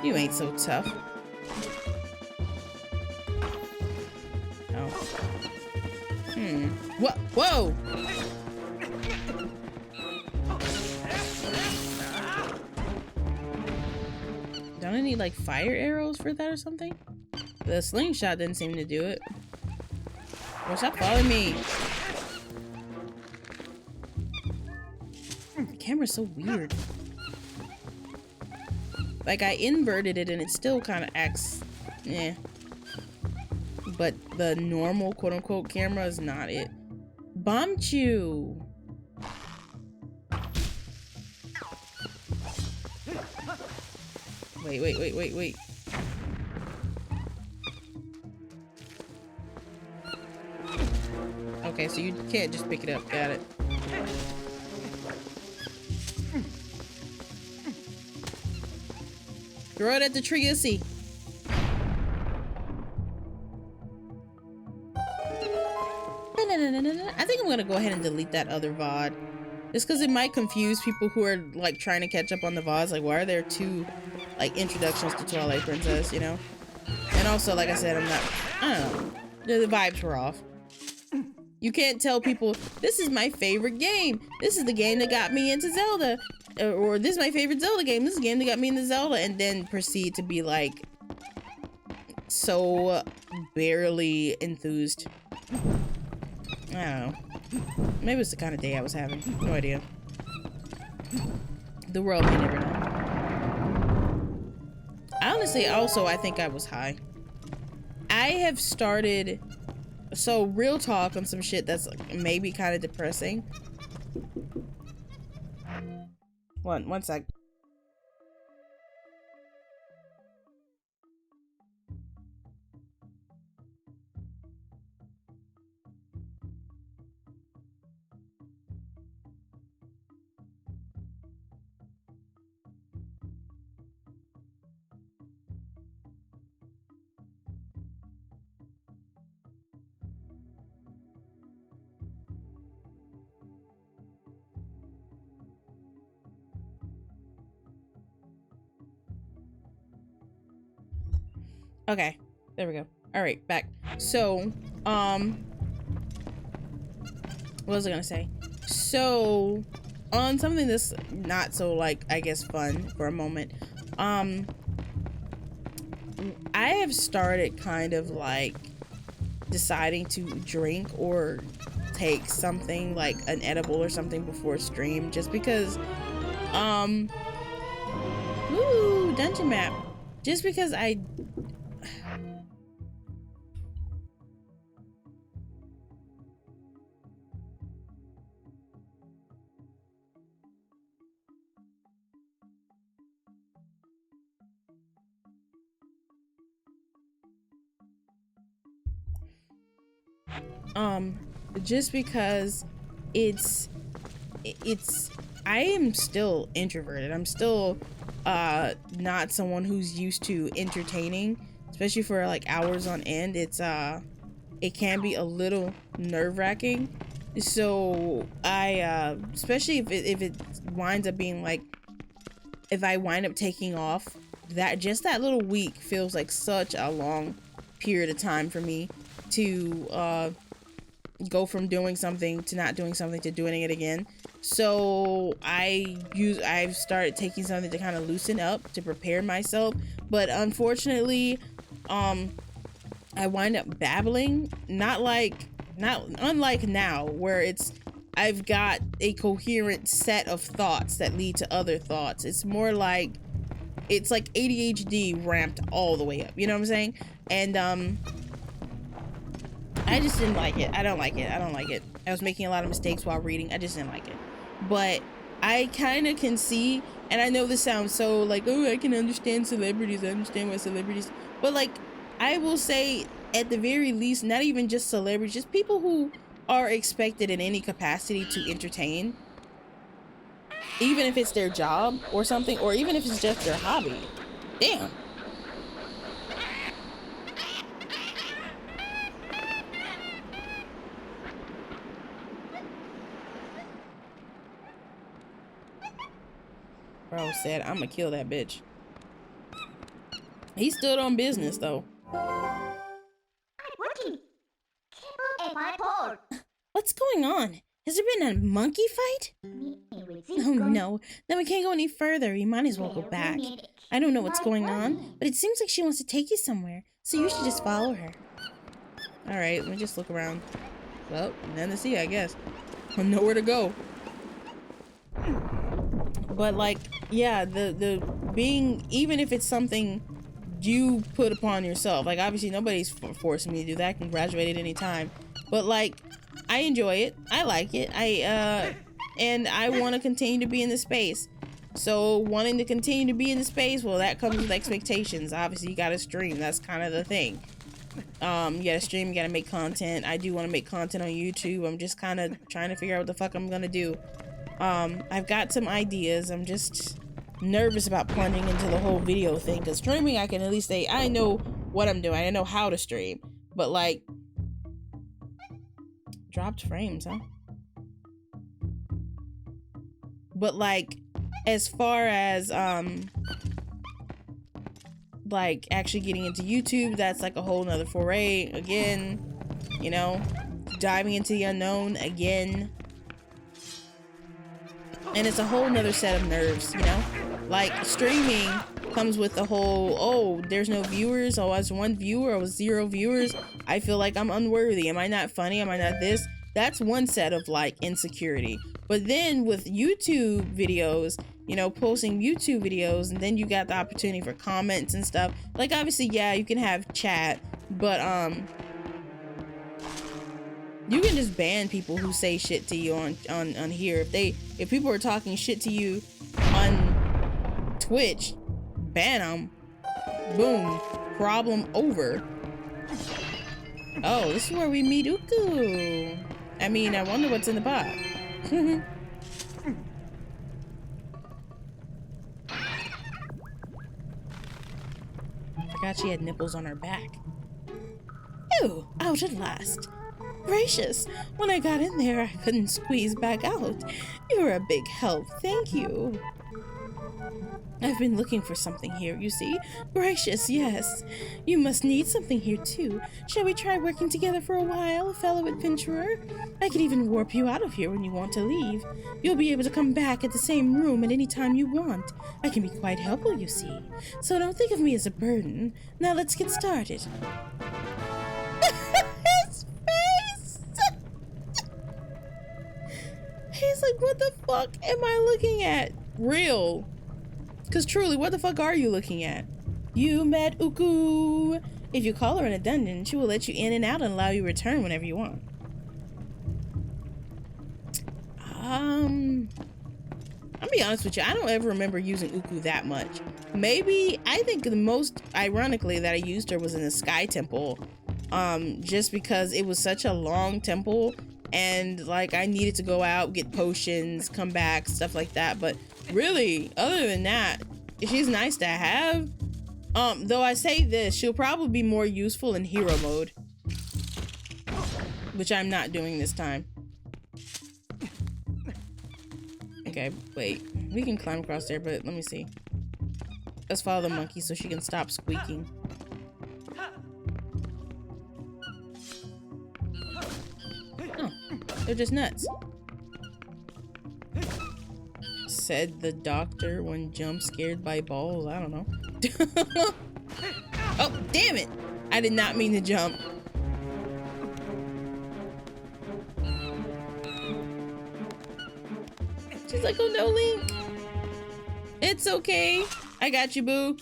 You ain't so tough. Oh. What? Whoa! Don't I need like fire arrows for that or something? The slingshot didn't seem to do it. Well, stop following me. The camera's so weird. Like I inverted it and it still kind of acts, yeah. But the normal quote unquote camera is not it. Bumped you. Wait. Okay, so you can't just pick it up. Got it. Throw it at the tree, you'll see. I think I'm gonna go ahead and delete that other VOD. Just because it might confuse people who are like trying to catch up on the VODs. Like, why are there two like introductions to Twilight Princess, you know? And also, like I said, I don't know. The vibes were off. You can't tell people, this is my favorite game. This is the game that got me into Zelda. Or this is my favorite Zelda game. This is the game that got me into Zelda. And then proceed to be like, so barely enthused. I don't know. Maybe it's the kind of day I was having. No idea. The world may never know. Honestly, also, I think I was high. I have started... So, real talk on some shit that's maybe kind of depressing. One sec. Okay, there we go. All right, back. So, what was I gonna say? So, on something that's not so, like, I guess fun for a moment, I have started kind of like deciding to drink or take something like an edible or something before stream, just because, ooh, dungeon map. Just because I just because I am still introverted. I'm still not someone who's used to entertaining, especially for like hours on end. It can be a little nerve-wracking. So I especially if it winds up being like, if I wind up taking off, that little week feels like such a long period of time for me to go from doing something to not doing something to doing it again. So I've started taking something to kind of loosen up, to prepare myself. But unfortunately, I wind up babbling, unlike now, where I've got a coherent set of thoughts that lead to other thoughts. It's more like, it's like ADHD ramped all the way up, you know what I'm saying? And I just didn't like it. I don't like it. I was making a lot of mistakes while reading. I just didn't like it. But I kind of can see, and I know this sounds so like, oh, I can understand celebrities, I understand why celebrities, but like, I will say at the very least, not even just celebrities, just people who are expected in any capacity to entertain, even if it's their job or something, or even if it's just their hobby. Damn. Bro said, I'm gonna kill that bitch. He stood on business though. What's going on? Has there been a monkey fight? Oh no, then we can't go any further. You might as well go back. I don't know what's going on, but it seems like she wants to take you somewhere, so you should just follow her. Alright, let me just look around. Well, nothing to see, I guess. Nowhere to go. But like, yeah, the being, even if it's something you put upon yourself, like obviously nobody's forcing me to do that. I can graduate at any time. But like, I enjoy it. I like it. And I want to continue to be in the space. So wanting to continue to be in the space, well, that comes with expectations. Obviously, you gotta stream. That's kind of the thing. You gotta stream, you gotta make content. I do want to make content on YouTube. I'm just kind of trying to figure out what the fuck I'm gonna do. I've got some ideas. I'm just nervous about plunging into the whole video thing, because streaming, I can at least say I know what I'm doing. I know how to stream. But like, dropped frames, huh? But like, as far as like actually getting into YouTube, that's like a whole nother foray again, you know, diving into the unknown again. And it's a whole nother set of nerves, you know? Like, streaming comes with the whole, oh, there's no viewers, oh, I was 1 viewer, I was 0 viewers, I feel like I'm unworthy, am I not funny, am I not this? That's one set of, like, insecurity. But then with YouTube videos, you know, posting YouTube videos, and then you got the opportunity for comments and stuff. Like, obviously, yeah, you can have chat, but, you can just ban people who say shit to you on here. If people are talking shit to you on Twitch, ban them. Boom. Problem over. Oh, this is where we meet Uku. I mean, I wonder what's in the pot. Forgot she had nipples on her back. Oh, out at last. Gracious, when I got in there, I couldn't squeeze back out. You're a big help, thank you. I've been looking for something here, you see. Gracious, yes. You must need something here, too. Shall we try working together for a while, fellow adventurer? I could even warp you out of here when you want to leave. You'll be able to come back at the same room at any time you want. I can be quite helpful, you see. So don't think of me as a burden. Now let's get started. He's like, what the fuck am I looking at? Real. Because truly, what the fuck are you looking at? You met Uku. If you call her in a dungeon, she will let you in and out and allow you to return whenever you want. I'll be honest with you, I don't ever remember using Uku that much. Maybe, I think the most ironically that I used her was in the Sky Temple. Just because it was such a long temple. And like I needed to go out, get potions, come back, stuff like that. But really, other than that, she's nice to have. Though I say this, she'll probably be more useful in hero mode, which I'm not doing this time. Okay, wait. We can climb across there, but let me see. Let's follow the monkey so she can stop squeaking. Oh, they're just nuts. Said the doctor when jump scared by balls. I don't know. Oh, damn it! I did not mean to jump. She's like, oh no, Link. It's okay. I got you, boo.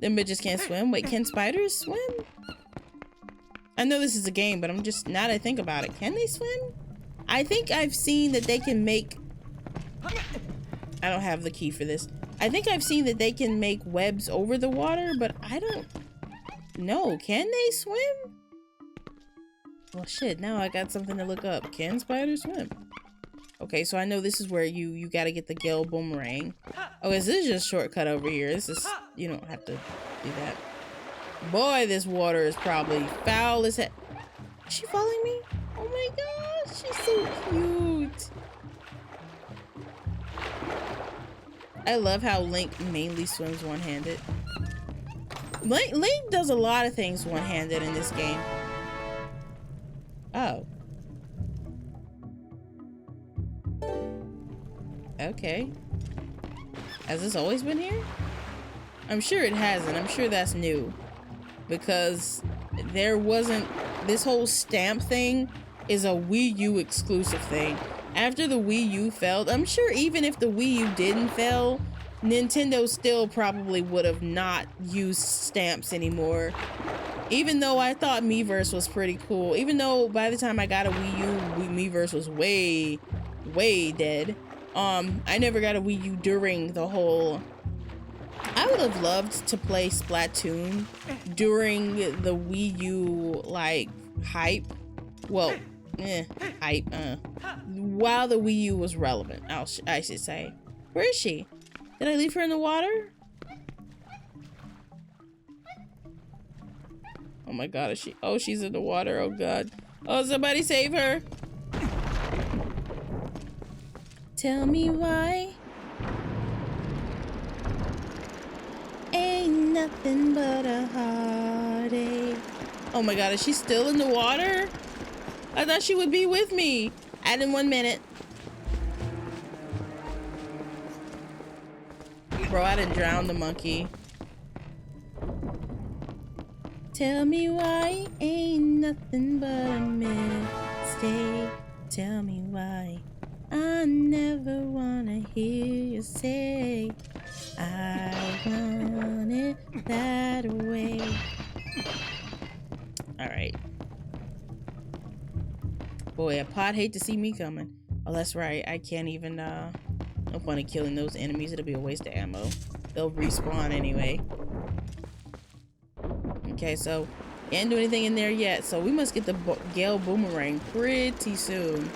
Them bitches can't swim. Wait, can spiders swim? I know this is a game, but I'm just, now that I think about it, can they swim? I think I've seen that they can make, I don't have the key for this. I think I've seen that they can make webs over the water, but I don't know. Can they swim? Well, shit, now I got something to look up. Can spiders swim? Okay, so I know this is where you gotta get the Gale Boomerang. Okay, so this is just a shortcut over here. This is, you don't have to do that. Boy, this water is probably foul as heck. Is she following me? Oh my gosh, she's so cute. I love how Link mainly swims one-handed. Link does a lot of things one-handed in this game. Oh. Okay. Has this always been here? I'm sure it hasn't. I'm sure that's new. Because there wasn't... This whole stamp thing is a Wii U exclusive thing. After the Wii U failed, I'm sure even if the Wii U didn't fail, Nintendo still probably would have not used stamps anymore. Even though I thought Miiverse was pretty cool. Even though by the time I got a Wii U, Miiverse was way, way dead. I never got a Wii U during the whole... I would have loved to play Splatoon during the Wii U, like, hype. Well, hype, while the Wii U was relevant, I should say. Where is she? Did I leave her in the water? Oh my god, is she? Oh, she's in the water. Oh god. Oh, somebody save her. Tell me why. Ain't nothing but a heartache. Oh my god, is she still in the water? I thought she would be with me. Add in 1 minute. Bro, I done drowned the monkey. Tell me why ain't nothing but a mistake. Tell me why I never wanna hear you say I want it that way. Alright. Boy, a pot hate to see me coming. Oh, that's right. I can't even, no point in killing those enemies. It'll be a waste of ammo. They'll respawn anyway. Okay, so can't do anything in there yet. So we must get the Gale Boomerang pretty soon.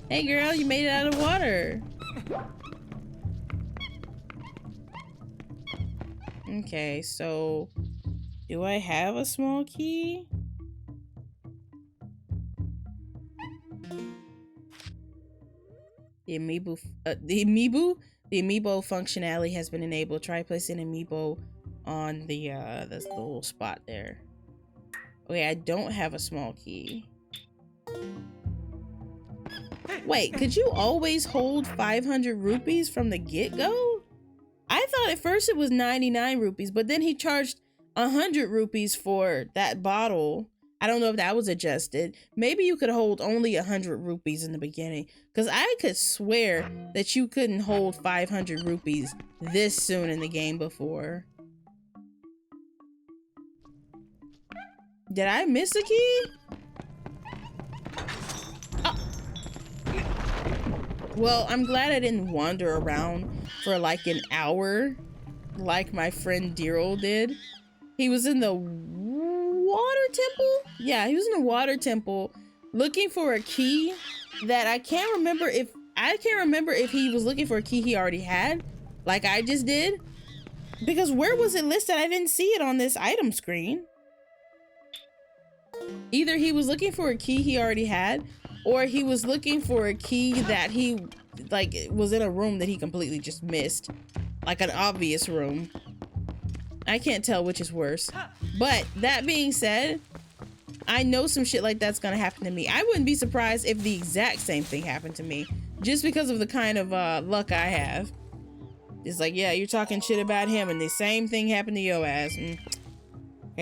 Hey girl, you made it out of the water. Okay, so do I have a small key? The amiibo functionality has been enabled. Try placing an amiibo on the little spot there. Okay, I don't have a small key. Wait, could you always hold 500 rupees from the get-go? I thought at first it was 99 rupees, but then he charged 100 rupees for that bottle. I don't know if that was adjusted. Maybe you could hold only 100 rupees in the beginning, because I could swear that you couldn't hold 500 rupees this soon in the game before. Did I miss a key? Oh. Well, I'm glad I didn't wander around for like an hour like my friend Daryl did. He was in the water temple? Yeah, he was in the water temple looking for a key that I can't remember if he was looking for a key he already had, like I just did. Because where was it listed? I didn't see it on this item screen. Either he was looking for a key he already had, or he was looking for a key that he like was in a room that he completely just missed, like an obvious room. I can't tell which is worse. But that being said, I know some shit like that's gonna happen to me. I wouldn't be surprised if the exact same thing happened to me, just because of the kind of luck I have. It's like, yeah, you're talking shit about him and the same thing happened to your ass. Okay,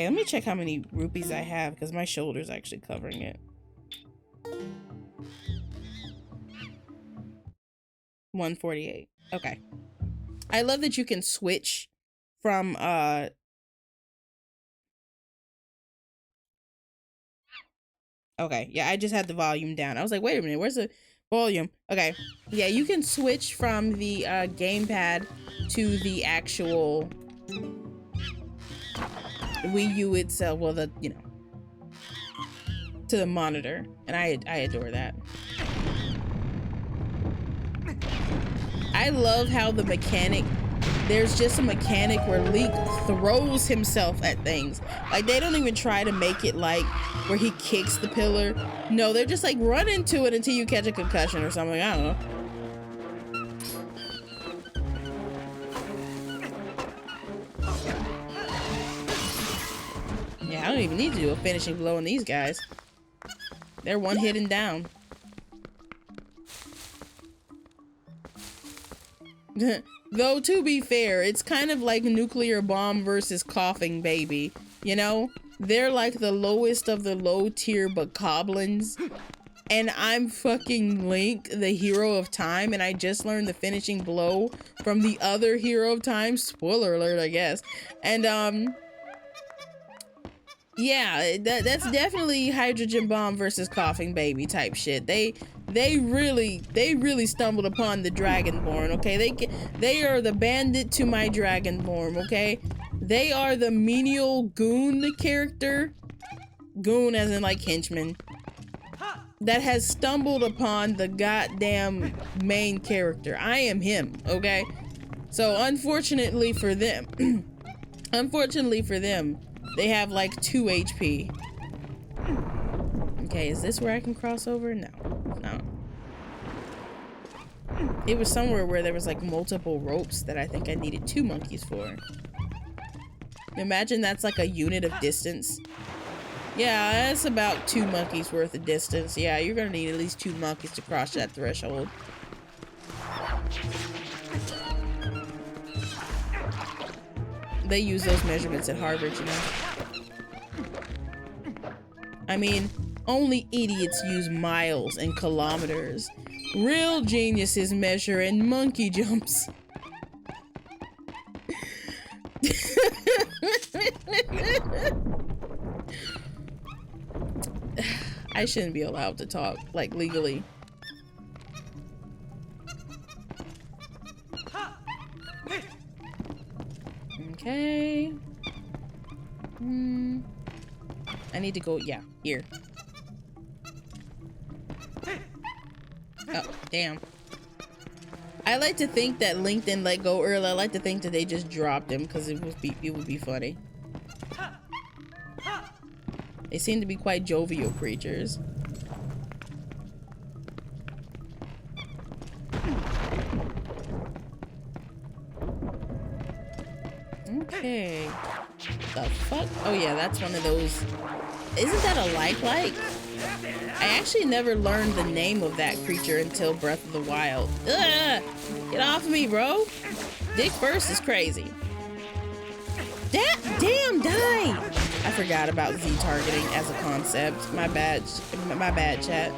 let me check how many rupees I have, because my shoulder's actually covering it. 148. Okay. I love that you can switch from okay, yeah, I just had the volume down. I was like, wait a minute, where's the volume? Okay. Yeah, you can switch from the gamepad to the actual Wii U itself. Well, the, you know, to the monitor. And I adore that. I love how the mechanic, there's just a mechanic where Link throws himself at things. Like, they don't even try to make it like where he kicks the pillar. No, they're just like, run into it until you catch a concussion or something. I don't know. Yeah, I don't even need to do a finishing blow on these guys. They're one hit and down. Though, to be fair, it's kind of like nuclear bomb versus coughing baby. You know? They're like the lowest of the low tier bokoblins. And I'm fucking Link, the hero of time, and I just learned the finishing blow from the other hero of time. Spoiler alert, I guess. And, yeah, that's definitely hydrogen bomb versus coughing baby type shit. They really stumbled upon the Dragonborn, okay? They are the bandit to my Dragonborn, okay? They are the menial goon character. Goon as in like henchman. That has stumbled upon the goddamn main character. I am him, okay? So unfortunately for them, they have like 2 HP. Okay, is this where I can cross over? No. It was somewhere where there was like multiple ropes that I think I needed 2 monkeys for. Imagine that's like a unit of distance. Yeah, that's about 2 monkeys worth of distance. Yeah, you're gonna need at least 2 monkeys to cross that threshold. They use those measurements at Harvard, you know. I mean, only idiots use miles and kilometers. Real geniuses measure in monkey jumps. I shouldn't be allowed to talk, like, legally. Okay. I need to go, yeah, here. Oh, damn. I like to think that Link didn't let go early. I like to think that they just dropped him because it would be funny. They seem to be quite jovial creatures. Okay. The fuck? Oh yeah, that's one of those. Isn't that a like? I actually never learned the name of that creature until Breath of the Wild. Ugh! Get off of me, bro! Dick first is crazy. Damn, die! I forgot about Z targeting as a concept. My bad, chat.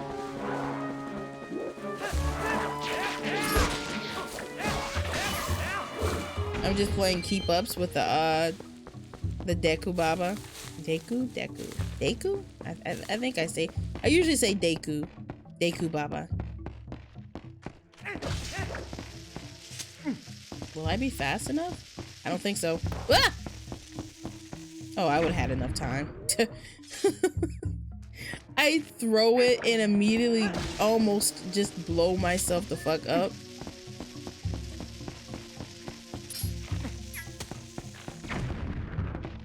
I'm just playing keep ups with the Deku Baba. Deku? I think I usually say Deku Baba. Will I be fast enough? I don't think so. Ah! Oh, I would have had enough time. I throw it and immediately almost just blow myself the fuck up.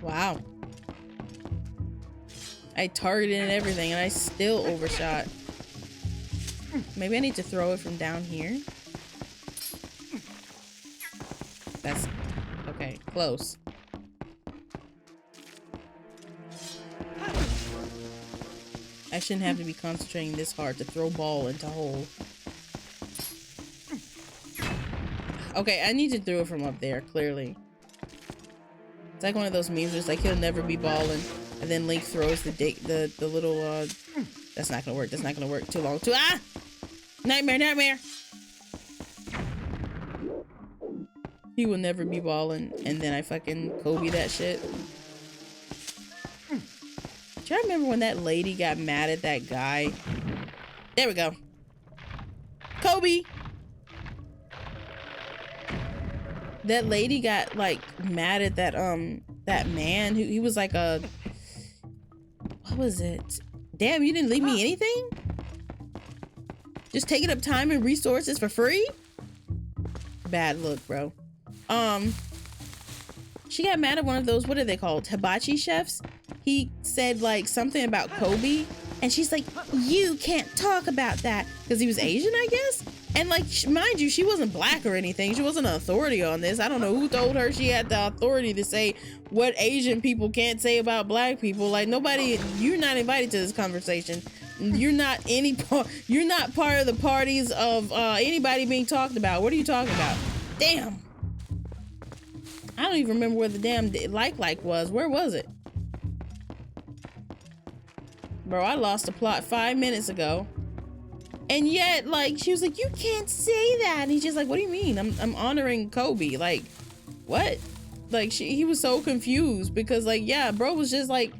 Wow. I targeted and everything and I still overshot. Maybe I need to throw it from down here. That's okay, close. I shouldn't have to be concentrating this hard to throw ball into hole. Okay, I need to throw it from up there, clearly. It's like one of those memes where it's like he'll never be balling, and then Link throws the little that's not gonna work. That's not gonna work. Too long. Ah! Nightmare. He will never be balling, and then I fucking Kobe that shit. Do you remember when that lady got mad at that guy? There we go. Kobe! That lady got, like, mad at that, that man who, he was like a... What was it? Damn, you didn't leave me anything? Just taking up time and resources for free? Bad look, bro. She got mad at one of those, what are they called? Hibachi chefs? He said like something about Kobe, and she's like, you can't talk about that, because he was Asian, I guess? And like, mind you, she wasn't black or anything. She wasn't an authority on this. I don't know who told her she had the authority to say what Asian people can't say about black people. Like, nobody, you're not invited to this conversation. You're not you're not part of the parties of anybody being talked about. What are you talking about? Damn. I don't even remember where the damn like was. Where was it? Bro, I lost the plot 5 minutes ago. And yet, like, she was like, you can't say that. And he's just like, what do you mean? I'm honoring Kobe. Like, what? Like, he was so confused because, like, yeah, bro was just like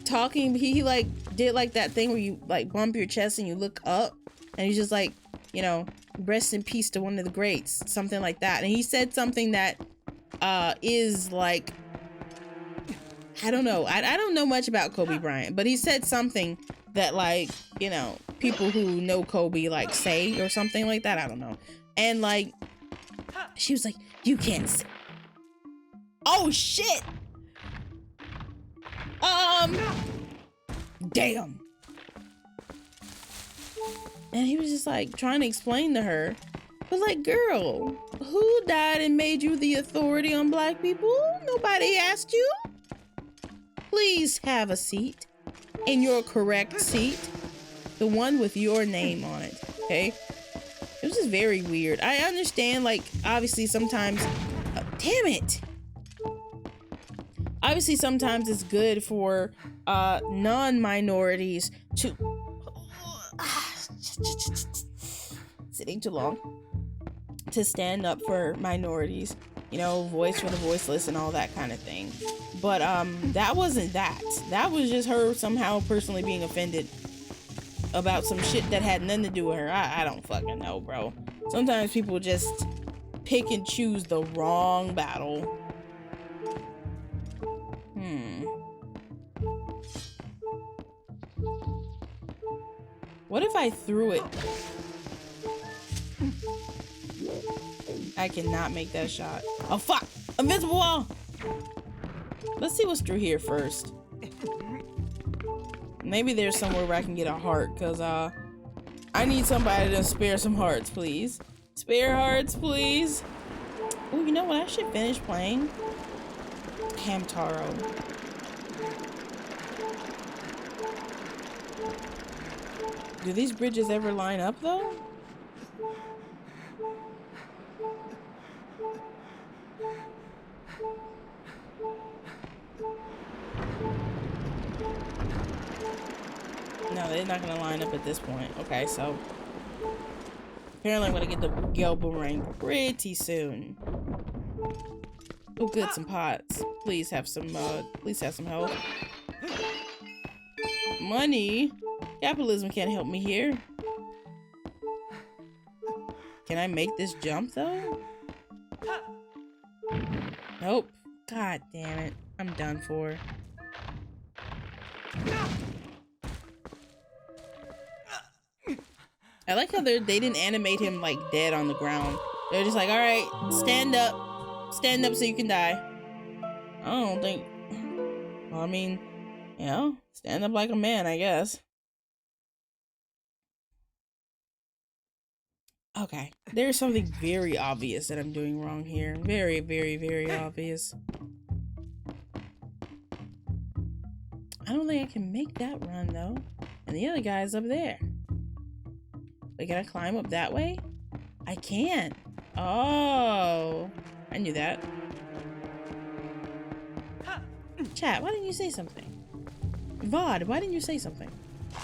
talking. He like did like that thing where you like bump your chest and you look up, and he's just like, you know, rest in peace to one of the greats, something like that. And he said something that is like, I don't know. I don't know much about Kobe Bryant, but he said something that, like, you know, people who know Kobe like say or something like that. I don't know. And like, she was like, you can't say. Oh shit. Damn. And he was just like trying to explain to her, but like, girl, who died and made you the authority on black people? Nobody asked you. Please have a seat in your correct seat, the one with your name on it. Okay. It was just very weird. I understand, like, obviously sometimes, damn it. Obviously sometimes it's good for non-minorities to sitting too long to stand up for minorities, you know, voice for the voiceless and all that kind of thing. But that wasn't that. That was just her somehow personally being offended about some shit that had nothing to do with her. I don't fucking know, bro. Sometimes people just pick and choose the wrong battle. What if I threw it? I cannot make that shot. Oh fuck! Invincible wall! Let's see what's through here first. Maybe there's somewhere where I can get a heart, because I need somebody to spare some hearts, please. Spare hearts, please. Oh, you know what? I should finish playing Hamtaro. Do these bridges ever line up, though? No, they're not gonna line up at this point. Okay, so apparently I'm gonna get the Gale Boomerang pretty soon. Oh, good, some pots. Please have some help. Money? Capitalism can't help me here. Can I make this jump, though? Nope. God damn it. I'm done for. I like how they didn't animate him like dead on the ground. They're just like, all right, stand up so you can die. I don't think, well, I mean, you know, stand up like a man, I guess. Okay, there's something very obvious that I'm doing wrong here. Very, very, very obvious. I don't think I can make that run though. And the other guy's up there. Wait, can I climb up that way? I can. Oh, I knew that. Chat, why didn't you say something? VOD, why didn't you say something?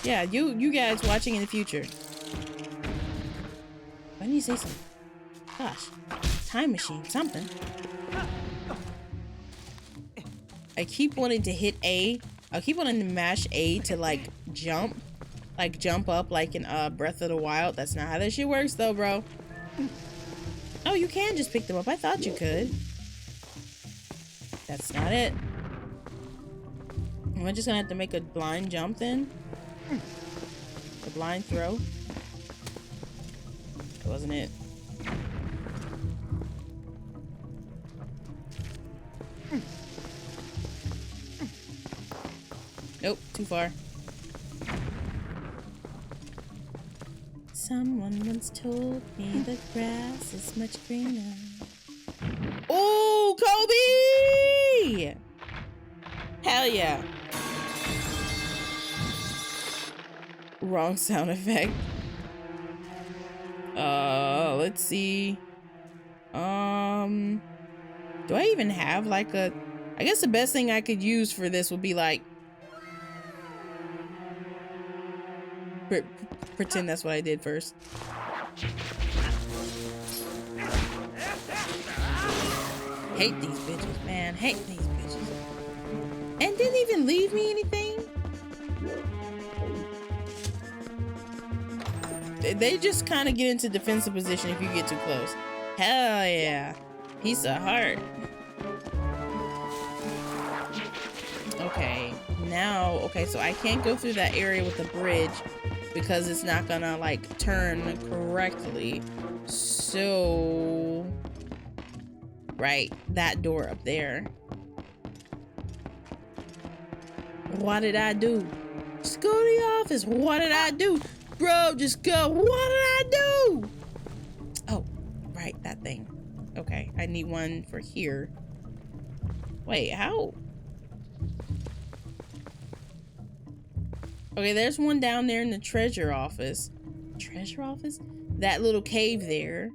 Yeah, you guys watching in the future. Why didn't you say something? Gosh. time machine, something. I keep wanting to hit A. I keep wanting to mash A to like jump up like in Breath of the Wild. That's not how that shit works though, bro. Oh, you can just pick them up. I thought you could. That's not it. Am I just gonna have to make a blind jump then? A blind throw? That wasn't it. Nope, too far. Someone once told me the grass is much greener. Oh, Kobe! Hell yeah. Wrong sound effect. Let's see. Do I even have like a... I guess the best thing I could use for this would be like... Pretend that's what I did first. Hate these bitches, man. Hate these bitches. And didn't even leave me anything? They just kind of get into defensive position if you get too close. Hell yeah. Piece of heart. Okay. Now, okay, so I can't go through that area with the bridge because it's not gonna like turn correctly. So, right, that door up there. What did I do? Just go to the office. What did I do? Bro, just go. What did I do? Oh, right, that thing. Okay, I need one for here. Wait, how? Okay, there's one down there in the treasure office. Treasure office? That little cave there.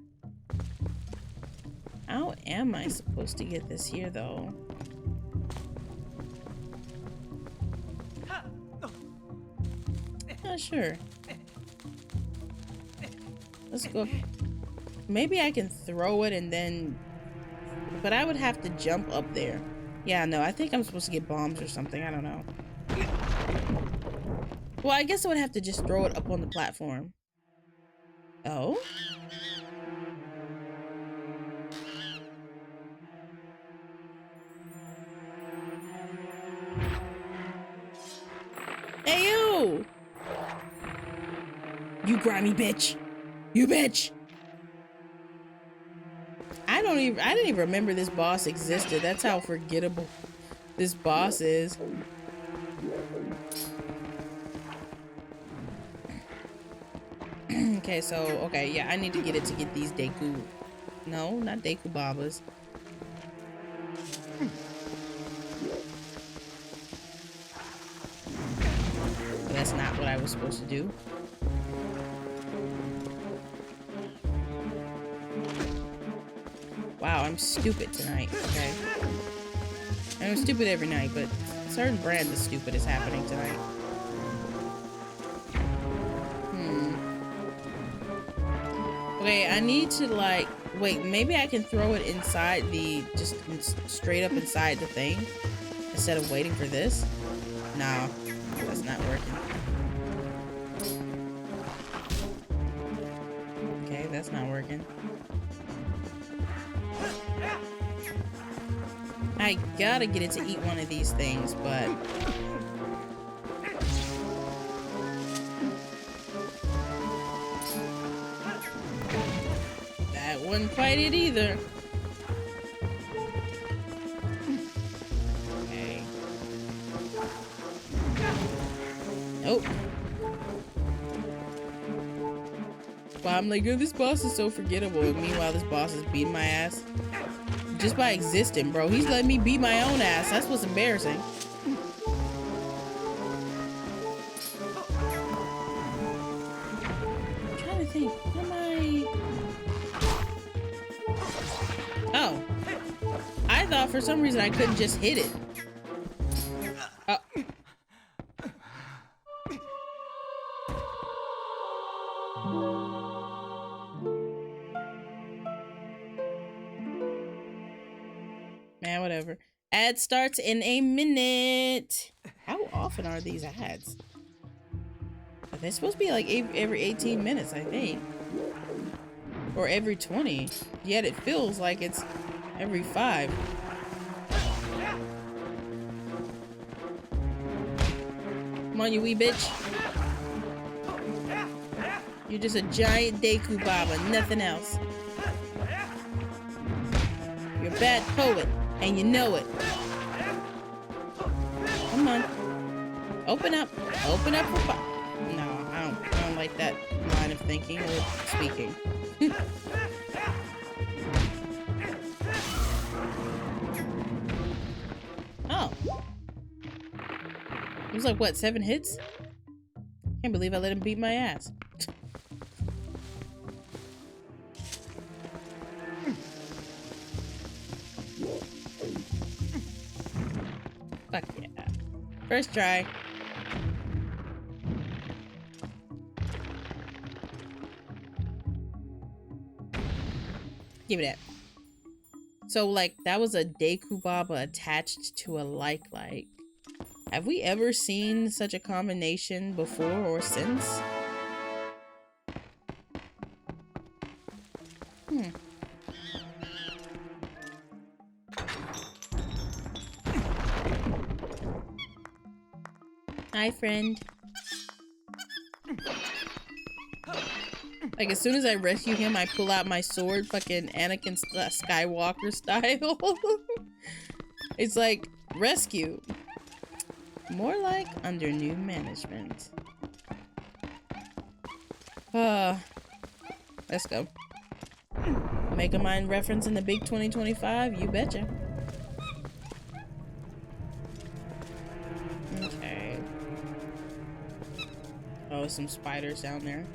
How am I supposed to get this here, though? Not sure. Let's go. Maybe I can throw it and then... But I would have to jump up there. Yeah, no, I think I'm supposed to get bombs or something. I don't know. Well, I guess I would have to just throw it up on the platform. Oh? Hey, you! You grimy bitch! You bitch! I didn't even remember this boss existed. That's how forgettable this boss is. Okay, so, okay, yeah, I need to get it to get these Deku. No, not Deku Babas. That's not what I was supposed to do. Wow, I'm stupid tonight, okay? I'm stupid every night, but certain brands of stupid is happening tonight. Okay, I need to like, wait, maybe I can throw it inside the, just straight up inside the thing instead of waiting for this? No, that's not working. Okay, that's not working. I gotta get it to eat one of these things, but... that wouldn't quite it either. Okay. Nope. Well, I'm like, oh, this boss is so forgettable. And meanwhile, this boss is beating my ass. Just by existing, bro. He's letting me beat my own ass. That's what's embarrassing. I'm trying to think. Am I... Oh. I thought for some reason I couldn't just hit it. Oh. Ad starts in a minute. How often are these ads? They're supposed to be like every 18 minutes, I think. Or every 20. Yet it feels like it's every 5. Come on, you wee bitch. You're just a giant Deku Baba, nothing else. You're a bad poet, and you know it. Come on. Open up. Open up for No, I don't like that line of thinking or speaking. Oh. It was like, what, 7 hits? Can't believe I let him beat my ass. Fuck yeah. First try. Give me that. So, like, that was a Deku Baba attached to a like. Have we ever seen such a combination before or since? Hi, friend. Like, as soon as I rescue him, I pull out my sword, fucking Anakin Skywalker style. It's like, rescue. More like under new management. Let's go. Megamind reference in the big 2025? You betcha. Okay. Oh, some spiders down there.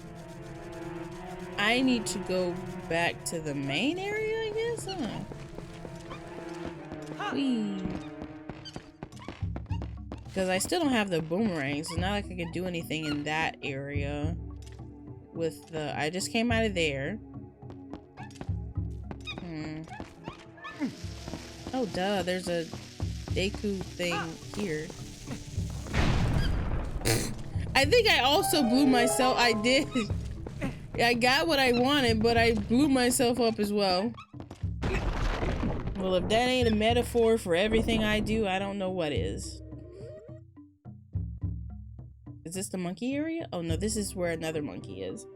I need to go back to the main area, I guess? Whee. Because I still don't have the boomerang, so not like I can do anything in that area. With the... I just came out of there. Oh, duh. There's a Deku thing here. I think I also blew myself... I did. I got what I wanted, but I blew myself up as well. Well, if that ain't a metaphor for everything I do, I don't know what is. Is this the monkey area? Oh no, this is where another monkey is.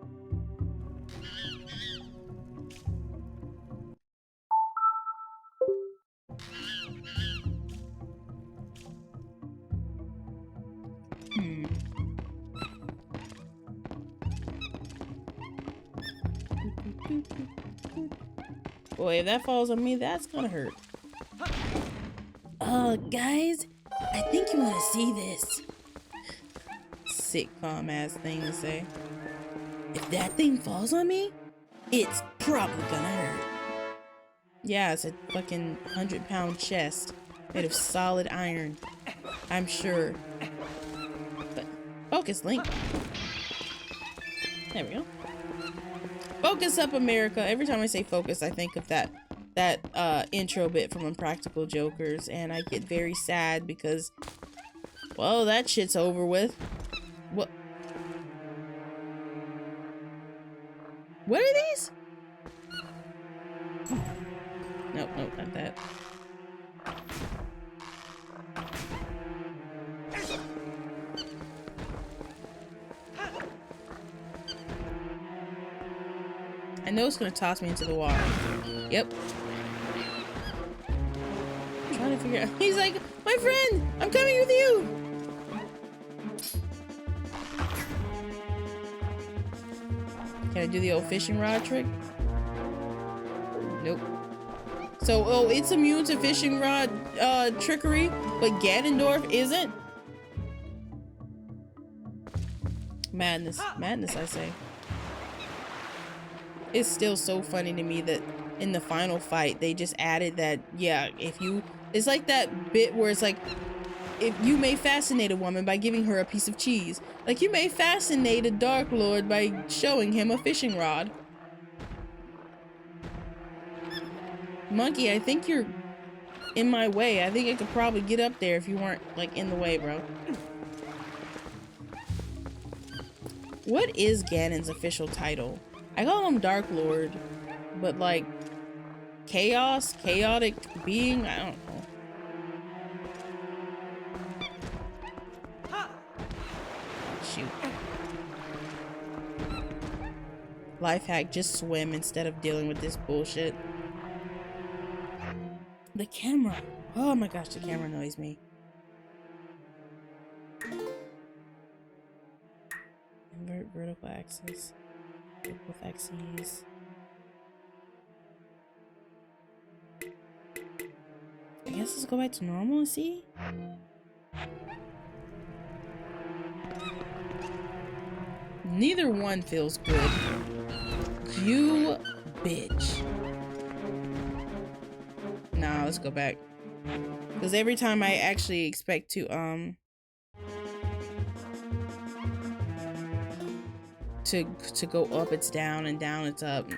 Boy, if that falls on me, that's gonna hurt. Guys, I think you want to see this. Sitcom ass thing to say. If that thing falls on me, it's probably gonna hurt. Yeah, it's a fucking 100-pound chest made of solid iron. I'm sure. But focus, Link. There we go. Focus up, America. Every time I say focus, I think of that intro bit from Impractical Jokers, and I get very sad because, well, that shit's over with. What? What are these? Nope, nope, not that. I know it's gonna toss me into the water. Yep. I'm trying to figure out. He's like, my friend, I'm coming with you. Can I do the old fishing rod trick? Nope. So, oh, it's immune to fishing rod trickery, but Ganondorf isn't? Madness. Madness, I say. It's still so funny to me that in the final fight, they just added that, yeah, if you... It's like that bit where it's like, if you may fascinate a woman by giving her a piece of cheese. Like, you may fascinate a Dark Lord by showing him a fishing rod. Monkey, I think you're in my way. I think I could probably get up there if you weren't like in the way, bro. What is Ganon's official title? I call him Dark Lord, but like chaos, chaotic being, I don't know. Shoot. Life hack, just swim instead of dealing with this bullshit. The camera. Oh my gosh, the camera annoys me. Invert vertical axis. With axes. I guess let's go back to normal and see. Neither one feels good. You bitch. Nah, let's go back. Because every time I actually expect to go up, it's down, and down, it's up.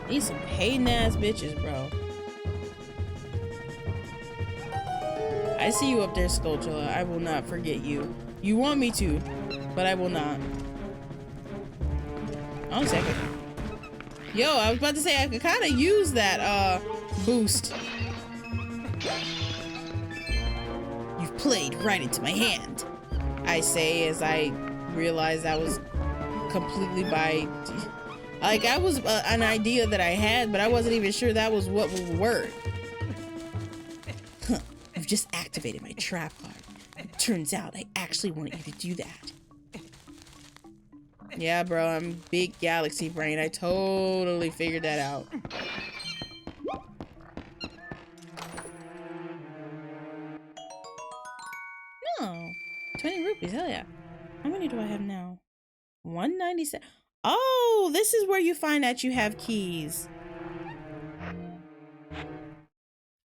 These some hating ass bitches, bro. I see you up there, Skulltula. I will not forget you. You want me to, but I will not. Hold on a second. Yo, I was about to say I could kind of use that boost. You've played right into my hand, I say as I realize that was completely by... Like, that was an idea that I had, but I wasn't even sure that was what would work. Huh, you've just activated my trap card. It turns out I actually wanted you to do that. Yeah, bro, I'm big galaxy brain. I totally figured that out. No, 20 rupees, hell yeah. How many do I have now? 197. Oh, this is where you find out you have keys.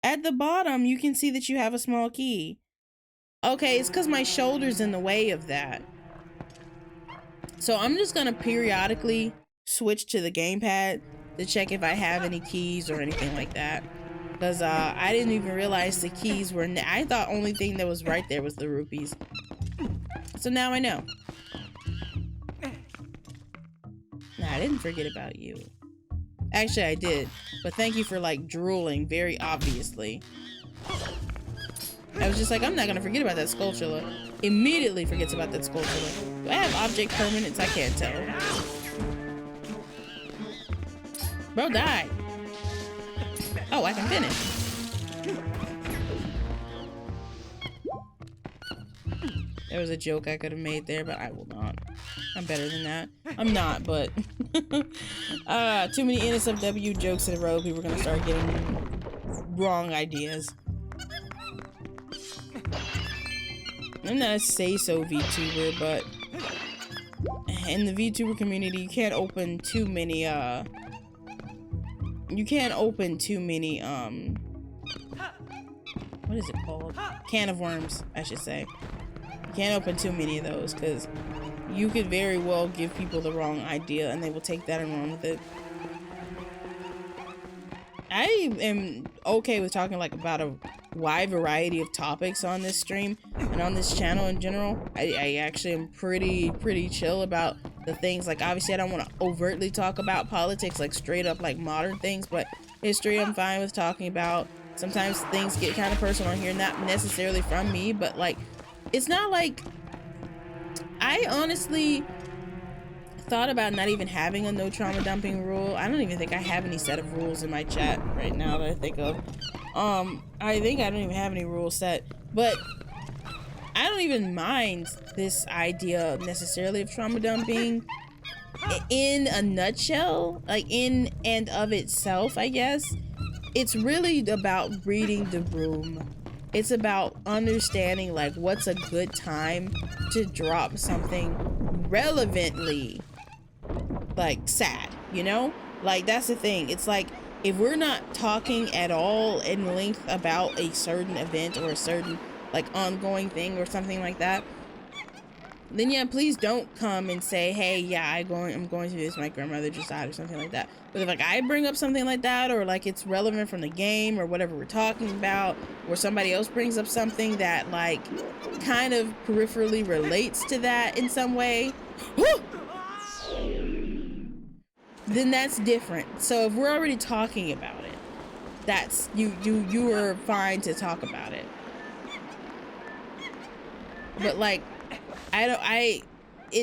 At the bottom, you can see that you have a small key. Okay, it's because my shoulder's in the way of that. So I'm just gonna periodically switch to the gamepad to check if I have any keys or anything like that. Because I didn't even realize the keys were... I thought only thing that was right there was the rupees. So now I know. Nah, I didn't forget about you. Actually, I did. But thank you for, like, drooling very obviously. I was just like, I'm not gonna forget about that Skulltula. Immediately forgets about that Skulltula. Do I have object permanence? I can't tell. Bro, die. Oh, I can finish. There was a joke I could have made there, but I will not. I'm better than that. I'm not, but too many NSFW jokes in a row. People are gonna start getting wrong ideas. I'm not a say-so VTuber, but in the VTuber community, you can't open too many, what is it called? Can of worms, I should say. You can't open too many of those, because you could very well give people the wrong idea, and they will take that and run with it. I am okay with talking, like, about a wide variety of topics on this stream and on this channel in general. I actually am pretty chill about the things. Like, obviously I don't want to overtly talk about politics, like straight up like modern things, but history I'm fine with talking about. Sometimes things get kind of personal here, not necessarily from me, but like, it's not like... I honestly thought about not even having a no trauma dumping rule. I don't even think I have any set of rules in my chat right now that I think of. I think I don't even have any rules set, but I don't even mind this idea necessarily of trauma dumping. in a nutshell, like in and of itself, I guess, it's really about reading the room. It's about understanding like what's a good time to drop something relevantly like sad, you know? Like that's the thing. It's like if we're not talking at all in length about a certain event or a certain like ongoing thing or something like that, then yeah, please don't come and say, hey, yeah, I'm going through this, my grandmother just died or something like that. But if like I bring up something like that, or like it's relevant from the game or whatever we're talking about, or somebody else brings up something that like kind of peripherally relates to that in some way, then that's different. So if we're already talking about it, that's you are fine to talk about it. But like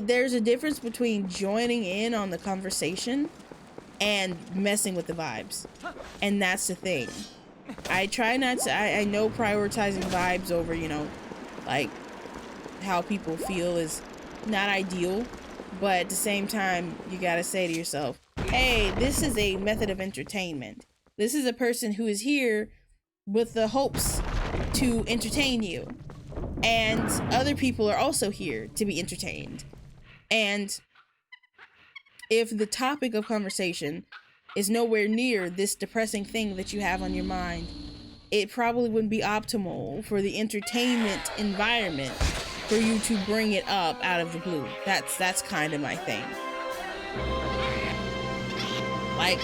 there's a difference between joining in on the conversation and messing with the vibes. And that's the thing. I try not to, I know prioritizing vibes over, you know, like how people feel is not ideal, but at the same time, you gotta say to yourself, hey, this is a method of entertainment. This is a person who is here with the hopes to entertain you. And other people are also here to be entertained. And if the topic of conversation is nowhere near this depressing thing that you have on your mind, it probably wouldn't be optimal for the entertainment environment for you to bring it up out of the blue. That's kind of my thing. Like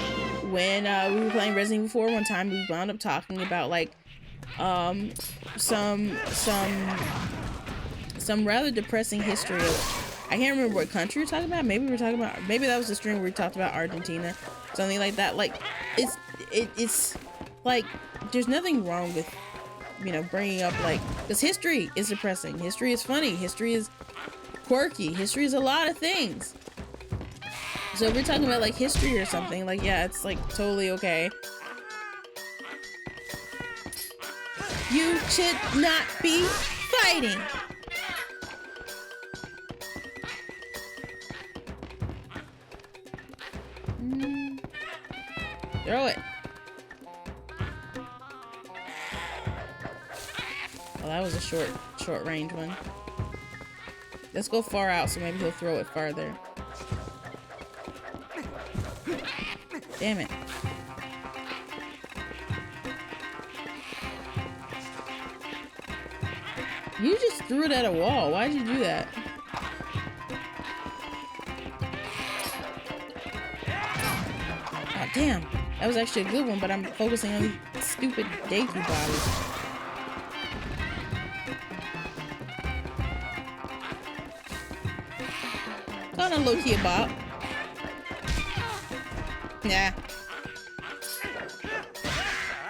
when we were playing Resident Evil 4 one time, we wound up talking about like some rather depressing history of, I can't remember what country we're talking about. Maybe that was the stream where we talked about Argentina, something like that. Like it's like there's nothing wrong with, you know, bringing up like, because history is depressing, history is funny, history is quirky, history is a lot of things. So if we're talking about like history or something, like yeah, it's like totally okay. You should not be fighting. Throw it. Well, that was a short range one. Let's go far out so maybe he'll throw it farther. Damn it. You just threw it at a wall. Why'd you do that? Oh, damn. That was actually a good one, but I'm focusing on these stupid Deku bottles. Kind of low-key a bop. Nah.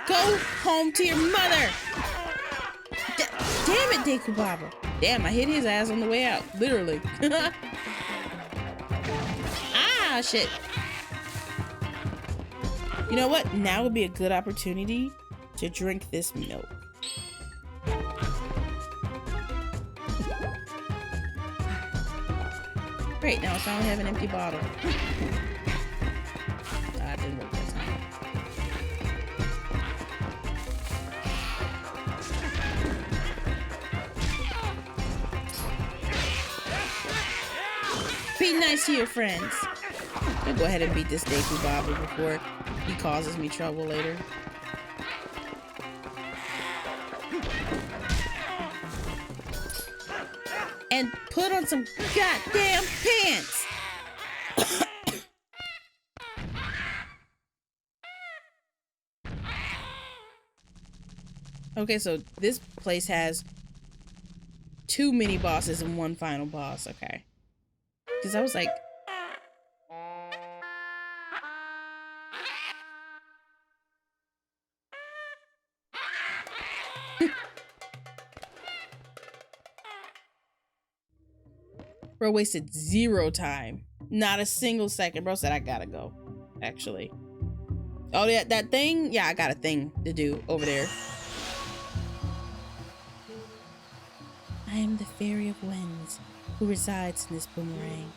Go home to your mother! Damn it, Deku Baba. Damn, I hit his ass on the way out. Literally. Ah, shit. You know what? Now would be a good opportunity to drink this milk. Great, now I only have an empty bottle. That didn't work that time. Be nice to your friends. I'll go ahead and beat this Deku Baba before he causes me trouble later. And put on some goddamn pants! Okay, so this place has 2 mini bosses and 1 final boss. Okay. Because I was like... Bro wasted 0 time. Not a single second. Bro said, I gotta go. Actually. Oh, yeah, that thing? Yeah, I got a thing to do over there. I am the Fairy of Winds who resides in this boomerang.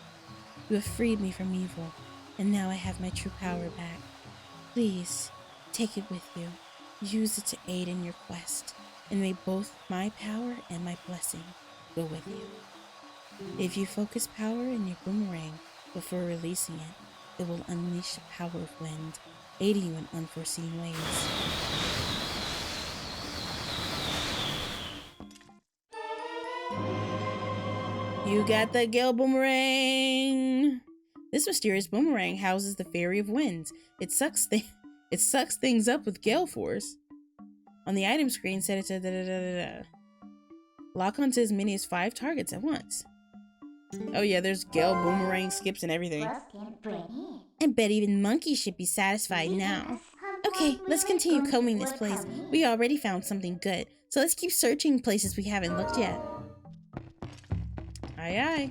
You have freed me from evil, and now I have my true power back. Please, take it with you. Use it to aid in your quest, and may both my power and my blessing go with you. If you focus power in your boomerang before releasing it, it will unleash the power of wind, aiding you in unforeseen ways. You got the Gale Boomerang! This mysterious boomerang houses the Fairy of Winds. It sucks things up with gale force. On the item screen, set it to lock onto as many as 5 targets at once. Oh yeah, there's gale boomerang skips and everything. I bet even monkeys should be satisfied now. Okay, let's continue combing this place. We already found something good, so let's keep searching places we haven't looked yet. Aye aye.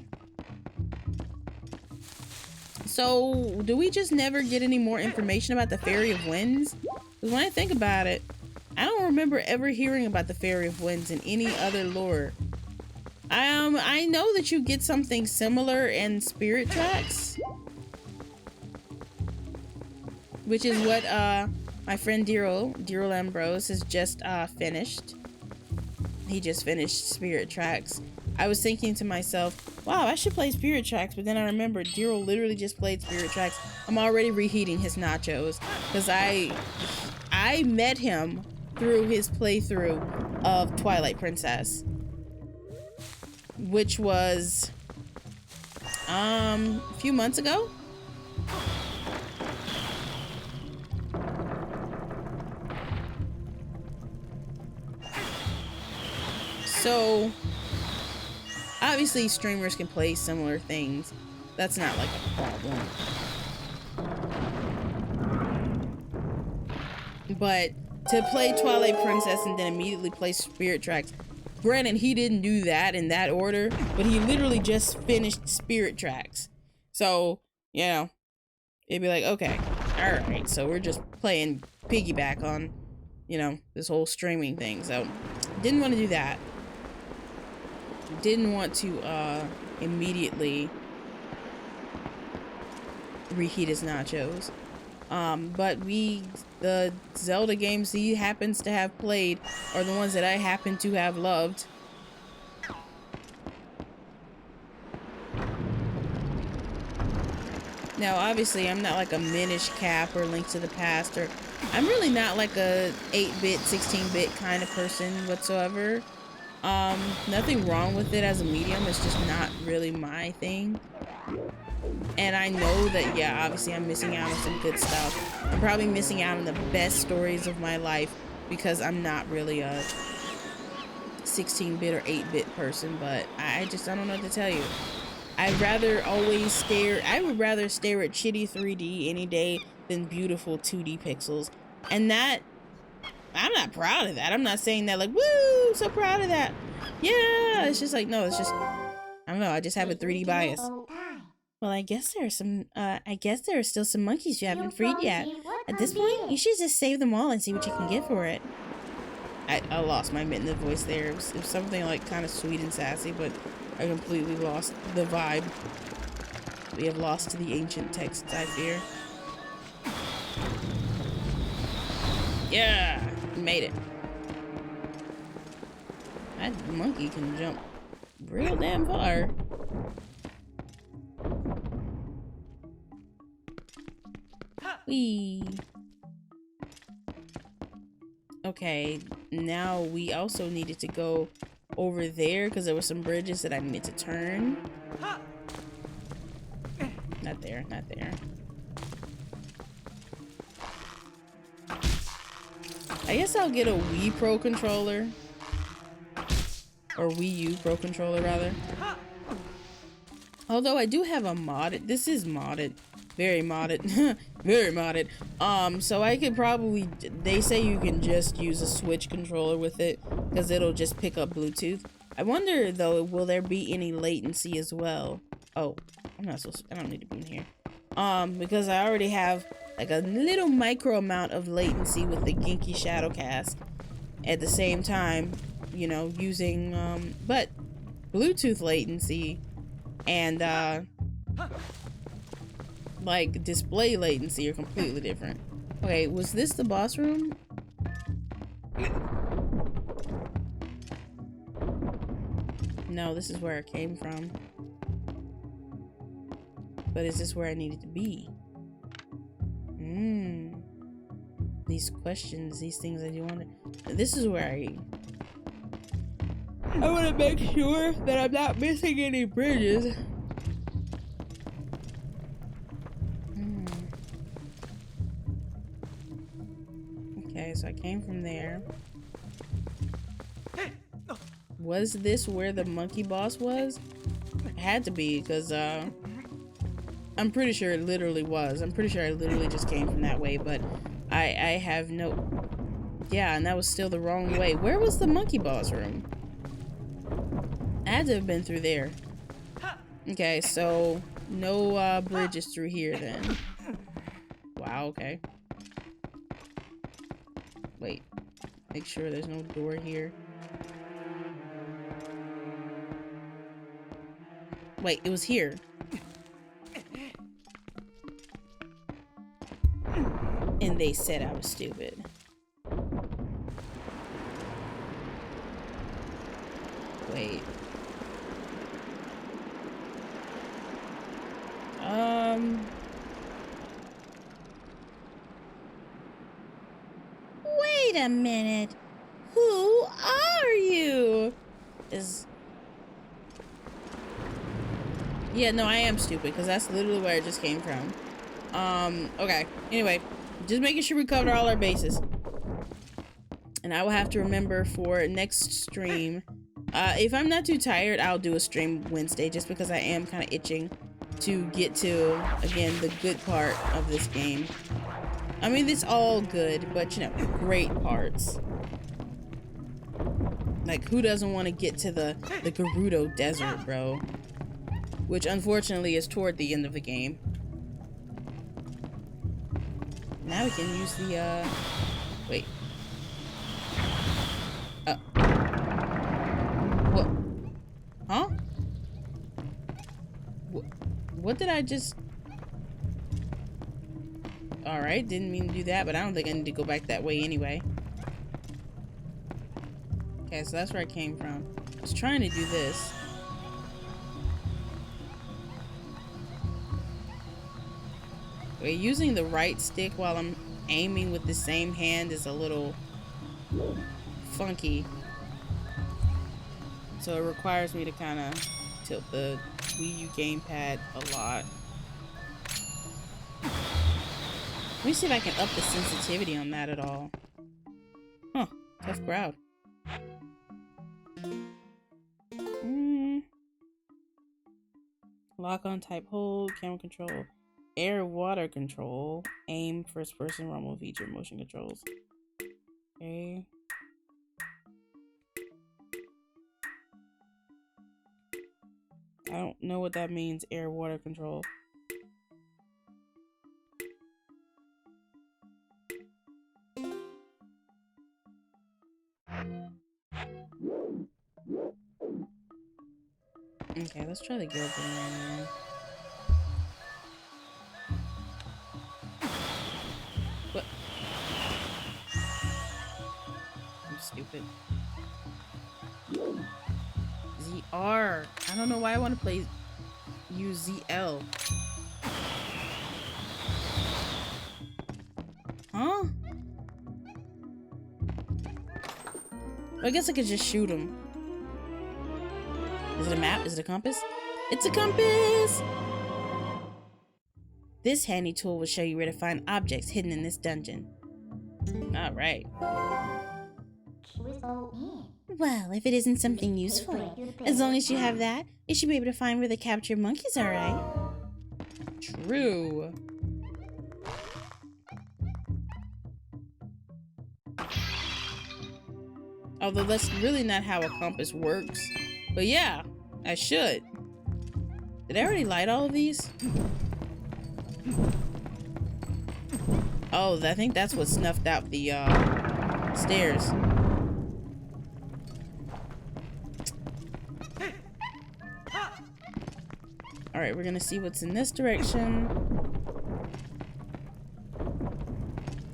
So, do we just never get any more information about the Fairy of Winds? Because when I think about it, I don't remember ever hearing about the Fairy of Winds in any other lore. I know that you get something similar in Spirit Tracks, which is what my friend Daryl Ambrose has just finished. He just finished Spirit Tracks. I was thinking to myself, wow, I should play Spirit Tracks, but then I remembered Daryl literally just played Spirit Tracks. I'm already reheating his nachos because I met him through his playthrough of Twilight Princess, which was a few months ago. So obviously streamers can play similar things. That's not like a problem. But to play Twilight Princess and then immediately play Spirit Tracks, granted he didn't do that in that order, but he literally just finished Spirit Tracks. So, you know, it'd be like, okay, alright, so we're just playing piggyback on, you know, this whole streaming thing. So, didn't want to do that. Didn't want to immediately reheat his nachos. But the Zelda games he happens to have played are the ones that I happen to have loved. Now, obviously, I'm not like a Minish Cap or Link to the Past, or I'm really not like a 8-bit, 16-bit kind of person whatsoever. Nothing wrong with it as a medium, it's just not really my thing. And I know that, yeah, obviously I'm missing out on some good stuff. I'm probably missing out on the best stories of my life because I'm not really a 16-bit or 8-bit person, but I don't know what to tell you. I would rather stare at shitty 3D any day than beautiful 2D pixels. And that, I'm not proud of that. I'm not saying that like, woo, so proud of that. Yeah, it's just like, no, it's just, I don't know, I just have a 3D bias. Well, I guess there are still some monkeys you haven't freed yet. At this point, you should just save them all and see what you can get for it. I lost my mitten voice there. It was something like kind of sweet and sassy, but I completely lost the vibe. We have lost to the ancient texts, I fear. Yeah, made it. That monkey can jump real damn far. Whee. Okay, now we also needed to go over there because there were some bridges that I needed to turn. Not there, not there. I guess I'll get a Wii Pro controller. Or Wii U Pro controller, rather. Although I do have a modded. This is modded. Very modded. Very modded. So I could probably, they say you can just use a Switch controller with it because it'll just pick up Bluetooth. I wonder though, will there be any latency as well? Oh, I'm not supposed to, I don't need to be in here. Because I already have like a little micro amount of latency with the Genki Shadowcast. At the same time, you know, using, but Bluetooth latency and, like display latency are completely different. Okay, was this the boss room? No, this is where I came from. But is this where I needed to be? These questions, these things I do wonder. This is where I want to make sure that I'm not missing any bridges. Okay, so I came from there. Was this where the monkey boss was? It had to be, because I'm pretty sure it literally was. I'm pretty sure I literally just came from that way, but I have no... Yeah, and that was still the wrong way. Where was the monkey boss room? I had to have been through there. Okay, so no bridges through here then. Wow, okay. Wait, make sure there's no door here. Wait, it was here. And they said I was stupid. Wait. Wait a minute. Who are you? Yeah, no, I am stupid, because that's literally where I just came from. Okay. Anyway, just making sure we covered all our bases. And I will have to remember for next stream. If I'm not too tired, I'll do a stream Wednesday, just because I am kind of itching to get to, again, the good part of this game. I mean, it's all good, but, you know, great parts. Like, who doesn't want to get to the Gerudo Desert, bro? Which, unfortunately, is toward the end of the game. Now we can use the, wait. What? Huh? What did I just... Alright, didn't mean to do that, but I don't think I need to go back that way anyway. Okay, so that's where I came from. I was trying to do this. Wait, using the right stick while I'm aiming with the same hand is a little funky. So it requires me to kind of tilt the Wii U gamepad a lot. Let me see if I can up the sensitivity on that at all. Huh, tough crowd. Lock on, type hold, camera control, air water control, aim, first person, rumble feature, motion controls. Okay. I don't know what that means, air water control. Okay, let's try the guild thing. What? I'm stupid. ZR. I don't know why I want to use ZL. Huh? Well, I guess I could just shoot him. Is it a map? Is it a compass? It's a compass! This handy tool will show you where to find objects hidden in this dungeon. Alright. Well, if it isn't something useful, as long as you have that, you should be able to find where the captured monkeys are, right? True. Although that's really not how a compass works. But yeah, I should. Did I already light all of these? Oh, I think that's what snuffed out the stairs. Alright, we're gonna see what's in this direction.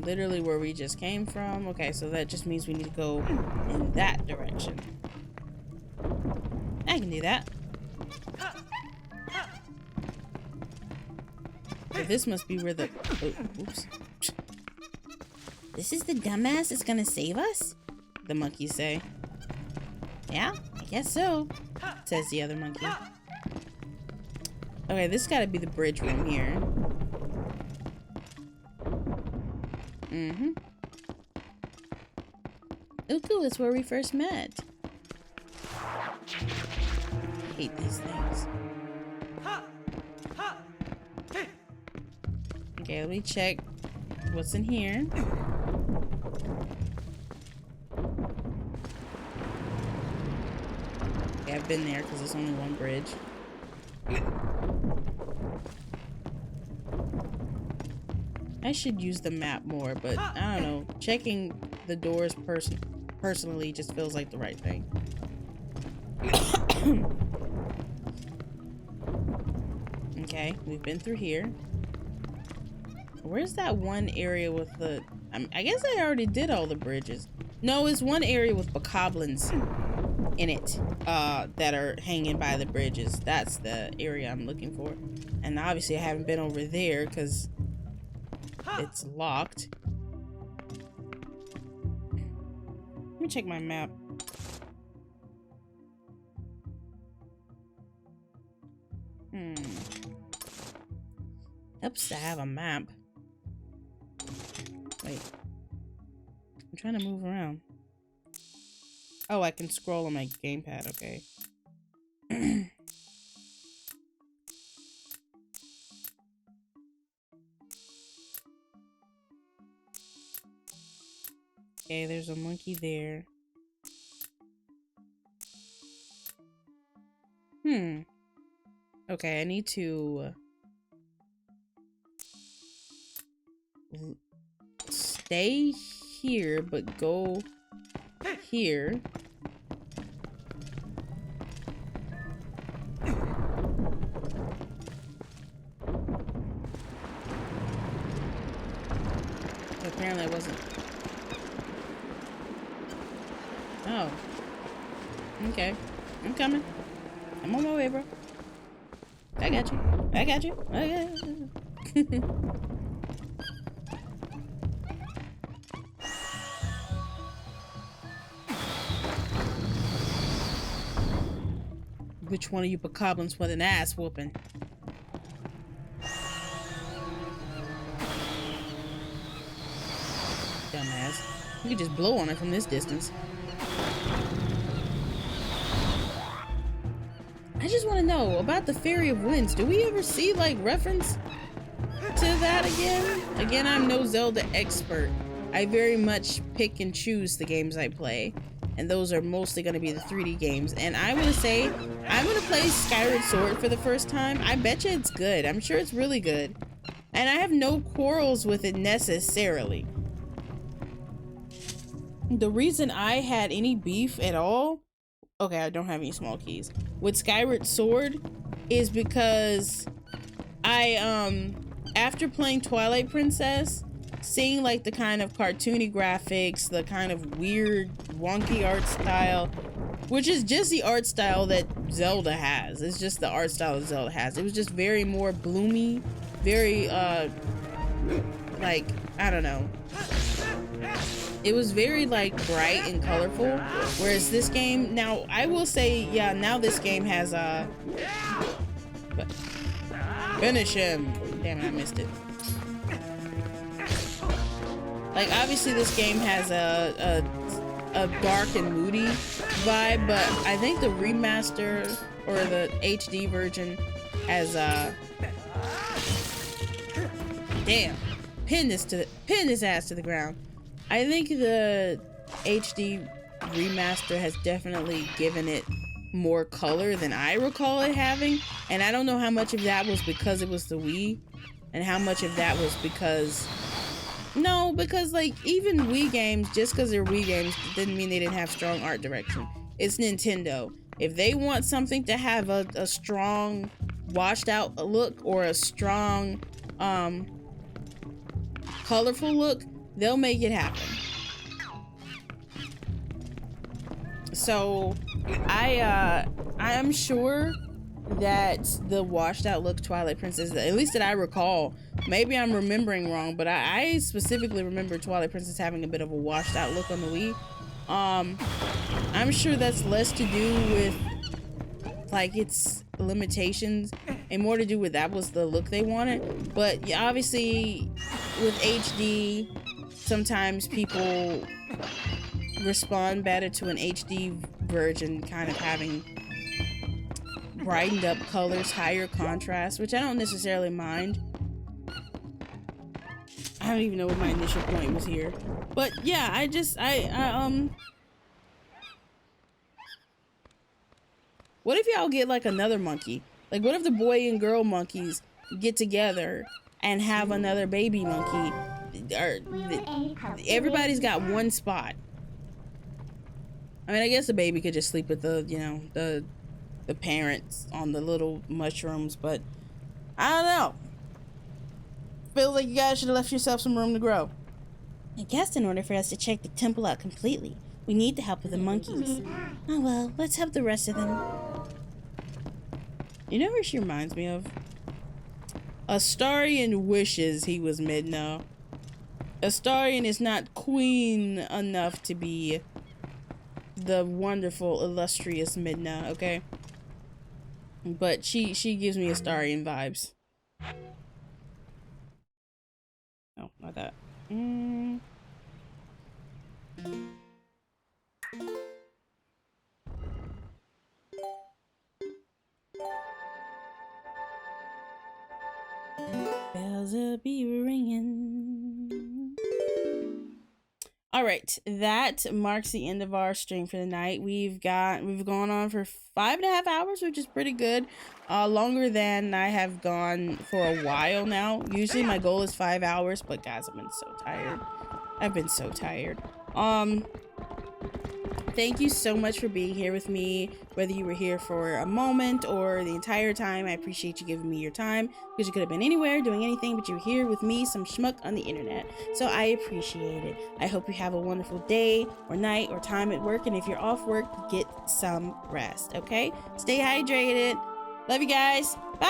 literally where we just came from. Okay, so that just means we need to go in that direction. I can do that. But this must be where the... Oh, oops. This is the dumbass that's gonna save us? The monkeys say. Yeah, I guess so. Says the other monkey. Okay, this gotta be the bridge room here. Mm-hmm. Oh, cool, it's where we first met. Hate these things. Okay, let me check what's in here. Okay, I've been there because there's only one bridge. I should use the map more, but I don't know. Checking the doors personally just feels like the right thing. Okay, we've been through here. Where's that one area with the... I guess I already did all the bridges. No, it's one area with bokoblins in it that are hanging by the bridges. That's the area I'm looking for. And obviously I haven't been over there because it's locked. Let me check my map. Helps to have a map. Wait. I'm trying to move around. Oh, I can scroll on my gamepad, okay. Okay, there's a monkey there. Okay, I need to stay here, but go here. Apparently I wasn't. Oh. Okay. I'm coming. I'm on my way, bro. I got you. I got you. I got you. Which one of you bokoblins with an ass whooping? Dumbass. You could just blow on it from this distance. I just want to know about the Fairy of Winds. Do we ever see, like, reference to that again? Again, I'm no Zelda expert. I very much pick and choose the games I play. And those are mostly going to be the 3D games. And I want to say, I'm going to play Skyward Sword for the first time. I bet you it's good. I'm sure it's really good. And I have no quarrels with it necessarily. The reason I had any beef at all, okay, I don't have any small keys, with Skyward Sword is because I, after playing Twilight Princess, seeing like the kind of cartoony graphics, the kind of weird, wonky art style, which is just the art style that Zelda has. It's just the art style that Zelda has. It was just very more bloomy, very, like, I don't know. It was very, like, bright and colorful, whereas this game, now, I will say, yeah, now this game has, finish him. Damn it, I missed it. Like, obviously this game has a dark and moody vibe, but I think the remaster or the HD version has, damn, pin this ass to the ground. I think the HD remaster has definitely given it more color than I recall it having, and I don't know how much of that was because it was the Wii, and how much of that was because, no, because like even Wii games, just because they're Wii games didn't mean they didn't have strong art direction. It's Nintendo. If they want something to have a strong washed out look or a strong colorful look, They'll make it happen. So I am sure that the washed out look Twilight Princess, at least that I recall, maybe I'm remembering wrong, but I specifically remember Twilight Princess having a bit of a washed out look on the Wii. I'm sure that's less to do with like its limitations and more to do with that was the look they wanted. But yeah, obviously with HD, sometimes people respond better to an HD version kind of having brightened up colors, higher contrast, which I don't necessarily mind. I don't even know what my initial point was here. But yeah, what if y'all get like another monkey? Like what if the boy and girl monkeys get together and have another baby monkey? Or everybody's got one spot. I mean, I guess the baby could just sleep with the, you know, the parents on the little mushrooms, but I don't know. Feels like you guys should have left yourself some room to grow. I guess in order for us to check the temple out completely, we need the help of the monkeys. Oh well, let's help the rest of them. You know who she reminds me of? Astarion wishes he was Midna. Astarion is not queen enough to be the wonderful, illustrious Midna, okay? But she gives me Astarion vibes. Oh, not that. Bells will be ringing. All right, that marks the end of our stream for the night. We've gone on for 5.5 hours, which is pretty good. Longer than I have gone for a while now. Usually my goal is 5 hours, but guys, I've been so tired. I've been so tired. Thank you so much for being here with me, whether you were here for a moment or the entire time. I appreciate you giving me your time, because you could have been anywhere doing anything, but you were here with me, some schmuck on the internet. So I appreciate it. I hope you have a wonderful day or night or time at work, and if you're off work, get some rest, okay? Stay hydrated. Love you guys. Bye.